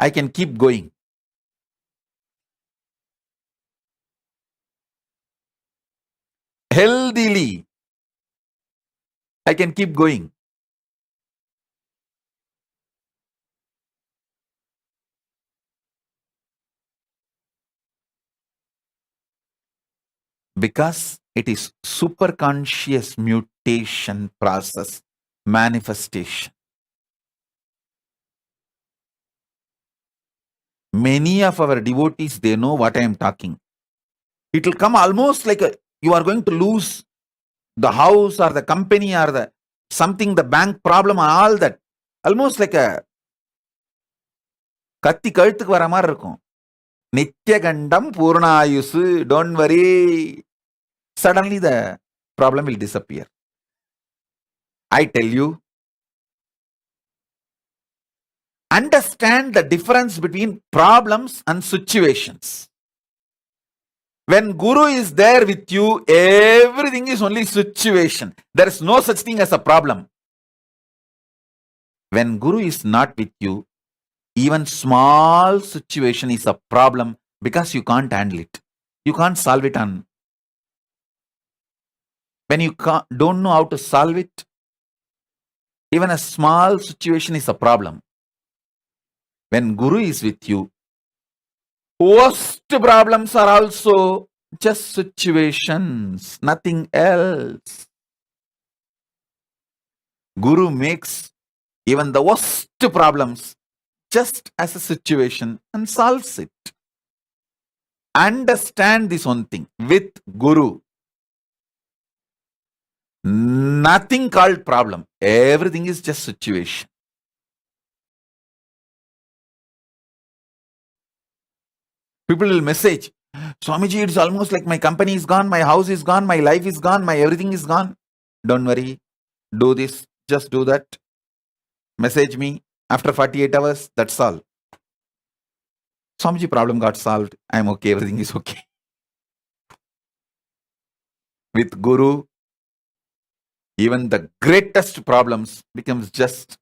can keep going. Healthily, I can keep going. Because it is superconscious mutation process, manifestation. Many of our devotees, they know what I am talking. It will come almost like you are going to lose the house or the company or the something, the bank problem or all that. Almost like a கத்தி கழுத்துக்கு வர மாதிரி இருக்கும். நித்யகண்டம் பூர்ணாயுசு, don't worry. Suddenly the problem will disappear. I tell you, understand the difference between problems and situations. When Guru is there with you, everything is only situation. There is no such thing as a problem. When Guru is not with you, even small situation is a problem because you can't handle it. You can't solve it on. When you don't know how to solve it, even a small situation is a problem. When Guru is with you, worst problems are also just situations, nothing else. Guru makes even the worst problems just as a situation and solves it. Understand this one thing. With Guru, nothing called problem. Everything is just situation. People will message, Swamiji, it's almost like my company is gone, my house is gone, my life is gone, my everything is gone. Don't worry. Do this. Just do that. Message me after 48 hours. That's all. Swamiji, problem got solved. I'm okay. Everything is okay. With Guru, even the greatest problems becomes just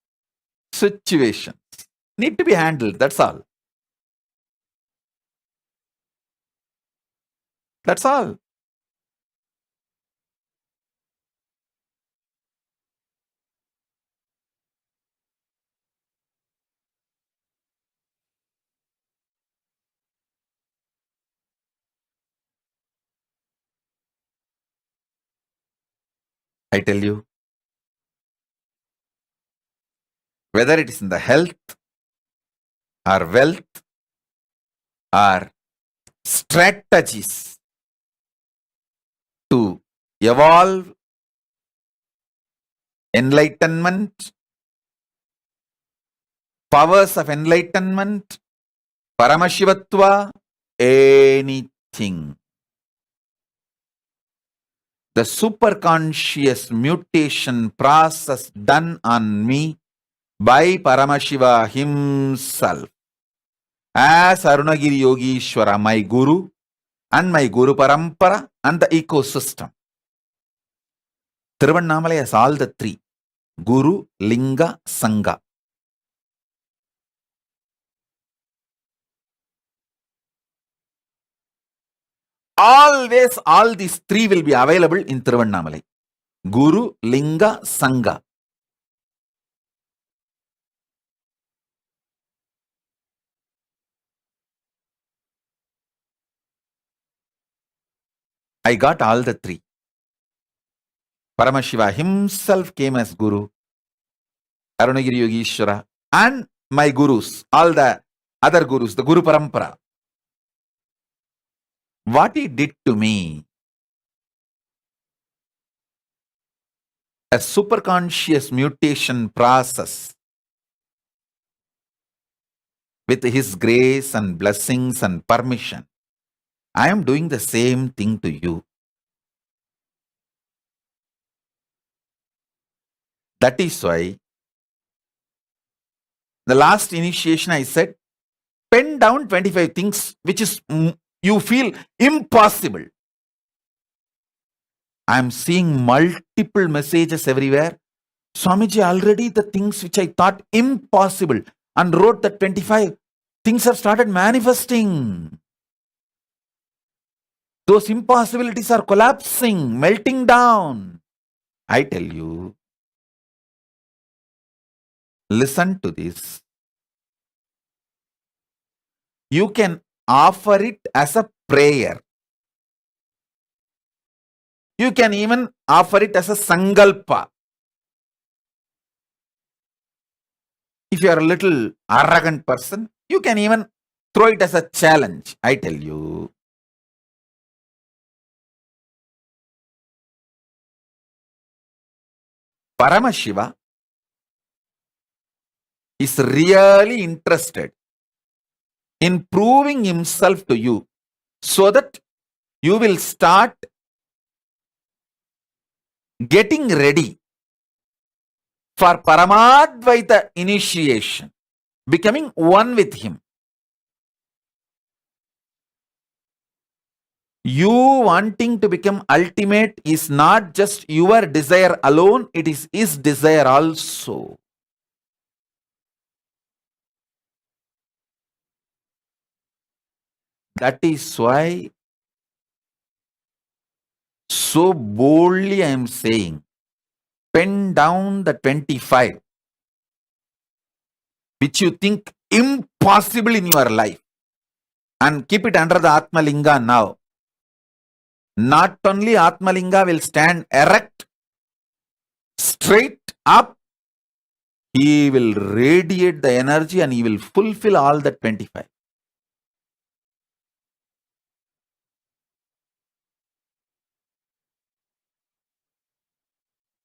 situations. Need to be handled. That's all. That's all. I tell you, whether it is in the health or wealth or strategies to evolve, enlightenment, powers of enlightenment, Paramashivatva, anything. The superconscious mutation process done on me by Paramashiva himself as Arunagiri Yogishwara, my Guru and my Guru Parampara and the ecosystem. Tiruvannamalai has all the three: Guru, Linga, Sangha. Always all these three will be available in Tiruvannamalai. Guru, Linga, Sangha. I got all the three. Paramashiva himself came as Guru, Arunagiri Yogishwara, and my Gurus, all the other Gurus, the Guru Parampara. What he did to me, a superconscious mutation process with his grace and blessings and permission. I am doing the same thing to you. That is why the last initiation I said, pen down 25 things which is you feel impossible. I am seeing multiple messages everywhere. Swamiji, already the things which I thought impossible and wrote the 25 things have started manifesting. Those impossibilities are collapsing, melting down. I tell you, listen to this. You can offer it as a prayer. You can even offer it as a sangalpa. If you are a little arrogant person, you can even throw it as a challenge. I tell you. Paramashiva is really interested in proving himself to you so that you will start getting ready for Paramadvaita initiation, becoming one with him. You wanting to become ultimate is not just your desire alone, it is his desire also. That is why so boldly I am saying, pen down the 25 which you think impossible in your life and keep it under the Atmalinga now. Not only Atmalinga will stand erect, straight up, He will radiate the energy and he will fulfill all the 25.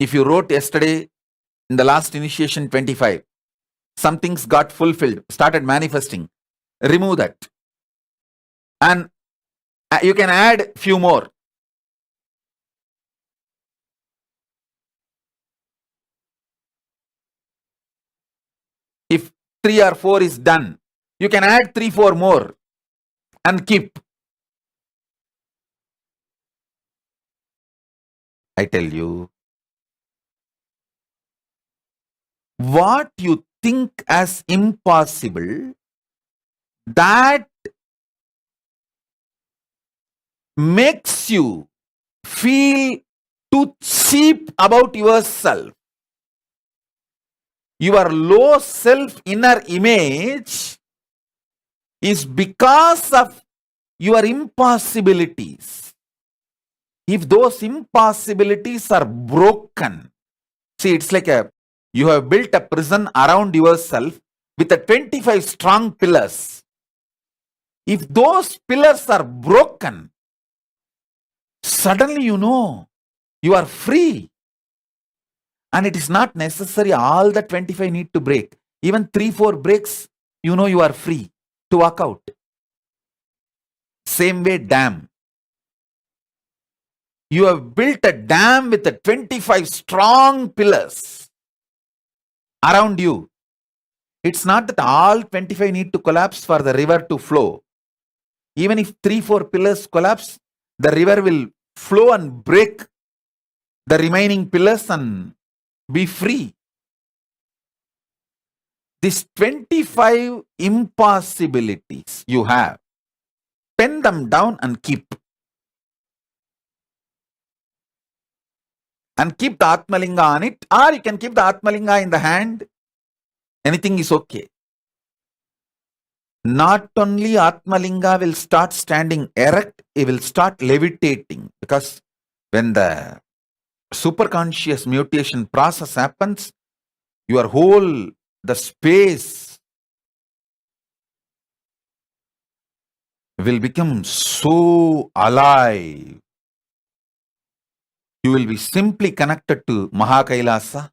If you wrote yesterday in the last initiation 25, some things got fulfilled, started manifesting, remove that. And you can add few more. If 3 or 4 is done, you can add 3, 4 more and keep. I tell you, what you think as impossible, that makes you feel too cheap about yourself. Your low self inner image is because of your impossibilities. If those impossibilities are broken, see, it's like you have built a prison around yourself with 25 strong pillars. If those pillars are broken, suddenly you know you are free. And it is not necessary all the 25 need to break. Even 3, 4 breaks, you know you are free to walk out. Same way, dam. You have built a dam with 25 strong pillars around you. It's not that all 25 need to collapse for the river to flow. Even if 3, 4 pillars collapse, the river will flow and break the remaining pillars and be free. These 25 impossibilities you have, pen them down and keep. And keep the Atmalinga on it, or you can keep the Atmalinga in the hand. Anything is okay. Not only Atmalinga will start standing erect, it will start levitating. Because when the superconscious mutation process happens, your whole, the space will become so alive. You will be simply connected to KAILASA.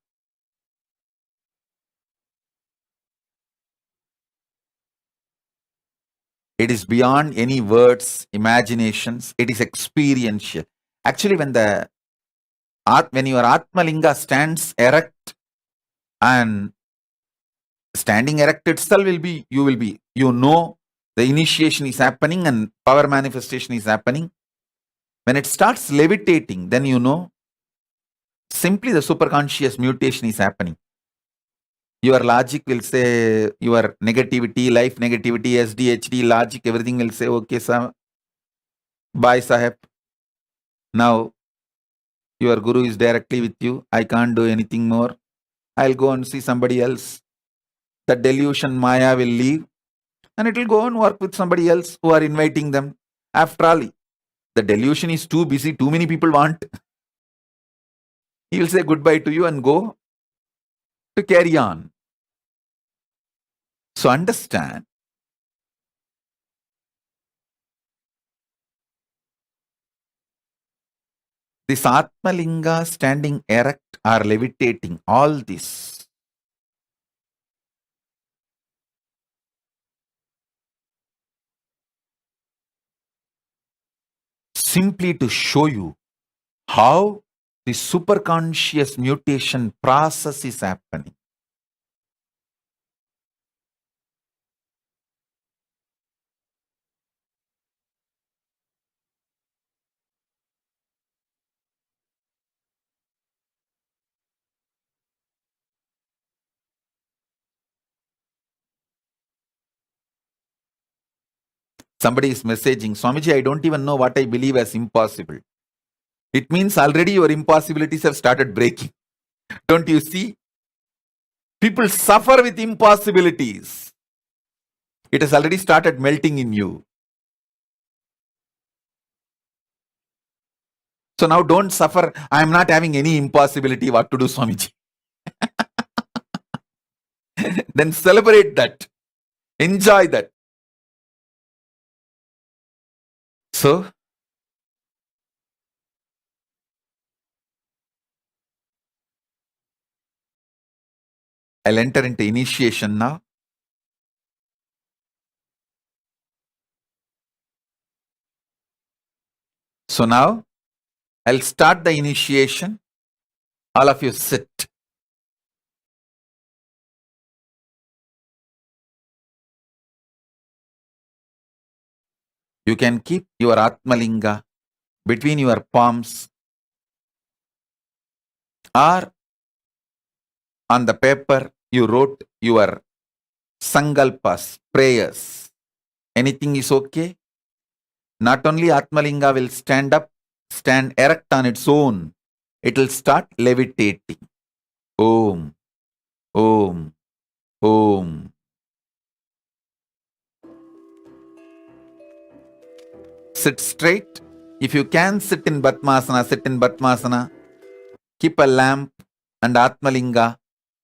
It is beyond any words, imaginations. It is experiential. Actually, when your Atmalinga stands erect, and standing erect itself you know the initiation is happening and power manifestation is happening. When it starts levitating, then you know simply the superconscious mutation is happening. Your logic will say, your negativity, life negativity, SDHD, logic, everything will say, okay, sir, bye, Sahib. Now, your guru is directly with you. I can't do anything more. I'll go and see somebody else. The delusion Maya will leave and it will go and work with somebody else who are inviting them. After all, the delusion is too busy, too many people want. He will say goodbye to you and go to carry on. So understand, this Atmalinga standing erect or levitating, all this simply to show you how the superconscious mutation process is happening. Somebody is messaging, Swamiji, I don't even know what I believe as impossible. It means already your impossibilities have started breaking. Don't you see? People suffer with impossibilities. It has already started melting in you. So now don't suffer. I am not having any impossibility. What to do, Swamiji? Then celebrate that. Enjoy that. So, I'll enter into initiation now. So now, I'll start the initiation. All of you sit. You can keep your Atmalinga between your palms or on the paper you wrote your sankalpas, prayers. Anything is okay. Not only Atmalinga will stand up, stand erect on its own, it will start levitating. Om, Om, Om. Sit straight. If you can sit in Padmasana, sit in Padmasana. Keep a lamp and Atmalinga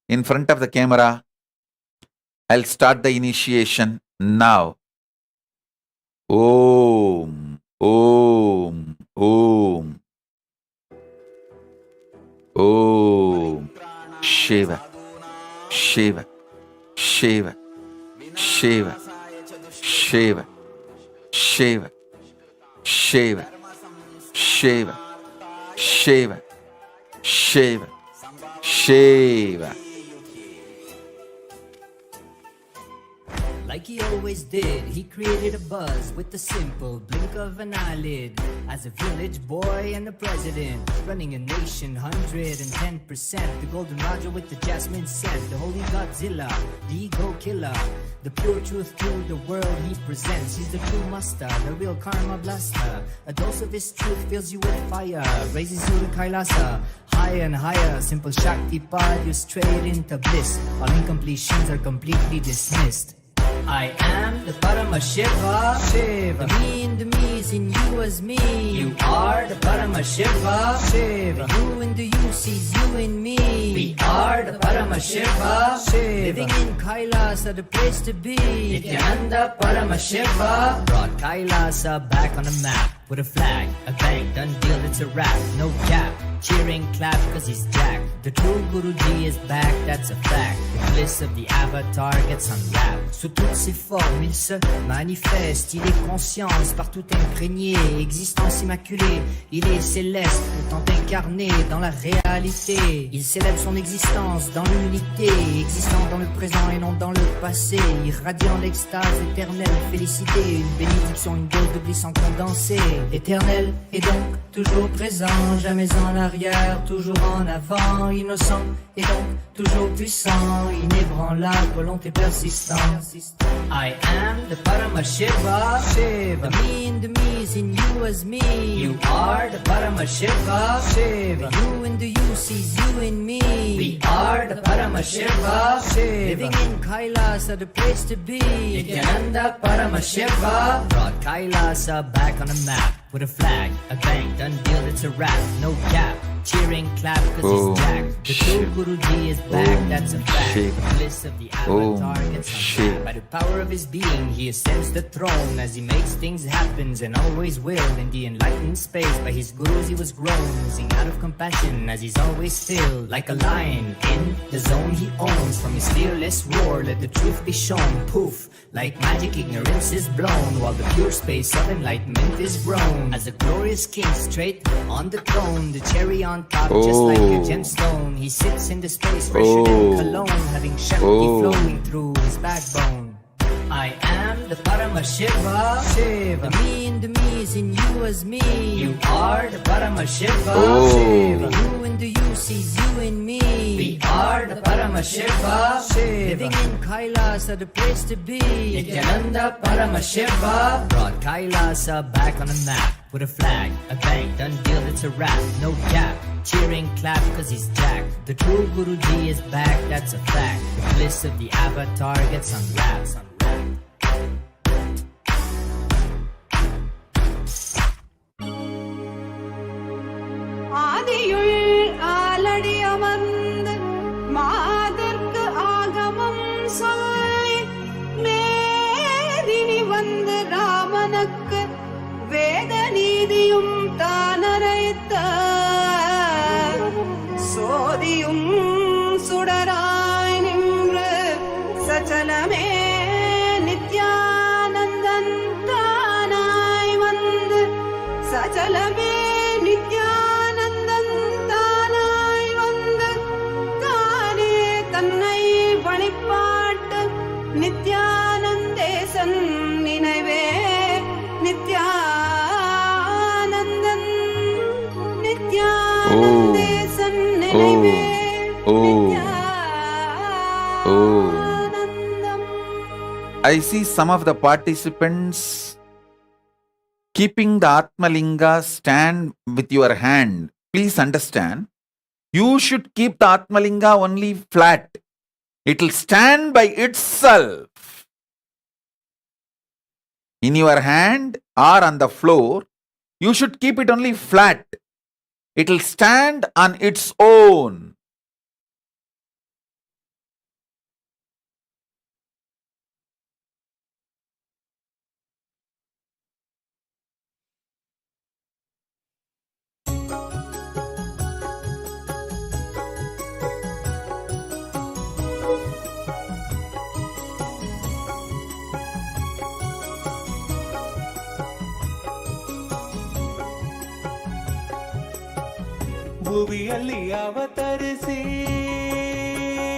in front of the camera. I'll start the initiation now. Om, Om, Om. Om. Shiva, Shiva, Shiva, Shiva, Shiva, Shiva, Shiva, Shiva, Shiva, Shiva, Shiva. Like he always did, he created a buzz with the simple blink of an eyelid. As a village boy and a president, running a nation 110%. The golden Raja with the jasmine scent, the holy Godzilla, the ego killer. The pure truth to the world he presents. He's the true master, the real karma blaster. A dose of his truth fills you with fire, raises you to KAILASA. Higher and higher, simple Shakti pod you straight into bliss. All incompletions are completely dismissed. I am the Paramashiva, Shiva. The me in the me is in you as me. You are the Paramashiva, Shiva. You in the you sees you in me. We are the Paramashiva, Shiva. Living in KAILASA, the place to be. Nithyananda Paramashivam brought KAILASA back on the map. With a flag, a bang, done deal, it's a wrap. No gap, cheering, clap, cause he's jacked. The true Guruji is back, that's a fact. The bliss of the avatar gets unwrapped. Sous toutes ses formes, il se manifeste. Il est conscience, partout imprégné. Existence immaculée, il est céleste. Autant incarné dans la réalité. Il célèbre son existence dans l'unité. Existant dans le présent et non dans le passé. Irradiant l'extase éternelle, félicité. Une bénédiction, une dose de bliss en condensé. Éternel et donc toujours présent, jamais en arrière, toujours en avant, innocent et donc toujours puissant, inébranlable, volonté persistante. I am the Paramashiva, Shiva. The me in the me is in you as me. You are the Paramashiva, Shiva. You in the you sees you in me. We are the Paramashiva, Shiva. Living in KAILASA, the place to be. Nithyananda Paramashivam brought KAILASA back on the map. With a flag, a bang, done deal, it's a wrap. No gap, cheering, clap, cause he's jacked. The true Guruji is back, that's a fact. The bliss of the avatar gets unwrapped. By the power of his being, he ascends the throne. As he makes things happen and always will. In the enlightened space, by his gurus he was grown. Oozing out of compassion, as he's always still. Like a lion in the zone he owns. From his fearless roar, let the truth be shown. Poof, like magic, ignorance is blown. While the pure space of enlightenment is grown. As a glorious king straight on the throne. The cherry on top, just like a gemstone. He sits in the space fresher than cologne. Having Shakti flowing through his backbone. I am the Paramashiva, Shiva. The me in the me is in you as me. You are the Paramashiva, Shiva. You in the you sees you in me. We are the Paramashiva, Shiva. Living in KAILASA, the place to be. Nithyananda Paramashivam brought KAILASA back on the map. With a flag, a bang, done deal, it's a wrap. No gap, cheering, clap, cause he's jacked. The true Guruji is back, that's a fact. The bliss of the avatar gets unwrapped. ஆதியுள் Aladi அமர்ந்து மாதர்க்கு ஆகமம் தனக்கு வேத நீதியும் தானரைத்த சோதியும் சுடராய் நின்று சச்சலமே நித்யானந்தன் தானாய் வந்து சச்சலமே நித்யானந்தன் தானாய் வந்து தானே தன்னை வழிபாட்டு நித்யானந்தேசன் நினைவே நித்யானந்தன் நித்யானந்தேசன் நினைவே I see some of the participants keeping the Atmalinga stand with your hand. Please understand, you should keep the Atmalinga only flat. It will stand by itself. In your hand or on the floor, you should keep it only flat. It will stand on its own.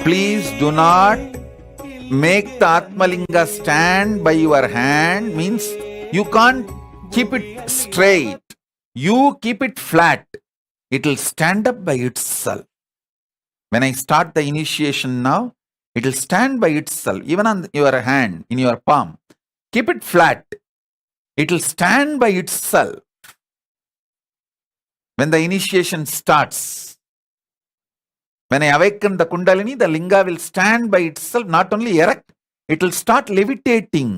Please do not make the Atmalinga stand by your hand. Means you can't keep it straight. You keep it flat. It will stand up by itself. When I start the initiation now, it will stand by itself. Even on your hand, in your palm. Keep it flat. It will stand by itself. When the initiation starts, when I awaken the Kundalini, the Linga will stand by itself, not only erect, it will start levitating.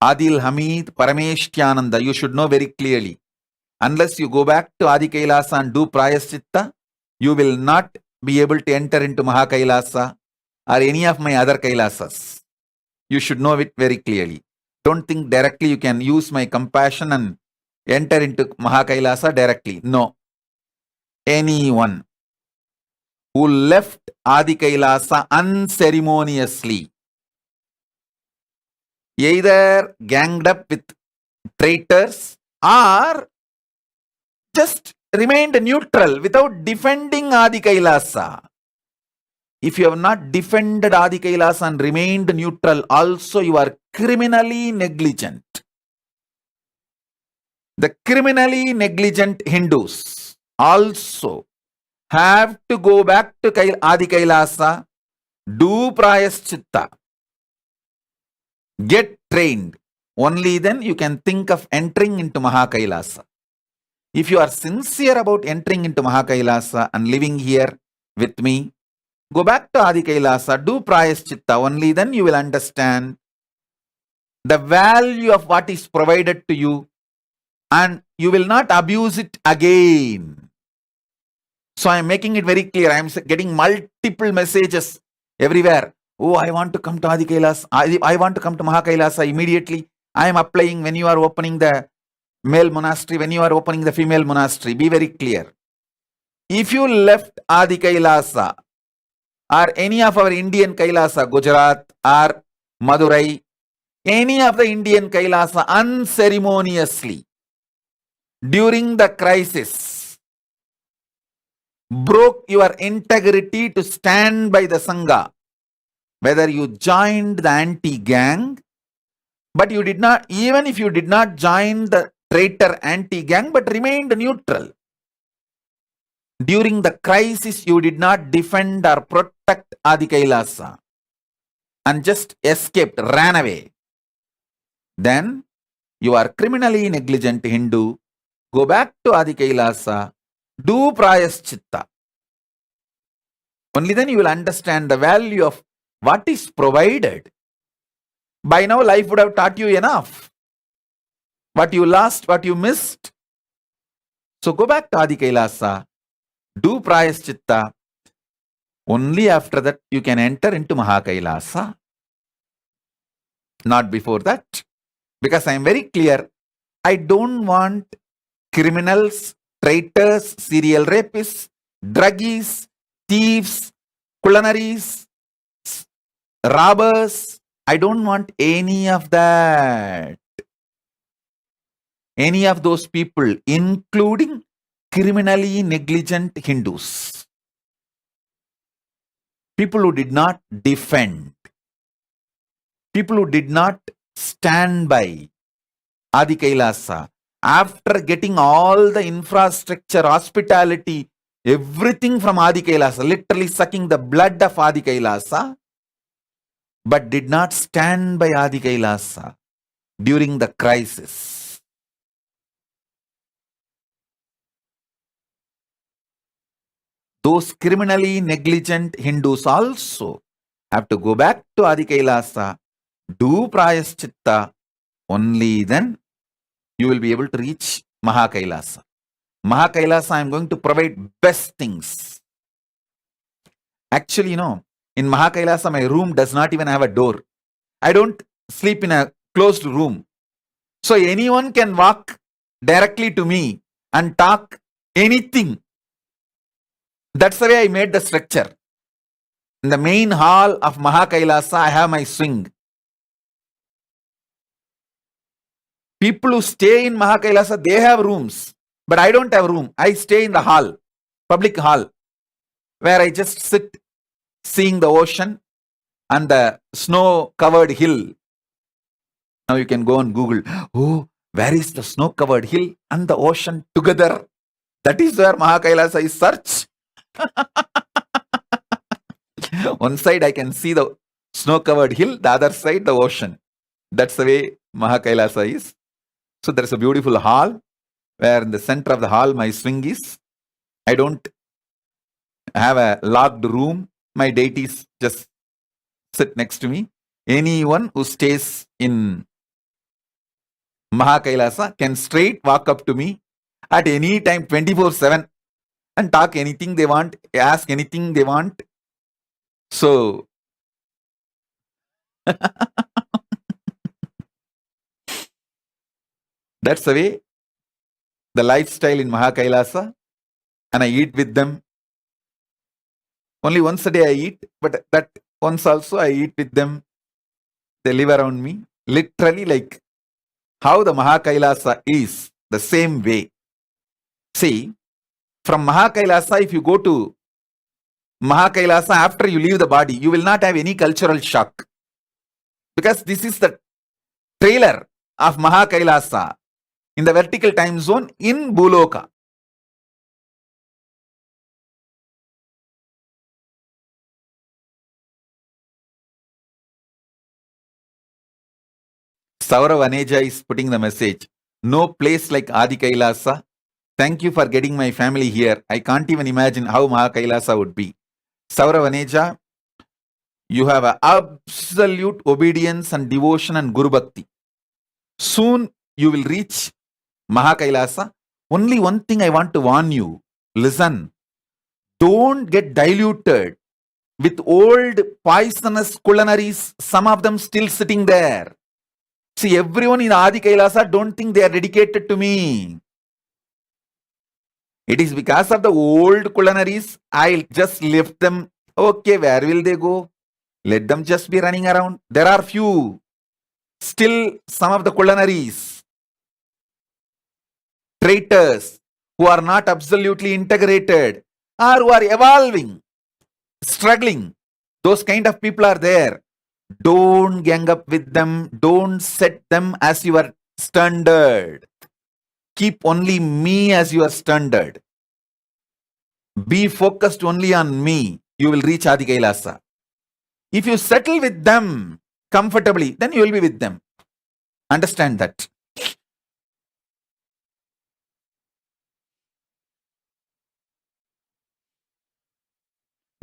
Adil Hamid, Parameshtiananda, you should know very clearly. Unless you go back to Adi Kailasa and do Prayaschitta, you will not be able to enter into Mahakailasa or any of my other Kailasas. You should know it very clearly. Don't think directly you can use my compassion and enter into Mahakailasa directly. No. Anyone who left Adi Kailasa unceremoniously, either ganged up with traitors or just remained neutral without defending Adi Kailasa. If you have not defended Adi Kailasa and remained neutral, also you are criminally negligent. The criminally negligent Hindus also have to go back to Adi Kailasa, do Prayaschitta, get trained. Only then you can think of entering into Mahakailasa. If you are sincere about entering into Mahakailasa and living here with me, go back to Adi Kailasa, do Prayaschitta. Only then you will understand the value of what is provided to you and you will not abuse it again. So I am making it very clear. I am getting multiple messages everywhere. Oh, I want to come to Adi Kailasa. I want to come to Mahakailasa immediately. I am applying. When you are opening the male monastery, when you are opening the female monastery, be very clear. If you left Adi Kailasa or any of our Indian Kailasa, Gujarat or Madurai, any of the Indian Kailasa unceremoniously during the crisis, broke your integrity to stand by the Sangha, whether you joined the anti-gang, but you did not, even if you did not join the traitor anti-gang, but remained neutral. During the crisis, you did not defend or protect Adi Kailasa and just escaped, ran away. Then you are criminally negligent Hindu go back to Adi Kailasa, do Prayaschitta. Only then you will understand the value of what is provided. By now, life would have taught you enough. What you lost, what you missed. So go back to Adi Kailasa, do Prayaschitta. Only after that you can enter into Mahakailasa. Not before that. Because I am very clear, I don't want criminals, traitors, serial rapists, druggies, thieves, culinaries, robbers. I don't want any of that. Any of those people, including criminally negligent Hindus. People who did not defend. People who did not stand by Adi Kailasa. After getting all the infrastructure, hospitality, everything from Adi Kailasa, literally sucking the blood of Adi Kailasa, but did not stand by Adi Kailasa during the crisis. Those criminally negligent Hindus also have to go back to Adi Kailasa, do Prayaschitta, only then you will be able to reach Mahakailasa. Mahakailasa, I am going to provide best things. Actually, in Mahakailasa, my room does not even have a door. I don't sleep in a closed room. So anyone can walk directly to me and talk anything. That's the way I made the structure. In the main hall of Mahakailasa, I have my swing. People who stay in Mahakailasa, they have rooms. But I don't have room. I stay in the hall, public hall, where I just sit seeing the ocean and the snow-covered hill. Now you can go on Google. Oh, where is the snow-covered hill and the ocean together? That is where Mahakailasa is. Search. One side I can see the snow-covered hill, the other side the ocean. That's the way Mahakailasa is. So there is a beautiful hall, where in the center of the hall my swing is. I don't have a locked room. My deities just sit next to me. Anyone who stays in Mahakailasa can straight walk up to me at any time 24/7 and talk anything they want, ask anything they want. So that's the way, the lifestyle in Mahakailasa, and I eat with them. Only once a day I eat, but that once also I eat with them. They live around me, literally like how the Mahakailasa is, the same way. See, from Mahakailasa, if you go to Mahakailasa after you leave the body, you will not have any cultural shock. Because this is the trailer of Mahakailasa in the vertical time zone in Bhuloka. Saurav Aneja is putting the message. No place like Adi Kailasa. Thank you for getting my family here. I can't even imagine how Mahakailasa would be. Saurav Aneja, you have an absolute obedience and devotion and Guru Bhakti. Soon you will reach Mahakailasa. Only one thing I want to warn you. Listen. Don't get diluted with old poisonous culinaries, some of them still sitting there. See, everyone in Adi Kailasa don't think they are dedicated to me. It is because of the old culinaries, I'll just lift them. Okay, where will they go? Let them just be running around. There are few. Still, some of the culinaries, traitors, who are not absolutely integrated, or who are evolving, struggling. Those kind of people are there. Don't gang up with them. Don't set them as your standard. Keep only me as your standard. Be focused only on me. You will reach Adi Kailasa. If you settle with them comfortably, then you will be with them. Understand that.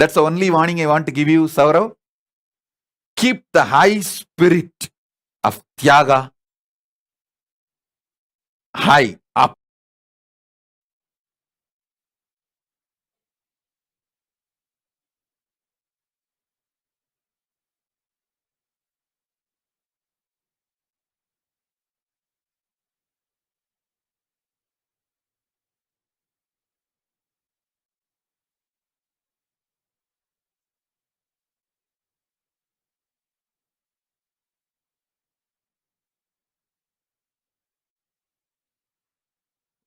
That's the only warning I want to give you, Saurav. Keep the high spirit of Tyaga high up.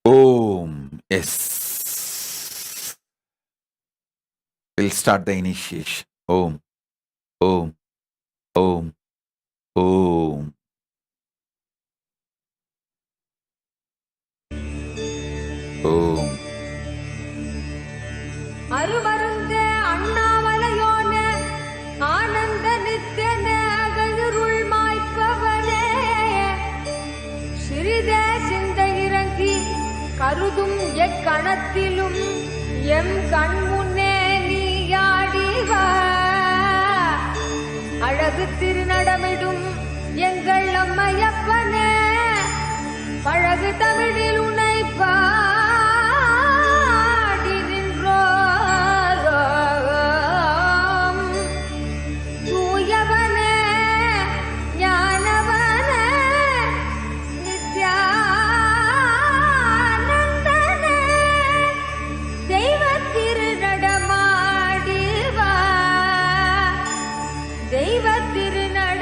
Om. Yes. We'll start the initiation. Om. Om. Om. Om. Om. அருமருந்தே அண்ணாமலையோனே ஆனந்த நித்தியனே அகழுருள் மாய்ப்பவனே சிறிதே சிந்தை இறங்கி கருதும் எக்கணத்திலும் M கண்முன்னே நீயாடிவா அழகு திருநடமிடும் எங்கள் அம்மையப்பனே பழகு தமிழில் உன்னை பாடி நின்றோம் தூயவனே ஞானவனே நித்யானந்தனே தெய்வ திருநடமாடிவா தெய்வ திருநடமாடிவா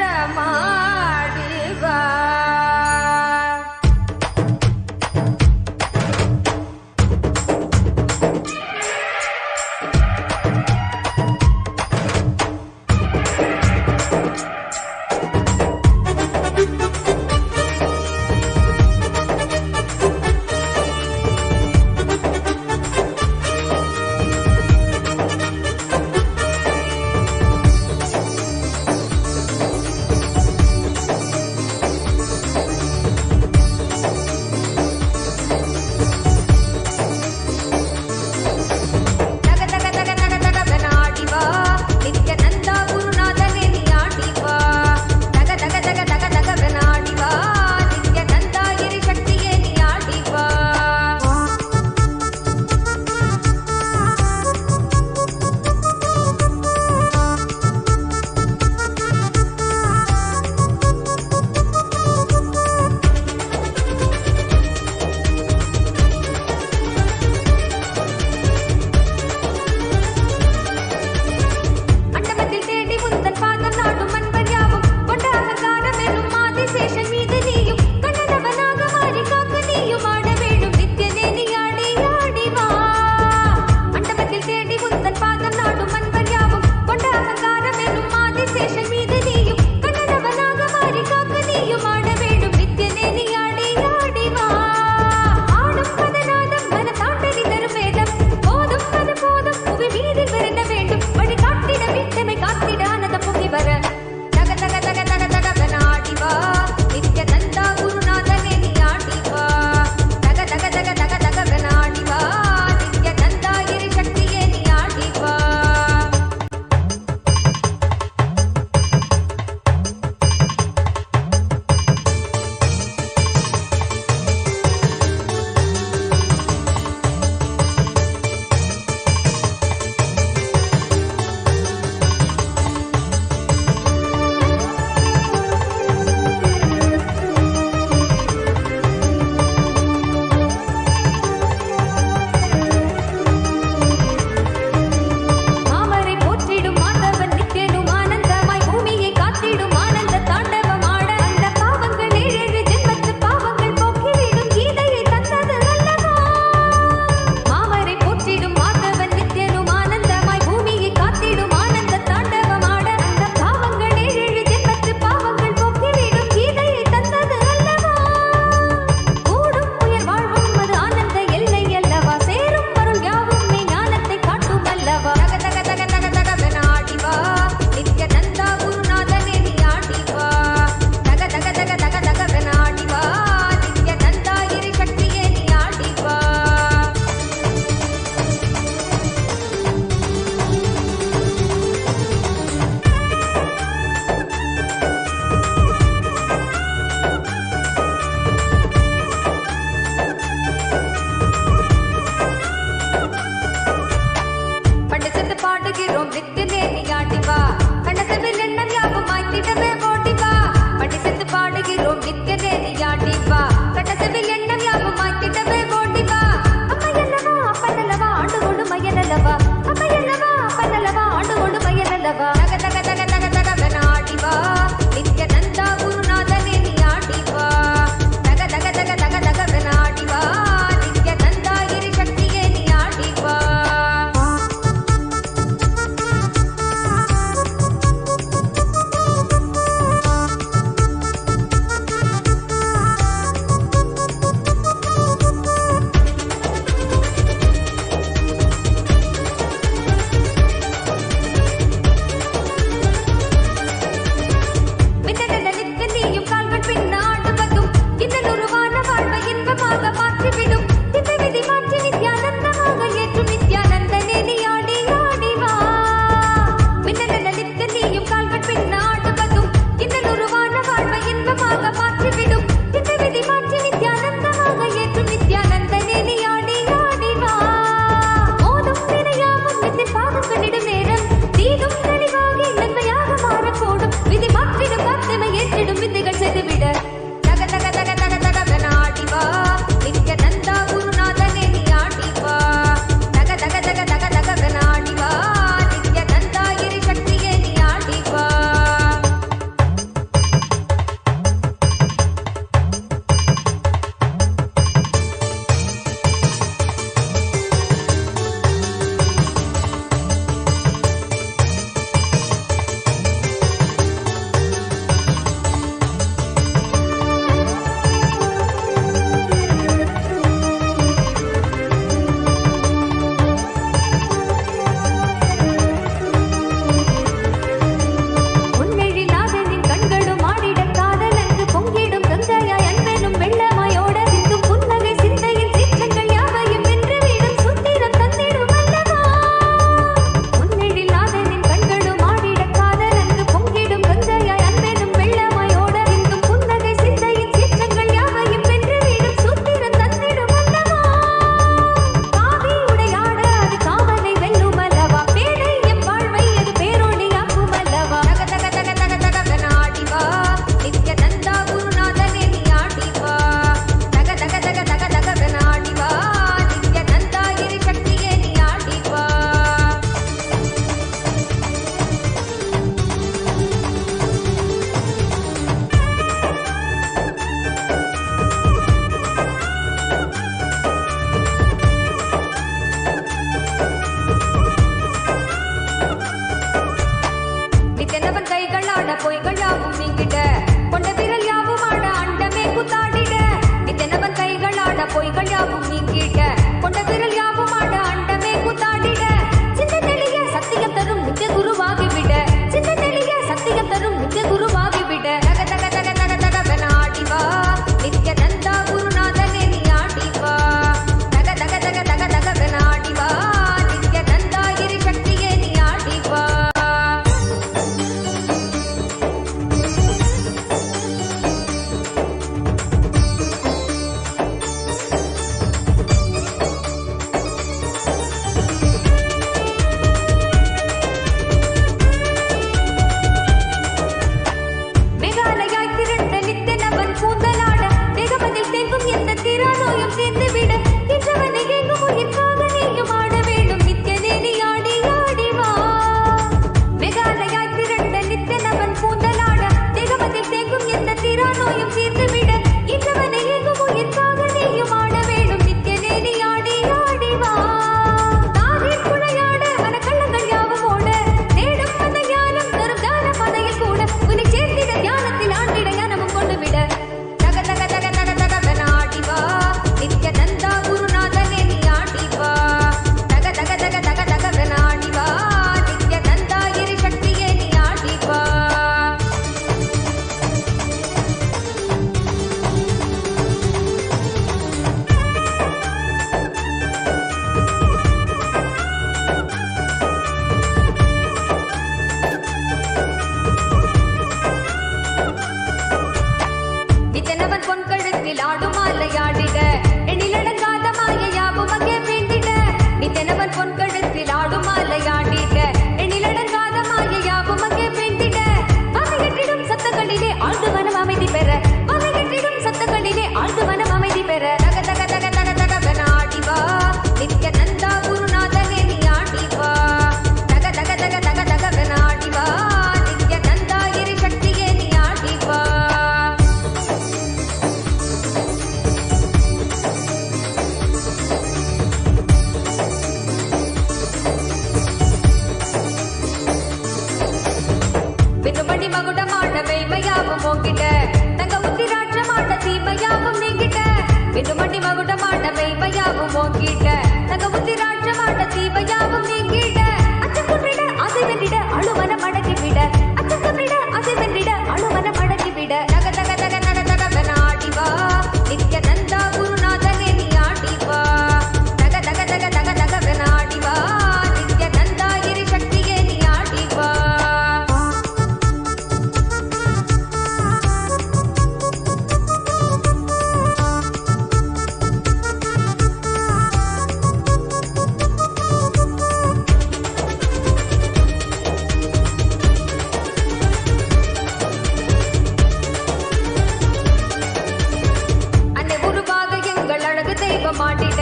தெய்வமாட்டிட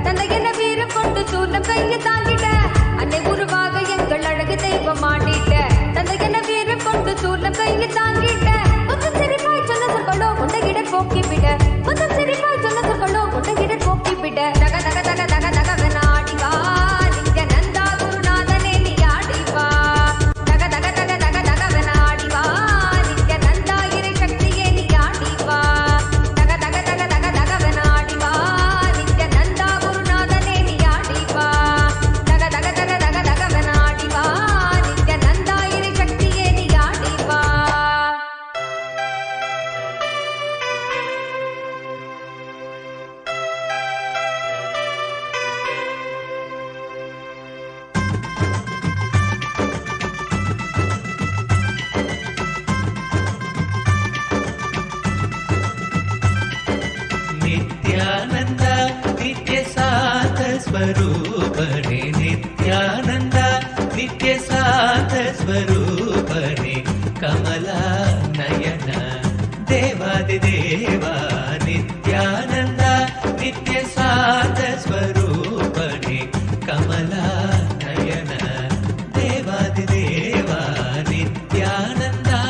தந்தை என்ன வீரம் கொண்டு சூர்ணம் கையை தாங்கிட அன்னை உருவாக எங்கள் அழகு தெய்வமாட்டிட தந்தை என்ன வீரம் கொண்டு சூர்ணம் கையை தாங்கிட கொஞ்சம் சிரிப்பாய் சொன்ன சொற்களோ உண்டையிட போக்கிவிட கொஞ்சம் சிரிப்பாய் சொன்ன சொற்களோ உண்டையிட போக்கிவிட தக தக தக தக தகவன ஆடிவா நித்யானந்தா குருநாதனே நீ ஆடிவா தக தக தக தக தகவன ஆடிவா நித்யானந்தா இறை சக்தியே நீ ஆடிவா தக தக தக தக தகவன ஆடிவா நித்யானந்தா குருநாதனே நீ ஆடிவா தக தக தக தக தகவன ஆடிவா நித்யானந்தா இறை சக்தியே நீ ஆடிவா. नित्यानंद नित्य साथ स्वरूपणे नित्यानंद नित्य साथ स्वरूपणे कमला नयन देवादिदेवा नित्यानंद नित्य साथ स्वरूपणे कमला नयन देवादिदेवा नित्यानंदा.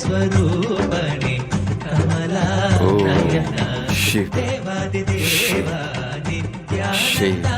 स्वरूपणे कमला नयन देवादिदेवा नित्यानंदा.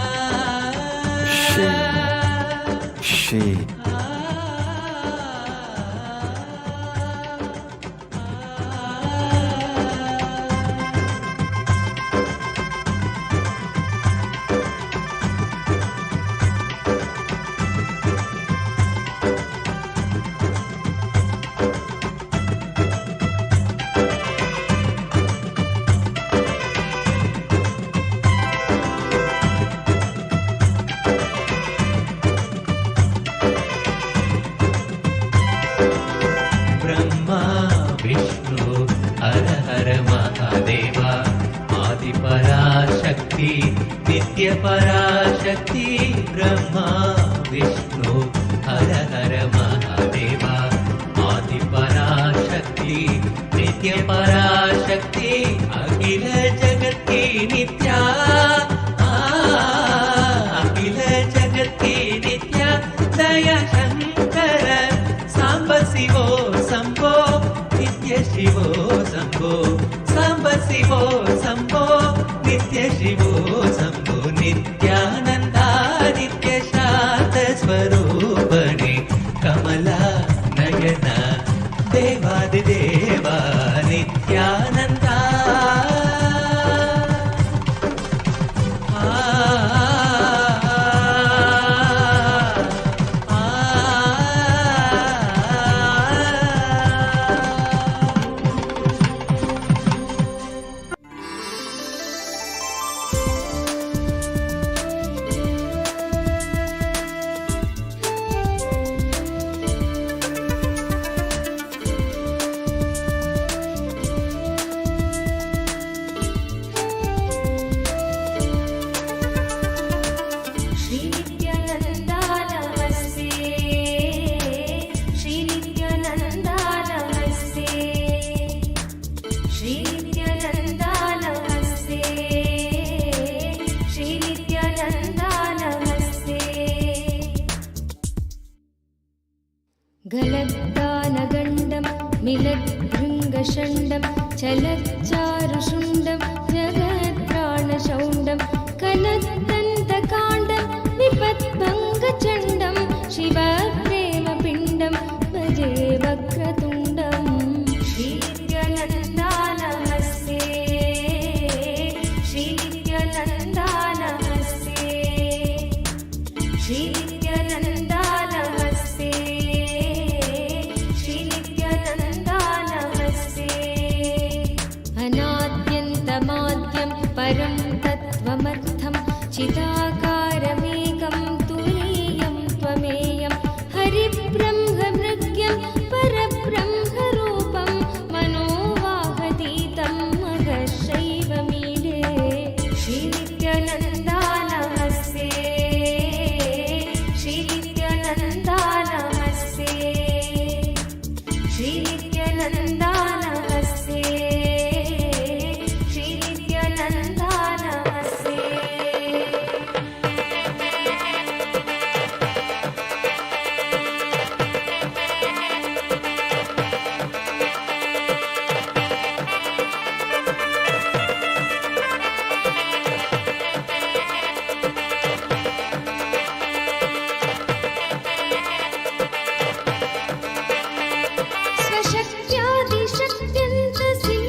पराशक्ति नित्य पराशक्ति ब्रह्मा विष्णु हर हर महादेवा आदि पराशक्ति नित्य पराशक्ति अखिल जगत की नित्या अखिल जगत की नित्या दया शंकर सांब शिवो शंभो नित्य शिवो शंभो सांब शिवो शंभो नित्य शिवो शंभो नित्यानंदा नित्य शांत स्वरूपणे कमला नयन देवादिदेवा नित्यानंदा. गलद्दानगण्डं मिलद्भृङ्गषण्डं चलच्चारुशुण्डं जगत्प्राणशौण्डं कलद्दन्तकाण्डं विपद्भङ्गचण्डं शिवप्रेमपिण्डं भजे वक्रतुण्डं श्रीनित्यानन्दा नमस्ते श्रीनित्यानन्दा नमस्ते श्रीनित्यानन्दा नमस्ते श्रीनित्यानन्दा नमस्ते अनाद्यन्तमाद्यं परं तत्त्वमर्थं चिदाकारमेकं तुरीयं त्वमेयं हरिब्रह्मभृग्यं परब्रह्मरूपं मनोवाहतीतं महशैवमीडे श्रीनित्यानन्दा नमस्ते श्रीनित्यानन्दा नमस्ते श्रीनित्यानन्दा नमस्ते श्रीनित्यानन्दा नमस्ते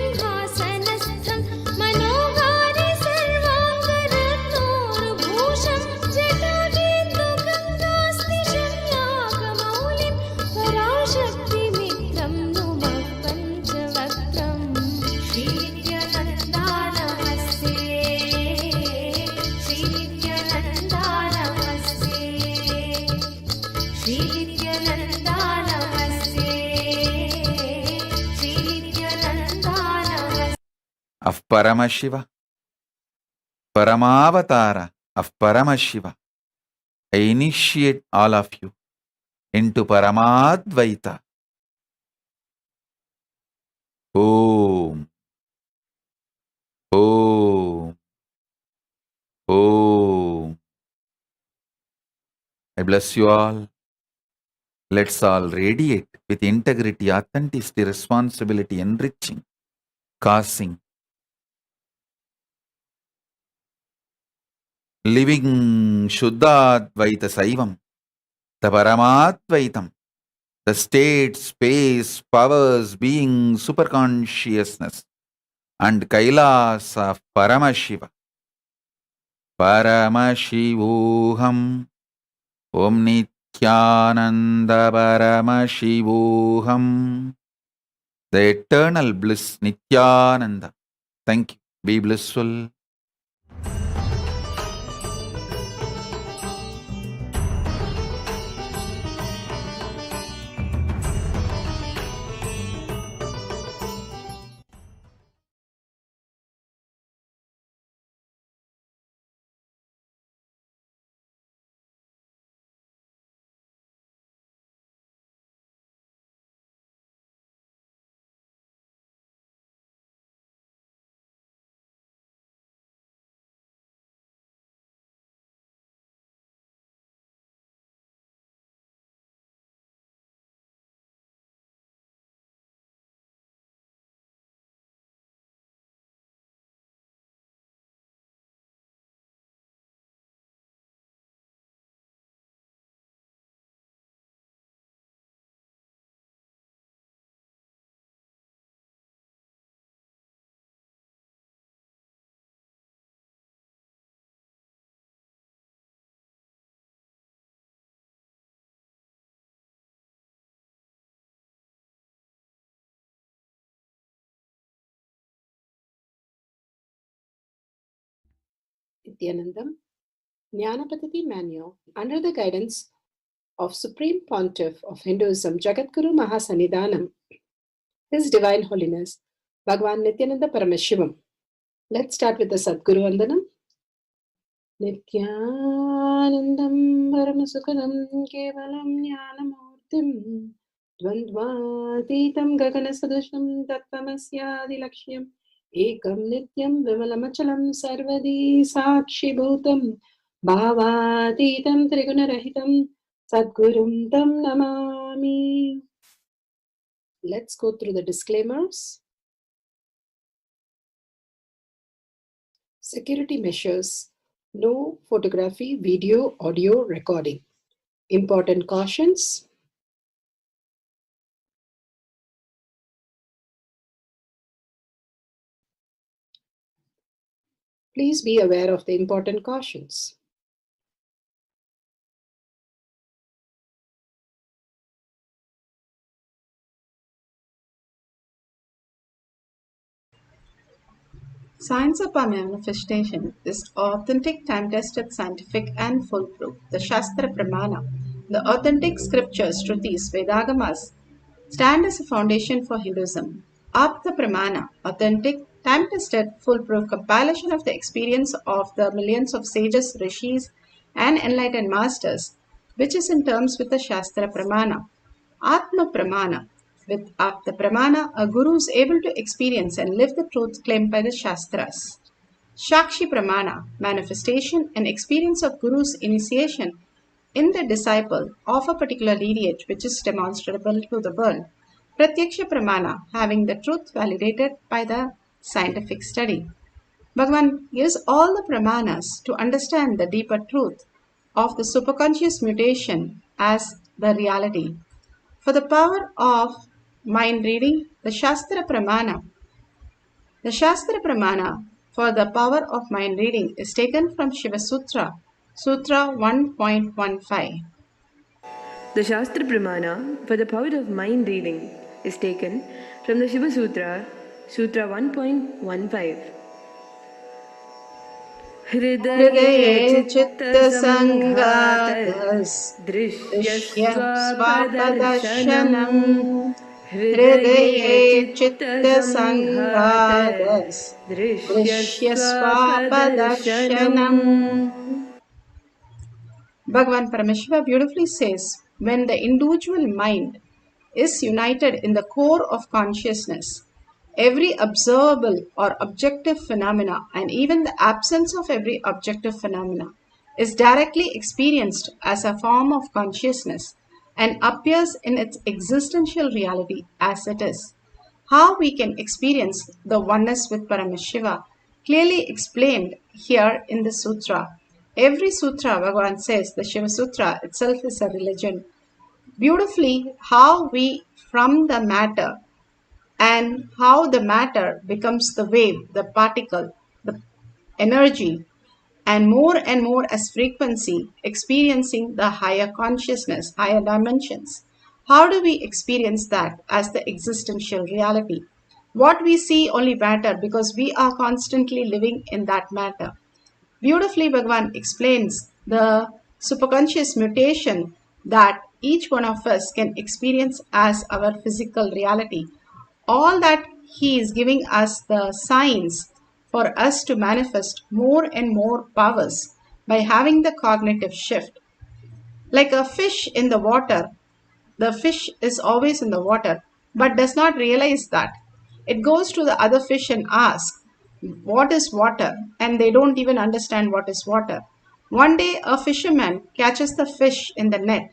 स्वशक्त्यादिशक्त्यन्तसिंहासनस्थं मनोहारि सर्वाङ्गरत्नोरुभूषं जटाकेन्दुगङ्गास्तिशन्याकमौलिं पराशक्तिमित्रं नुमः पञ्चवक्त्रं श्रीनित्यानन्दा नमस्ते श्रीनित्यानन्दा नमस्ते श्रीनित्यानन्दा नमस्ते श्रीनित्यानन्दा नमस्ते of Paramashiva, Paramavatara of Paramashiva, I initiate all of you into Paramadvaita. Om, Om, Om. I bless you all. Let's all radiate with integrity, authenticity, responsibility, enriching, causing, living Shuddhadvaita Saivam, the Paramadvaitam, the state, space, powers, being, superconsciousness, and Kailasa of Paramashiva. Paramashivoham, Om Nithyananda Paramashivoham, the eternal bliss Nithyananda. Thank you. Be blissful. Nithyanandam Jnanapatiti Manual under the guidance of Supreme Pontiff of Hinduism Jagadguru Mahasannidhanam, His Divine Holiness Bhagavan Nithyananda Paramashivam. Let's start with the Sadguru Vandanam. Nithyanandam Paramasukadam Kevalam Jnanamurtim Dvandvatitam Gaganasadusham Tattvamasyaadilakshya Ekam Nityam Vimalamachalam Sarvadi Sakshibhutam Bhavatitam Trigunarahitam Sadgurum Tam Namami. Let's go through the disclaimers. Security measures. No photography, video, audio recording. Important cautions. Please be aware of the important cautions. Science of our manifestation is authentic, time-tested, scientific and foolproof. The Shastra Pramana, the authentic scriptures, Shrutis, Vedagamas, stand as a foundation for Hinduism. Apta Pramana, authentic, time-tested, foolproof compilation of the experience of the millions of sages, rishis and enlightened masters, which is in terms with the Shastra Pramana. Atma Pramana. With Apta Pramana, a guru is able to experience and live the truth claimed by the Shastras. Shakshi Pramana, manifestation and experience of Guru's initiation in the disciple of a particular lineage which is demonstrable to the world. Pratyaksha Pramana, having the truth validated by the scientific study. Bhagavan gives all the pramanas to understand the deeper truth of the superconscious mutation as the reality. For the power of mind reading, the Shastra Pramana for the power of mind reading is taken from Shiva Sutra, Sutra 1.15. The Shastra Pramana for the power of mind reading is taken from the Shiva Sutra, Sutra 1.15. Hridaye chitta sangatas drishyasvapadarsanam. Hridaye chitta sangatas drishyasvapadarsanam. Bhagavan Paramashiva beautifully says, when the individual mind is united in the core of consciousness, every observable or objective phenomena and even the absence of every objective phenomena is directly experienced as a form of consciousness and appears in its existential reality as it is. How we can experience the oneness with Paramashiva clearly explained here in the sutra. Every sutra, Bhagavan says, the Shiva Sutra itself is a religion. Beautifully, how we from the matter and how the matter becomes the wave, the particle, the energy, and more as frequency, experiencing the higher consciousness, higher dimensions. How do we experience that as the existential reality? What we see only matter because we are constantly living in that matter. Beautifully, Bhagavan explains the superconscious mutation that each one of us can experience as our physical reality. All that he is giving us the signs for us to manifest more and more powers by having the cognitive shift. Like a fish in the water, the fish is always in the water but does not realize that. It goes to the other fish and asks, what is water? And they don't even understand what is water. One day a fisherman catches the fish in the net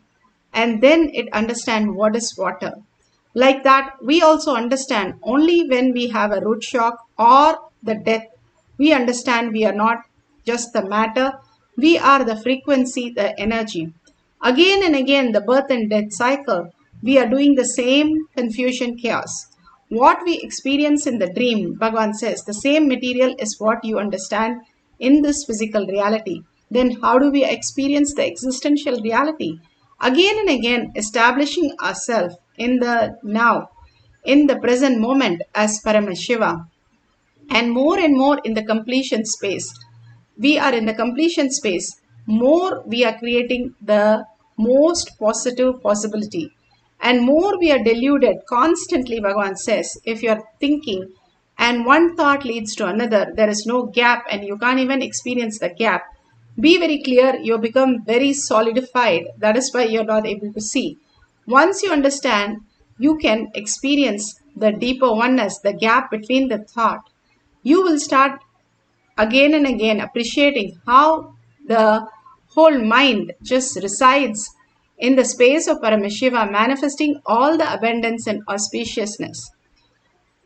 and then it understands what is water. Like that, we also understand only when we have a root shock or the death, we understand we are not just the matter, we are the frequency, the energy. Again and again, the birth and death cycle, we are doing the same confusion chaos. What we experience in the dream, Bhagavan says, the same material is what you understand in this physical reality. Then how do we experience the existential reality? Again and again, establishing ourselves in the now, in the present moment as Paramashiva, and more in the completion space. We are in the completion space, more we are creating the most positive possibility, and more we are deluded constantly. Bhagavan says, if you are thinking and one thought leads to another, there is no gap and you can't even experience the gap. Be very clear, you become very solidified. That is why you're not able to see. Once you understand, you can experience the deeper oneness, the gap between the thought. You will start again and again appreciating how the whole mind just resides in the space of Paramashiva, manifesting all the abundance and auspiciousness.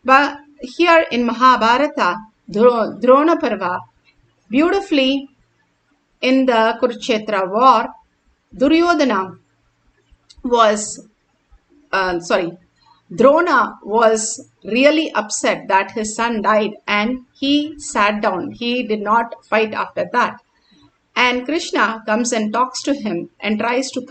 But here in Mahabharata, Drona Parva, beautifully in the Kurukshetra war, Duryodhana was, Drona was really upset that his son died and he sat down. He did not fight after that. And Krishna comes and talks to him and tries to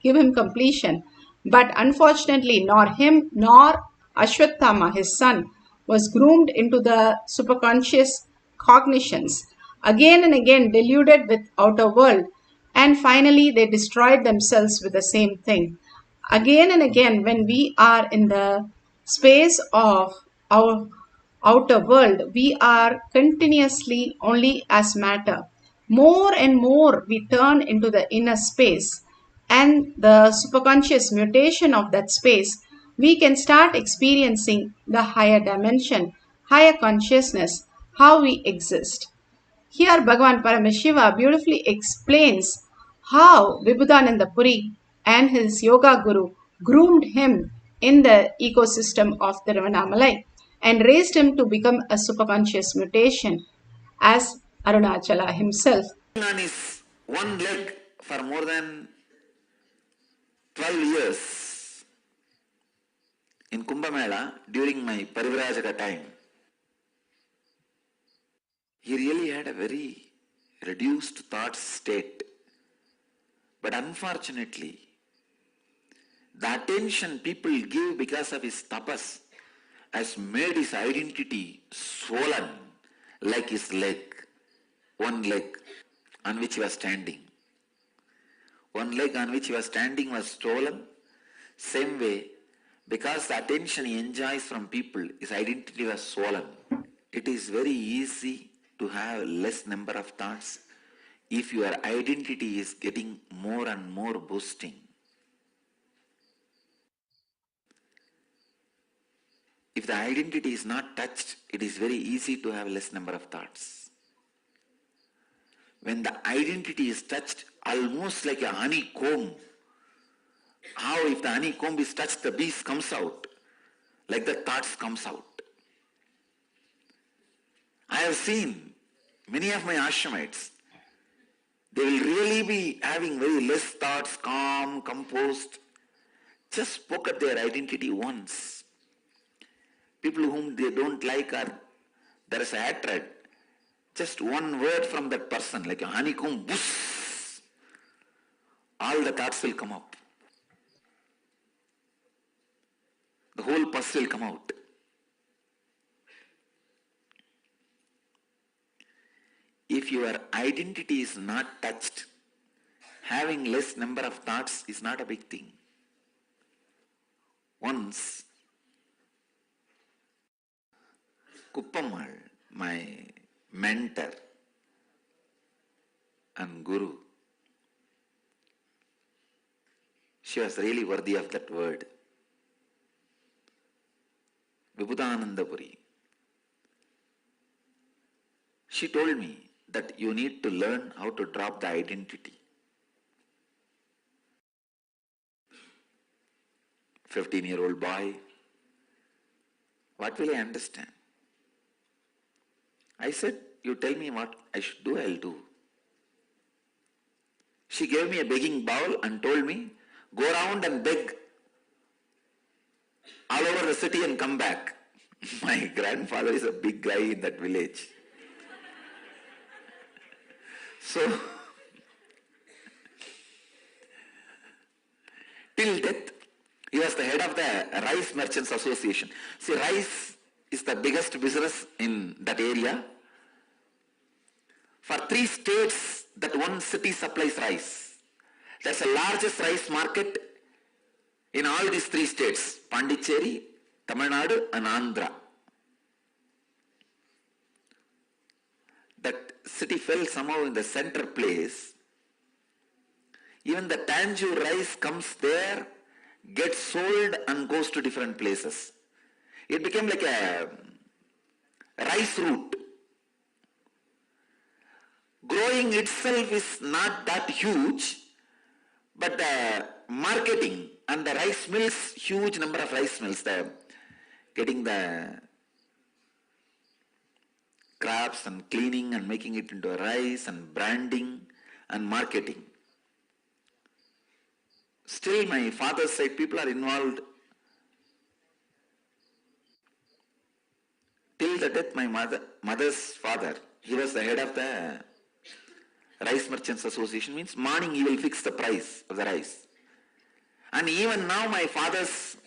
give him completion. But unfortunately, nor him nor Ashwatthama, his son, was groomed into the superconscious cognitions, again and again deluded with outer world, and finally they destroyed themselves with the same thing. Again and again, when we are in the space of our outer world, we are continuously only as matter. More and more we turn into the inner space and the superconscious mutation of that space, we can start experiencing the higher dimension, higher consciousness, how we exist. Here Bhagavan Paramashiva beautifully explains how Vibhudananda Puri and his yoga guru groomed him in the ecosystem of Tiruvannamalai and raised him to become a superconscious mutation as Arunachala himself. On his one leg for more than 12 years in Kumbh Mela during my Parivrajaka time. He really had a very reduced thought state. But unfortunately, the attention people give because of his tapas has made his identity swollen like his leg, one leg on which he was standing. One leg on which he was standing was stolen. Same way, because the attention he enjoys from people, his identity was swollen. It is very easy to have less number of thoughts if your identity is getting more and more boosting. If the identity is not touched, it is very easy to have less number of thoughts. When the identity is touched, almost like a honeycomb, how if the honeycomb is touched, the bees comes out, like the thoughts comes out. I have seen many of my ashramites, they will really be having very less thoughts, calm, composed. Just poke at their identity once. People whom they don't like or there is a hatred, just one word from that person, like a honeycomb, whoosh, all the thoughts will come up. The whole pus will come out. If your identity is not touched, having less number of thoughts is not a big thing. Once, Kuppammal, my mentor and guru, she was really worthy of that word. Vibhudananda Puri. She told me that you need to learn how to drop the identity. 15-year-old boy, what will I understand? I said, you tell me what I should do, I'll do. She gave me a begging bowl and told me, go around and beg all over the city and come back. My grandfather is a big guy in that village. So, till death, he was the head of the Rice Merchants Association. See, rice is the biggest business in that area. For 3 states, that one city supplies rice. That's the largest rice market in all these 3 states, Pondicherry, Tamil Nadu and Andhra. That city fell somehow in the center place. Even the Tanjore rice comes there, gets sold and goes to different places. It became like a rice route. Growing itself is not that huge, But the marketing and the rice mills, huge number of rice mills, getting the crops and cleaning and making it into a rice and branding and marketing. Still my father's side people are involved. Till the death, my mother's father, he was the head of the Rice Merchants Association, means morning he will fix the price of the rice. And even now my father's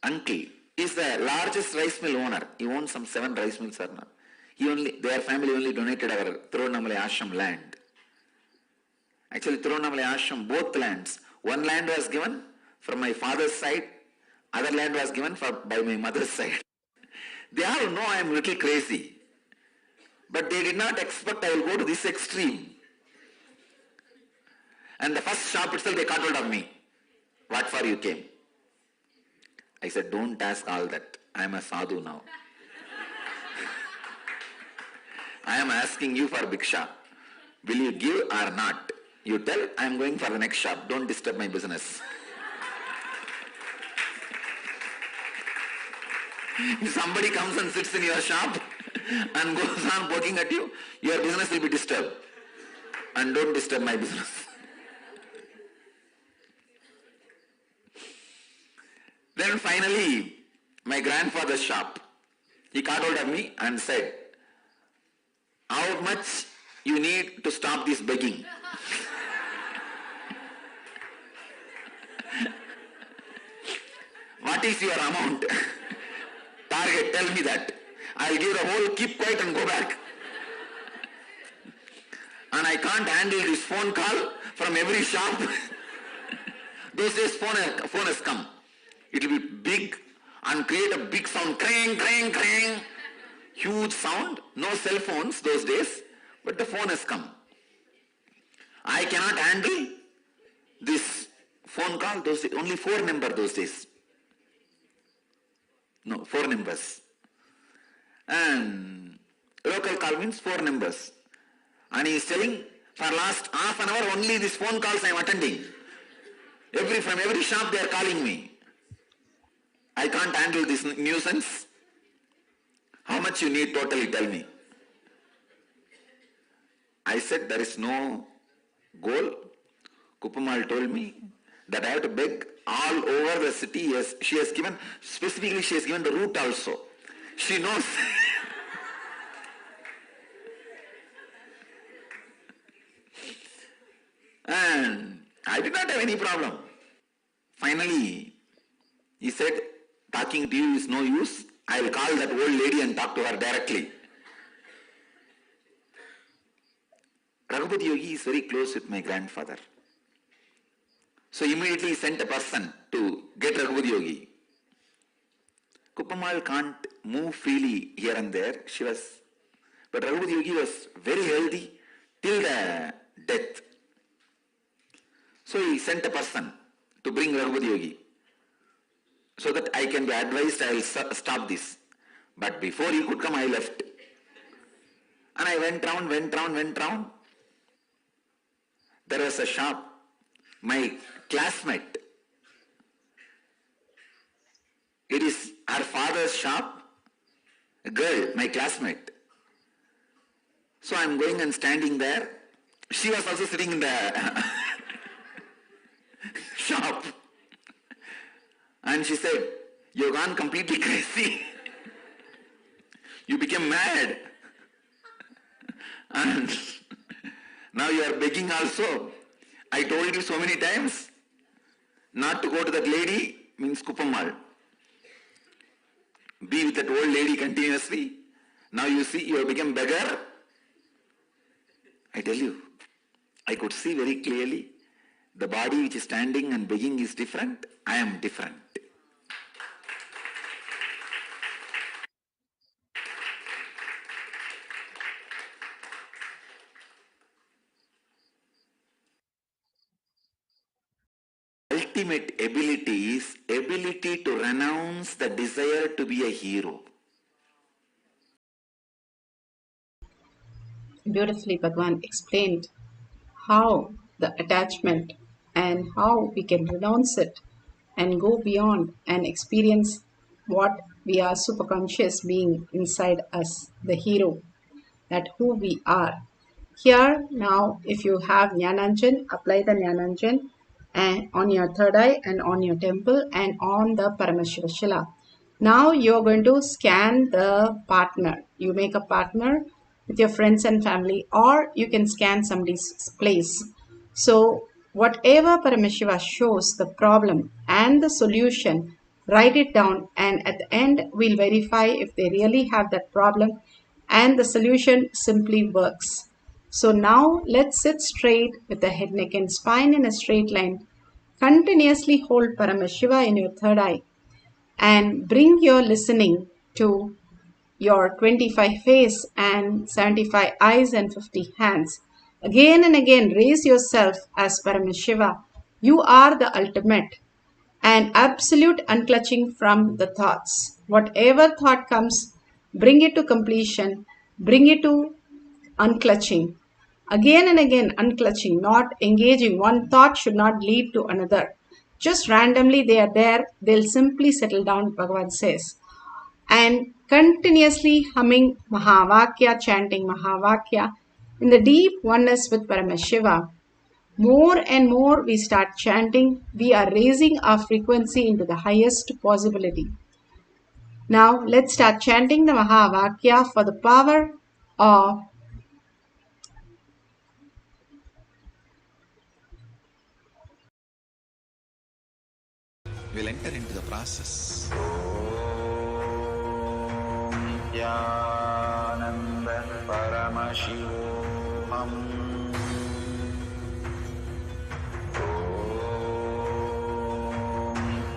uncle is the largest rice mill owner. He owns some 7 rice mills. Their family only donated our Tirunamale Ashram land. Actually, Tirunamale Ashram, both lands. One land was given from my father's side, other land was given by my mother's side. They all know I am little crazy. But they did not expect I will go to this extreme. And the first shop itself they caught hold of me. What for you came? I said, don't ask all that. I am a sadhu now. I am asking you for bhiksha. Will you give or not? You tell, I am going for the next shop. Don't disturb my business. If somebody comes and sits in your shop and goes on poking at you, your business will be disturbed. And don't disturb my business. Then finally, my grandfather's shop, he caught hold of me and said, how much you need to stop this begging? What is your amount? Target, tell me that. I'll give the whole, keep quiet and go back. And I can't handle this phone call from every shop. Those days phone has come. It will be big and create a big sound, crang, crang, crang. Huge sound, no cell phones those days, but the phone has come. I cannot handle this phone call, those days, only 4 numbers those days. No, 4 numbers. And local call means 4 numbers. And he is telling, for last half an hour only these phone calls I am attending. From every shop they are calling me. I can't handle this nuisance. How much you need totally, tell me. I said there is no goal. Kupamal told me that I have to beg all over the city. Yes, she has given the route also. She knows. And I did not have any problem. Finally, he said, talking to you is no use. I will call that old lady and talk to her directly. Raghupati Yogi is very close with my grandfather. So immediately he sent a person to get Raghupati Yogi. Kupamal can't move freely here and there. But Raghupati Yogi was very healthy till the death. So he sent a person to bring Raghupati Yogi, so that I can be advised, I will stop this. But before he could come, I left. And I went round. There was a shop. My classmate, it is her father's shop, a girl, my classmate. So I am going and standing there. She was also sitting in the shop. And she said, you've gone completely crazy. You became mad. And now you are begging also. I told you so many times not to go to that lady, means Kupamal. Be with that old lady continuously. Now you see you have become beggar. I tell you, I could see very clearly the body which is standing and begging is different. I am different. Ultimate ability is ability to renounce the desire to be a hero. Beautifully, Bhagwan explained how the attachment and how we can renounce it and go beyond and experience what we are superconscious being inside us, the hero, that who we are. Here now, if you have Jnananjan, apply the Jnananjan and on your third eye and on your temple and on the Paramashiva Shila. Now you're going to scan the partner. You make a partner with your friends and family, or you can scan somebody's place. So whatever Paramashiva shows, the problem and the solution, write it down, and at the end we'll verify if they really have that problem and the solution simply works. So now let's sit straight with the head, neck and spine in a straight line. Continuously hold Paramashiva in your third eye and bring your listening to your 25 face and 75 eyes and 50 hands. Again and again raise yourself as Paramashiva. You are the ultimate and absolute unclutching from the thoughts. Whatever thought comes, bring it to completion, bring it to unclutching. Again and again unclutching, not engaging. One thought should not lead to another. Just randomly they are there, they'll simply settle down, Bhagavan says. And continuously humming Mahavakya, chanting Mahavakya in the deep oneness with Paramashiva. More and more we start chanting, we are raising our frequency into the highest possibility. Now let's start chanting the Mahavakya for the power of We'll enter into the process. Nithyananda Paramashivoham.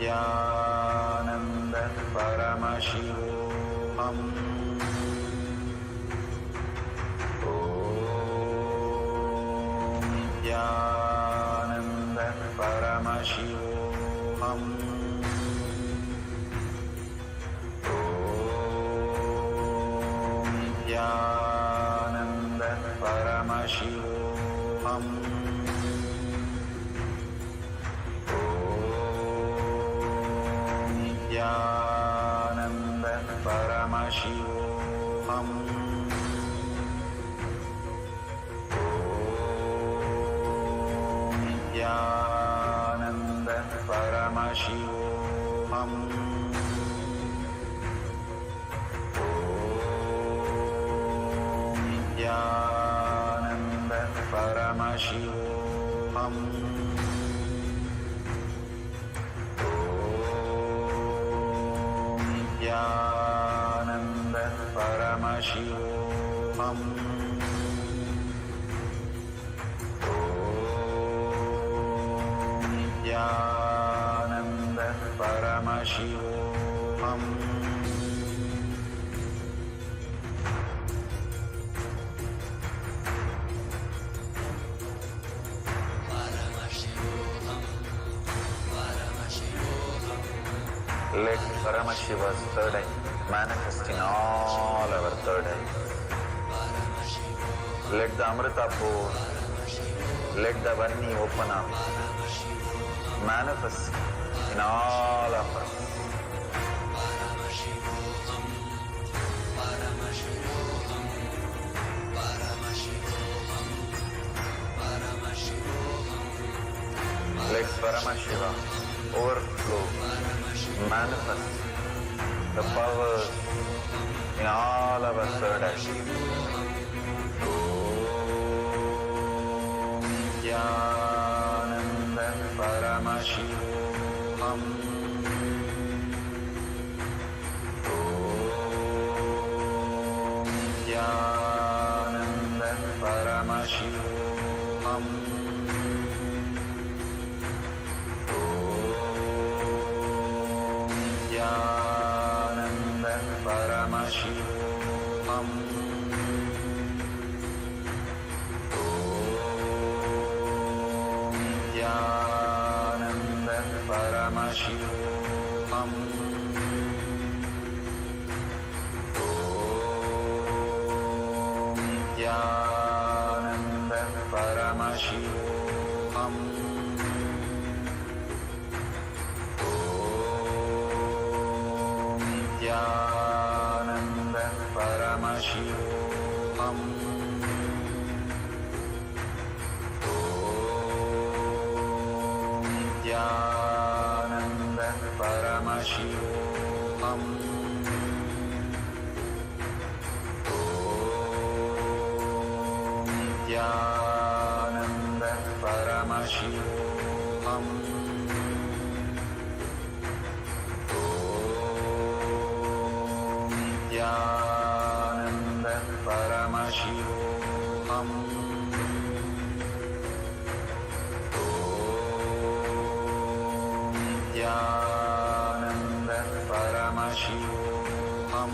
Nithyananda Paramashivoham. Nithyananda Paramashivoham. Nithyananda Paramashivoham. Nithyananda Paramashivoham. Nithyananda Paramashivoham. Nithyananda Paramashivoham. Nithyananda Paramashivoham. Nithyananda Paramashivoham. Let Paramashiva's third eye manifest in all our third eyes. Let the Amrita pour, let the Vani open up, manifest in all of us. Let Paramashiva overflow, manifest the powers in all our third eyes. Nithyananda Paramashivoham. Nithyananda Paramashivoham. Nithyananda Paramashivoham. Nithyananda Paramashivoham. Nithyananda Paramashivoham. Nithyananda Paramashivoham. Nithyananda Paramashivoham. Nithyananda Paramashivoham. Nithyananda Paramashivoham. Nithyananda Paramashivoham.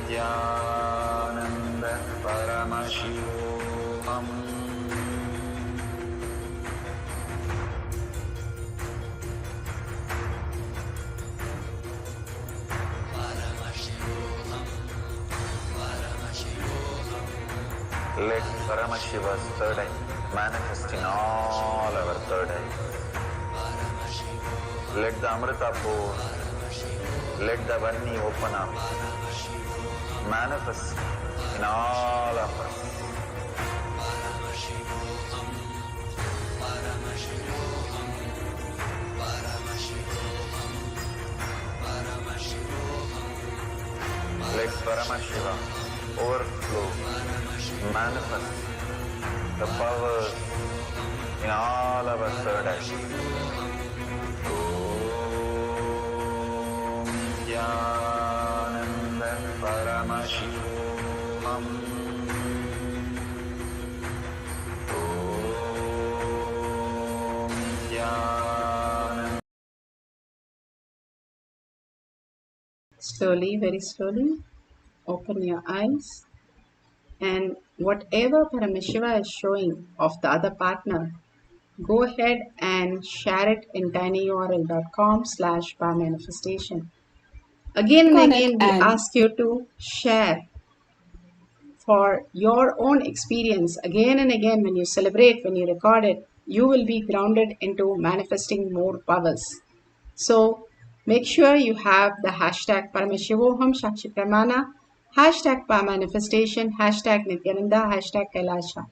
Nithyananda Paramashivoham. Let Paramashiva's third eye manifest in all our third eyes. Let the Amrita pour, let the Vanni open up, manifest in all of us. Let Paramashiva overflow, manifest the power in all our third eyes. Nithyananda Paramashivoham. Nithyananda. Slowly, very slowly, open your eyes, and whatever Paramashiva is showing of the other partner, go ahead and share it in tinyurl.com/powermanifestation. Again and again, we ask you to share for your own experience. Again and again, when you celebrate, when you record it, you will be grounded into manifesting more powers. So make sure you have the hashtag Paramashivoham Shakshi Pramana, hashtag Paramanifestation, hashtag Nithyananda, hashtag KAILASA.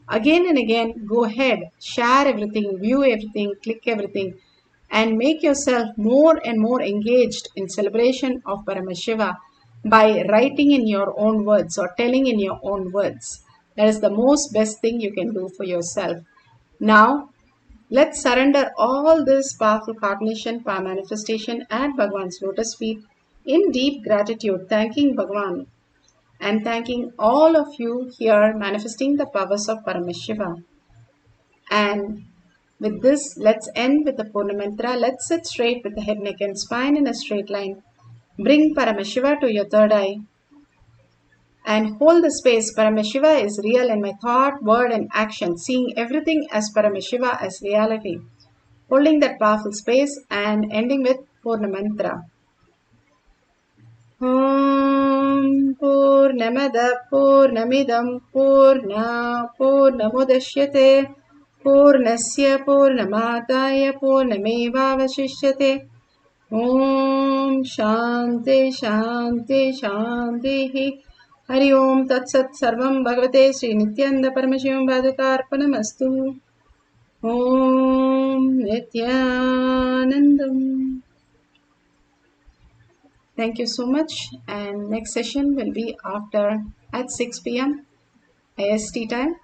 Again and again, go ahead, share everything, view everything, click everything, and make yourself more and more engaged in celebration of Paramashiva by writing in your own words or telling in your own words. That is the most best thing you can do for yourself. Now, let's surrender all this powerful cognition, power manifestation at Bhagwan's lotus feet in deep gratitude, thanking Bhagwan and thanking all of you here manifesting the powers of Paramashiva. And with this, let's end with the Purna Mantra. Let's sit straight with the head, neck and spine in a straight line. Bring Paramashiva to your third eye and hold the space. Paramashiva is real in my thought, word and action, seeing everything as Paramashiva as reality. Holding that powerful space and ending with Purna Mantra. Om Purnamada Purnamidam Purna Purnamudashyate Purnasya Purnamadaya Purnamevavashishyate. Om Shanti Shanti Shanti. Hari Om Tat Sat Sarvam Bhagavate Sri Nithyananda Paramashivam Bhadakarpanamastu. Om Nithyanandam. Thank you so much, and next session will be after at 6 p.m. IST time.